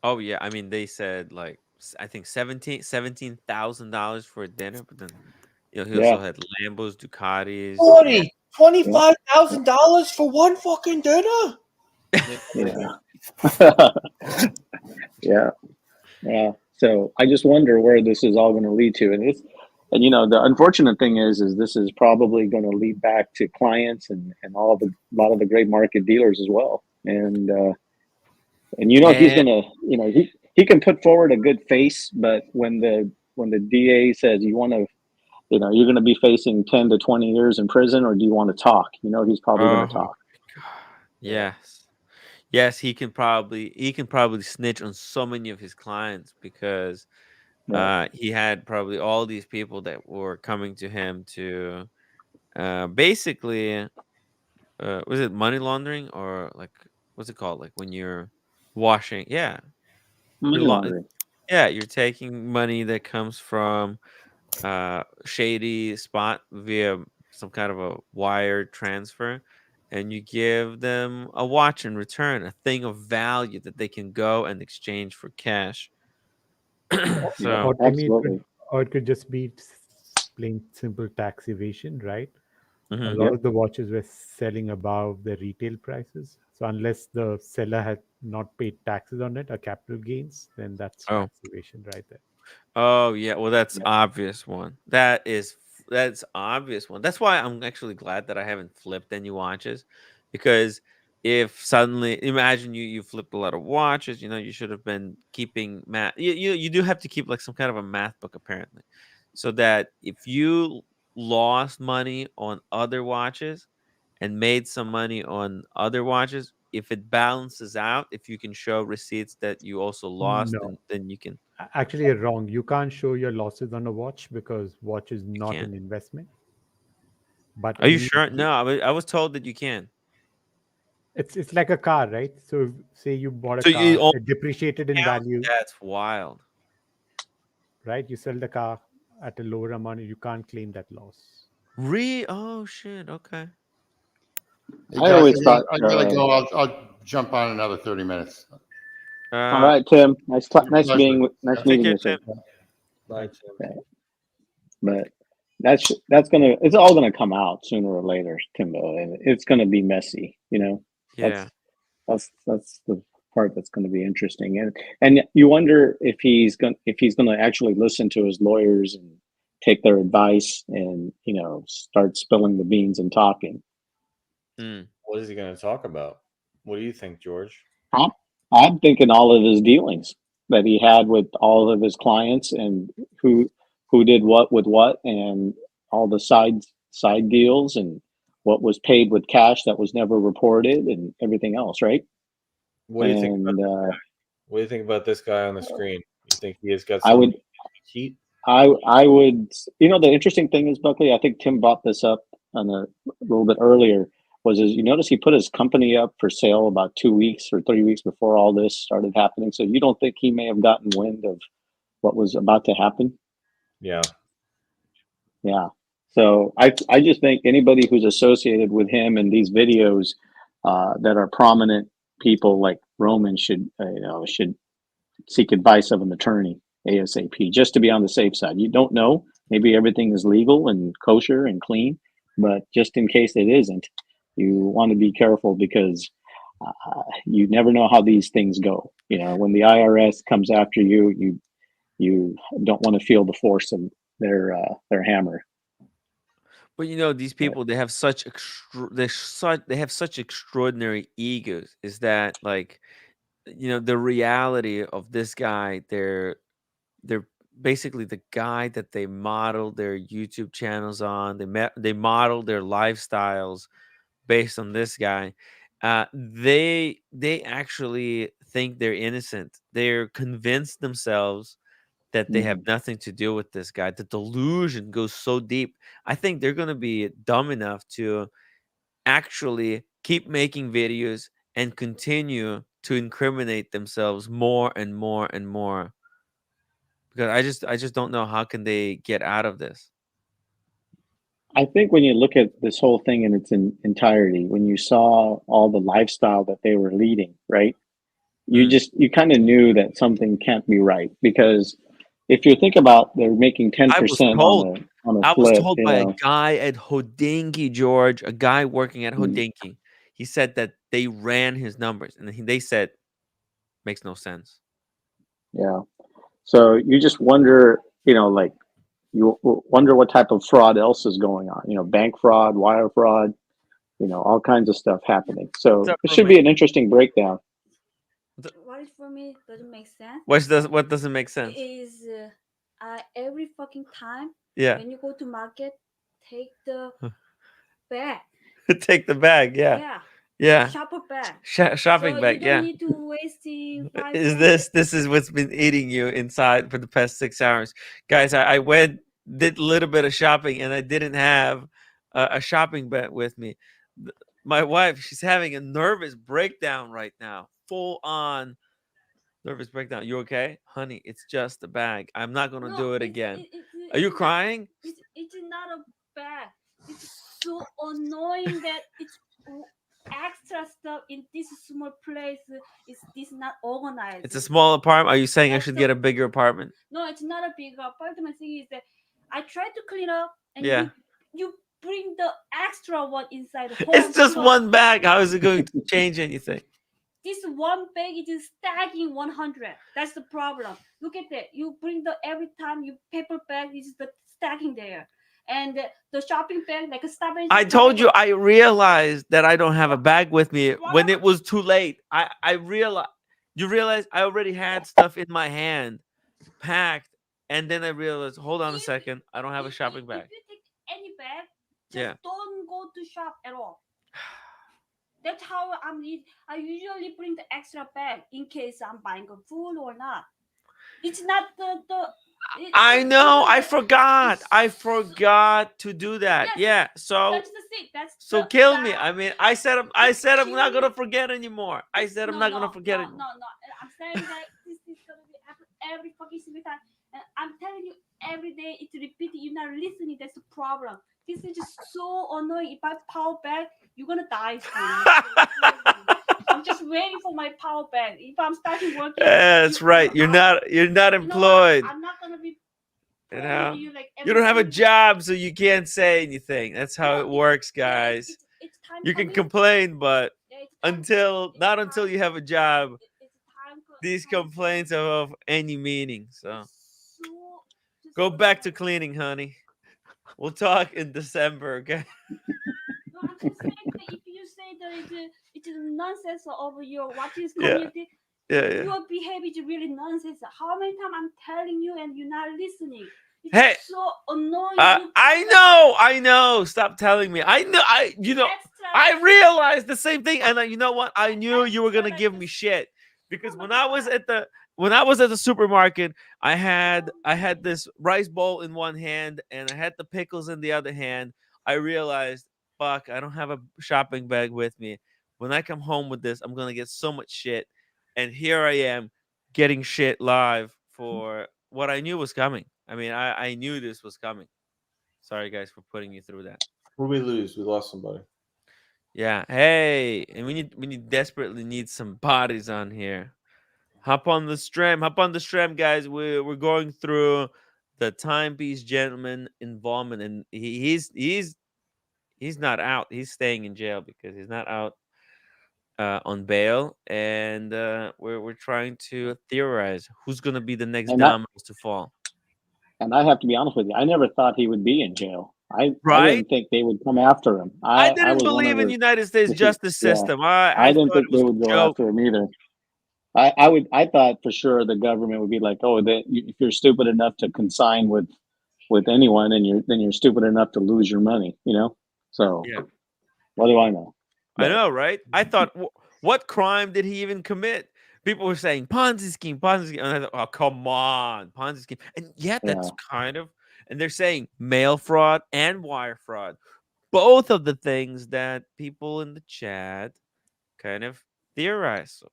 Oh yeah. I mean, they said like I think $17,000 for a dinner, but then he also had Lambos, Ducatis. Buddy, $25,000 for one fucking dinner? Yeah. Yeah. So I just wonder where this is all going to lead to. And the unfortunate thing is this is probably going to lead back to clients and a lot of the great market dealers as well. And he's going to, he can put forward a good face, but when the DA says you're going to be facing 10 to 20 years in prison, or do you want to talk? He's probably going to talk. Yes. Yes, he can probably snitch on so many of his clients because he had probably all these people that were coming to him to basically was it money laundering, or like what's it called, like when you're washing, Money you're laundering. you're taking money that comes from shady spot via some kind of a wire transfer, and you give them a watch in return, a thing of value that they can go and exchange for cash. So Or Timmy, it could just be plain simple tax evasion, right? A Mhm. lot Yep. of the watches were selling above the retail prices. So unless the seller had not paid taxes on it or capital gains, then that's Oh. tax evasion right there. Oh yeah, well that's Yep. obvious one. That's obvious one. That's why I'm actually glad that I haven't flipped any watches, because if suddenly imagine you flipped a lot of watches, you should have been keeping math. You do have to keep like some kind of a math book apparently, so that if you lost money on other watches and made some money on other watches, if it balances out, if you can show receipts that you also lost, No, then you can. actually, you're wrong. You can't show your losses on a watch because watch is You not can't. an investment. But Are you any, sure? No, I was told that you can. it's like a car, right? So say you bought a So you car, only it depreciated in count. value, That's wild. right? You sell the car at a lower amount, you can't claim that loss. Oh shit. Okay. Hey I guys, always thought. I gotta go. I'll jump on another 30 minutes. All Uh, right, Tim. Your pleasure. Nice Yeah. take meeting care, you, sir. Tim. Bye, Tim. Okay. But that's gonna it's all gonna come out sooner or later, Timbo, and it's gonna be messy. Yeah. That's the part that's going to be interesting, and you wonder if he's going to actually listen to his lawyers and take their advice and start spilling the beans and talking. Mm. What is he going to talk about? What do you think, George? I'm, I'm thinking all of his dealings that he had with all of his clients and who did what with what and all the side deals and what was paid with cash that was never reported and everything else, right? What do you think about And this guy? What do you think about this guy on the screen? You think he has got I some would heat? I would, the interesting thing is, Buckley, I think Tim brought this up on a little bit earlier, you notice he put his company up for sale about 2 weeks or 3 weeks before all this started happening. So you don't think he may have gotten wind of what was about to happen? Yeah. Yeah. So I just think anybody who's associated with him in these videos that are prominent people like Roman should seek advice of an attorney ASAP, just to be on the safe side. You don't know. Maybe everything is legal and kosher and clean, but just in case it isn't, you want to be careful because you never know how these things go. When the IRS comes after you, you don't want to feel the force of their hammer. But these people, they have such they have such extraordinary egos. Is that like, the reality of this guy? They're basically the guy that they model their YouTube channels on. They model their lifestyles based on this guy. They actually think they're innocent. They're convinced themselves that they have Mhm. nothing to do with this guy. The delusion goes so deep. I think they're gonna be dumb enough to actually keep making videos and continue to incriminate themselves more and more and more, because I just don't know how can they get out of this. I think when you look at this whole thing in its entirety, when you saw all the lifestyle that they were leading, right? Mm. You kind of knew that something can't be right because if you think about they're making ten I was percent told on a I was flip, told by a guy at Hodinkee, George, a guy working at Mm, Hodinkee. He said that they ran his numbers and they said makes no sense. yeah. So you just wonder, like wonder what type of fraud else is going on. Bank fraud, wire fraud, all kinds of stuff happening. What's So up, it should be roommate? an interesting breakdown. What is for me doesn't make sense What doesn't make sense? is every fucking time Yeah. when you go to market, take the bag. Take the bag, yeah. Yeah. Yeah. Shopper bag. Shopping So bag, you don't yeah. need to wasting 5 Is cents. this is what's been eating you inside for the past 6 hours, guys? I went, did a little bit of shopping, and I didn't have a shopping bag with me. My wife, she's having a nervous breakdown right now, full on nervous breakdown. You okay, honey? It's just a bag. I'm not gonna No, do it it's again. Are it's you not crying? it's not a bag. It's so annoying that it's extra stuff in this small place. It's this not organized. It's a small apartment. Are you saying I That's should the get a bigger apartment? No, it's not a big apartment. Thing is that I tried to clean up, and Yeah. you bring the extra one inside the whole. It's just one bag. How is it going to change anything? This one bag is stacking 100. That's the problem. Look at that. You bring the every time you paper bag is the stacking there, and the shopping bag like a strawberry. I told you I realized that I don't have a bag with me when it was too late. I realized you realize I already had stuff in my hand packed, and then I realized, hold on a second, I don't have a shopping bag. If you take any bag, just don't go to shop at all. That's how I usually bring the extra bag in case I'm buying a food or not. It's not I know. I forgot. I forgot to do that. Yes, Yeah. So that's the thing. so kill me. I mean, I said I'm not gonna forget anymore. I said I'm not gonna forget it. No. I'm saying that this is gonna be every fucking single time, and I'm telling you every day it's repeating. You're not listening. That's the problem. This is just so annoying. If I power back, you're gonna die soon. I'm just waiting for my power back. If I'm starting working, That's right. You're not employed. I'm not gonna be. You know, You, like, you don't have a job, so you can't say anything. That's how it works, guys. It's time You can complain, but not until you have a job, these complaints are of any meaning. So go back to cleaning, honey. We'll talk in December, okay? No, I'm just saying that if you say that it's nonsense over your watches community, Yeah. your behavior is really nonsense. How many times I'm telling you and you're not listening? It's Hey, so annoying. I know. Stop telling me. I know. I realized the same thing, and you know what? I knew you were gonna give me shit because when I was at the supermarket, I had this rice bowl in one hand and I had the pickles in the other hand. I realized, fuck, I don't have a shopping bag with me. When I come home with this, I'm gonna get so much shit, and here I am getting shit live for what I knew was coming. I mean, I knew this was coming. Sorry, guys, for putting you through that. What did we lose? We lost somebody. Yeah. Hey, and we desperately need some bodies on here. Hop on the stream. Hop on the stream, guys. We're going through the timepiece gentleman involvement, and he's not out. He's staying in jail because he's not out on bail, and we're trying to theorize who's gonna be the next dominoes to fall. And I have to be honest with you, I never thought he would be in jail. I Right? didn't think they would come after him. I I didn't was one believe of in the United States justice system. I didn't thought think it was they a would go joke. after him either. I thought for sure the government would be like, oh, if you're stupid enough to consign with anyone, and you're stupid enough to lose your money, you know. So Yeah. what do I know? I know, right? I thought, what crime did he even commit? People were saying Ponzi scheme, Ponzi scheme, and I thought, oh, come on, Ponzi scheme, and yet that's kind of, and they're saying mail fraud and wire fraud, both of the things that people in the chat kind of theorize. So,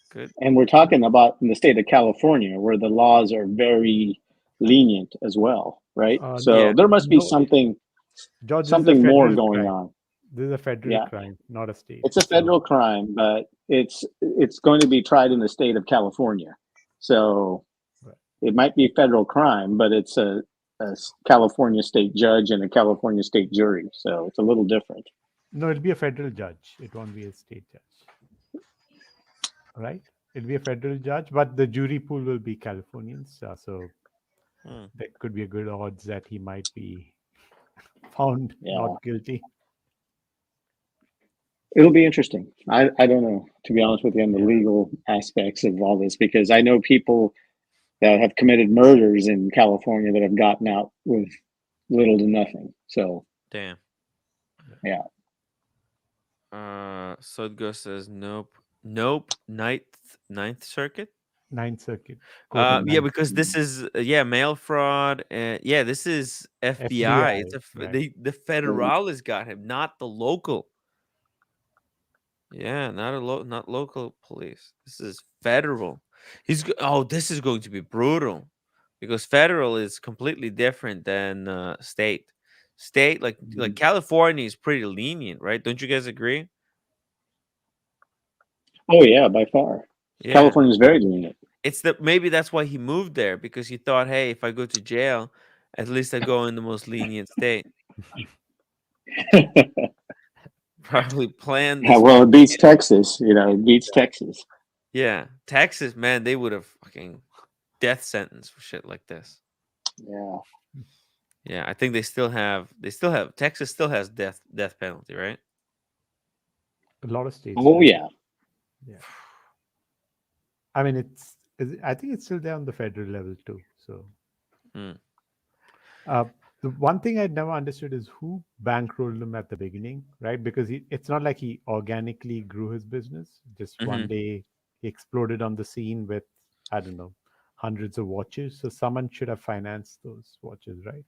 good. And we're talking about in the state of California, where the laws are very lenient as well, right? So there must be something George, this is a more federal going crime. on. This is a federal crime, not a state. It's a federal crime, but it's going to be tried in the state of California. So it might be a federal crime, but it's a California state judge and a California state jury. So it's a little different. No, it'll be a federal judge. It won't be a state judge. Right? It'll be a federal judge, but the jury pool will be Californians. So there could be a good odds that he might be found not guilty. It'll be interesting. I don't know, to be honest with you, on the legal aspects of all this, because I know people that have committed murders in California that have gotten out with little to nothing. So damn. Yeah. Sudgo says nope. Ninth Circuit. Ninth Circuit. Yeah, because this is mail fraud, and this is FBI. It's the federales got him, not the local. Yeah, not local police. This is federal. This is going to be brutal, because federal is completely different than state. State like California is pretty lenient, right? Don't you guys agree? Oh yeah, by far. Yeah. California is very lenient. Maybe that's why he moved there, because he thought, hey, if I go to jail, At least I go in the most lenient state. Probably plan Yeah, this well, one. it beats Texas. You know, it beats Texas. Yeah, Texas, man, they would have fucking death sentence for shit like this. Yeah. Yeah, I think Texas still has death penalty, right? A lot of states Oh do. yeah. Yeah. I mean, I think it's still there on the federal level too. So, Mm. the one thing I'd never understood is who bankrolled him at the beginning, right? Because it's not like he organically grew his business. Just one Mhm. day he exploded on the scene with, I don't know, hundreds of watches. So someone should have financed those watches, right?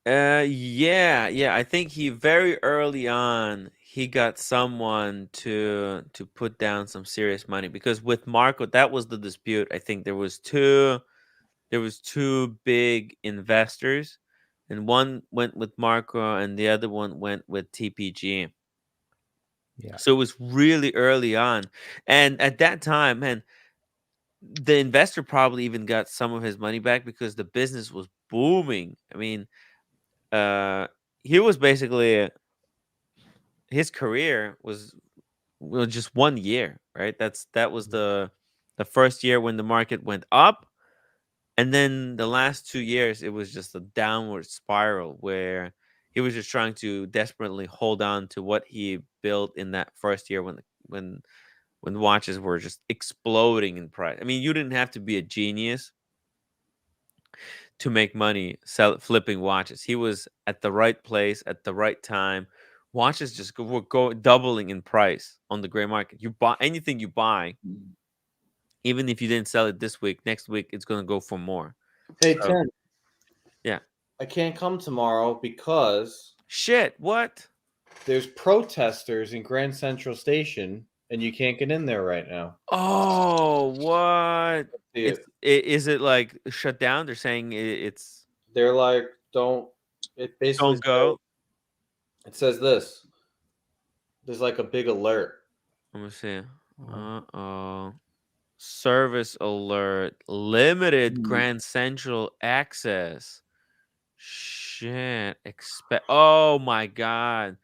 Yeah. I think he very early on he got someone to put down some serious money because with Marco that was the dispute. I think there was two big investors, and one went with Marco and the other one went with TPG. Yeah. So it was really early on, and at that time, man, the investor probably even got some of his money back because the business was booming. I mean, uh, he was basically his career was well, just 1 year, right? That was the first year when the market went up, and then the last 2 years it was just a downward spiral where he was just trying to desperately hold on to what he built in that first year when watches were just exploding in price. I mean, you didn't have to be a genius to make money flipping watches. He was at the right place at the right time. Watches just were doubling in price on the gray market. You buy anything you buy, even if you didn't sell it this week, next week it's gonna go for more. Hey So Tim, yeah. I can't come tomorrow because Shit. What? there's protesters in Grand Central Station, and you can't get in there right now. Oh, what? See it. Is it like shut down? They're saying it's They're like, don't. It basically don't says, go. it says this. There's like a big alert. Let me see. Uh-oh. Service alert. Limited Grand Central access. Shit. Oh my god.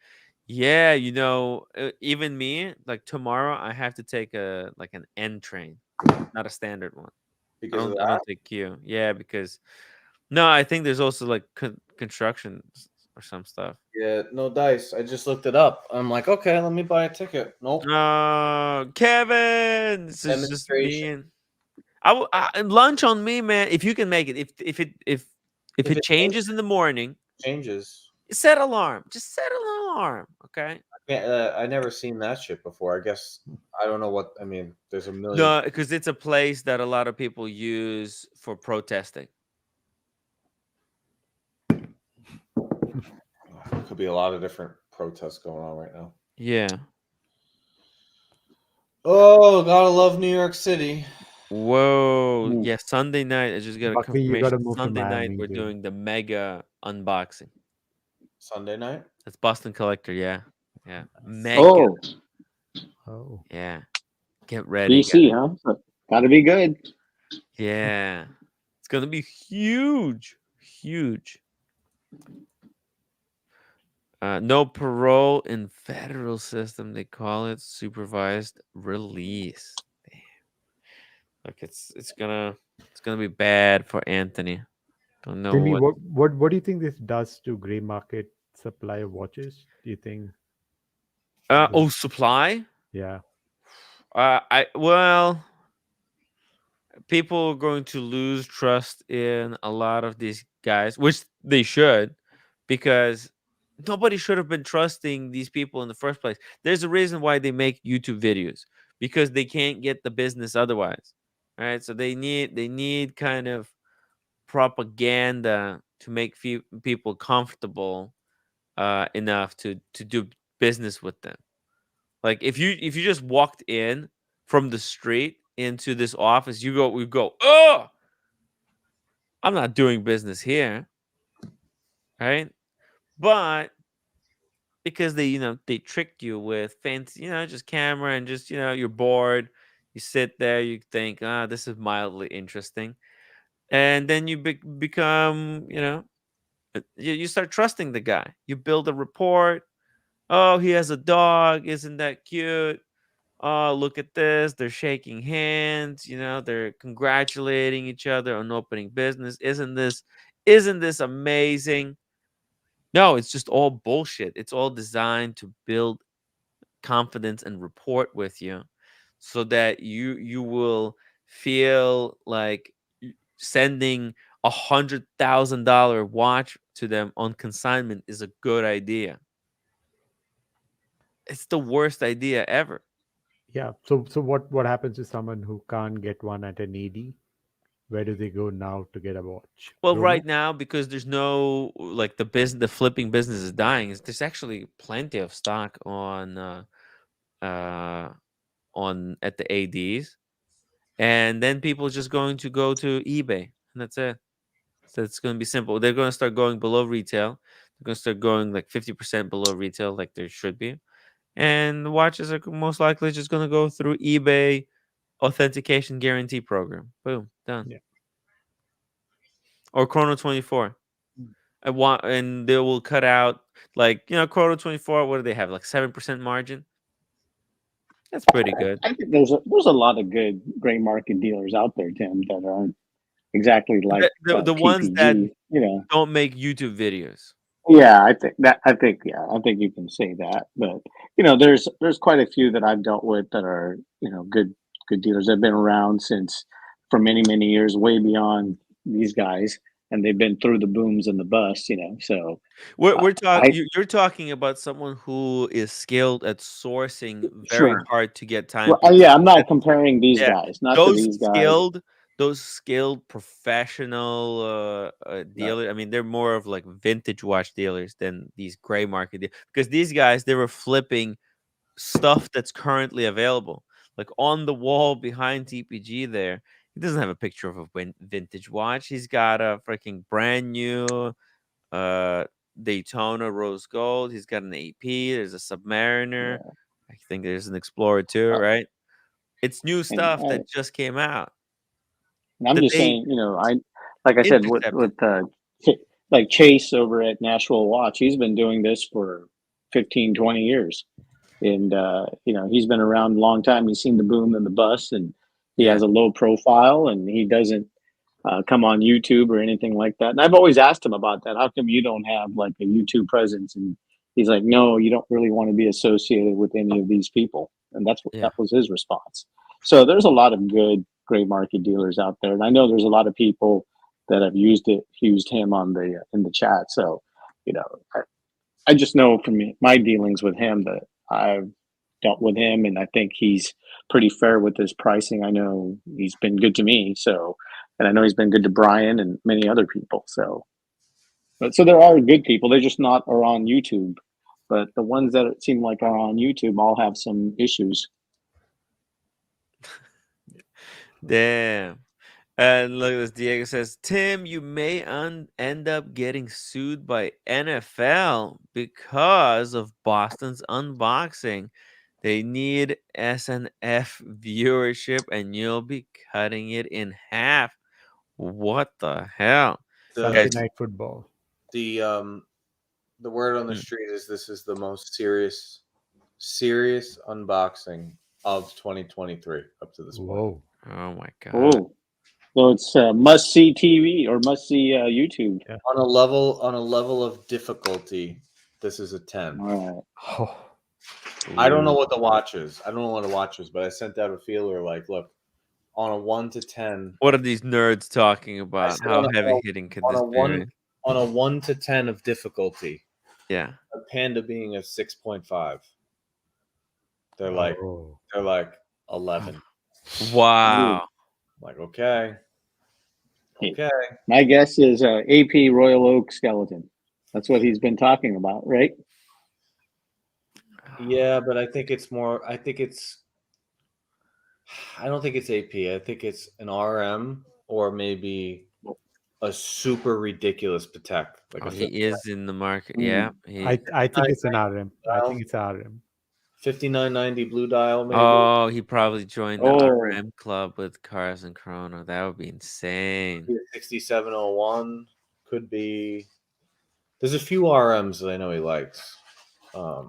Yeah, even me, like tomorrow I have to take an N train, not a standard one. I Because of don't I don't that? take Q. Yeah, because no, I think there's also like construction or some stuff. Yeah, no dice. I just looked it up. I'm like, okay, let me buy a ticket. Nope. Kevin, this is just Demonstration. being. Lunch on me, man. If you can make it, if If it it changes in the morning, changes, set alarm. Just set an alarm, okay? I never seen that shit before. I guess I don't know what I mean. There's a million. No, because it's a place that a lot of people use for protesting. Could be a lot of different protests going on right now. Yeah. Oh, gotta love New York City. Whoa. Yeah, Sunday night. I just got a Buckley, you got confirmation. to move to Sunday night, Miami, we're dude. doing the mega unboxing. Sunday night? That's Boston Collector, yeah. Yeah. Mega. Oh, Oh. Yeah. Get ready, DC, guys. huh? Got to be good. Yeah. It's gonna be huge. Huge. No parole in federal system. They call it supervised release. Damn. Look, it's gonna be bad for Anthony. Don't know Timmy, what. what do you think this does to gray market supply of watches? Do you think? Supply. Yeah. Well, people are going to lose trust in a lot of these guys, which they should, because nobody should have been trusting these people in the first place. There's a reason why they make YouTube videos because they can't get the business otherwise. Right? So they need kind of propaganda to make people comfortable enough to do business with them. Like if you just walked in from the street into this office, we go, oh, I'm not doing business here, right? But because they tricked you with fancy, just camera and just you're bored, you sit there, you think, this is mildly interesting. and then you become, you start trusting the guy. You build a rapport. Oh, he has a dog. Isn't that cute? Oh, look at this. They're shaking hands. They're congratulating each other on opening business. Isn't this amazing? No, it's just all bullshit. It's all designed to build confidence and rapport with you, so that you will feel like sending $100,000 watch to them on consignment is a good idea. It's the worst idea ever. Yeah. So what happens to someone who can't get one at an ED? Where do they go now to get a watch? Well, right Rolex? now, because there's no, like, the flipping business is dying. There's actually plenty of stock uh on at the ADs, and then people just going to go to eBay, and that's it. So it's going to be simple. They're going to start going below retail. They're going to start going like 50% below retail, like there should be. And the watches are most likely just going to go through eBay authentication guarantee program. Boom, done. Yeah. Or Chrono 24. And they will cut out, like, Chrono 24. What do they have? Like 7% margin. That's pretty good. I think there's a lot of good gray market dealers out there, Tim, that aren't exactly like The ones that PPG. don't make YouTube videos. Yeah, I think you can say that. But there's quite a few that I've dealt with that are good dealers. They've been around since for many years, way beyond these guys, and they've been through the booms and the busts. So We're I talking. You're talking about someone who is skilled at sourcing very sure. hard to get Well, timepieces. yeah, I'm not comparing these Yeah, guys, not to those these guys. skilled, those skilled professional Right. dealers. I mean, they're more of like vintage watch dealers than these gray market because these guys, they were flipping stuff that's currently available. Like on the wall behind TPG there, he doesn't have a picture of a vintage watch. He's got a freaking brand new uh Daytona rose gold. He's got an AP. There's a Submariner. Yeah. I think there's an Explorer too, Uh, right? It's new and stuff that just came out I'm that just they saying, like I said, intercepted. like Chase over at Nashville Watch, he's been doing this for 15, 20 years. And, he's been around a long time. He's seen the boom and the bust, and he Yeah. has a low profile, and he doesn't come on YouTube or anything like that. And I've always asked him about that. How come you don't have like a YouTube presence? And he's like, no, you don't really want to be associated with any of these people. And Yeah. that was his response. So there's a lot of good gray market dealers out there, and I know there's a lot of people that have used him on the in the chat. So, you know, I, I just know from my dealings with him that I've dealt with him, and I think he's pretty fair with his pricing. I know he's been good to me, so, and I know he's been good to Brian and many other people. So there are good people. They're just not are on YouTube, but the ones that it seem like are on YouTube all have some issues. Damn. And look at this. Diego says, Tim, you may end up getting sued by NFL because of Boston's unboxing. They need SNF viewership and you'll be cutting it in half. What the hell? Sunday Guys, Night Football. The word on the Mm. street is this is the most serious unboxing of 2023 up to this point. Whoa. Oh my god. Oh, so it's must see TV or must see YouTube. Yeah. On a level of difficulty, this is a 10. All right. Oh. I don't know what the watch is. I don't know what a watch is, but I sent out a feeler like, look, on a 1 to 10. What are these nerds talking I about? said How on heavy hitting could on this a be? 1 Right? on a 1 to 10 of difficulty. Yeah. A Panda being a 6.5. They're like 11. Wow. Like, okay. Okay. My guess is AP Royal Oak skeleton. That's what he's been talking about, right? Yeah, but I think it's more. I don't think it's AP. I think it's an RM or maybe a super ridiculous Patek. Like Oh, a he is in the market. Mm. Yeah. I think it's an RM. I think it's RM. 5990 blue dial, maybe. Oh, he probably joined the Oh. RM club with cars and Chrono. That would be insane. 6701 could be. There's a few RMs that I know he likes. Damn.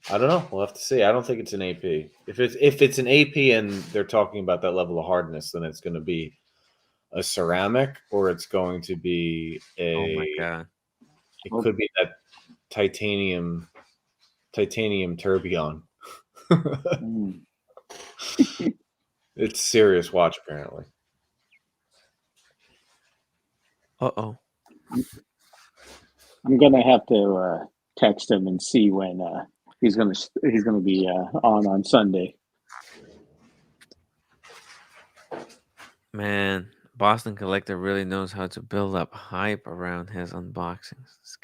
I don't know. We'll have to see. I don't think it's an AP. If it's an AP and they're talking about that level of hardness, then it's going to be a ceramic, or it's going to be a. Oh my god! It could be that titanium tourbillon. It's serious watch, apparently. Uh-oh. I'm gonna have to text him and see when he's gonna be on Sunday. Man, Boston Collector really knows how to build up hype around his unboxings. This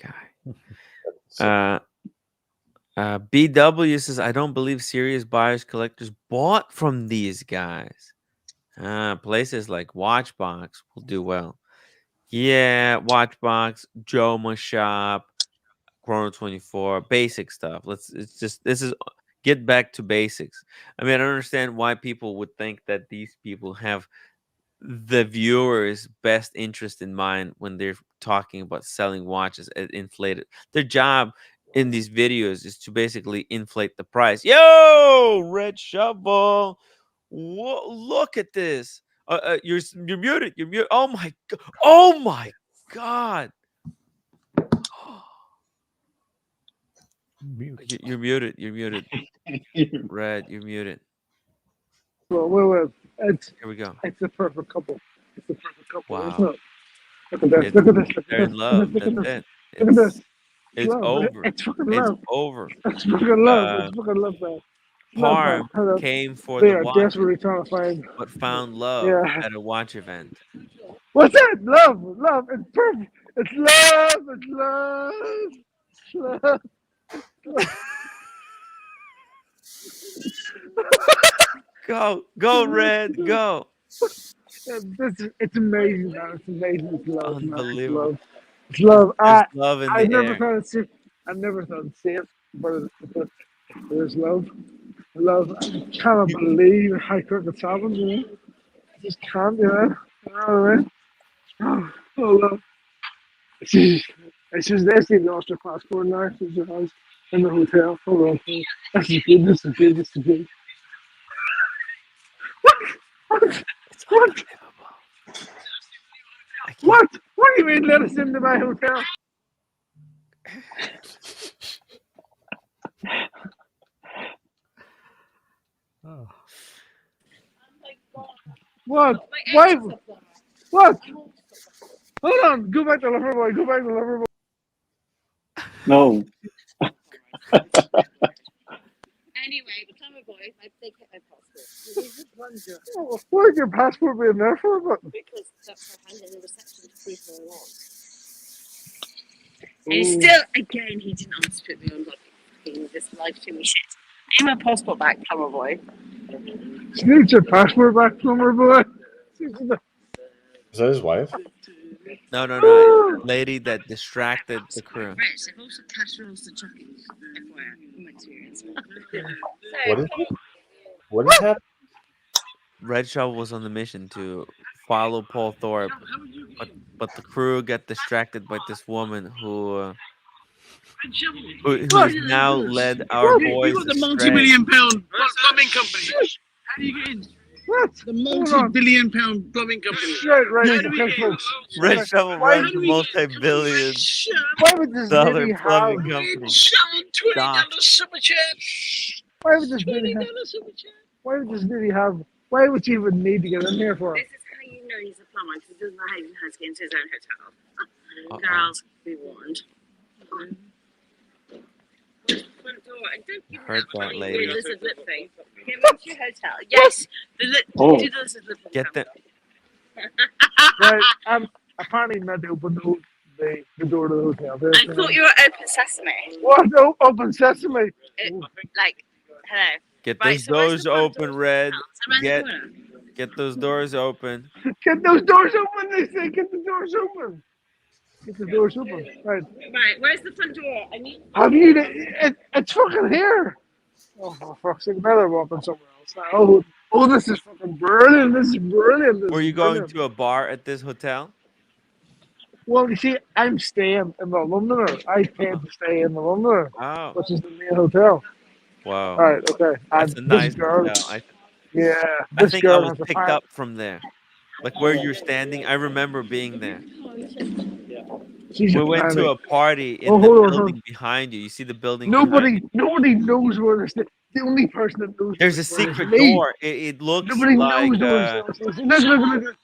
guy. BW says, I don't believe serious buyers collectors bought from these guys. Places like Watchbox will do well. Yeah, Watchbox, Joma Shop, Chrono 24, basic stuff. This is get back to basics. I mean, I don't understand why people would think that these people have the viewer's best interest in mind when they're talking about selling watches at inflated. Their job in these videos is to basically inflate the price. Yo, Red Shovel, look at this. You're muted. You're muted. Oh my god. Oh my god. You're muted. You're muted. Red, you're muted. Well, wait. Here we go. It's the perfect couple. It's the perfect couple. Wow. Isn't it? Look at this. Look at this. Look They're at in this. love. Look at That's this. it. Look at this. It's Love. over. It's fucking It's love. over. It's fucking love. It's fucking love, man. Love, man. Parm came for They the are watch, desperately trying to find. but found love Yeah. at a watch event. What's that? Love. Love. It's perfect. It's love. It's love. It's love. Go, Red, go. It's amazing, man. It's amazing. It's love, man. Unbelievable. It's love. There's love in I the never air. thought I'd see. I never thought I'd see it, but there's love. Love. I cannot believe how quick it's happened. You know, I just can't. You know what I mean? Oh, love. It's just they see lost their passport now. It's just house in the hotel. Hold on. This is good. This is good. This is good. What? What? What do you mean let us into my hotel? Oh. What? Why? What? Hold on. Go back to Loverboy. Go back to Loverboy. No. Anyway, the summer boy, they kept my passport. Oh, why is your passport being there for? Because that's my hand in the reception to prove who I was. And still, again, he didn't ask to put me on like this live streaming shit. I need my passport back, summer boy. Sneak your passport back, Loverboy. Is that his wife? No. The lady that distracted the crew. Rich, they've also cash rolls to jockeys. FYI, from my experience. What is happening? Red Shovel was on the mission to follow Paul Thorpe, but the crew got distracted by this woman who has now led our boys You got the astray. multi-billion-pound plumbing company. How do you get in? What? The multi-billion-pound plumbing company. Right. How do we get in? Red Shovel runs a multi-billion Why would this dollar lady have? plumbing company. $20 super chat. Why would this lady have? Why would this lady have? Why would she even need to get in here for? This is how you know he's a plumber, because he doesn't know how to get into his own hotel. Uh-oh. Girls, be warned. Front door, and don't give Heard that, lady. the lizard lip thing. Get into your hotel. Yes, do the lizard lip thing. Get that. Right. Apparently not to open the door to the hotel. I thought you were open sesame. What? No, open sesame. Like, hello. Get Right, those so where's doors the front open, door? Red. Around the corner. Get those doors open. Get those doors open. They say get the doors open. Get the doors open. Right. Right, where's the front door? I need. Have you? It's fucking here. Oh, for fuck's sake! Better walking somewhere else. Oh, this is fucking brilliant. This is brilliant. This Were is you going brilliant. to a bar at this hotel? Well, you see, I'm staying in the Londoner. I paid to stay in the Londoner, Oh, which is the main hotel. wow. All right, okay. That's And a this nice girl, hotel. yeah, I this think I girl was has a picked fire. up from there. Like where you're standing, I remember being there. She's We a went to panic. a party Oh, in the hold on, hold on. building behind you. You see the building behind you? Nobody knows where this. The only person that knows There's where a this is secret me. door. It looks Nobody like knows where this is. Look.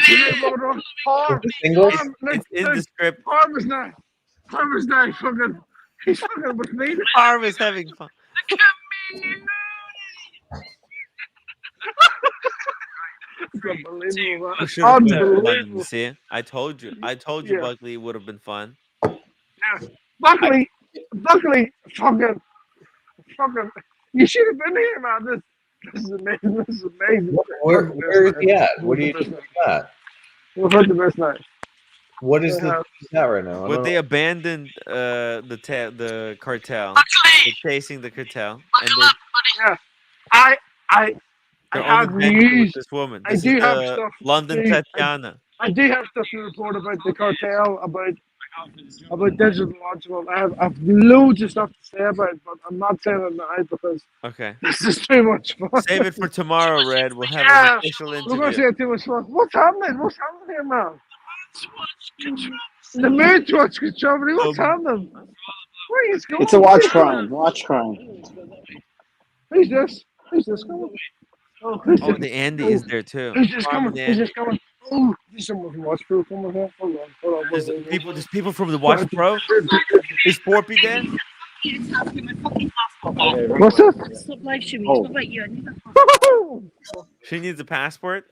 See that road on? it's in the script. Harm is not fucking. He's fucking with me. Harm is having fun. It's unbelievable. Man. We should have put it in London. Unbelievable. You see? I told you, Yeah. Buckley, it would have been fun. Yeah. Buckley, fucking. You should have been here, man. This is amazing. This is amazing. Where is he at? What are you doing with that? We've had the best night. What is that right now? I Well, don't they know. abandoned the cartel. They're chasing the cartel, and Yeah, I they're on have adventure with news. this woman. I This is do have the stuff. London Tatiana. I do have stuff to report about the cartel, about digital logical. I've loads of stuff to say about it, but I'm not saying it now because Okay. this is too much fun. Save it for tomorrow, Red. We'll have Yeah, an official we're gonna interview. say too much fun. What's happening? What's happening here, man? The mood watch control. What's happening? Where are you going? It's a watch crime. Watch crime. Who's this? Who's this coming? Oh, Oh, the Andy is there too. Who's this Harm coming? and Who's Andy. this coming? Oh, there's someone from Watch Pro coming here. Hold on. There's people from the Watch Pro. Is Forpy there? What's that? Stop live streaming. Oh. It's not about you. I need that. She needs a passport.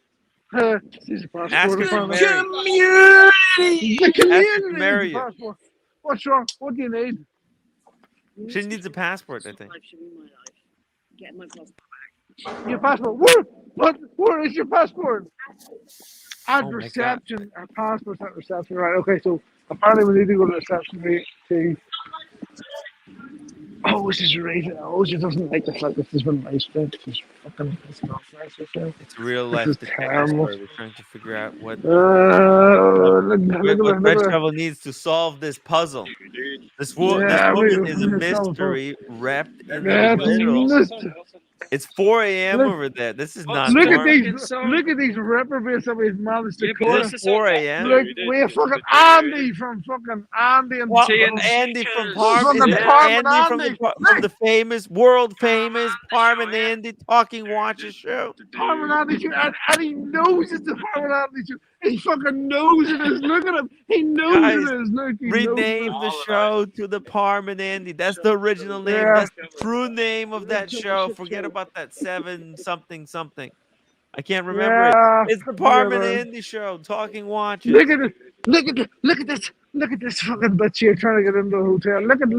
She's a passport. Ask her to marry. The Ask her to community marry needs a you. passport. What's wrong? What do you need? She needs a passport, I think. Get my passport. Your passport. Where? What? Where is your passport? At Oh my reception. Our passport's at reception. Right. Okay. So apparently we need to go to reception to. Oh, this is rated. Oh, she doesn't like the fact that there's been nice things. She's fucking pissed off. It's real This life is detective terrible. story. We're trying to figure out what Look Red at Travel needs to solve this puzzle. This woman is a mystery wrapped in the riddle. It's 4 a.m. Look- over there. This is not Look at normal. these reprobates that we've managed to Is corner. it 4 a.m.? Look, we're fucking Andy from fucking Andy and Andy from From Parm. Is the it Parm Andy and from Andy. the famous, world famous Parm and Andy Talking Watches show? Parm and Andy shoot, and he knows it's the Parm and Andy shoot. He fucking knows it is. Look at him. He knows Guys, it is. Look, he rename knows the show to the Parm and Andy. That's the original name. Yeah. That's the true name of that show. Forget about that 7 something something. I can't remember Yeah, it. It's the Parm and man. Andy show. Talking watches. Look at it. Look at this fucking bitch here trying to get into the hotel. Look at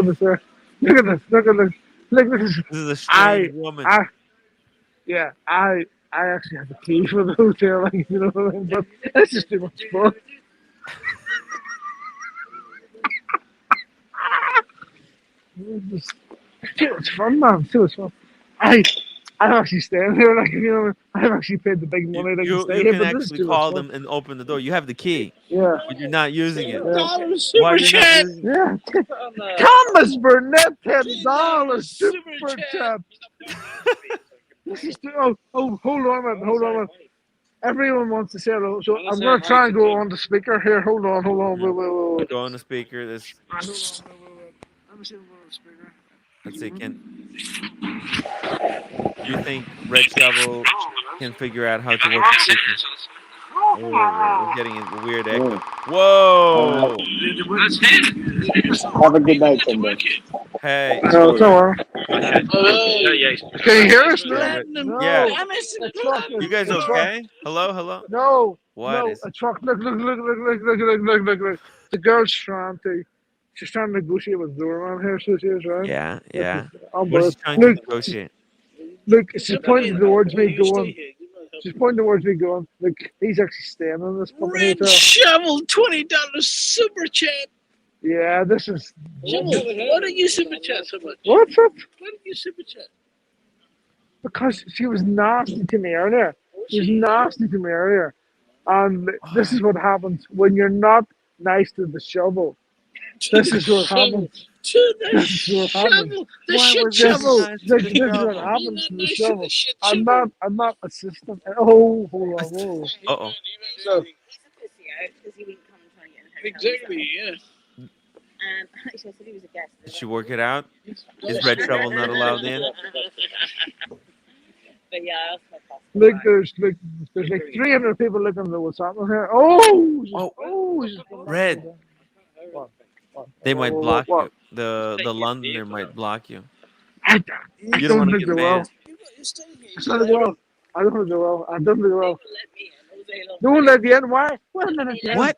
this there. Look at this. Look at this. This is a strange woman. I actually have the key for the hotel, like, you know what I mean? But it's just too much fun. It's too much fun, man. Too much fun. I'm actually staying here, like, you know, I've actually paid the big money to You stay here, can but this is actually too much call fun. them and open the door. You have the key, Yeah. but you're not using it. $10 Why are super you not chat. using it? Yeah. Thomas Burnett, $10 super chat. This is too, hold on a minute. Everyone wants to say hello, so I'm gonna try and go on the speaker here. Hold on. Wait. Go on the speaker. This. Let me see if I'm on the speaker. Let's see. Do you think Red Shovel can figure out how to work the speakers? Oh, we're getting a weird echo. Whoa! Have a good night, Timber. Hey. No, it's all right. Good night. Can you hear us? Yeah. No. Yeah. A truck is- You guys a truck- okay? Hello? No. What No, is- a truck. Look. The girl's trying to. She's trying to negotiate with Doorman here, so she is, right? Yeah. Oh, What is but she trying to look, negotiate? Look, she's pointing towards me, going. She's pointing towards me, going, "Look, he's actually staying in this fucking Red hotel." Shovel, $20 super chat. Yeah, this is. Shovel, why don't you super chat so much? What's up? Why don't you super chat? Because she was nasty to me earlier. She was nasty to me earlier. And this is what happens when you're not nice to the shovel. This is what happens. To the This is what happens. shovel, the Why shit was he shovel. nice to the This is what shovel? happens to the Nice to shovel. the shit I'm shovel. not assistant. Oh, hold on, whoa. Uh-oh. So, Exactly, yeah. Actually, I said he was a guest. Did she work it out? Is Red Shovel not allowed in? But yeah, I asked my passport. look, there's like 300 people looking at what's happening here. Oh, Red. What? They might What? block What? you. The Londoner might block you. I You don't want to think get they will. mad. I don't think they will. I don't think they will. I don't think they will. They won't let you in. Why? Wait a minute. Jen. What?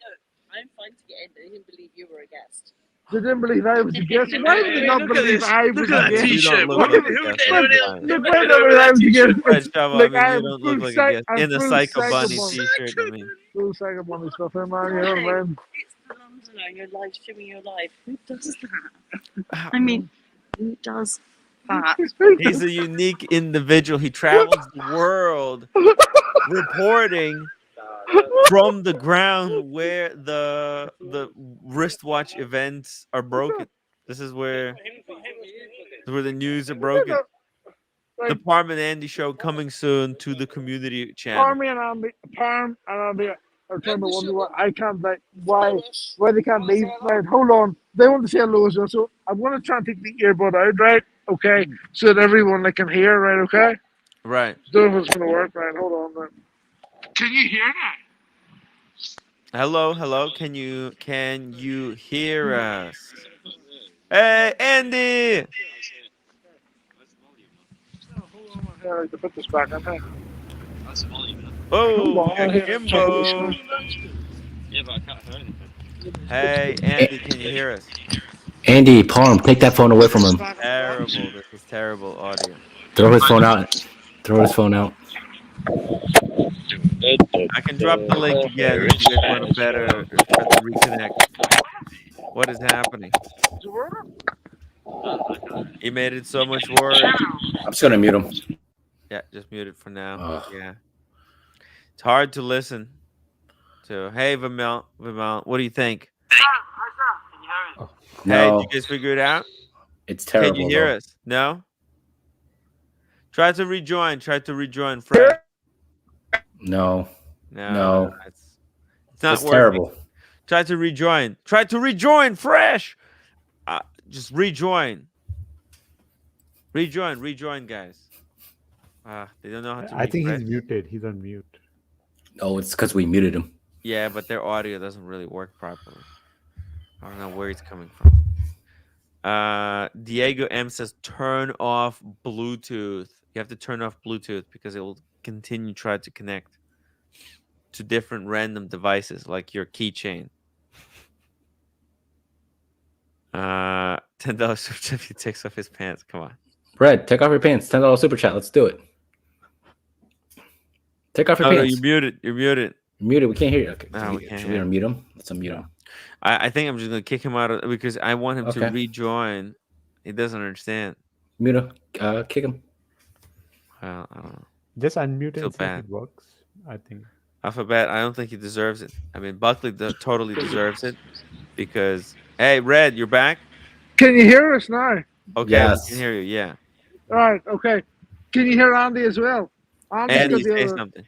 I'm fine to get in, but they didn't believe you were a guest. They didn't believe I was a guest. Why would they not Look at believe this. I was Look a at that guest? You t-shirt. don't look Look like at a who guest. they I'm don't sorry. Look, wait a minute, I was a guest. Red Shovel, I Like, mean, you I'm don't look full like a psych- guest. I'm In the full Psycho psycho Bunny bunny. t-shirt, I mean. Full psycho bunny stuff, man. You know what I mean? It's the Londoner, you're live streaming your life. Who does that? I mean, who does that? He's a unique individual. He travels the world reporting from the ground where the wristwatch events are broken. This is where the news are broken. The Parm and Andy show coming soon to the community channel. Parm and Andy are trying to wonder why I can't, like, why they can't leave. Right, hold on. They want to say hello as well, so I'm going to try and take the earbud out, right? Okay, so that everyone can hear, right? Okay. Right. Don't know if it's going to work, right? Hold on, man. Can you hear that? Hello. Can you hear us? Hey, Andy. To put this back on here. Oh, Hold on, Kimbo. Yeah, but I can't hear anything. Hey, Andy, can you hear us? Andy, Palm, take that phone away from him. Terrible. This is terrible audio. Throw his phone out. Throw his phone out. I can drop the link again if you guys want to better try to reconnect. What is happening? He made it so much worse. I'm just gonna mute him. Yeah, just mute it for now. Yeah. It's hard to listen to. Hey, Vimel, what do you think? Hey, No. did you guys figure it out? It's terrible. Can you hear though. us? No? Try to rejoin. Fred. No. No. It's not It's working. terrible. Try to rejoin. Fresh. Just rejoin. Rejoin, guys. They don't know how to. I think refresh. he's muted. He's on mute. Oh, it's because we muted him. Yeah, but their audio doesn't really work properly. I don't know where he's coming from. Diego M says turn off Bluetooth. You have to turn off Bluetooth because it will continue try to connect to different random devices like your keychain. $10 super chat if he takes off his pants. Come on. Red, take off your pants. $10 super chat. Let's do it. Take off your No, pants. you're muted. You're muted. Muted. We can't hear you. Okay. No, we can't Should we hear. unmute him? Let's unmute him. I think I'm just gonna kick him out of, because I want him to Okay. rejoin. He doesn't understand. Mute him. Kick him. Well, I don't know. Just unmute Feel and see bad. if it works. I think. Alphabet, I don't think he deserves it. I mean, Buckley totally deserves it because, hey, Red, you're back? Can you hear us now? Okay, Yes. we can hear you, yeah. All right, okay. Can you hear Andy as well? Andy, say something.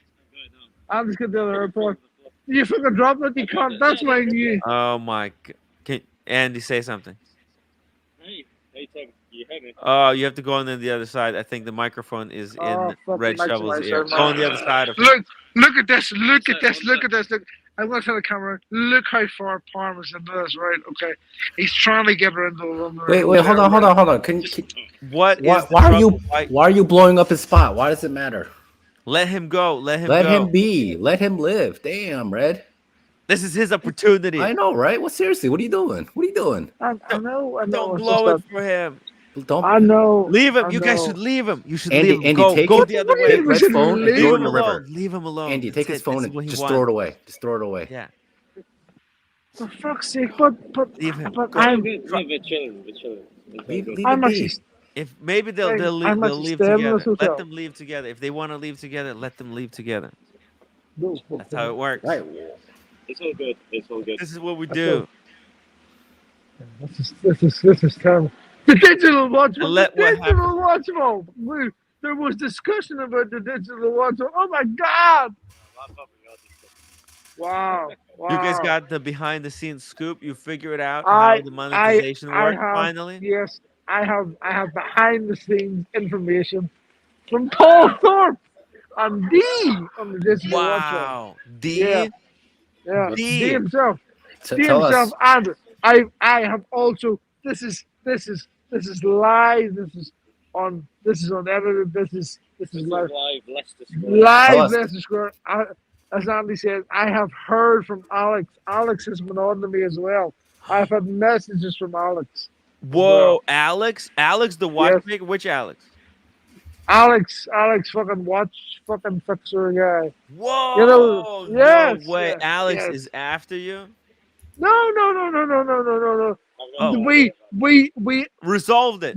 Andy's got the other report. You fucking drop it, you can't. That's my new. Oh, my God. Can Andy say something? Hey, you heard me? Oh, you have to go on the other side. I think the microphone is in Red Shovel's ear. Go on the other side of him. Look at this. Look at this. Look at this. Look. I'm going to tell the camera. Look how far Palmer's into this, right? Okay. He's trying to get her into the room. Wait, hold on. Can What why, is the why are you trouble? why are you blowing up his spot? Why does it matter? Let him go. Let him Let go. him be. Let him live. Damn, Red. This is his opportunity. I know, right? Well, seriously, what are you doing? What are you doing? I know. Don't It's blow just it for him. Don't I know. Leave him. I You guys should know. leave him. You should leave Andy. him. Andy, Go. take Go it. the other What do you way. Take mean we Red's should phone and leave throw Leave it him in the him? river. alone. Leave him alone. Andy, That's take his it. This phone is and what he just throw it wants. away. Just throw it away. Yeah. For fuck's sake, but Leave him. but Go. It's all I'm good. No, we're chilling. We're chilling. It's all good. Leave him I'm actually be. If maybe I'm they'll actually leave staying in this together. Let hotel. them leave together. If they want to leave together, let them leave together. No, That's how it works. Right. It's all good. It's all good. This is what we That's do. This is terrible. The digital watch, And but let the what happen. digital watch, Mo. There was discussion about the digital watch. Oh my god! Wow, You guys wow. got the behind the scenes scoop. You figure it out how the monetization I works have finally. yes, I have behind the scenes information from Paul Thorpe on the digital watch. Wow. Yeah, D. yeah, D D. himself. So D tell himself, us. and I have also this is live. This is unedited. This is live. Live Leicester Square. Tell Live us. Leicester Square. As Andy said, I have heard from Alex. Alex has been on to me as well. I've had messages from Alex. Whoa, Alex. Alex the Yes, watchmaker. Which Alex? Alex, fucking watch, fucking fixer guy. You know, Whoa. No yes, way. yes, Alex yes. is after you. No. Oh, We resolved it.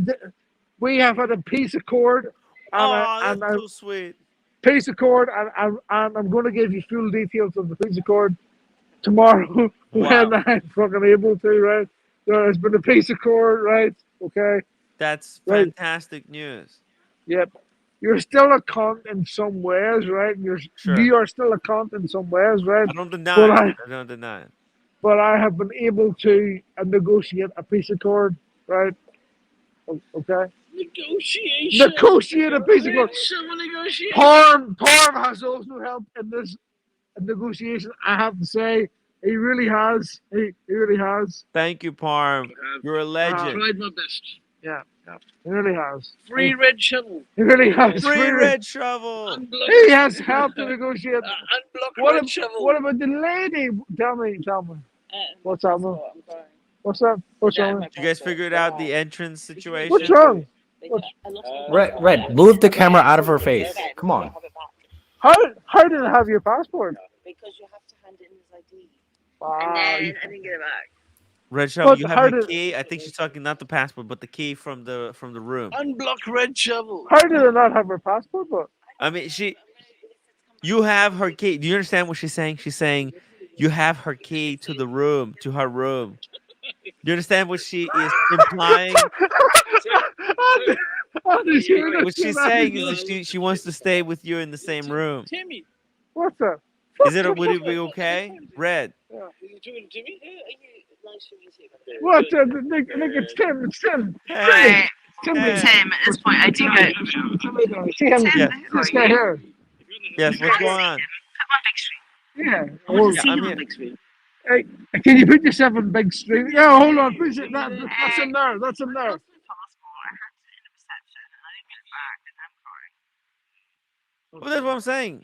we have had a peace accord, Oh, and that's I so sweet. peace accord, and I'm going to give you full details of the peace accord tomorrow Wow. when I'm fucking able to. Right? There's been a peace accord, right? Okay, That's right. fantastic news. Yep. You're still a cunt in some ways, right? Sure. You are still a cunt in some ways, right? I don't deny it. I don't deny it. But I have been able to negotiate a peace accord, right? Okay. Negotiate a peace accord. Parm has also helped in this negotiation. I have to say, he really has. He really has. Thank you, Parm. You're a legend. Tried my best. Yeah, he really has. Free red shovel. He really has. Free red shovel. He has helped to negotiate. Unblock red shovel. What about the lady? Tell me. What's up, man? What's up? What's wrong? You guys figured out the entrance situation? What's wrong? Red, move the camera out of her face. Come on. How did I have your passport? Because you have to hand it in his ID. Wow. And then I didn't get it back. Red shovel, But you how have the did- key. I think she's talking not the passport, but the key from the room. Unblock red shovel. How did I not have her passport? But I mean, you have her key. Do you understand what she's saying? She's saying you have her key to the room, to her room. Do you understand what she is implying? What she's saying is that she wants to stay with you in the same room. Timmy. What's up? Would it be okay? Red. Are you talking to Timmy? Nice to meet you. What's up? Nick, it's Tim. It's Tim. Hey. Tim, at this point, I do get. See him. Yes. This guy here. Yes, what's going on? Yeah. I want to Yeah, see I'm him here. on big screen. Hey, can you put yourself on big screen? Yeah, hold on. Please, that's in there. That's in there. Well, that's what I'm saying.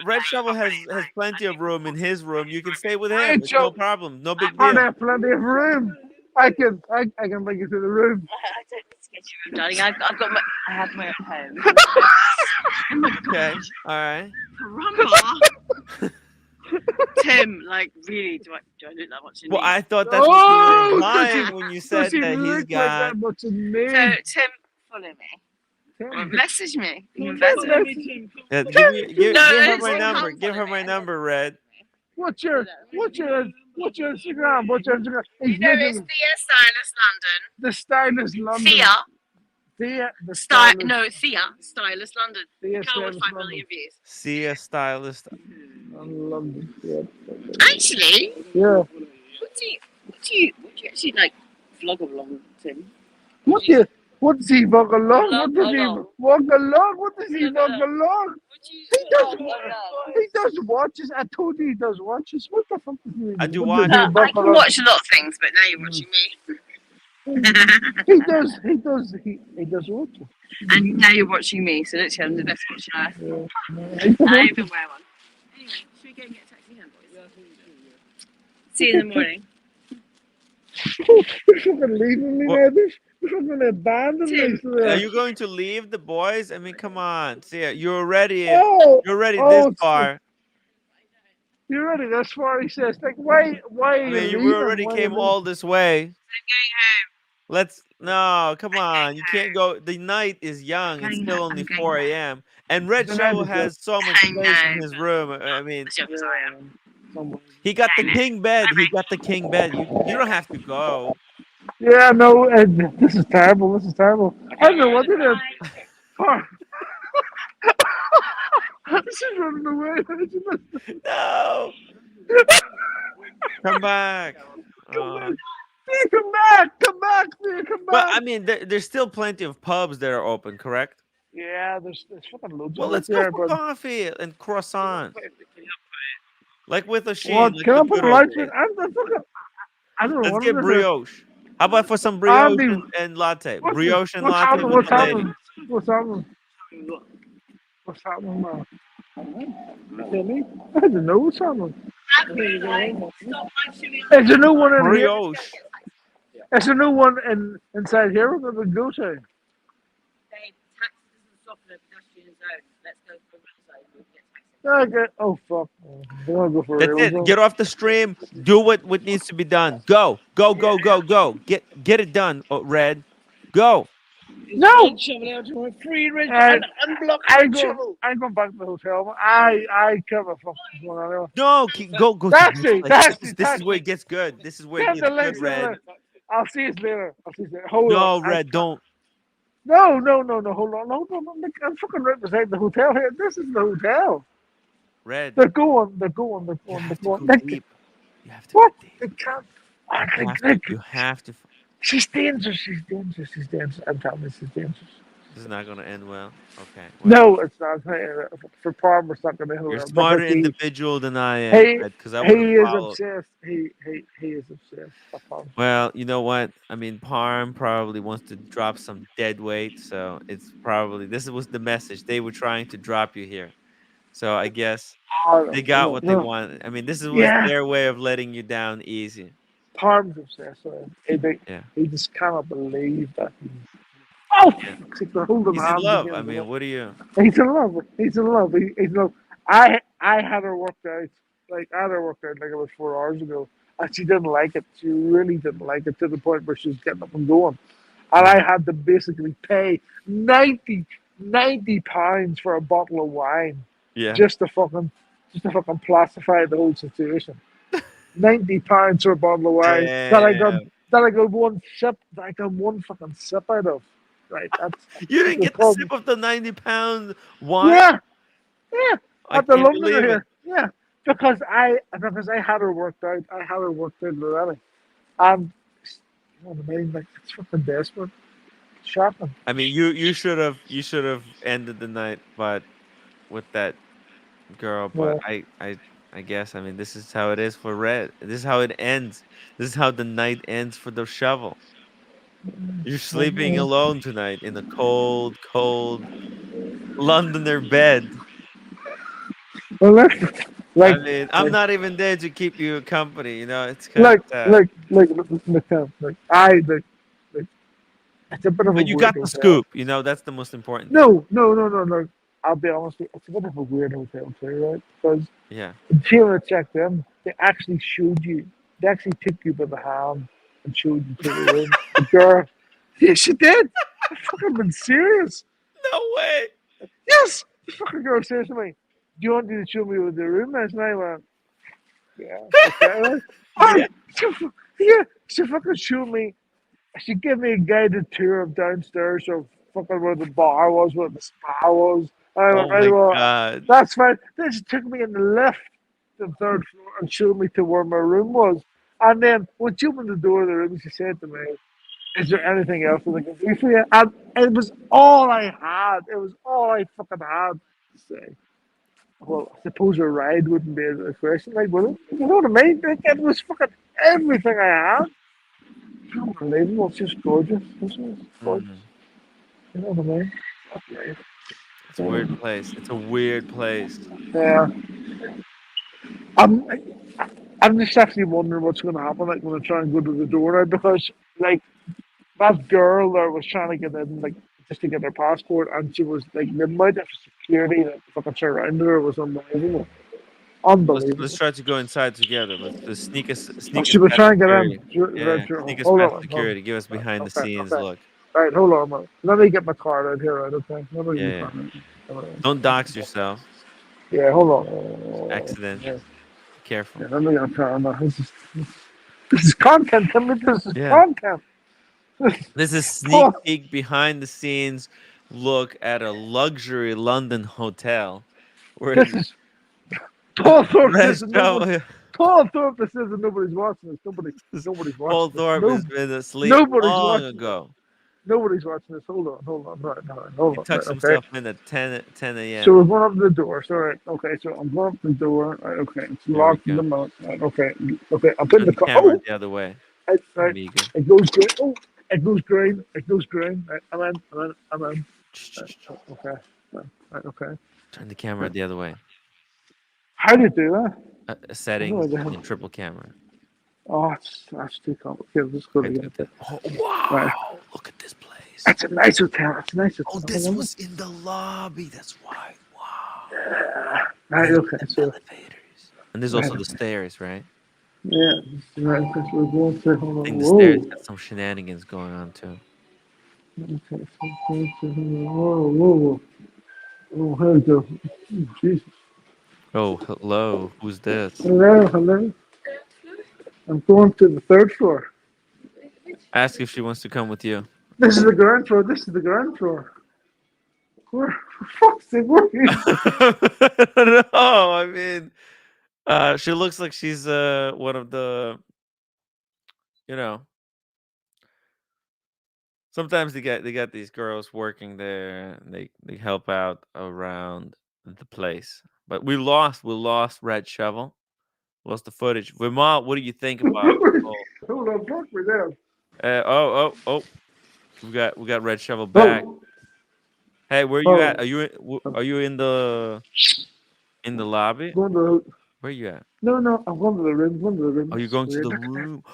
Red Shovel has plenty of room in his room. You can stay with him. Red It's no Shovel- problem. No big I deal. have plenty of room. I can bring you to the room. I don't need to get you, darling. I have my own home. Oh my Okay. gosh. All right. Rumble. Tim, like, really, do I look like watching Well, me? I thought that's what you were implying does he- when you does said he that he's look got. like that much in me? So, Tim, follow me. Or message me. You can message me. Yeah, give No, her it's my like, number. come Give her follow my me. number, Red. What's your Instagram? What's your Instagram? You know, it's Thea Stylist London. The stylist London. Thea. The Thea Stylist London. Thea Go with Stylist 5 London. million views. See a stylist. London. Yeah. Actually, Yeah. what do you actually like vlog along, Tim? What does he walk along? What does he along. walk along? What does he walk along? He He does watches. I told you he does watches. What the fuck does he mean? I do What watch. does he I walk can along? watch a lot of things, but now you're watching me. He does watches. And now you're watching me, so literally I'm the best watcher. I He does even watches. wear one. Anyway, should we go and get a taxi home, boys? See you in the morning. You're fucking leaving me, What? Radish. You're gonna abandon me. Are you going to leave the boys? I mean, come on. See, Oh, you're already this oh, far. you're ready. That's why he says, like, why are I you mean, we leaving? already Why are you came leaving? all this way. No, come on. You can't go. The night is young. It's still only 4 a.m. And Red The night Shovel is just has so much space in his room. I mean, he got the king bed. He got the king bed. You don't have to go. Yeah, no, and this is terrible. This is terrible. I don't know what it is. This is running away. No. Come back. Come back. Come back. Come back. Come But back. I mean, there's still plenty of pubs that are open, correct? Yeah, there's fucking loads Well, of it let's go there, for but coffee and croissants. Like with Oshin, what? like Can the I put good the old lights in? days. I'm fucking. I don't know Let's what I'm get gonna do. brioche. How about for some brioche Andy, and latte? what's Brioche and what's latte happening? with What's the lady. happening? What's happening? What's happening now? Tell me. I don't know what's happening. There's a new one in here. Brioche. There's a new one inside here. We're gonna go to. Okay. Oh fuck. I'm gonna go for a That's real it. zone. Get off the stream. Do what needs to be done. Go. Go, go, go, go. Get it done, Red. Go. Is No. Red Shovel out to a free Red and unblock Red Shovel? I go back to the hotel. I can't fuck what's going on. No, go to this Taxi, place. taxi, This is where taxi. it gets good. This is where it Send the gets good, link to the Red. list. I'll see you later. I'll see you later. Hold on. No, I Red, can't. don't. No. Hold on. I'm fucking right beside the hotel here. This is the hotel. Red. They're going. They're going. You have to go deep. You have to What? go deep. They can't. You have to. She's dangerous. She's dangerous. She's dangerous. I'm telling you, she's dangerous. This is not going to end well. Okay. Well, No, it's not. For Palmer, it's not going to end you're a well smarter because individual than I am, Red, because I would have he is followed. obsessed. He is obsessed. I promise. Well, you know what? I mean, Parm probably wants to drop some dead weight, so it's probably this was the message. They were trying to drop you here. So I guess they got what they No. wanted. I mean, this was Yeah. their way of letting you down easy. Palmer's obsessed with him. Yeah. He just cannot believe that. Oh, Yeah. they're holding He's in hands love. again. I mean, what are you? He's in love. He's in love. He's in love. I had her worked out. Like I had her worked out like about 4 hours ago, and she didn't like it. She really didn't like it to the point where she was getting up and going. And I had to basically pay 90 pounds for a bottle of wine Yeah. just to fucking pacify the whole situation. 90 pounds for a bottle of wine Damn. that I got one sip that I got one fucking sip out of. Right. That's You didn't the get the problem. sip of the 90-pound wine? Yeah. I At the can't Londoner believe it. here. Yeah. Because I had her worked out. I had her worked out already. And you know what I mean? Like it's fucking desperate. Shocking. I mean, you should have ended the night, but with that girl. But Yeah. I guess I mean this is how it is for Red. This is how it ends. This is how the night ends for the shovel. You're sleeping alone tonight in a cold, cold Londoner bed. Well, that's I like, mean, I'm not even there to keep you company. You know, it's kind of like, sad. like, like, like, like, it's a bit of a But you weird got the hotel. scoop. You know, that's the most important thing. No. I'll be honest with you, it's a bit of a weird hotel too, right? Because Yeah. until I checked in, they actually showed you. They actually took you by the hand and showed you to the room. The girl, yeah, she did. I fucking been serious. No way. Yes, the fucking girl says to me, "Do you want me to show me what the room is?" And I went, "Yeah, okay." Yeah, she fucking showed me. She gave me a guided tour of downstairs of fucking where the bar was, where the spa was. And I went, Oh right, my well, god. that's fine. Then she took me in the lift to the third floor and showed me to where my room was. And then when she opened the door of the room, she said to me, "Is there anything else that I can do for you?" And it was all I had. It was all I fucking had to say. Well, I suppose a ride wouldn't be a question, like, would it? You know what I mean? Like, it was fucking everything I had. Unbelievable. It's just gorgeous. Isn't it? It's gorgeous. Mhm. You know what I mean? Okay. It's a weird place. It's a weird place. Yeah. I'm, I'm just actually wondering what's going to happen, like, when I try and go to the door now, because, like, that girl there was trying to get in, like, just to get her passport, and she was like, the amount of security that fucking surrounded her was unbelievable. Let's Unbelievable. try to go inside together. Let's Oh, sneak us she was past trying to get security. in. Yeah, sneak us Hold past on, hold on. security. Give us Right, behind the okay, scenes okay. look. Right, hold on, man. Let me get my card out here, right? Okay. Let me get Yeah, my yeah. card out. Don't dox yourself. Yeah, hold on. Accident. Yeah, Be careful. yeah, let me get my card out. This is content. Tell me this is Yeah. content. This is sneak Oh, peek behind the scenes look at a luxury London hotel where this is Paul Thorpe. Red This is nobody. Shovel. Paul Thorpe. This is nobody's watching this. Nobody's Paul watching this. Thorpe No, has been asleep nobody's long watching this. ago. Nobody's watching this. Hold on. Right, hold He on. Right, tucks okay. himself in at 10 So a.m. we're going up the door. So right, okay. So I'm going up the door. Right, okay. It's There we locked in go. the mouth. Right, okay. Okay. I'm putting Turn the the car. camera Oh, the other way, right. amigo. It goes green. Oh, it goes green. It goes green. Right, I'm in. Right, okay. Right, okay. Turn the camera the other way. How do you do that? Settings in triple camera. Oh, that's too complicated. Let's go Right, again. oh, Right. wow! Look at this place. It's a nice hotel. It's a nice hotel. Oh, this was in the lobby. That's why. Wow. Yeah. Right, okay. So, elevators. And there's also the stairs, right? yeah. Right, because we're going to. Hold I on. think the stairs Whoa. got some shenanigans going on too. Okay. So, whoa. Oh, here we go. Oh, Jesus. Oh, hello. Who's this? Hello. I'm going to the third floor. Ask if she wants to come with you. This is the ground floor. Where, for fuck's sake, where are you? No, I mean, she looks like she's one of the, you know. Sometimes they got these girls working there. And they help out around the place. But we lost Red Shovel. Lost the footage. Vimal, what do you think about? Hold on, fuck me down. Oh. We got Red Shovel back. Hey, where you at? Are you in the lobby? Going to Where you at? no, I'm going to the room. Are you going to Weird. the Look at that. room?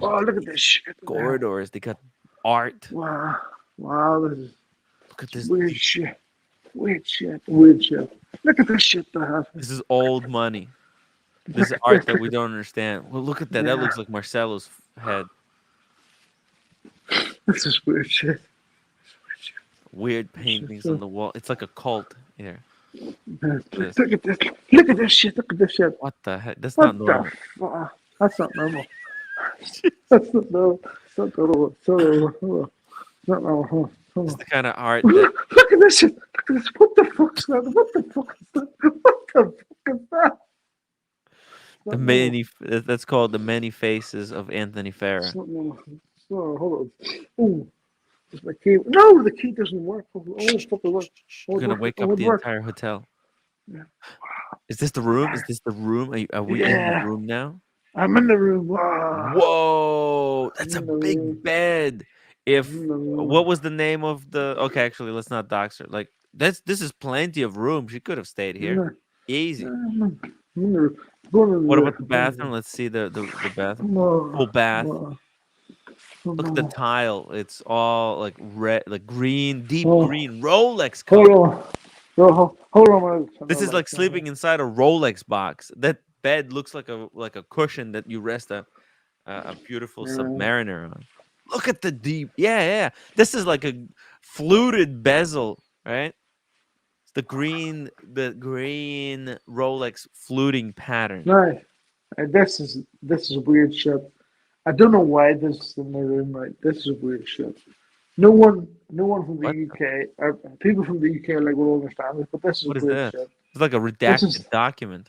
Oh, look at this shit. Corridors. They got art. Wow, this is Look at this. weird shit. Look at this shit they have. This is old money. This is art that we don't understand. Well, look at that. That looks like Marcelo's head. This is weird shit. Weird paintings on the wall. It's like a cult here. Look at this. Look at this shit. What the heck? That's What not normal. the fuck? That's not normal. That's not normal. It's not normal. It's not normal. Not normal. It's the kind of art that Look at this shit. Look at this. What the fuck's that? What the fuck is that? What the fuck is that? the many that's called the many faces of Anthony Farah. It's not normal. Hold on. Oh, is my key? No, the key doesn't work. Oh, fucking work. You're gonna wake up the entire hotel. Yeah. Is this the room? Is this the room? Are we in the room now? I'm in the room. Wow. Whoa, that's a big bed. What was the name of the? Okay, actually, let's not dox her. Like this is plenty of room. She could have stayed here. Easy. What about the bathroom? Let's see the bathroom. Full bath. Look at the tile. It's all like red, like green, deep green Rolex color. Hold on. This is like sleeping inside a Rolex box. That bed looks like a cushion that you rest a beautiful Submariner on. Look at the deep. Yeah. This is like a fluted bezel, right? It's the green Rolex fluting pattern. Right. This is weird shit. I don't know why this is in my room. Right. This is weird shit. No one from the UK, or people from the UK like will understand this, but this is What is weird that? shit. It's like a redacted document.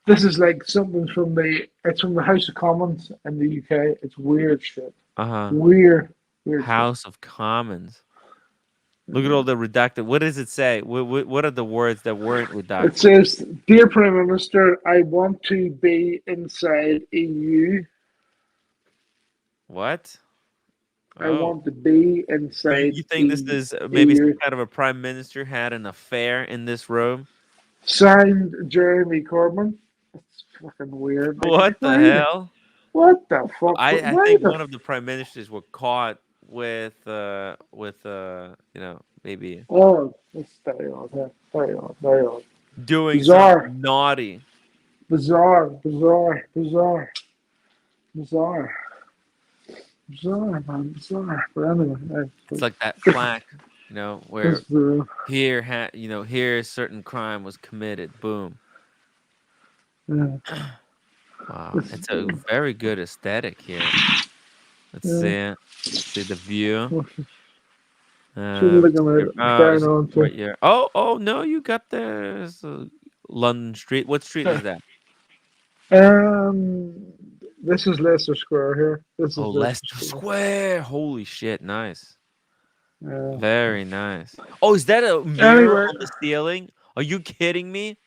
This is like something from the House of Commons in the UK. It's weird shit. Weird House of Commons. Look at all the redacted. What does it say? What are the words that weren't redacted? It says, "Dear Prime Minister, I want to be inside EU. What? I want to be inside." You think this is maybe some kind of a prime minister had an affair in this room? Signed, Jeremy Corbyn. That's fucking weird. What the hell? What the fuck? I think one of the prime ministers were caught with maybe Oh, it's very odd. Yeah. Very odd. Very odd. doing Bizarre. something naughty. Bizarre. Bizarre. Bizarre. Bizarre. Bizarre, man. Bizarre. But anyway, It's like that plaque, where this, uh, here certain crime was committed. Boom. yeah. Wow, This, it's a very good aesthetic here. Let's yeah. see. Let's see the view. Should look at it. Is Carrying it on to. right here? Oh no, you got this. London Street. What street is that? Um, this is Leicester Square here. This Oh, is Leicester Leicester Square. Square. Holy shit, nice. Yeah. Very nice. Oh, is that a mirror Anyway, on the ceiling? Are you kidding me?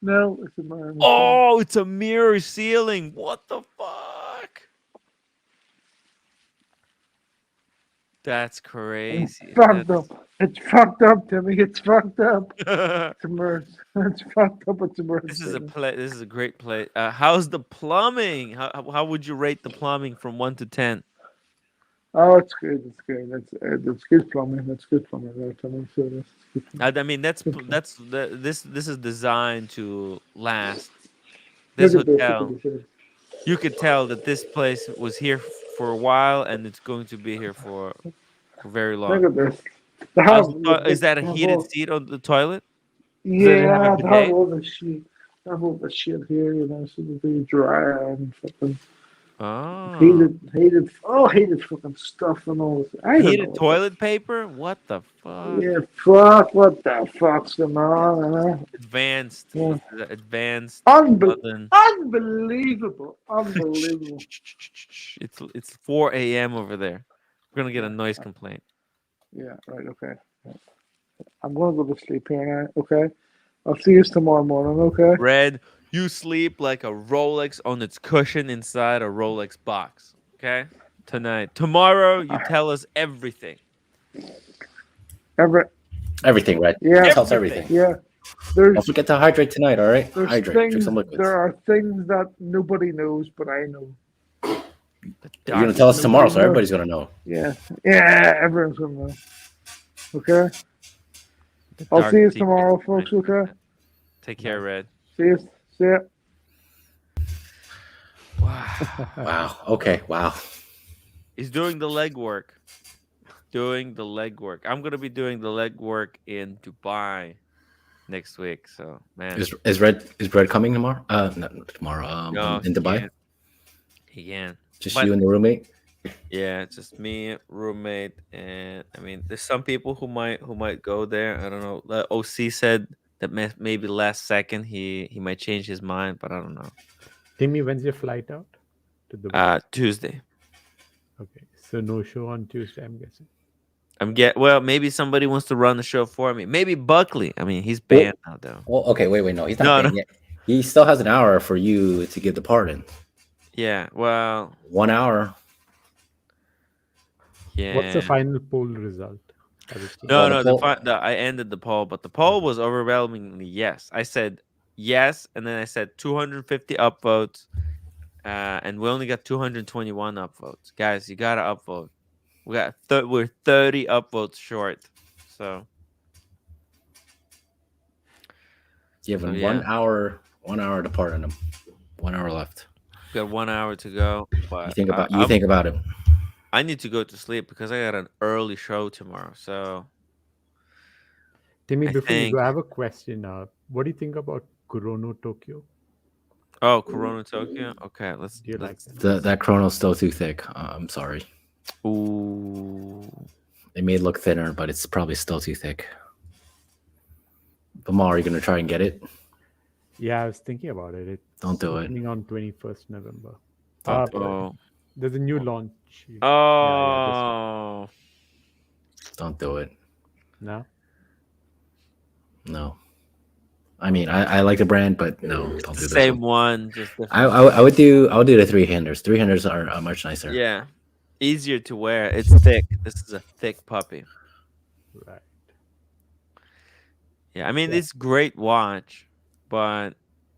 no, it's a man. Oh, it's a mirror ceiling. What the fuck? That's It's crazy. fucked up. It's fucked up, Timmy. It's fucked up. It's immersed. It's fucked up. It's immersed. This is a play. This is a great play. How's the plumbing? How would you rate the plumbing from 1 to 10? Oh, it's good. It's good. That's good plumbing. That's good plumbing. There, Timmy. So that's good plumbing. I mean, this is designed to last. This Look at this. Look hotel, at this. you could tell that this place was here for a while, and it's going to be here for very long. Look at this. They have, Is that a they have heated all, seat on the toilet? Does it have a yeah, they have bidet? all the shit. They have all the shit here, so that they dry and fucking Oh, heated fucking stuff and all this. I don't know. heated toilet paper? What the fuck? Yeah, fuck. What the fuck's going on? Advanced, Yeah. advanced. Unbelievable. London. Unbelievable. Unbelievable. It's 4 a.m. over there. We're gonna get a noise complaint. Yeah, right, okay. I'm going to go to sleep here now, okay? I'll see you tomorrow morning, okay? Red, you sleep like a Rolex on its cushion inside a Rolex box. Okay? Tonight. Tomorrow, you tell us everything. Everything, Red. Yeah. Tell us everything. Yeah. Don't forget to hydrate tonight, all right? There's Hydrate. Drink things, some liquids. there are things that nobody knows, but I know. You're going to tell us tomorrow, so everybody's going to know. Yeah. Yeah, everyone's going to know. Okay? I'll see you tomorrow, folks, okay? Take care, Red. See you. See ya. Wow. Okay. Wow. He's doing the legwork. Doing the legwork. I'm gonna be doing the legwork in Dubai next week. So man, Is Red coming tomorrow? Not tomorrow. No, in Dubai. He can. Just But- you and the roommate. Yeah, just me, roommate, and I mean, there's some people who might go there. I don't know. The OC said that maybe last second he might change his mind, but I don't know. Timmy, when's your flight out to Dubai? Tuesday. Okay, so no show on Tuesday, I'm guessing. Well, maybe somebody wants to run the show for me. Maybe Buckley. I mean, he's banned now though. Well, okay. Wait. No, he's not banned yet. He still has an hour for you to give the pardon. Yeah. Well. 1 hour. Yeah. What's the final poll result? No. I ended the poll, but the poll was overwhelmingly yes. I said yes, and then I said 250 upvotes, and we only got 221 upvotes. Guys, you gotta upvote. We're 30 upvotes short. So You have 1 hour. 1 hour to pardon him. 1 hour left. We got 1 hour to go. But You think about it. I need to go to sleep because I got an early show tomorrow. So Timmy, I before you think- go, I have a question. What do you think about Kurono Tokyo? Oh, Corona Tokyo. Okay, let's. Do you like That chrono's still too thick. I'm sorry. Ooh. They may look thinner, but it's probably still too thick. But Ma, are you gonna try and get it? Yeah, I was thinking about it. It's Don't do it. opening on 21st November. Don't do it. There's a new launch. Oh. Don't do it. No. No. I mean, I like the brand, but no, don't do this. Same one. Just I would do the 3-handers. 3-handers are much nicer. Yeah, easier to wear. It's thick. This is a thick puppy. Right. Yeah, I mean it's great watch, but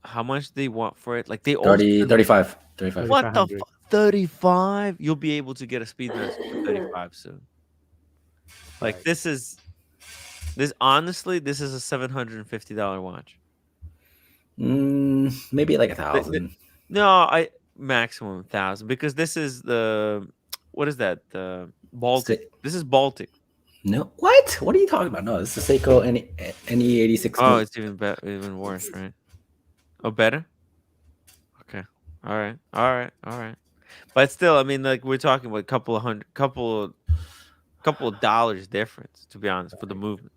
how much do they want for it? Like they 35. 35. What the $35, you'll be able to get a Speedmaster for 35 soon. Like Right. this honestly, this is a $750 watch. Maybe like Th- th- 1,000. No, I maximum 1,000 because this is the what is that? The Baltic. This is Baltic. No, what? What are you talking about? No, this is Seiko NE86. Oh, it's even worse, right? Oh, better. Okay. All right. All right. All right. But still, I mean, like we're talking about a couple of dollars difference, to be honest, for the movement.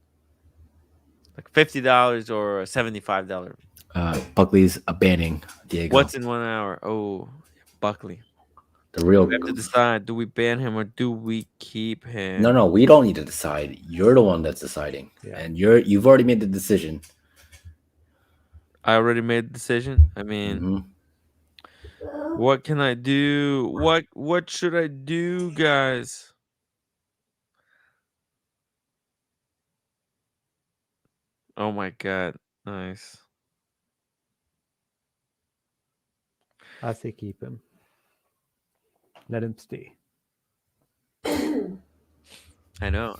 Like $50 or $75. Buckley's banning Diego. What's in 1 hour? Oh, Buckley. The real. We have to decide: do we ban him or do we keep him? No, we don't need to decide. You're the one that's deciding, and you've already made the decision. I already made the decision. I mean, what can I do? What should I do, guys? Oh my god, nice. I say keep him. Let him stay. I know.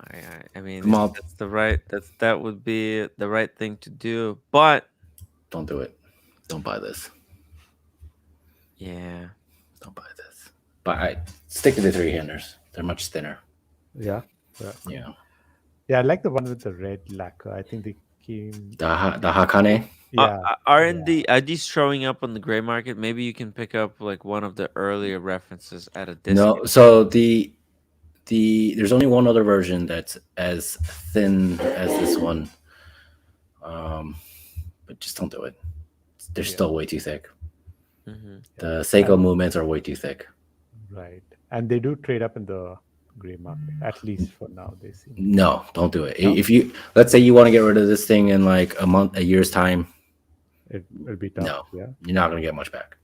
I mean, that's the right. That would be the right thing to do. But don't do it. Don't buy this. Yeah. Don't buy this. But I stick to the 3-handers. They're much thinner. Yeah. Yeah. Yeah, I like the one with the red lacquer. I think they came. The Hakane. Yeah. Are these showing up on the gray market? Maybe you can pick up like one of the earlier references at a discount. No. So there's only one other version that's as thin as this one. But just don't do it. They're still way too thick. The Seiko movements are way too thick. Right. And they do trade up in the gray market, at least for now, they seem. No, don't do it. No? If you, let's say you want to get rid of this thing in like a year's time, it'll be tough. No, yeah. You're not going to get much back.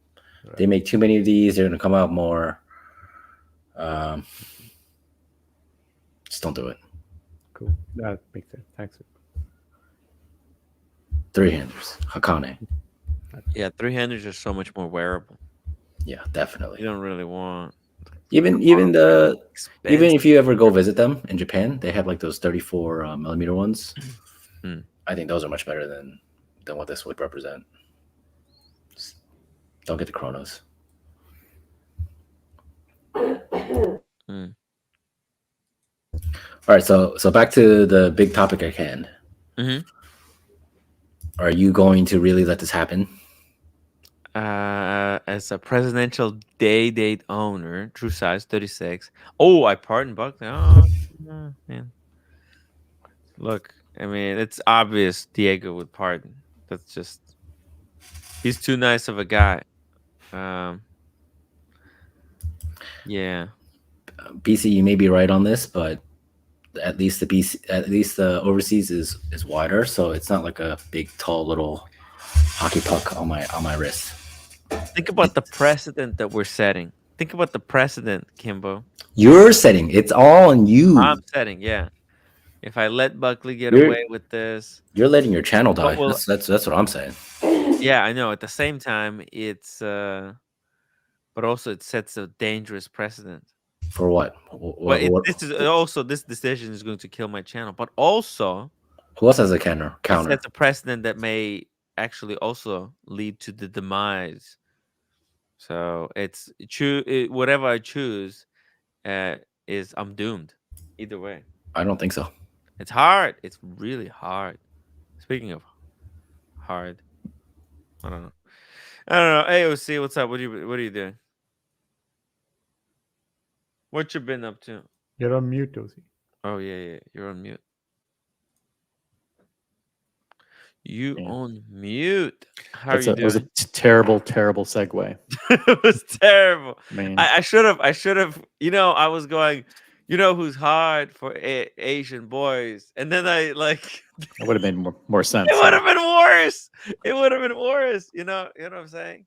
Right. They make too many of these. They're going to come out more. Just don't do it. Cool. That makes sense. Thanks. 3-handers, Hakane. Yeah, 3-handers are so much more wearable. Yeah, definitely. You don't really want even if you ever go visit them in Japan, they have like those 34 millimeter ones. I think those are much better than what this would represent. Just don't get the Chronos. All right, so back to the big topic at hand. Are you going to really let this happen? As a presidential date owner, true size 36. Oh, I pardon Buckley. Oh, man. Look, I mean, it's obvious Diego would pardon. That's just, he's too nice of a guy. Yeah. BC, you may be right on this, but at least the overseas is wider, so it's not like a big, tall, little hockey puck on my wrist. Think about the precedent that we're setting. Think about the precedent, Kimbo. You're setting. It's all on you. I'm setting, yeah. If I let Buckley get away with this, you're letting your channel die. Well, That's what I'm saying. Yeah, I know. At the same time, it's but also it sets a dangerous precedent. For what? This decision is going to kill my channel, but also who else has a counter? It sets a precedent that may actually also lead to the demise. So it's whatever I choose is I'm doomed either way. I don't think so. It's hard. It's really hard. Speaking of hard, I don't know. AOC, what's up? What are you doing? What you been up to? You're on mute, OC. Oh yeah, you're on mute. You on mute. How are you doing? It was a terrible segue. It was terrible. Man. I should have. I was going. Who's hard for Asian boys, and then I like. It would have made more sense. It would have been worse. It would have been worse. You know what I'm saying?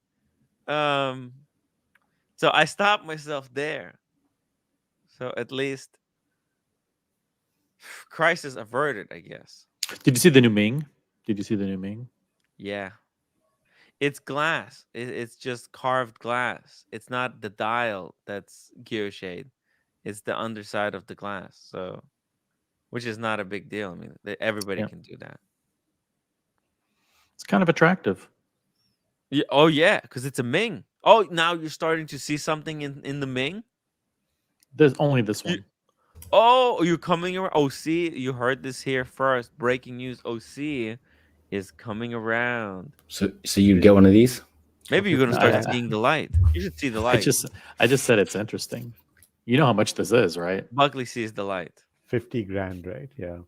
So I stopped myself there. So at least crisis averted, I guess. Did you see the new Ming? Yeah. It's glass. It's just carved glass. It's not the dial that's gear shade. It's the underside of the glass. So, which is not a big deal. I mean, everybody Yeah. can do that. It's kind of attractive. Yeah. Oh yeah, because it's a Ming. Oh, now you're starting to see something in the Ming. There's only this one. Oh, you're coming around. OC, you heard this here first. Breaking news: OC is coming around. So you get one of these? Maybe you're gonna No, start seeing the light. You should see the light. I just said it's interesting. You know how much this is, right? Buckley sees the light. 50 grand, right? Yeah.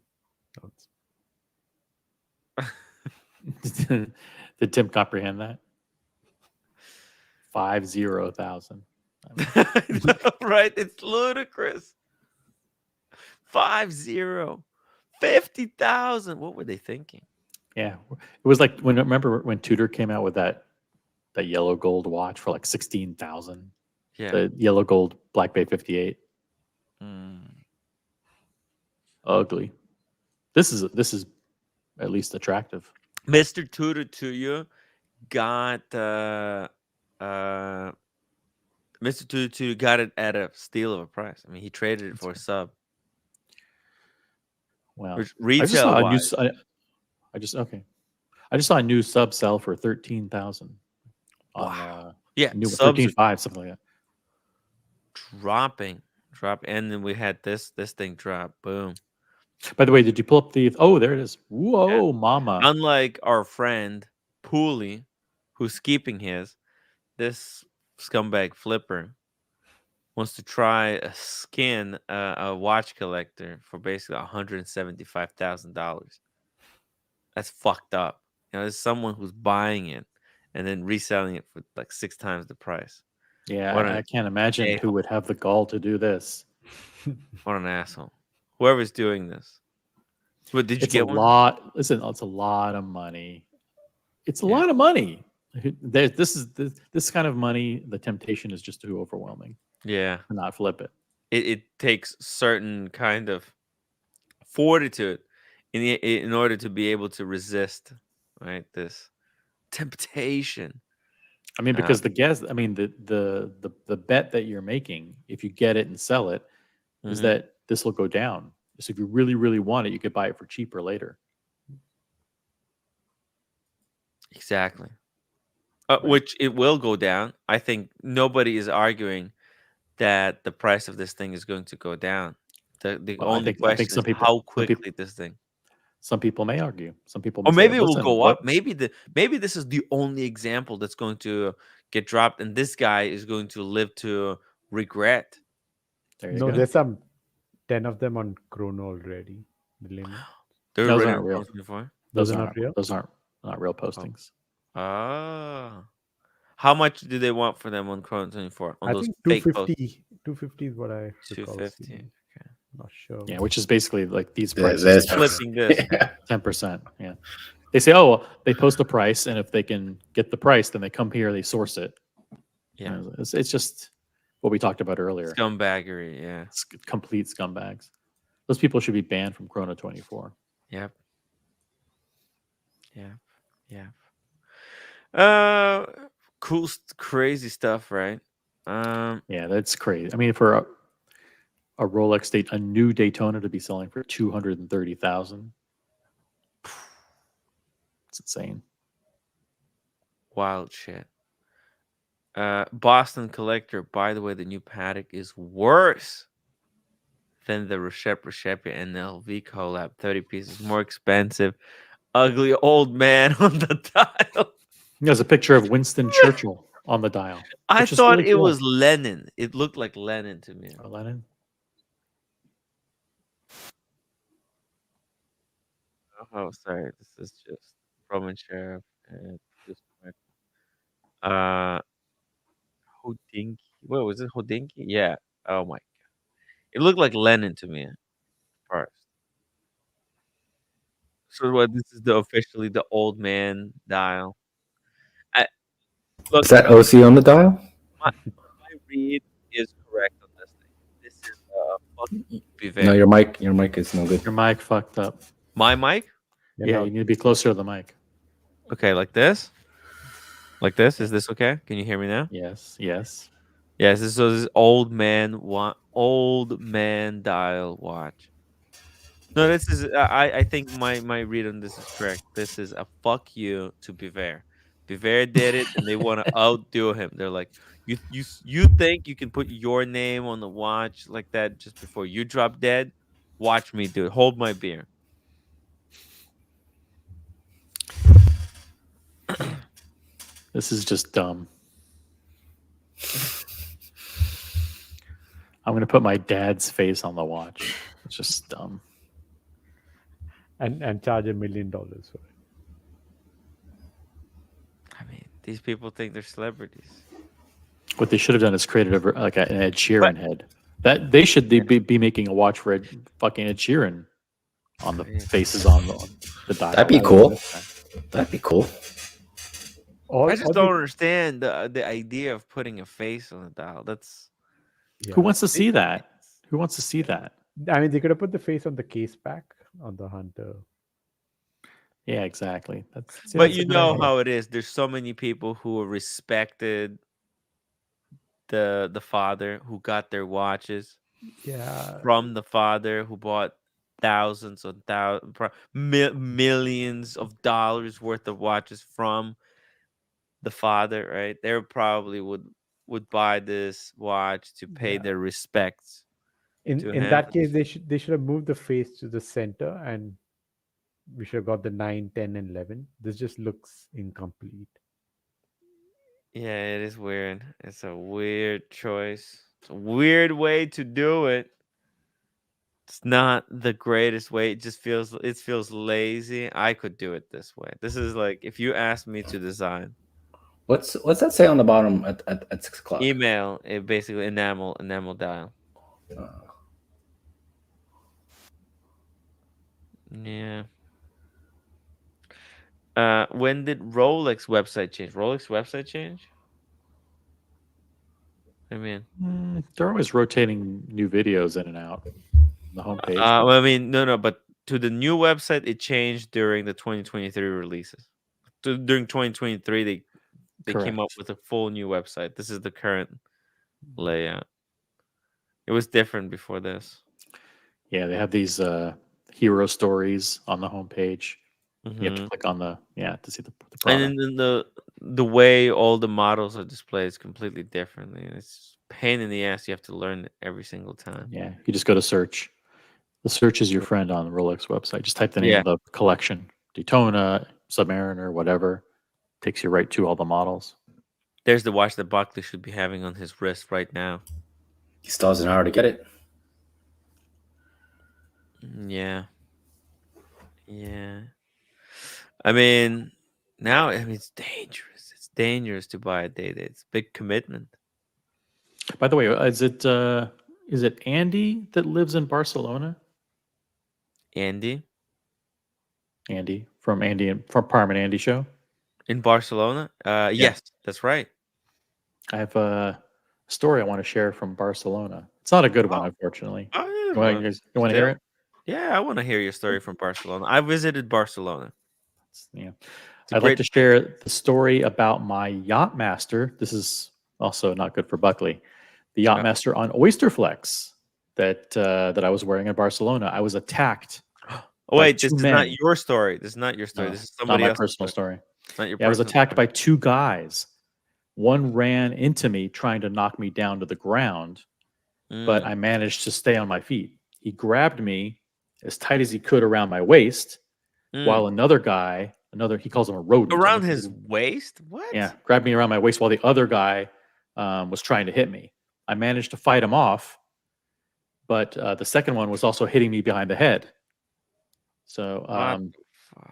Did Tim comprehend that? 50,000. Right? It's ludicrous. 50,000. What were they thinking? Yeah, it was like remember when Tudor came out with that yellow gold watch for like 16,000. Yeah. The yellow gold Black Bay 58. Ugly. This is at least attractive. Mr. Tudor to you got Mr. Tudor got it at a steal of a price. I mean, he traded it for a sub. Well, Retail I wise. just saw a new sub sell for 13,000 on Wow. Yeah, new subs 13.5, something like that. Drop, and then we had this thing drop. Boom. By the way, did you pull up the? Oh, there it is. Whoa, mama! Unlike our friend Pooley, who's keeping his, this scumbag flipper wants to try a skin a watch collector for basically $175,000. That's fucked up. You know, there's someone who's buying it and then reselling it for like 6 times the price. Yeah, What I can't imagine a-hole. who would have the gall to do this. What an asshole! Whoever's doing this. But did you It's get a one? lot. Listen, it's a lot of money. It's a lot of money. This kind of money. The temptation is just too overwhelming. Yeah, to not flip it. It takes certain kind of fortitude in order to be able to resist, right? This temptation. I mean, because the bet that you're making, if you get it and sell it, is Mhm. that this will go down. So if you really, really want it, you could buy it for cheaper later. Exactly. Which it will go down. I think nobody is arguing that the price of this thing is going to go down. The Well, I only think question some is people, how quickly this thing. Some people may argue. Some people may Or say, maybe it will "Listen, go what?" up. Maybe this is the only example that's going to get dropped, and this guy is going to live to regret. There you No, go. there's some 10 of them on Chrono already. The limit. They're Those already aren't on real. Chrono 24? Those are not real? Those aren't real postings. Ah. How much do they want for them on Chrono 24? On I those think fake posts? 250 is what I recall 250. seeing. Okay. Not sure. Yeah, which is basically like these Yeah, prices. that's Flipping this. 10%. Yeah. They say, oh, well, they post a price, and if they can get the price, then they come here, they source it. Yeah. You know, it's just what we talked about earlier. Scumbaggery, yeah. It's complete scumbags. Those people should be banned from Chrono 24. Yep. Cool, crazy stuff, right? Yeah, that's crazy. I mean, for a Rolex a new Daytona to be selling for 230,000. It's insane. Wild shit. Boston Collector, by the way, the new Paddock is worse than the Reshep and LV collab. 30 pieces more expensive. Ugly old man on the dial. There's a picture of Winston Churchill on the dial. I which is thought really it cool. was Lenin. It looked like Lenin to me. Oh, Lenin? Oh, sorry. This is just Roman Sheriff and just Hodinky. What was it? Hodinky? Yeah. Oh my god. It looked like Lenin to me first. So what? This is officially the old man dial. Look, Is that OC on the dial? my read is correct on this thing. This is fucking Vivek. No, your mic is no good. Your mic fucked up. My mic? Yeah, you need to be closer to the mic. Okay, like this. Like this? Is this okay? Can you hear me now? Yes. Yes. Yes. This old man old man dial watch. No, this is I think my read on this is correct. This is a fuck you to Biver. Biver did it, and they want to outdo him. They're like, you think you can put your name on the watch like that just before you drop dead? Watch me do it. Hold my beer. This is just dumb. I'm gonna put my dad's face on the watch. It's just dumb. And charge $1 million for it. I mean, these people think they're celebrities. What they should have done is created like an Ed Sheeran head. That they should be making a watch for fucking Ed Sheeran on the faces on the dial. That'd be cool. That'd be cool. I just don't understand the idea of putting a face on the dial. That's Who wants to see that? Who wants to see that? I mean, they could have put the face on the case back on the Hunter. Yeah, exactly. But you know how it is. There's so many people who respected the father who got their watches. Yeah. From the father who bought thousands of millions of dollars worth of watches from the father, right? They probably would buy this watch to pay their respects. In that case, they should have moved the face to the center, and we should have got the 9, 10, and 11. This just looks incomplete. Yeah, it is weird. It's a weird choice. It's a weird way to do it. It's not the greatest way. It just feels lazy. I could do it this way. This is like if you asked me to design. What's that say on the bottom at 6 o'clock? Email, it basically enamel dial. Yeah. When did Rolex website change? Rolex website change? I mean, they're always rotating new videos in and out on the homepage. Well, I mean, no, but to the new website, it changed during the 2023 releases. During 2023, they came up with a full new website. This is the current layout. It was different before this. Yeah, they have these hero stories on the homepage. You have to click on the to see the product. And then the way all the models are displayed is completely differently. It's pain in the ass. You have to learn it every single time. Yeah, you just go to search. The search is your friend on the Rolex website. Just type the name of the collection, Daytona, Submariner, whatever. Takes you right to all the models. There's the watch that Buckley should be having on his wrist right now. He still has an hour to get it. Yeah. Yeah. I mean, now it's dangerous. It's dangerous to buy a day. It's a big commitment. By the way, is it Andy that lives in Barcelona? Andy from Parm and Andy show in Barcelona. Yes, that's right. I have a story I want to share from Barcelona. It's not a good one, unfortunately. You want to hear it? Yeah, I want to hear your story from Barcelona. I visited Barcelona. Yeah, I'd like to share the story about my Yachtmaster. This is also not good for Buckley. The Yachtmaster on Oysterflex that I was wearing in Barcelona. I was attacked. Oh wait, this is not your story. This is not your story. No, this is somebody else's personal story. It's not your I was attacked by two guys. One ran into me trying to knock me down to the ground, but I managed to stay on my feet. He grabbed me as tight as he could around my waist, while another guy, he calls him a rodent. Around his waist? What? Yeah, grabbed me around my waist while the other guy was trying to hit me. I managed to fight him off, but the second one was also hitting me behind the head. So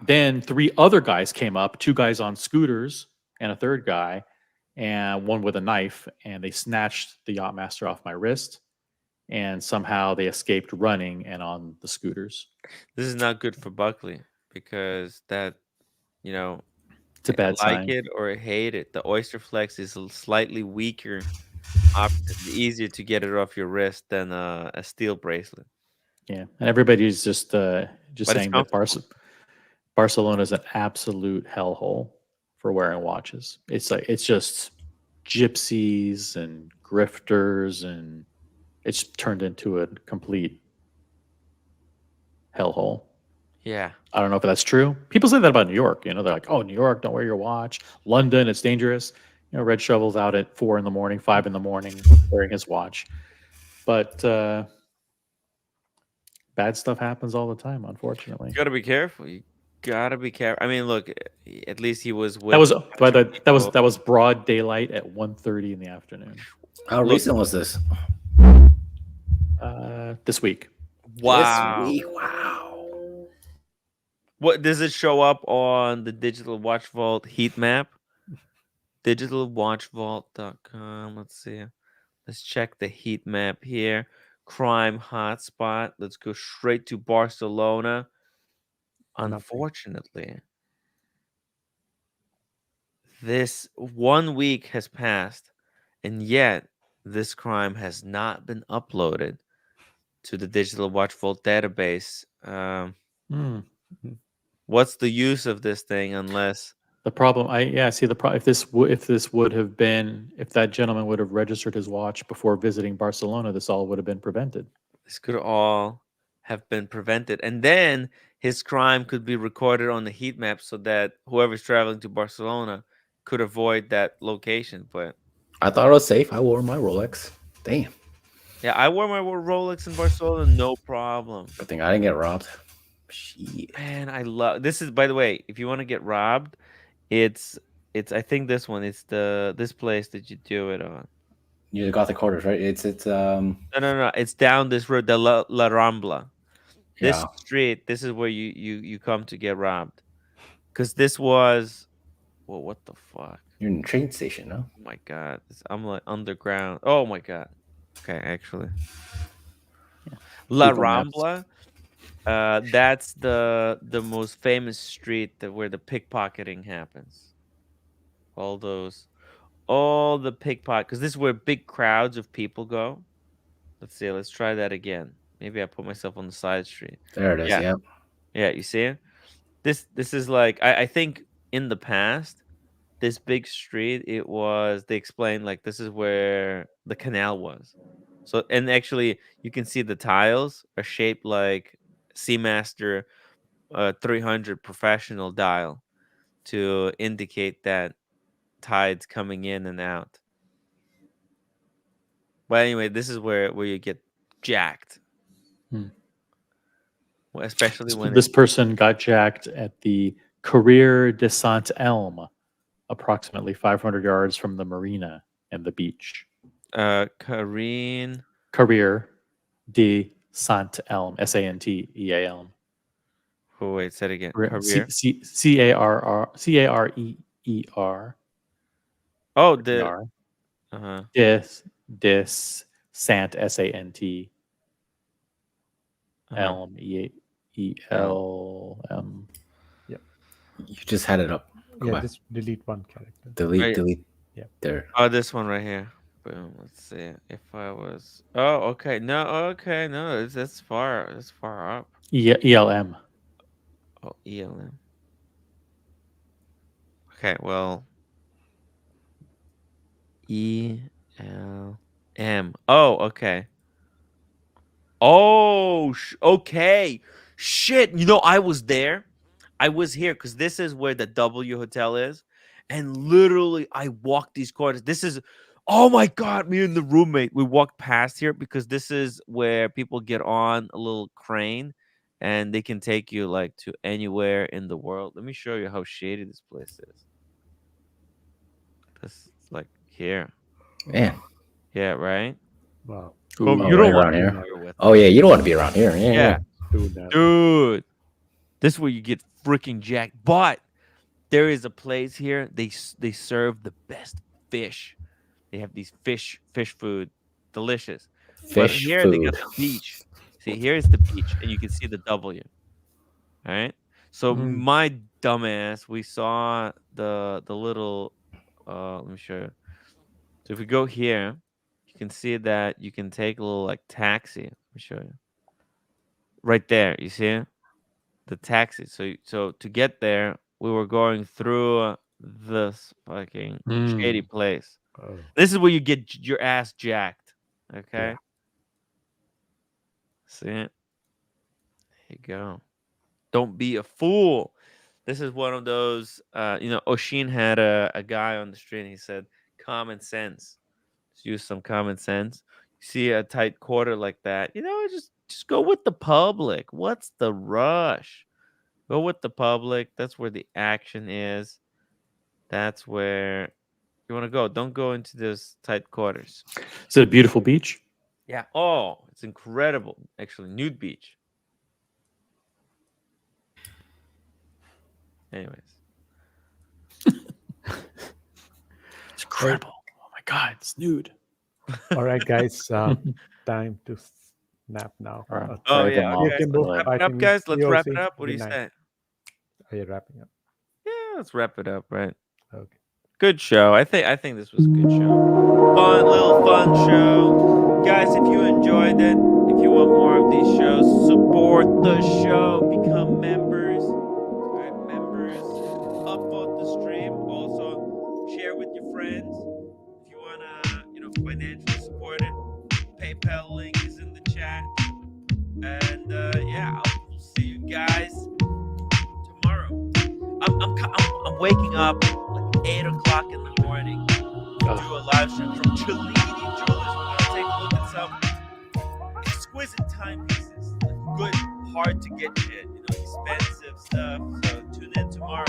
then 3 other guys came up, 2 guys on scooters and a third guy, and one with a knife, and they snatched the Yachtmaster off my wrist, and somehow they escaped running and on the scooters. This is not good for Buckley because that, it's a bad like sign. it or hate it. The Oysterflex is a slightly weaker option. It's easier to get it off your wrist than a steel bracelet. Yeah, and everybody's just saying that Barcelona is an absolute hellhole. for wearing watches. It's just gypsies and grifters, and it's turned into a complete hellhole. Yeah. I don't know if that's true. People say that about New York. They're like, "Oh, New York, don't wear your watch. London, it's dangerous." Red Shovel's out at 4 in the morning, 5 in the morning, wearing his watch. But bad stuff happens all the time, unfortunately. You gotta be careful. You gotta be careful. I mean, look, at least he was with That was a bunch of people. that was broad daylight at 1:30 in the afternoon. How Look, recent was this? This week. This wow. week, wow. What does it show up on the Digital Watch Vault heat map? Digitalwatchvault.com. Let's see. Let's check the heat map here. Crime hotspot. Let's go straight to Barcelona. Unfortunately, this 1 week has passed, and yet this crime has not been uploaded to the Digital Watch Vault database. What's the use of this thing unless The problem, if this would have been, if that gentleman would have registered his watch before visiting Barcelona, this all would have been prevented. this could all have been prevented, and then his crime could be recorded on the heat map so that whoever's traveling to Barcelona could avoid that location. But I thought it was safe. I wore my Rolex. Damn. yeah, I wore my Rolex in Barcelona, no problem. Good thing I didn't get robbed. Shit. Man, I love this. Is, by the way, if you want to get robbed, it's I think this one. It's this place that you do it on. You got the quarters, right? No. It's down this road, the La Rambla. This Yeah. street. This is where you come to get robbed. Because this was, well, what the fuck? You're in the train station, no? Oh my god, I'm like underground. Oh my god. Okay, actually, La Google Maps. Rambla. That's the most famous street where the pickpocketing happens. All the pickpocket, because this is where big crowds of people go. Let's see. Let's try that again. Maybe I put myself on the side street. There it is. Yeah. Yep. Yeah, you see it? This is like I think in the past, this big street, they explained like this is where the canal was. So, and actually you can see the tiles are shaped like Seamaster 300 professional dial to indicate that tides coming in and out. But anyway, this is where you get jacked. Well, especially when This person got jacked at the Carrier de Saint Elme, approximately 500 yards from the marina and the beach. Carrier de Saint Elme, Santeal. Oh wait, say it again. Career. Career. Oh, the Dis Sant Sant Elm ELM. Yep. You just had it up. Go back. Just delete one character. Delete. Yeah. There. Oh, this one right here. Boom. Let's see. If I was. Oh, okay. No. Okay. No. That's far. That's far up. ELM. Oh, ELM. Okay. Well. ELM. Oh. Okay. Oh. Okay. Shit. I was there. I was here because this is where the W Hotel is. And literally, I walked these corridors. This is, oh my God, me and the roommate, we walked past here because this is where people get on a little crane and they can take you like to anywhere in the world. Let me show you how shady this place is. This is like here. Man. Yeah, right? Wow. Oh, you don't want around to be here. here with Oh, yeah, you don't want to be around here. Yeah. Dude. This is where you get freaking jacked. But there is a place here. They serve the best fish. They have these fish food, delicious. But Fish here they got food. the beach. See, here's the beach, and you can see the W. All right. So my dumbass, we saw the little. Let me show you. So if we go here, you can see that you can take a little like taxi. Let me show you. Right there, you see it? The taxi. So to get there, we were going through this fucking Mm. shady place. Oh. This is where you get your ass jacked. Okay. Yeah. See it? There you go. Don't be a fool. This is one of those, Oshin had a guy on the street and he said, common sense. Just use some common sense. You see a tight quarter like that, just go with the public. What's the rush? Go with the public. That's where the action is. That's where you want to go. Don't go into those tight quarters. Is it a beautiful beach? Yeah. Oh, it's incredible. Actually, nude beach. Anyways. It's incredible. Oh my God, it's nude. All right, guys. Time to snap now. All right. Oh, Drive yeah. them Okay. off. Kimbo. Go ahead. Wrap it Bye, up, Timmy. guys. See Let's you, wrap OC. it up. What do Good you night. say? Are you wrapping up? Yeah, let's wrap it up, right? Okay. Good show. I think this was a good show. Little fun show. Guys, if you enjoyed it, if you want more of these shows, support the show. Become members. Right? Members. Upvote the stream. Also, share with your friends. If you want to, financially support it, PayPal link is in the chat. And yeah, I'll see you guys tomorrow. I'm waking up like 8 o'clock in the morning to do a live stream from Cellini Jewelers. We're gonna take a look at some exquisite timepieces, like good, hard to get shit, expensive stuff. So tune in tomorrow.